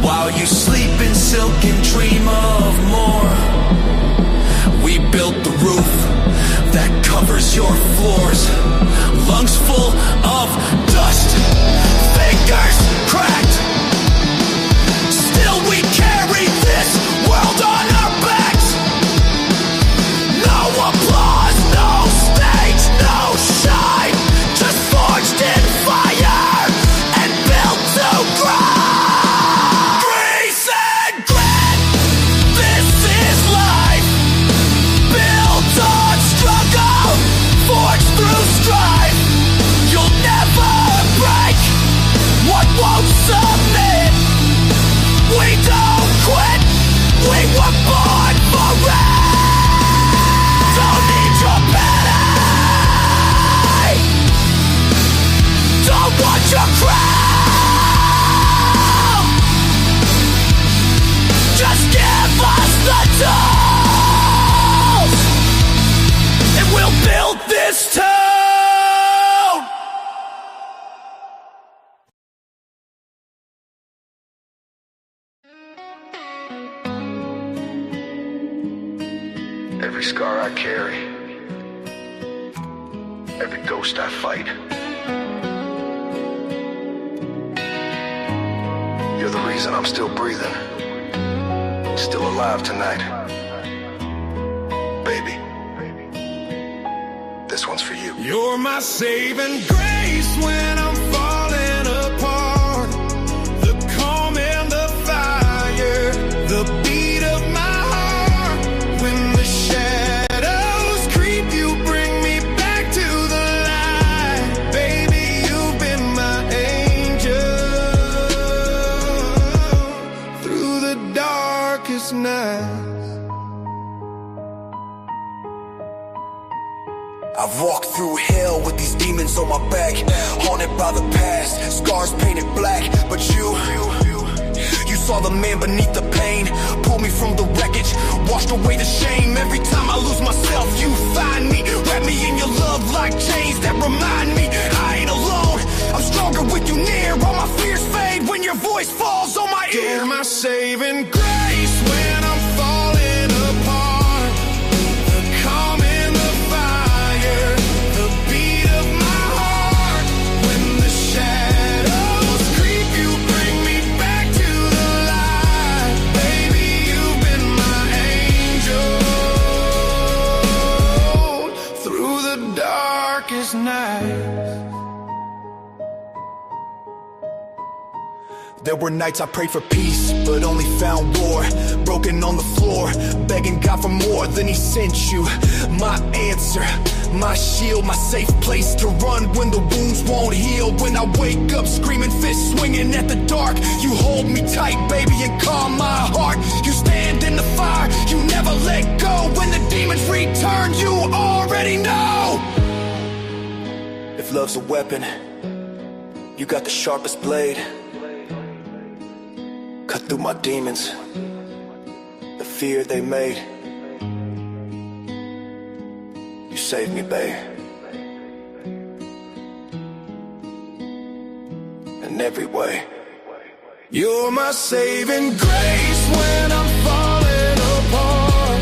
While you sleep in silk and dream of more, we built the roof that covers your floors. Lungs full of dust, fingers cracked. Still we carry this world on our backs. No applause, no stage, no shine. Just forged in fire and built to grind. Grease and grit, this is life. Built on struggle, forged through strife. You'll never break what won't submit. We don't quit, we were born for it. Don't need your pity, don't want your crown. Just give us the tools, and we'll build this town. Every scar I carry, every ghost I fight, you're the reason I'm still breathing, still alive tonight. Baby, this one's for you. You're my saving grace when I'm falling apart. The calm and the fire, the beat of my heart. When the shadows creep, you bring me back to the light. Baby, you've been my angel through the darkest night. I've walked through hell with these demons on my back, haunted by the past, scars painted black. But you saw the man beneath the pain, pulled me from the wreckage, washed away the shame. Every time I lose myself, you find me, wrap me in your love like chains that remind me I ain't alone. I'm stronger with you near, all my fears fade when your voice falls on my ear. You're my saving grace when I'm falling apart. The calm and the fire, the beat of my heart. When the shadows creep, you bring me back to the light. Baby, you've the darkest night. There were nights I prayed for peace, but only found war. Broken on the floor, begging God for more. Then he sent you, my answer, my shield, my safe place to run when the wounds won't heal. When I wake up screaming, fist swinging at the dark, you hold me tight, baby, and calm my heart. You stand in the fire, you never let go. When the demons return, you already know. If love's a weapon, you got the sharpest blade. Cut through my demons, the fear they made. You saved me, babe. In every way. You're my saving grace when I'm falling apart.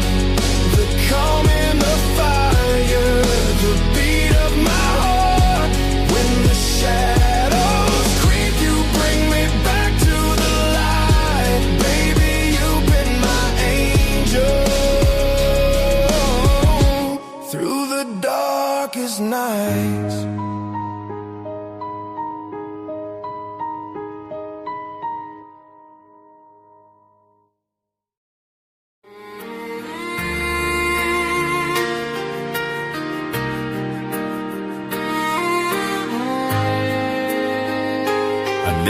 The calm in the fire, the beat of my heart. When the shadows creep, you bring me back to the light. Baby, you've been my angel through the darkest nights.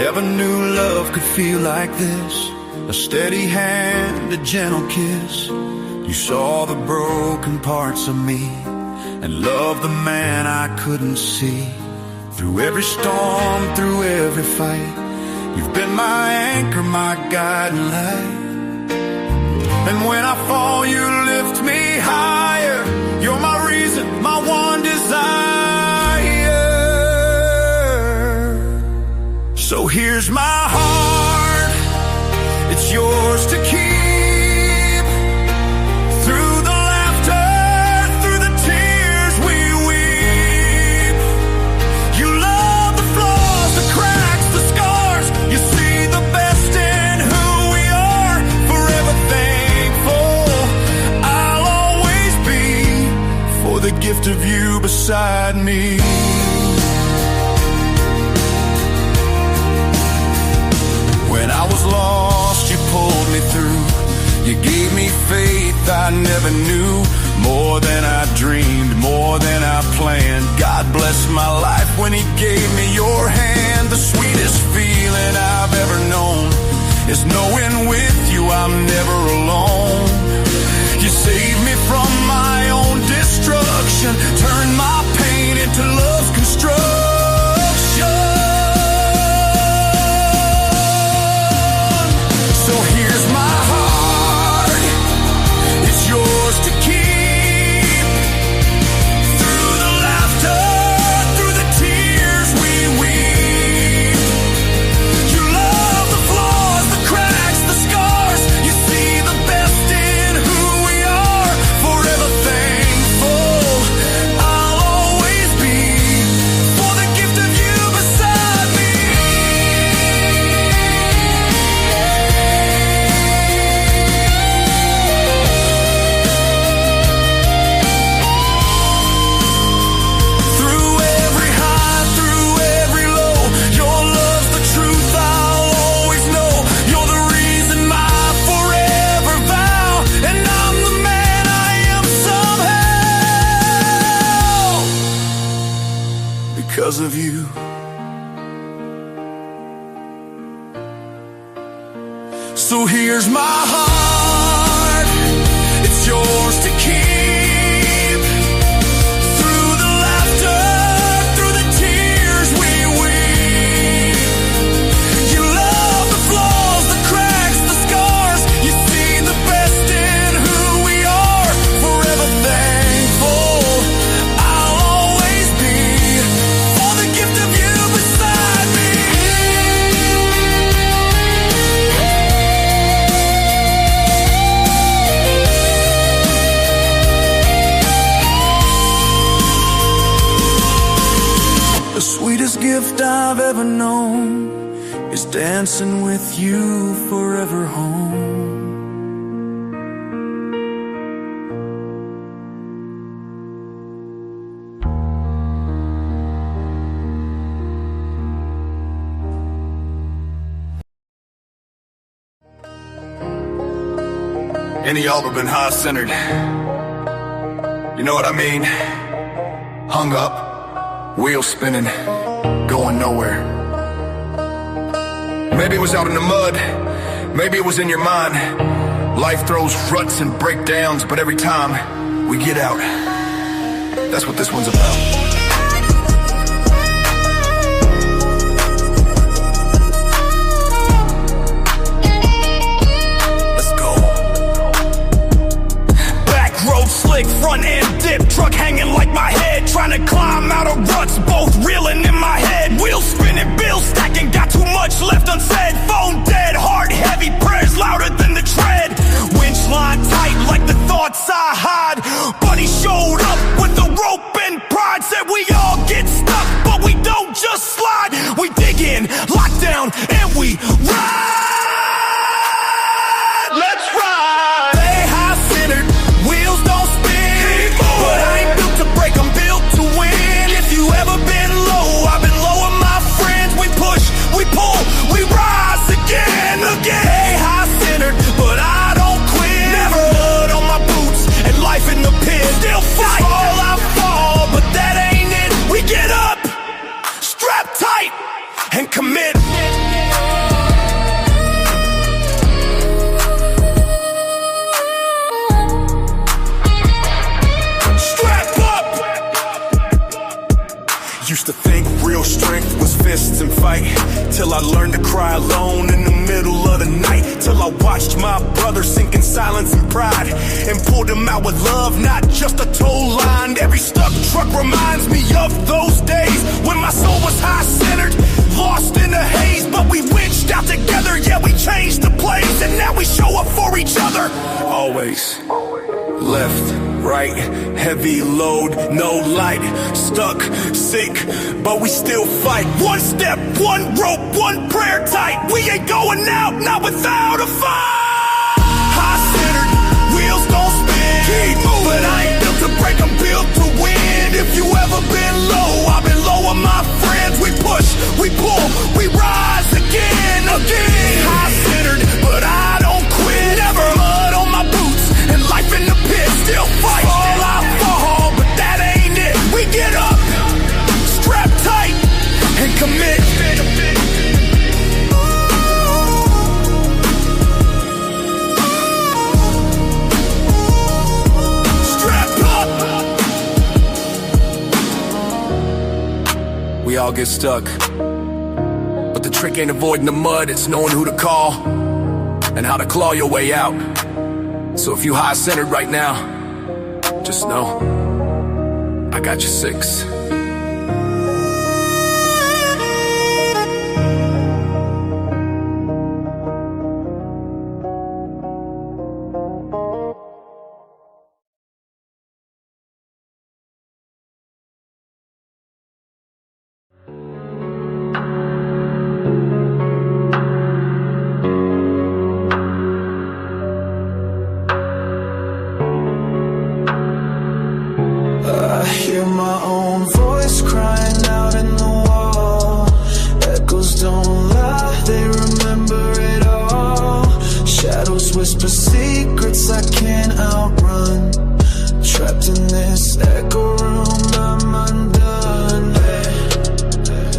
Never knew love could feel like this. A steady hand, a gentle kiss. You saw the broken parts of me and loved the man I couldn't see. Through every storm, through every fight, you've been my anchor, my guiding light. And when I fall, you lift me higher. You're my reason, my one desire. So here's my heart, it's yours to keep. Through the laughter, through the tears we weep. You love the flaws, the cracks, the scars. You see the best in who we are. Forever thankful, I'll always be for the gift of you beside me. When I was lost, you pulled me through. You gave me faith I never knew. More than I dreamed, more than I planned. God bless my life when he gave me your hand. The sweetest feeling I've ever known is knowing with you I'm never alone. You saved me from my own destruction, turned my pain into love's construction. So here's my heart, it's yours to keep. Through the laughter, through the tears we weep. You love the flaws, the cracks, the scars. You see the best in who we are. Forever thankful, I'll always be for the gift of you beside me. Because of you. So here's my heart, it's yours to keep. Through the laughter, through the tears we weep. You love the flaws, the cracks, the scars. You see the best in who we are. Forever thankful, I'll always be for the gift of you beside me. The sweetest gift I've ever known is dancing with you forever home. Any of y'all have been high-centered? You know what I mean? Hung up, wheels spinning, going nowhere. Maybe it was out in the mud, maybe it was in your mind. Life throws ruts and breakdowns, but every time we get out, that's what this one's about. Slick front end dip, truck hanging like my head, trying to climb out of ruts, both reeling in my head. Wheels spinning, bills stacking, got too much left unsaid. Phone dead, heart heavy, prayers louder than the tread. Winch line tight like the thoughts I hide. Buddy showed up with the rope and pride, said we all get stuck, but we don't just slide. We dig in, lock down, and we ride. Let's ride. Stay high-centered, wheels don't spin, but I ain't built to break, I'm built to win. If you ever been low, I've been low with my friends. We push, we pull, we rise again. Stay high-centered, but I don't quit. Never mud on my boots and life in the pit. Still fight, fall I fall, but that ain't it. We get up, strap tight, and commit. Used to think real strength was fists and fight, till I learned to cry alone in the middle of the night. Till I watched my brother sink in silence and pride, and pulled him out with love, not just a tow line. Every stuck truck reminds me of those days when my soul was high-centered, lost in the haze. But we winched out together, yeah, we changed the plays, and now we show up for each other. Always left, right, heavy load, no light, stuck, sick, but we still fight. One step, one rope, one prayer tight. We ain't going out, not without a fight. High-centered, wheels don't spin, keep moving, but I ain't built to break, I'm built to win. If you ever been low, I've been low with my friends. We push, we pull, we rise again, again. High-centered, but I don't quit. Never mud on my boots and life in the pit. Still fight, fall I fall, but that ain't it. We get up, strap tight, and commit. Strap up. We all get stuck, but the trick ain't avoiding the mud, it's knowing who to call and how to claw your way out. So if you high-centered right now, just know I got your six. Whisper secrets I can't outrun. Trapped in this echo room, I'm undone.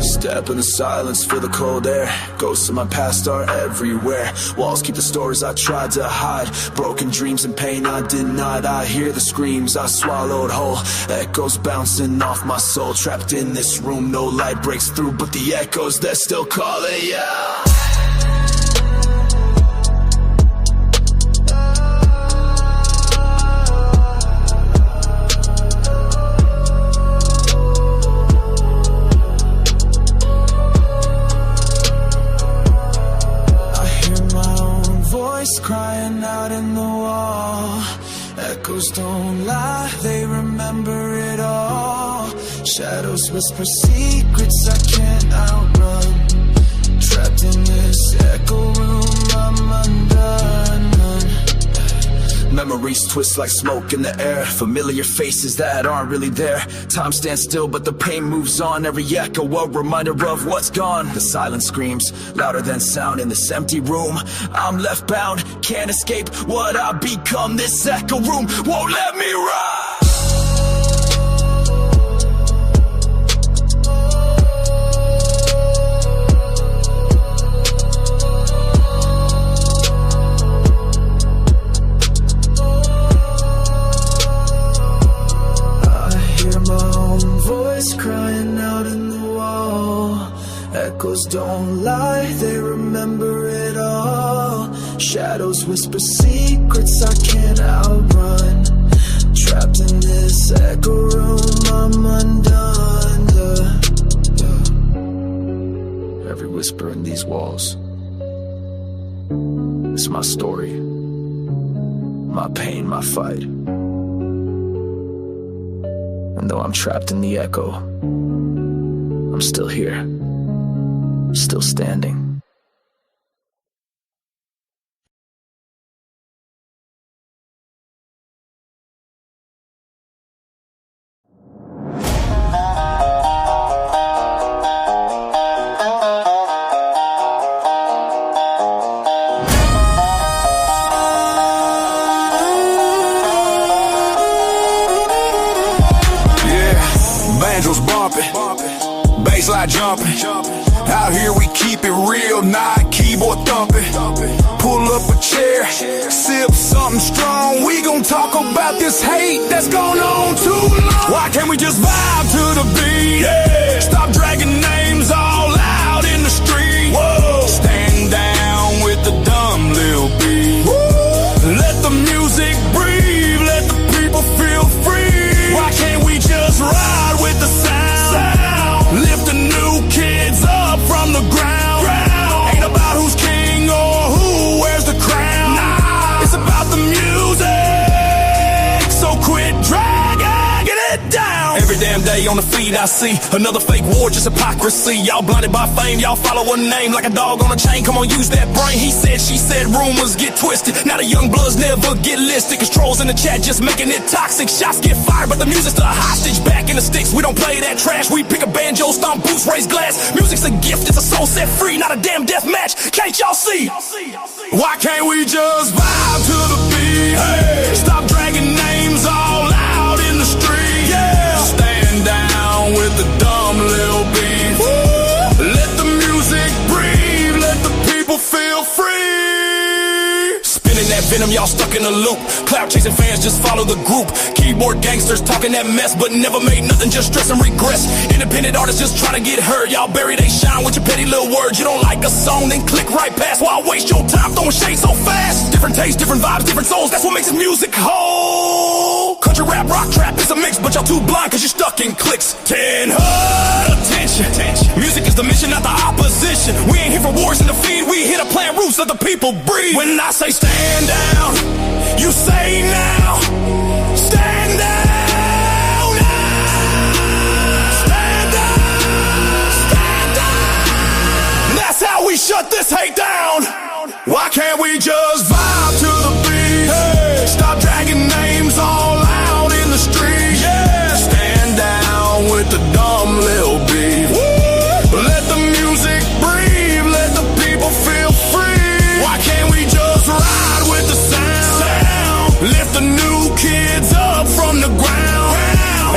Step in the silence, feel the cold air. Ghosts of my past are everywhere. Walls keep the stories I tried to hide. Broken dreams and pain I denied. I hear the screams I swallowed whole. Echoes bouncing off my soul. Trapped in this room, no light breaks through, but the echoes, they're still calling, yeah. Crying out in the wall. Echoes don't lie, they remember it all. Shadows whisper secrets I can't outrun. Trapped in this echo room, I'm undone. Memories twist like smoke in the air. Familiar faces that aren't really there. Time stands still but the pain moves on. Every echo a reminder of what's gone. The silence screams louder than sound in this empty room. I'm left bound, can't escape what I've become. This echo room won't let me rise. Crying out in the wall. Echoes don't lie, they remember it all. Shadows whisper secrets I can't outrun. Trapped in this echo room, I'm undone. Every whisper in these walls, it's my story, my pain, my fight. And though I'm trapped in the echo, I'm still here, still standing. Bassline jumping, out here we keep it real, not keyboard thumping. Pull up a chair, sip something strong. We gon' talk about this hate that's gone on too long. Why can't we just vibe to the beat? Yeah. Stop dragging names all out in the street. Whoa. Stand down with the dumb little beat. Woo. Let the music breathe, let the people feel free. Why can't we just ride with the sound? Lift the new kids up from the ground. Ain't about who's king or who wears the crown. Nah. It's about the music. So quit dragging it down. Every damn day on the feed I see another fake war, just hypocrisy. Y'all blinded by fame, y'all follow a name like a dog on a chain. Come on, use that brain. He said, she said, rumors get twisted. Now the young bloods never get listed. Cause trolls in the chat just making it toxic. Shots get fired, but the music's the hostage. Back in the sticks, we don't play that trash. We pick a banjo, stomp boots, raise glass. Music's a gift, it's a soul set free, not a damn death match. Can't y'all see? Why can't we just vibe to the beat? Hey. Stop dragging names all out in the street. Yeah. Stand down with the dumb little beat. Woo. Let the music breathe, let the people feel free. Spinning that venom, y'all stuck in a loop. Cloud chasing fans, just follow the group. Keyboard gangsters talking that mess, but never made nothing, just stress and regress. Independent artists just trying to get heard. Y'all bury they shine with your petty little words. You don't like a song, then click right past. Why waste your time throwing shade so fast? Different tastes, different vibes, different souls. That's what makes this music whole. Country rap, rock, trap, it's a mix, but y'all too blind cause you're stuck in cliques. 10 attention. Music is the mission, not the opposition. We ain't here for wars and defeat. We here to plant roots, let the people breathe. When I say stand down, you say now. Stand down now. Stand down. Stand down. That's how we shut this hate down. Why can't we just vibe to the beat? Hey. Stop dragging names all out in the street. Yeah. Stand down with the dumb little beat. Woo. Let the music breathe, let the people feel free. Why can't we just ride with the sound? Lift the new kids up from the ground.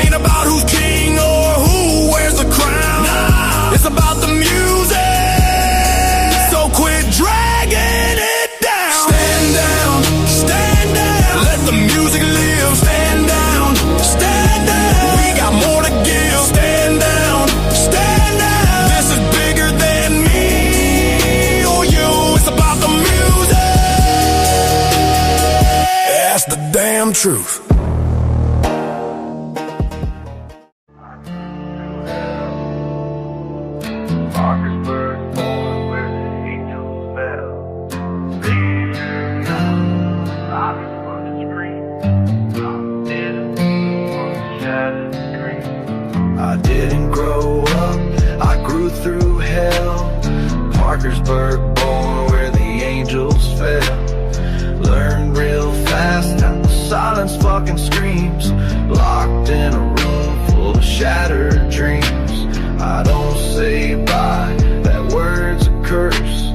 Ain't about who's king or who wears the crown. Nah. It's about the music. So quit dragging it down. Stand down, stand down. Let the music live. Stand down, stand down. We got more to give. Stand down, stand down. This is bigger than me or you. It's about the music. That's the damn truth. I didn't grow up, I grew through hell. Parkersburg, born where the angels fell. Learned real fast silence fucking screams. Locked in a room full of shattered dreams. I don't say bye, that word's a curse.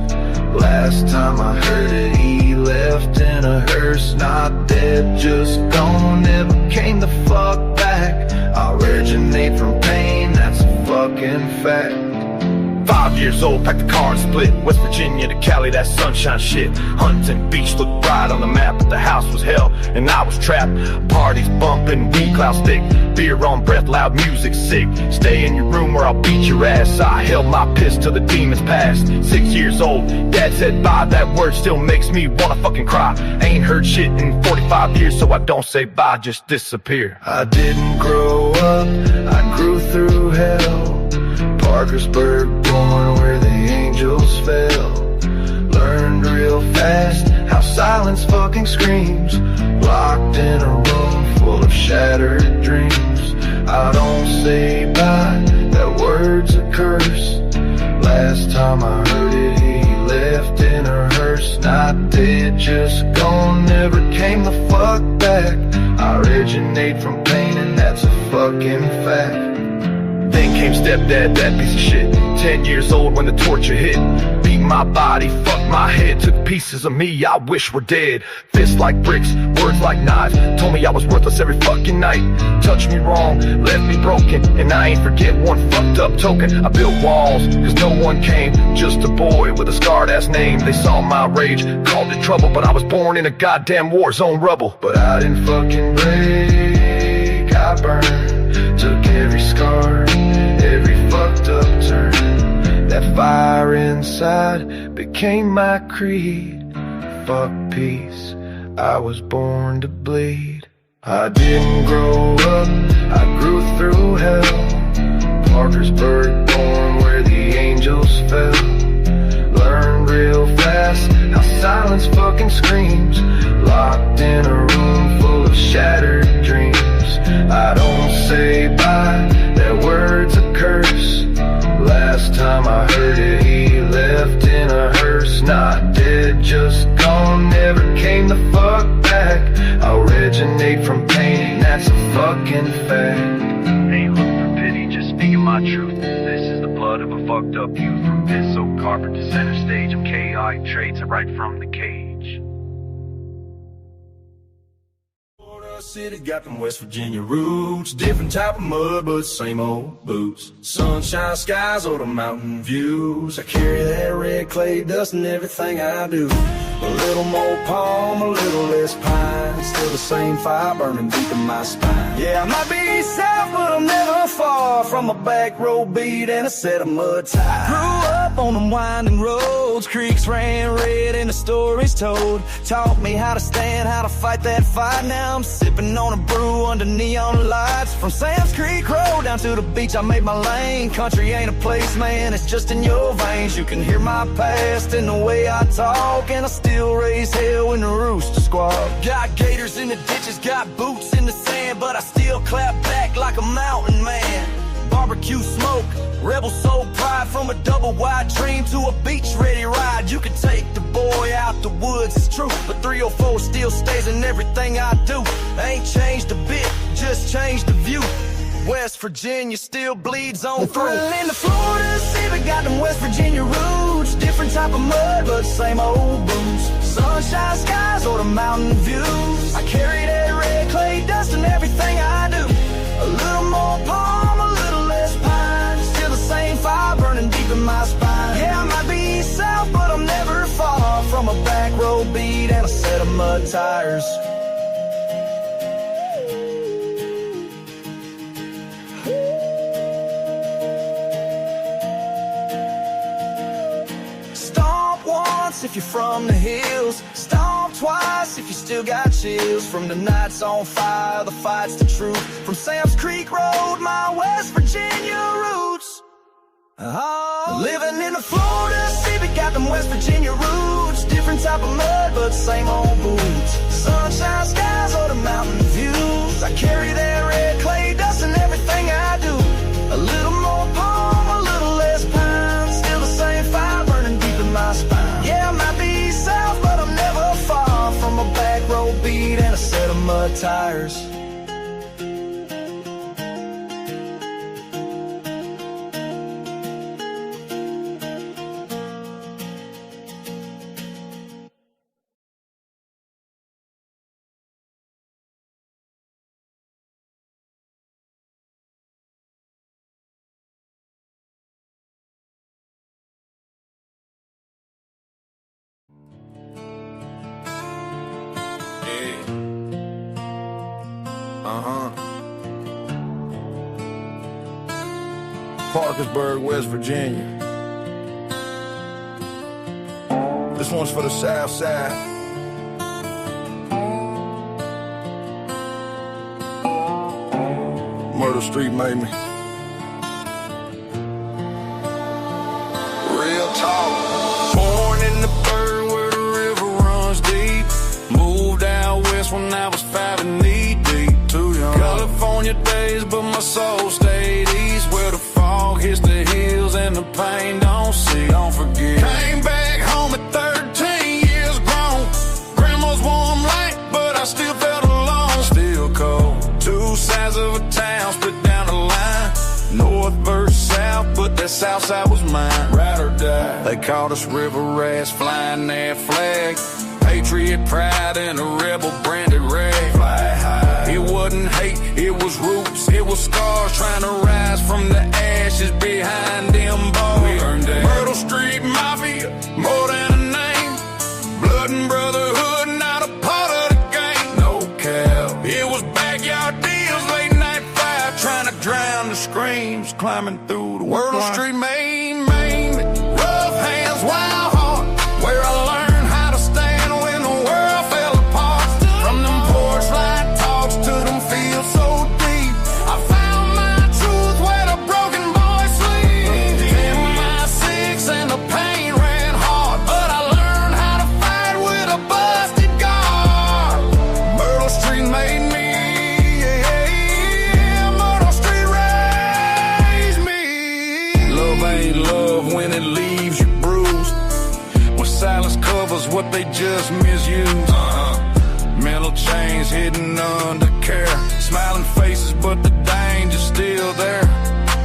Last time I heard it, he left in a hearse. Not dead, just gone, never came the fuck back. I originate from pain, that's a fucking fact. 5 years old, packed the car and split. West Virginia to Cali, that sunshine shit. Huntington Beach looked bright on the map, but the house was hell, and I was trapped. Parties bumping, weed clouds thick, beer on breath, loud music sick. Stay in your room or I'll beat your ass. I held my piss till the demons passed. 6 years old, dad said bye, that word still makes me wanna fucking cry. Ain't heard shit in 45 years, so I don't say bye, just disappear. I didn't grow up, I grew through hell. Parkersburg, born where the angels fell. Learned real fast how silence fucking screams. Locked in a room full of shattered dreams. I don't say bye, that word's a curse. Last time I heard it, he left in a hearse. Not dead, just gone, never came the fuck back. I originate from pain and that's a fucking fact. Then came stepdad, that piece of shit. 10 years old when the torture hit. Beat my body, fucked my head. Took pieces of me I wish were dead. Fists like bricks, words like knives. Told me I was worthless every fucking night. Touched me wrong, left me broken. And I ain't forget one fucked up token. I built walls, cause no one came. Just a boy with a scarred ass name. They saw my rage, called it trouble. But I was born in a goddamn war zone rubble. But I didn't fucking break, I burned. Took every scar, every fucked up turn. That fire inside became my creed. Fuck peace, I was born to bleed. I didn't grow up, I grew through hell. Parkersburg, born where the angels fell. Learned real fast how silence fucking screams. Locked in a room full of shattered dreams. I don't say bye, that word's a curse. Last time I heard it, he left in a hearse. Not dead, just gone, never came the fuck back. I originate from pain, that's a fucking fact. Ain't looking for pity, just speaking my truth. This is the blood of a fucked up youth. From piss soaked carpet to center stage, I'm chaotic traits right from the cage. City got them West Virginia roots. Different type of mud, but same old boots. Sunshine skies or the mountain views. I carry that red clay dust in everything I do. A little more palm, a little less pine. Still the same fire burning deep in my spine. Yeah, I might be south, but I'm never far from a back road beat and a set of mud ties. Grew up on them winding roads. Creeks ran red and the stories told. Taught me how to stand, how to fight that fight. Now I'm sipping on a brew under neon lights. From Sam's Creek Road down to the beach, I made my lane. Country ain't a place, man, it's just in your veins. You can hear my past in the way I talk, and I still raise hell when the rooster squawk. Got gators in the ditches, got boots in the sand, but I still clap back like a mountain man. Barbecue smoke, rebel soul pride. From a double wide dream to a beach ready ride. You can take the boy out the woods, it's true, but 304 still stays in everything I do. Ain't changed a bit, just changed the view. West Virginia still bleeds on through. In the Florida Sea, we got them West Virginia roots. Different type of mud, but same old boots. Sunshine skies or the mountain views. I carry that red clay dust in everything I do. A little more palm, a little less pine. Still the same fire burning deep in my spine. Yeah, I might be south, but I'm never far from a back road beat and a set of mud tires. If you're from the hills, stomp twice if you still got chills. From the nights on fire, the fight's the truth. From Sam's Creek Road, my West Virginia roots. Oh, living in the Florida Sea, we got them West Virginia roots. Different type of mud, but same old boots. Sunshine skies or the mountain views. I carry that red clay dust in everything I do. A little more palm, a little less pine. Still the same fire burning deep in my spine. Yeah, I might be south, but I'm never far from a back road beat and a set of mud tires. Parkersburg, West Virginia. This one's for the South Side. Murder Street made me. Real talk. Born in the bird where the river runs deep. Moved out west when I was 5 and knee deep. Too young. California days, but my soul stayed east where the fog hits the hills and the pain don't see. Don't forget. Came back home at 13 years grown. Grandma's warm light, but I still felt alone. Still cold. Two sides of a town split down the line. North versus south, but that south side was mine. Ride or die. They called us river rats, flying their flag. Patriot pride and a rebel branded rag. Fly high. It wasn't hate, it was roots, it was scars trying to rise from the ashes behind them bars. We earned that. Myrtle Street Mafia, more than a name. Blood and brotherhood, not a part of the game. No cap. It was backyard deals, late night fire, trying to drown the screams, climbing through the Myrtle Street, Maine, Maine. Rough hands, wild heart, where I learned how to stand when the world fell apart. From them porch light talks to them fields so deep, I found my truth where the broken boys sleep. 10 by 6 and the pain ran hard, but I learned how to fight with a busted guard. Myrtle Street made me, yeah, Myrtle Street raised me. Love ain't love when it leaves you bruised, when silence covers what they just misused. Mental chains hidden under care, smiling faces but the danger's still there.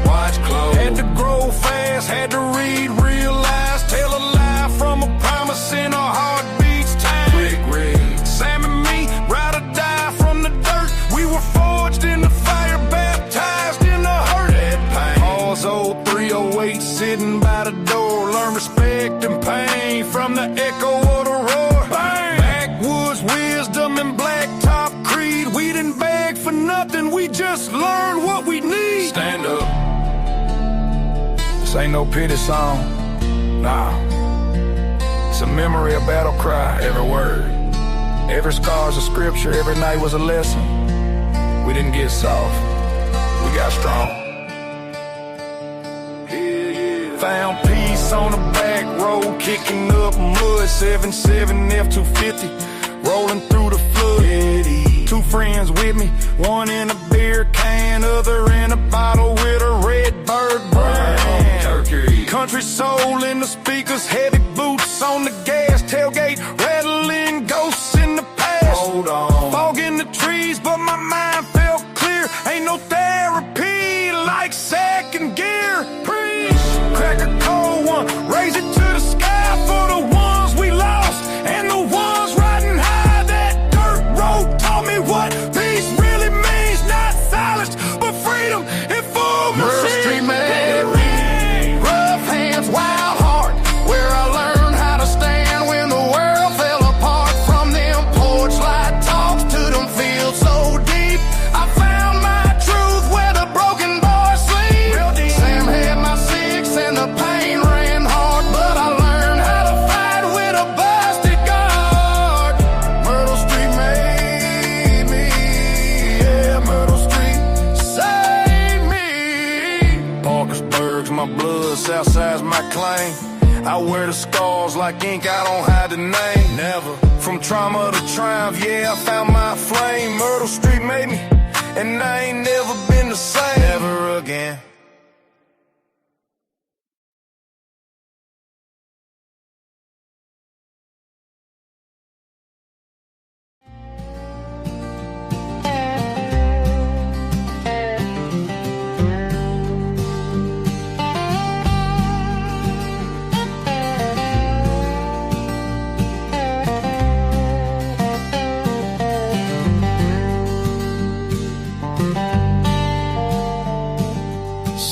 Watch close. Had to grow fast, had to read, realize, tell a lie from a promise in our heartbeats time. Quick read. Sam and me, ride or die from the dirt. We were forged in the fire, baptized in the hurt. That pain. Pause 0308, sitting by the door. Learn respect and pain from the echo of the roar. Bang! Backwoods wisdom and blacktop creed. We didn't beg for nothing, we just learned what we need. Stand up. This ain't no pity song. Nah. It's a memory, a battle cry, every word. Every scar's a scripture, every night was a lesson. We didn't get soft, we got strong. Found peace on the back road, kicking up mud. 77 F-250, rolling through the flood. Two friends with me, one in a beer can, other in a bottle with a red bird brand. Turkey. Country soul in the speakers, heavy boots on the gas, tailgate rattling, ghosts in the past. Hold on. Fog in the trees, but my mind felt clear. Ain't no therapy like second gear. Preach. Crack a cold one, raise it to the sky for the ones we lost and the ones riding high. That dirt road taught me what peace really means. Not silence, but freedom in full machine. Street made me. Rough hands, wild heart, where I learned how to stand when the world fell apart. From them porch light talks to them fields so deep, I found my truth where the broken boys sleep. Sam had my six and the pain ran hard, but I learned how to fight with a busted guard. Myrtle Street made me, yeah, Myrtle Street saved me. Parkersburg's my blood, Southside's my claim. I wear the scars like ink, I don't hide the name. Never. From trauma to triumph, yeah, I found my flame. Myrtle Street made me, and I ain't never been the same. Never again.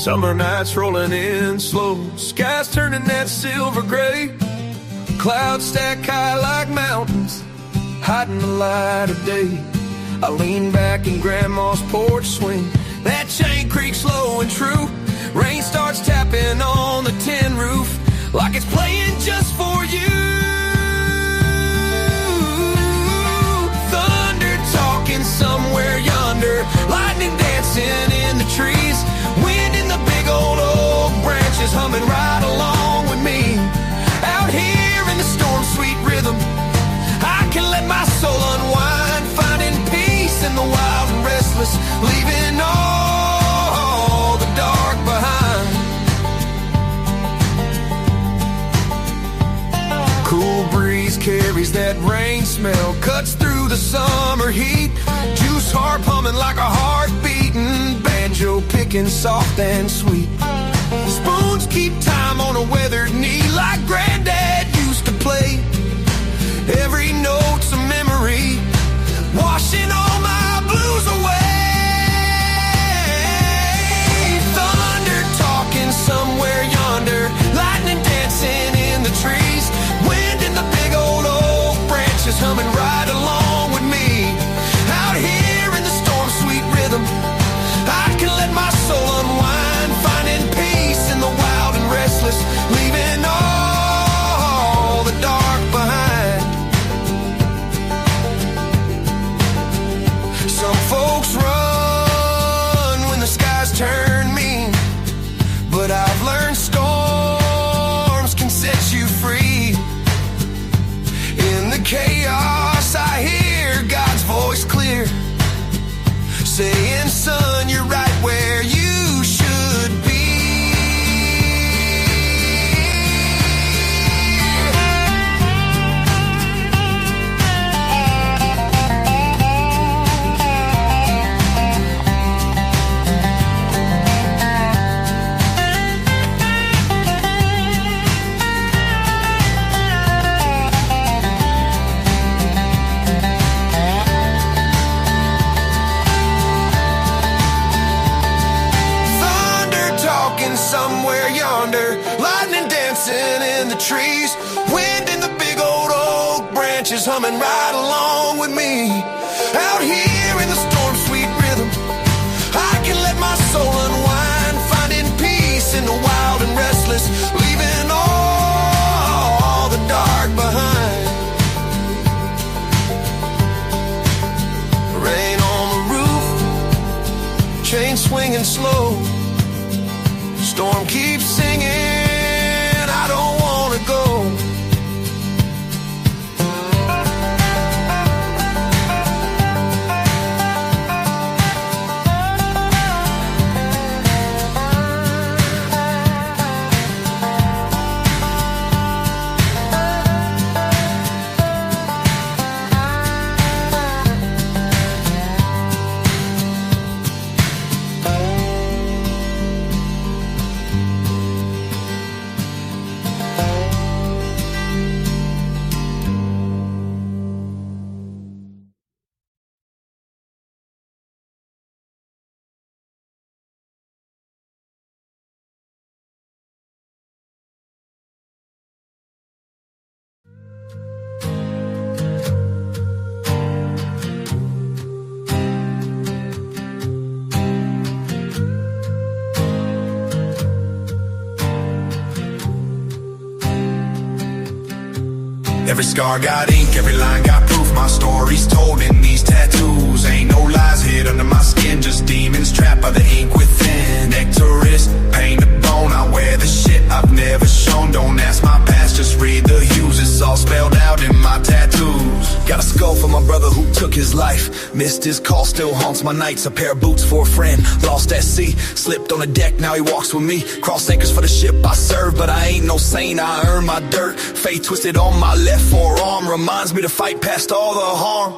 Summer nights rolling in slow, skies turning that silver gray. Clouds stack high like mountains, hiding the light of day. I lean back in grandma's porch swing, that chain creaks low and true. Rain starts tapping on the tin roof, like it's playing just for you. Thunder talking somewhere yonder, lightning dancing in the trees. Wind in the big old oak branches, humming right along with me. Out here in the storm's sweet rhythm, I can let my soul unwind, finding peace in the wild and restless, leaving all the dark behind. Cool breeze carries that rain smell, cuts through the summer heat. Juice harp humming like a heart beating, banjo picking soft and sweet. Spoons keep time on a weathered knee, like granddad used to play. Every note's a memory, washing all my blues away. Thunder talking somewhere yonder, lightning dancing in the trees. Wind in the big old oak branches, humming right along with me. Out here in the storm's sweet rhythm, I can let my soul unwind, finding peace in the wild and restless, leaving all the dark behind. Some folks run when the skies turn mean, but I've learned storms can set you free. In the chaos I hear God's voice clear, saying, son, you're right where you should be. Somewhere yonder, lightning dancing in the trees. Wind in the big old oak branches, humming right along with me. Out here in the storm's sweet rhythm, I can let my soul unwind, finding peace in the wild and restless, leaving all the dark behind. Rain on the roof, chain swinging slow. Storm keeps singing, I don't wanna go. Every scar got ink, every line got proof. My story's told in these tattoos. Ain't no lies hid under my skin, just demons trapped by the ink within. Neck to wrist, pain to bone, I wear the shit I've never shown. Don't ask my past, just read the hues. It's all spelled out in my tattoos. Got a skull for my brother who took his life. Missed his call, still haunts my nights. A pair of boots for a friend, lost at sea. Slipped on the deck, now he walks with me. Cross anchors for the ship I serve, but I ain't no saint, I earn my dirt. Fate twisted on my left forearm reminds me to fight past all the harm.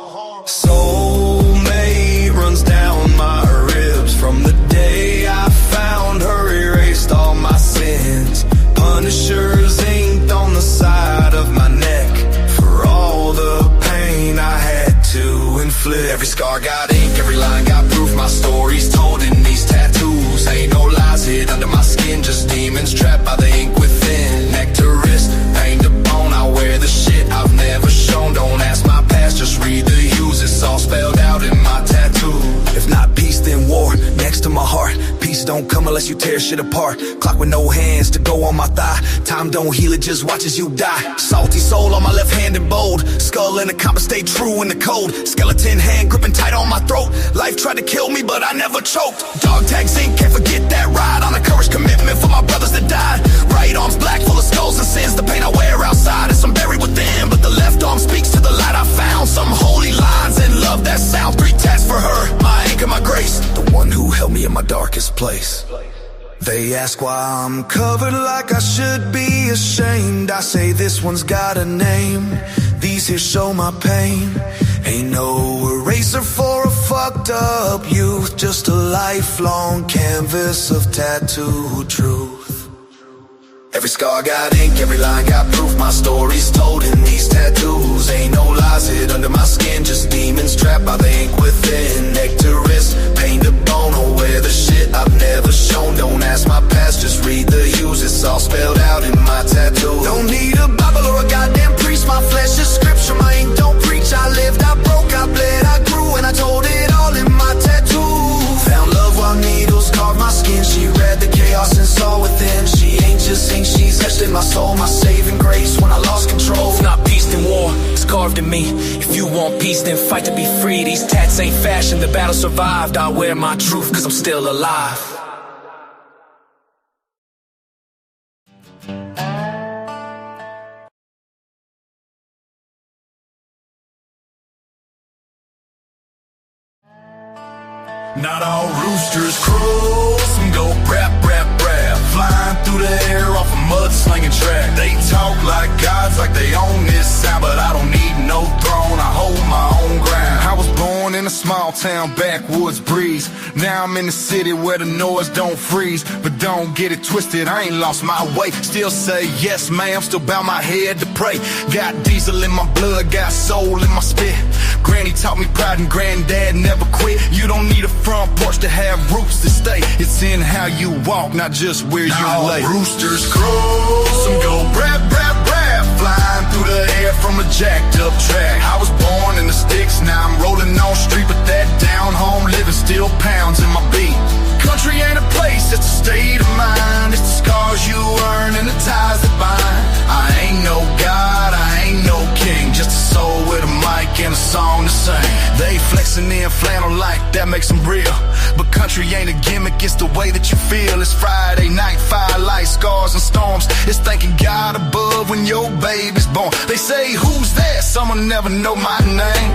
Soulmate runs down my ribs from the day I found her, erased all my sins. Punisher's inked on the side of my neck for all the pain I had to inflict. Every scar got ink, every line got proof. My story's told in these tattoos. Ain't no lies hid under skin, just demons trapped by the ink within. Neck to wrist, pain to bone, I wear the shit I've never shown. Don't ask my past, just read the hues, it's all spelled out in my tattoo. If not peace, then war, next to my heart. Peace don't come unless you tear shit apart. Clock with no hands to go on my thigh. Time don't heal it, just watches you die. Salty soul on my left hand and bold. Skull in the compass, stay true in the cold. Skeleton hand gripping tight on my throat. Life tried to kill me, but I never choked. Dog tag zinc, can't forget that ride. On a courage commitment for my brothers that died. Right arm's black, full of skulls and sins. The pain I wear outside is some buried within. But the left arm speaks to the light I found. Some holy lines and love that sound. 3 tats for her, my anchor, my grace. The one who held me in my darkest place. They ask why I'm covered like I should be ashamed. I say this one's got a name. These here show my pain. Ain't no eraser for a fucked up youth. Just a lifelong canvas of tattooed truth. Every scar got ink, every line got proof. My story's told in these tattoos. Ain't no lies hid under my skin, just demons trapped by the ink within. Neck to wrist, pain to bone, oh wear the shit I've never shown. Don't ask my past, just read the hues, it's all spelled out in my tattoo. Don't need a Bible or a goddamn priest, my flesh is scripture, my ink don't preach. I lived, I broke, I bled, I grew, and I told it all in my tattoo. Found love while needles carved my skin. She read the chaos and saw within. She ain't just ink, she's etched in my soul, my saving grace when I lost control. It's not peace then war, it's carved in me. If you want peace then fight to be free. These tats ain't fashion, the battle survived. I wear my truth cause I'm still alive. Not all roosters crow, some go brap, brap, brap. Flying through the air off a mud-slinging track. They talk like gods, like they own this sound, but I don't need no throne, I hold my own ground. I was born in a small town backwoods breeze. Now I'm in the city where the noise don't freeze. But don't get it twisted, I ain't lost my way. Still say yes ma'am, still bow my head to pray. Got diesel in my blood, got soul in my spit. Granny taught me pride and granddad never quit. You don't need a front porch to have roots to stay. It's in how you walk, not just where you lay. Roosters crow, some go brap, brap, brap. Flying through the air from a jacked up track. I was born in the sticks, now I'm rolling on street. But that down home living still pounds in my beat. Country ain't a place, it's a state of mind. It's the scars you earn and the ties that bind. I ain't no God, I ain't no king, just a soul with a mic and a song to sing. They flexing in flannel like that makes them real. But country ain't a gimmick, it's the way that you feel. It's Friday night, firelight, scars and storms. It's thanking God above when your baby's born. They say, who's that? Someone never know my name.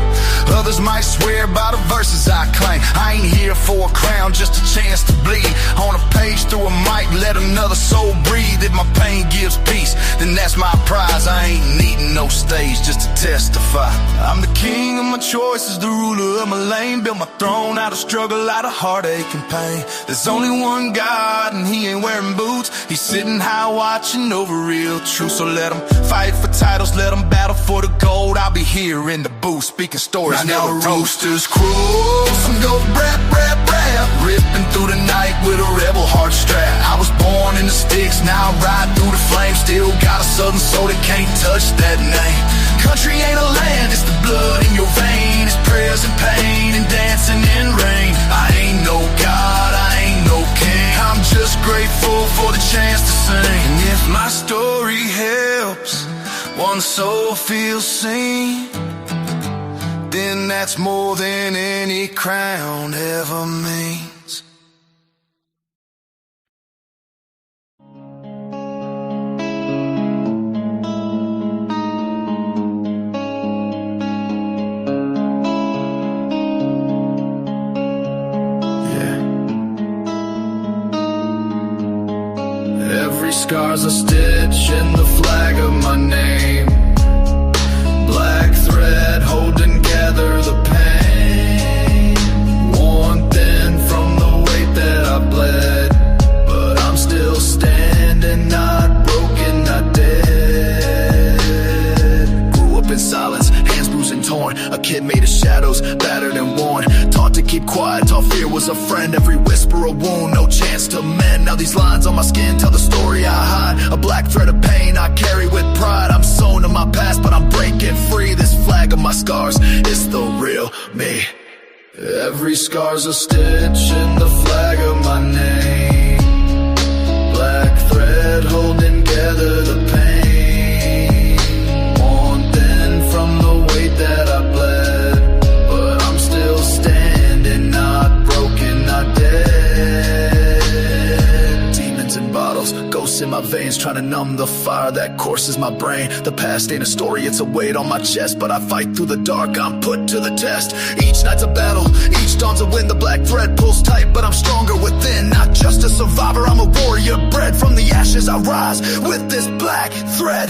Others might swear by the verses I claim. I ain't here for a crown, just a chance to bleed. On a page through a mic, let another soul breathe. If my pain gives peace, then that's my prize. I ain't needing no stage just to testify. I'm the king of my choices, the ruler of my lane. Built my throne out of struggle, out of heartache and pain. There's only one God and he ain't wearing boots. He's sitting high watching over real truth. So let him fight for titles, let him battle for the gold. I'll be here in the booth speaking stories. Now the roosters crow, some go brap, brap, brap. Ripping through the night with a rebel heart strap. I was born in the sticks, now I ride through the flames. Still got a southern soul that can't touch that name. Country ain't a land, it's the blood in your vein. It's prayers and pain and dancing in rain. I ain't no God, I ain't no king. I'm just grateful for the chance to sing. And if my story helps one soul feel seen, then that's more than any crown ever means. Every scar's a stitch in the flag of my name. Black thread holding together the pain. Worn thin from the weight that I bled. But I'm still standing, not broken, not dead. Grew up in silence, hands bruised and torn. A kid made of shadows, battered and worn. Taught to keep quiet, taught fear was a friend. Every whisper a wound, no chance to mend. Now these lines on on my skin tell the story I hide. A black thread of pain I carry with pride. I'm sewn to my past, but I'm breaking free. This flag of my scars is the real me. Every scar's a stitch in the flag of my name. Black thread holding together the pain. Worn thin from the weight that I bled, but I'm still standing, not broken, not dead. Demons in bottles, ghosts in my veins, trying to numb the fire that courses my brain. The past ain't a story, it's a weight on my chest, but I fight through the dark, I'm put to the test. Each night's a battle, each dawn's a win. The black thread pulls tight, but I'm stronger within. Not just a survivor, I'm a warrior, bred from the ashes I rise with this black thread.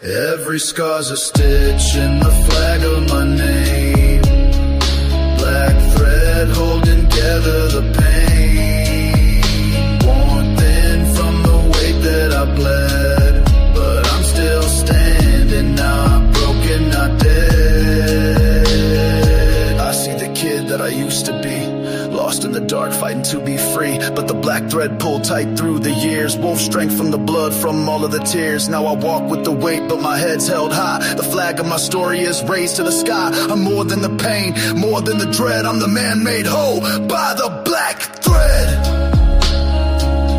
Every scar's a stitch in the flag of my name. Black thread holding together the pain. Worn thin from the weight that I bled, but I'm still standing, not broken, not dead. I see the kid that I used to be, lost in the dark, fighting to be free. But the black thread pulled tight through the years. Wolf strength from the blood, from all of the tears. Now I walk with the weight, but my head's held high. The flag of my story is raised to the sky. I'm more than the pain, more than the dread. I'm the man made whole by the black thread.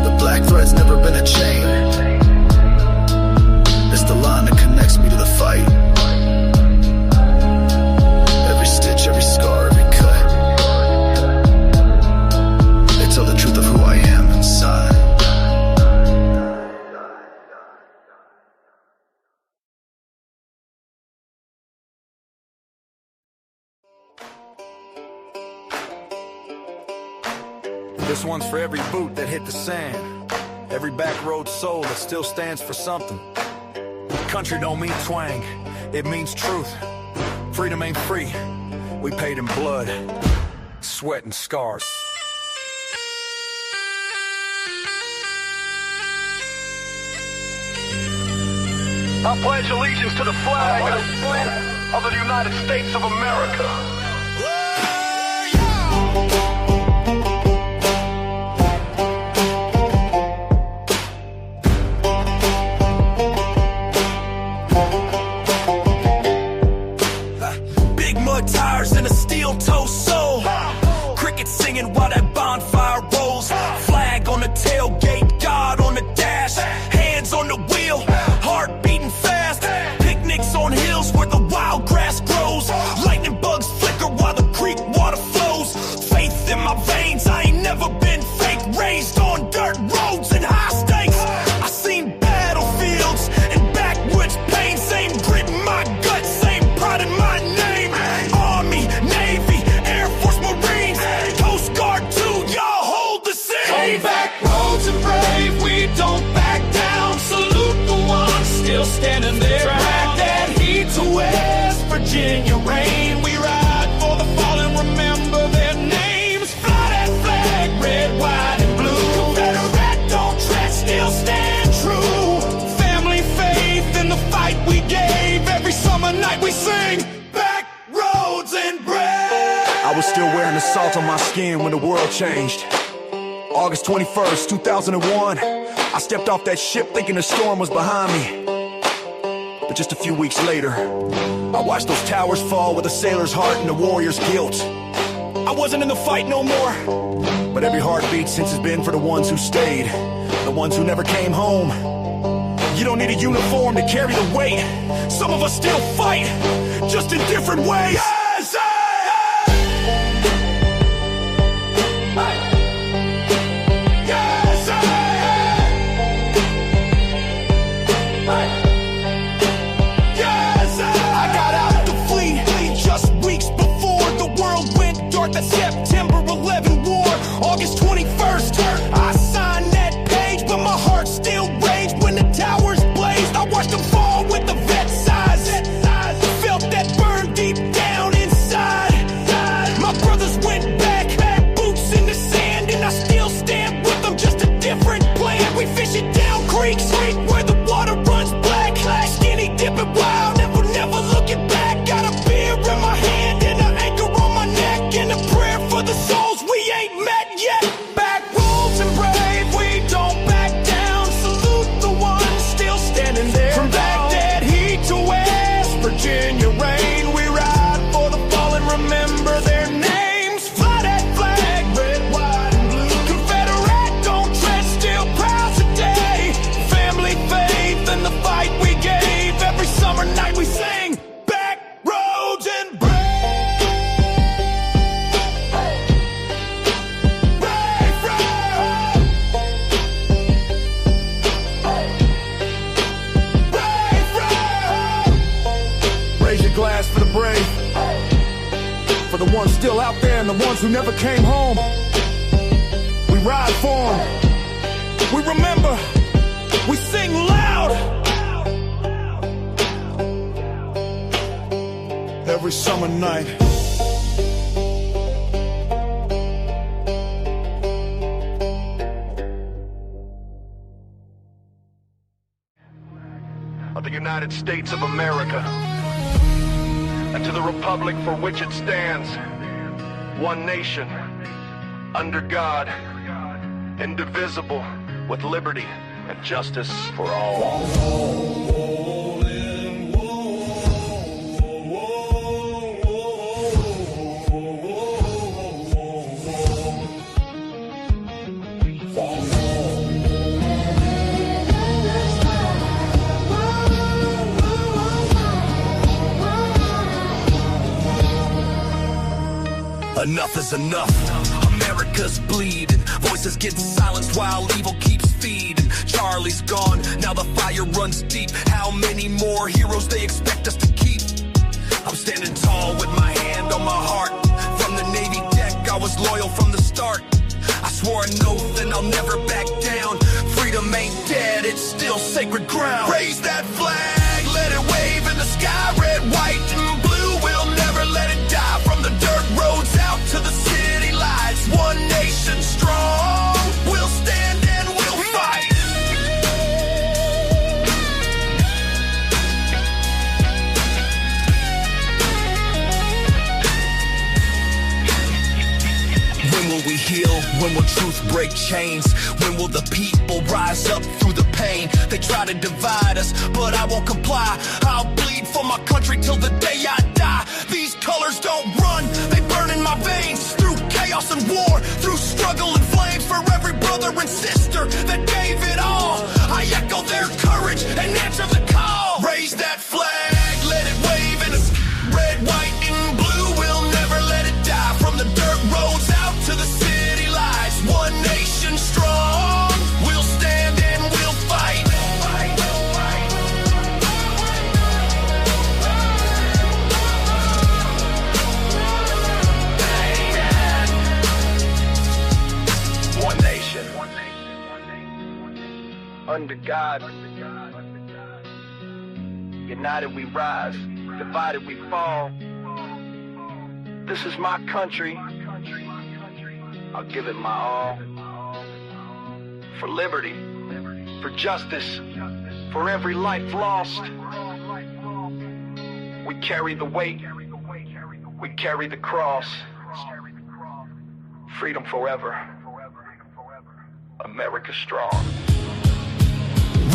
The black thread's never been a chain. It's the line that connects me to the fight. Every stitch, every scar, every cut, they tell the truth of who I am inside. This one's for every boot that hit the sand, every back road soul that still stands for something. Country don't mean twang, it means truth. Freedom ain't free, we paid in blood, sweat and scars. I pledge allegiance to the flag of the United States of America. Big mud tires and a steel toe sole. Crickets singing while that bonfire rolls. Flag on the tailgate, God on the dash. Hands on the wheel, heart beating fast. Picnics on hills where the wild grass grows. Lightning bugs flicker while the creek water flows. Faith in my veins, I ain't never been fake. Raised on dirt roads and high stakes. I seen battlefields and backwoods pain. Same grit in my gut, same pride in my name. Army, Navy, Air Force, Marines, Coast Guard too, y'all hold the same. On back roads and brave, we don't back down. Salute the ones still standing there. Drag that heat to West Virginia rain. We ride for the fallen, remember their names. Fly that flag, red, white, and blue. Confederate, don't tread, still stand true. Family, faith in the fight we gave. Every summer night we sing back roads and brave. I was still wearing the salt on my skin when the world changed. August 21st, 2001, I stepped off that ship thinking the storm was behind me. But just a few weeks later, I watched those towers fall with a sailor's heart and a warrior's guilt. I wasn't in the fight no more, but every heartbeat since has been for the ones who stayed, the ones who never came home. You don't need a uniform to carry the weight. Some of us still fight, just in different ways. Yes, I got out the fleet just weeks before the world went dark. That September 11 war, August 21st. I signed that page, but my heart still raged when the towers blazed. I watched them fall with the vet size. Felt that burn deep down the brave, for the ones still out there and the ones who never came home. We ride for them, we remember, we sing loud. Every summer night. Of the United States of America, and to the republic for which it stands, one nation, under God, indivisible, with liberty and justice for all. Enough is enough. America's bleeding. Voices get silenced while evil keeps feeding. Charlie's gone, now the fire runs deep. How many more heroes they expect us to keep? I'm standing tall with my hand on my heart. From the Navy deck, I was loyal from the start. I swore an oath and I'll never back down. Freedom ain't dead, it's still sacred ground. Raise that flag, let it wave in the sky. Red, white, and blue, we'll never let it die. From the dirt roads out to the city lights, one nation strong, we'll stand and we'll fight. When will we heal? When will truth break chains? When will the people rise up through the pain? They try to divide us, but I won't comply. I'll bleed for my country till the day I die. These colors don't run, they burn in my veins. Through chaos and war, through struggle and flames. For every brother and sister that gave it all, I echo their courage and answer the call. Raise that flag, let it wave in a red, white, and blue. We'll never let it die. From the dirt roads out to the city lights, one nation strong, we'll stand and we'll fight. One nation, under God, united we rise, divided we fall. This is my country, I'll give it my all. For liberty, for justice, for every life lost. We carry the weight, we carry the cross. Freedom forever, America strong.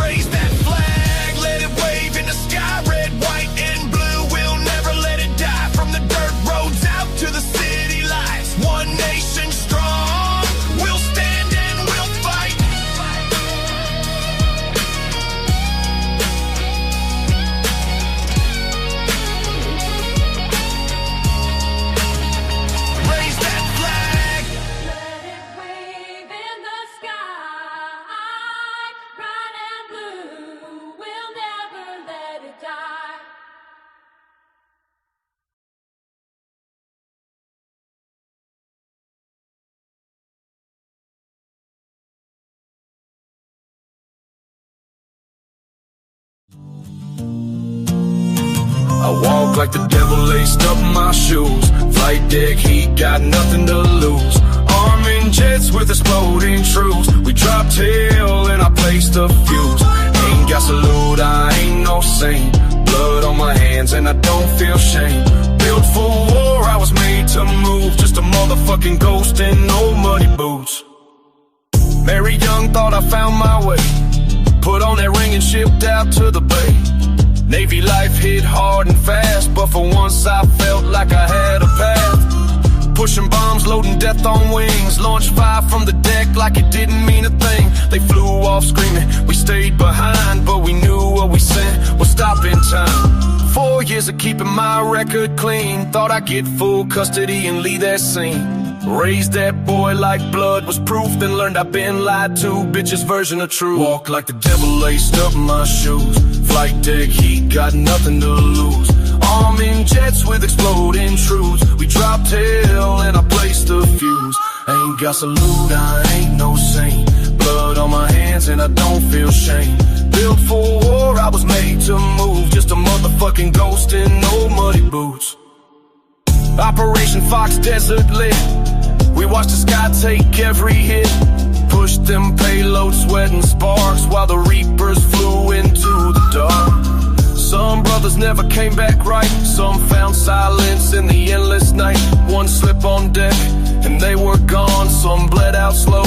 Raise that flag, let it wave in the sky. Red, white, and blue, we'll never let it die. From the dirt roads out to the city lights, one nation strong, we'll stand and we'll fight. Raise that flag, Let it wave in the sky, bright and blue, we'll never let it die. I walk like the devil laced up my shoes. Flight deck heat, got nothing to lose. Arming jets with exploding troops. We drop tail and I place the fuse. Ain't got salute, I ain't no saint. Blood on my hands and I don't feel shame. Built for war, I was made to move. Just a motherfucking ghost in old muddy boots. Mary Young thought I found my way. Put on that ring and shipped out to the bay. Navy life hit hard and fast, but for once I felt like I had a path. Pushing bombs, loading death on wings. Launched fire from the deck like it didn't mean a thing. They flew off screaming, we stayed behind, but we knew what we sent was stopping time. 4 years of keeping my record clean. Thought I'd get full custody and leave that scene. Raised that boy like blood was proof. Then learned I've been lied to, bitch's version of truth. Walk like the devil laced up my shoes. Flight deck heat, got nothing to lose. Arming jets with exploding troops. We dropped hell and I placed the fuse. Ain't got salute, I ain't no saint. Blood on my hands and I don't feel shame. Built for war, I was made to move. Just a motherfucking ghost in no muddy boots. Operation Fox Desert lit. We watched the sky take every hit. Pushed them payloads, sweating sparks, while the Reapers flew into the dark. Some brothers never came back right. Some found silence in the endless night. One slip on deck and they were gone. Some bled out slow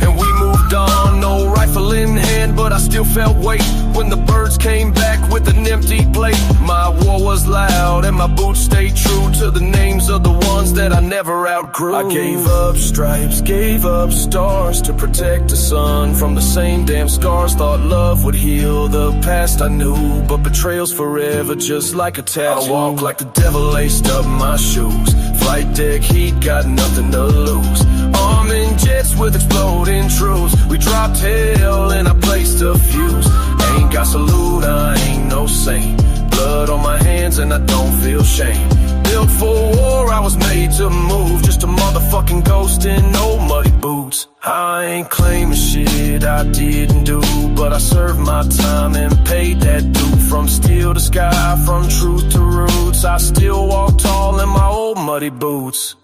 and we moved on. No rifle in hand, but I still felt weight when the birds came back with an empty plate. My war was loud and my boots stayed true to the names of the ones that I never outgrew. I gave up stripes, gave up stars to protect the sun from the same damn scars. Thought love would heal the past I knew, but betrayal's forever, just like a tattoo. I walk like the devil laced up my shoes. Flight deck heat, got nothing to lose. Arming jets with exploding troops. We dropped hell and I placed a fuse. Ain't got salute, I ain't no saint. Blood on my hands and I don't feel shame. Built for war, I was made to move. Just a motherfucking ghost in no muddy boots. I ain't claiming shit I didn't do, but I served my time and paid that due. From steel to sky, from truth to roots, I still walk tall in my old muddy boots.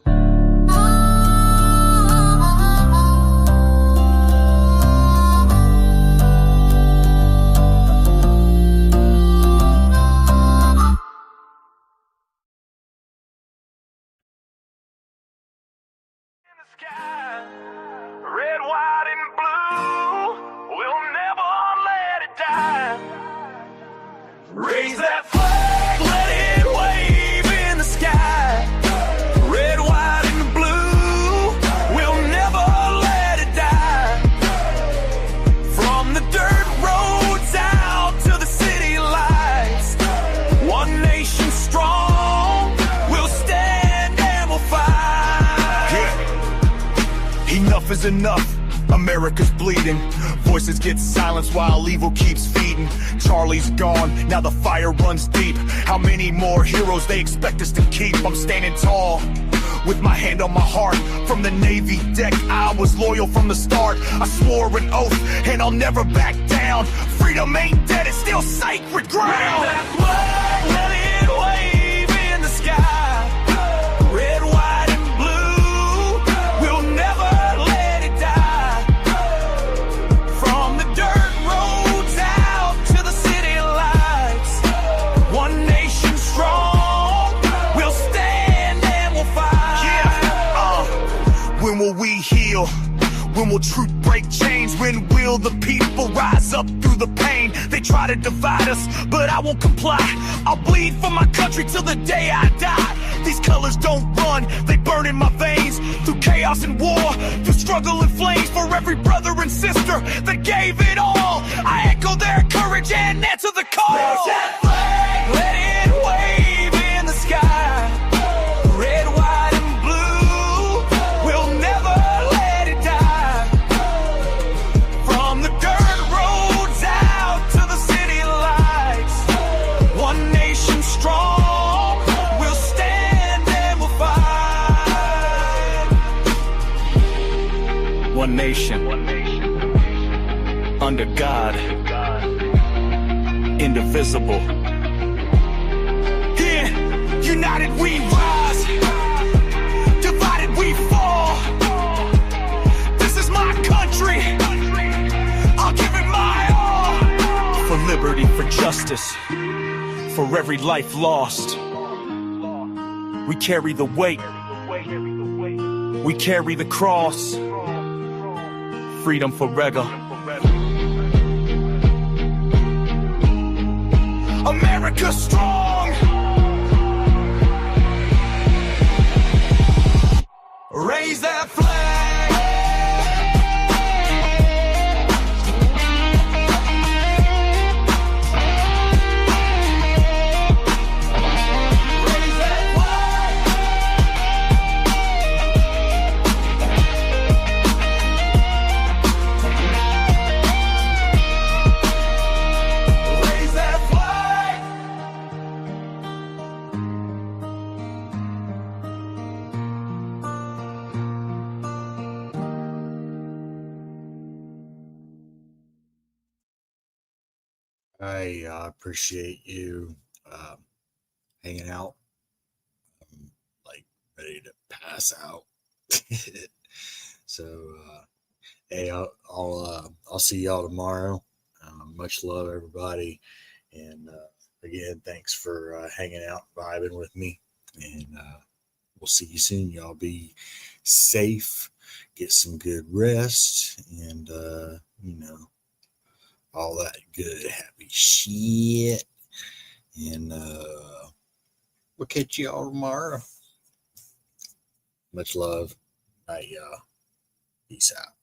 Red, white, and blue, we'll never let it die. Raise that flag, let it wave in the sky. Red, white, and blue, we'll never let it die. From the dirt roads out to the city lights, one nation strong, we'll stand and we'll fight. Yeah. Enough is enough. America's bleeding. Voices get silenced while evil keeps feeding. Charlie's gone, now the fire runs deep. How many more heroes they expect us to keep? I'm standing tall, with my hand on my heart. From the Navy deck, I was loyal from the start. I swore an oath, and I'll never back down. Freedom ain't dead, it's still sacred ground. Raise that flag, let it wave in the sky. Red, white, and blue, we'll never let it die. From the dirt roads out to the city lights, one nation strong, we'll stand and we'll fight. Yeah, when will we heal? When will truth break chains? When will the people rise up through the pain? They try to divide us, but I won't comply. I'll bleed for my country till the day I die. These colors don't run, they burn in my veins. Through chaos and war, through struggle and flames. For every brother and sister that gave it all, I echo their courage and answer the call. Raise that flag, let it wave in the sky. Red, white, and blue, we'll never let it die. From the dirt roads out to the city lights, one nation strong, we'll stand and we'll fight. One nation, under God, indivisible. Yeah, united we rise, divided we fall. This is my country, I'll give it my all. For liberty, for justice, for every life lost. We carry the weight, we carry the cross. Freedom forever. America strong. Raise that flag. I appreciate you hanging out. I'm like ready to pass out. So, hey, I'll see y'all tomorrow. Much love, everybody, and again, thanks for hanging out, vibing with me, and we'll see you soon. Y'all be safe, get some good rest, and all that good happy shit. And we'll catch y'all tomorrow. Much love. Night, y'all. Peace out.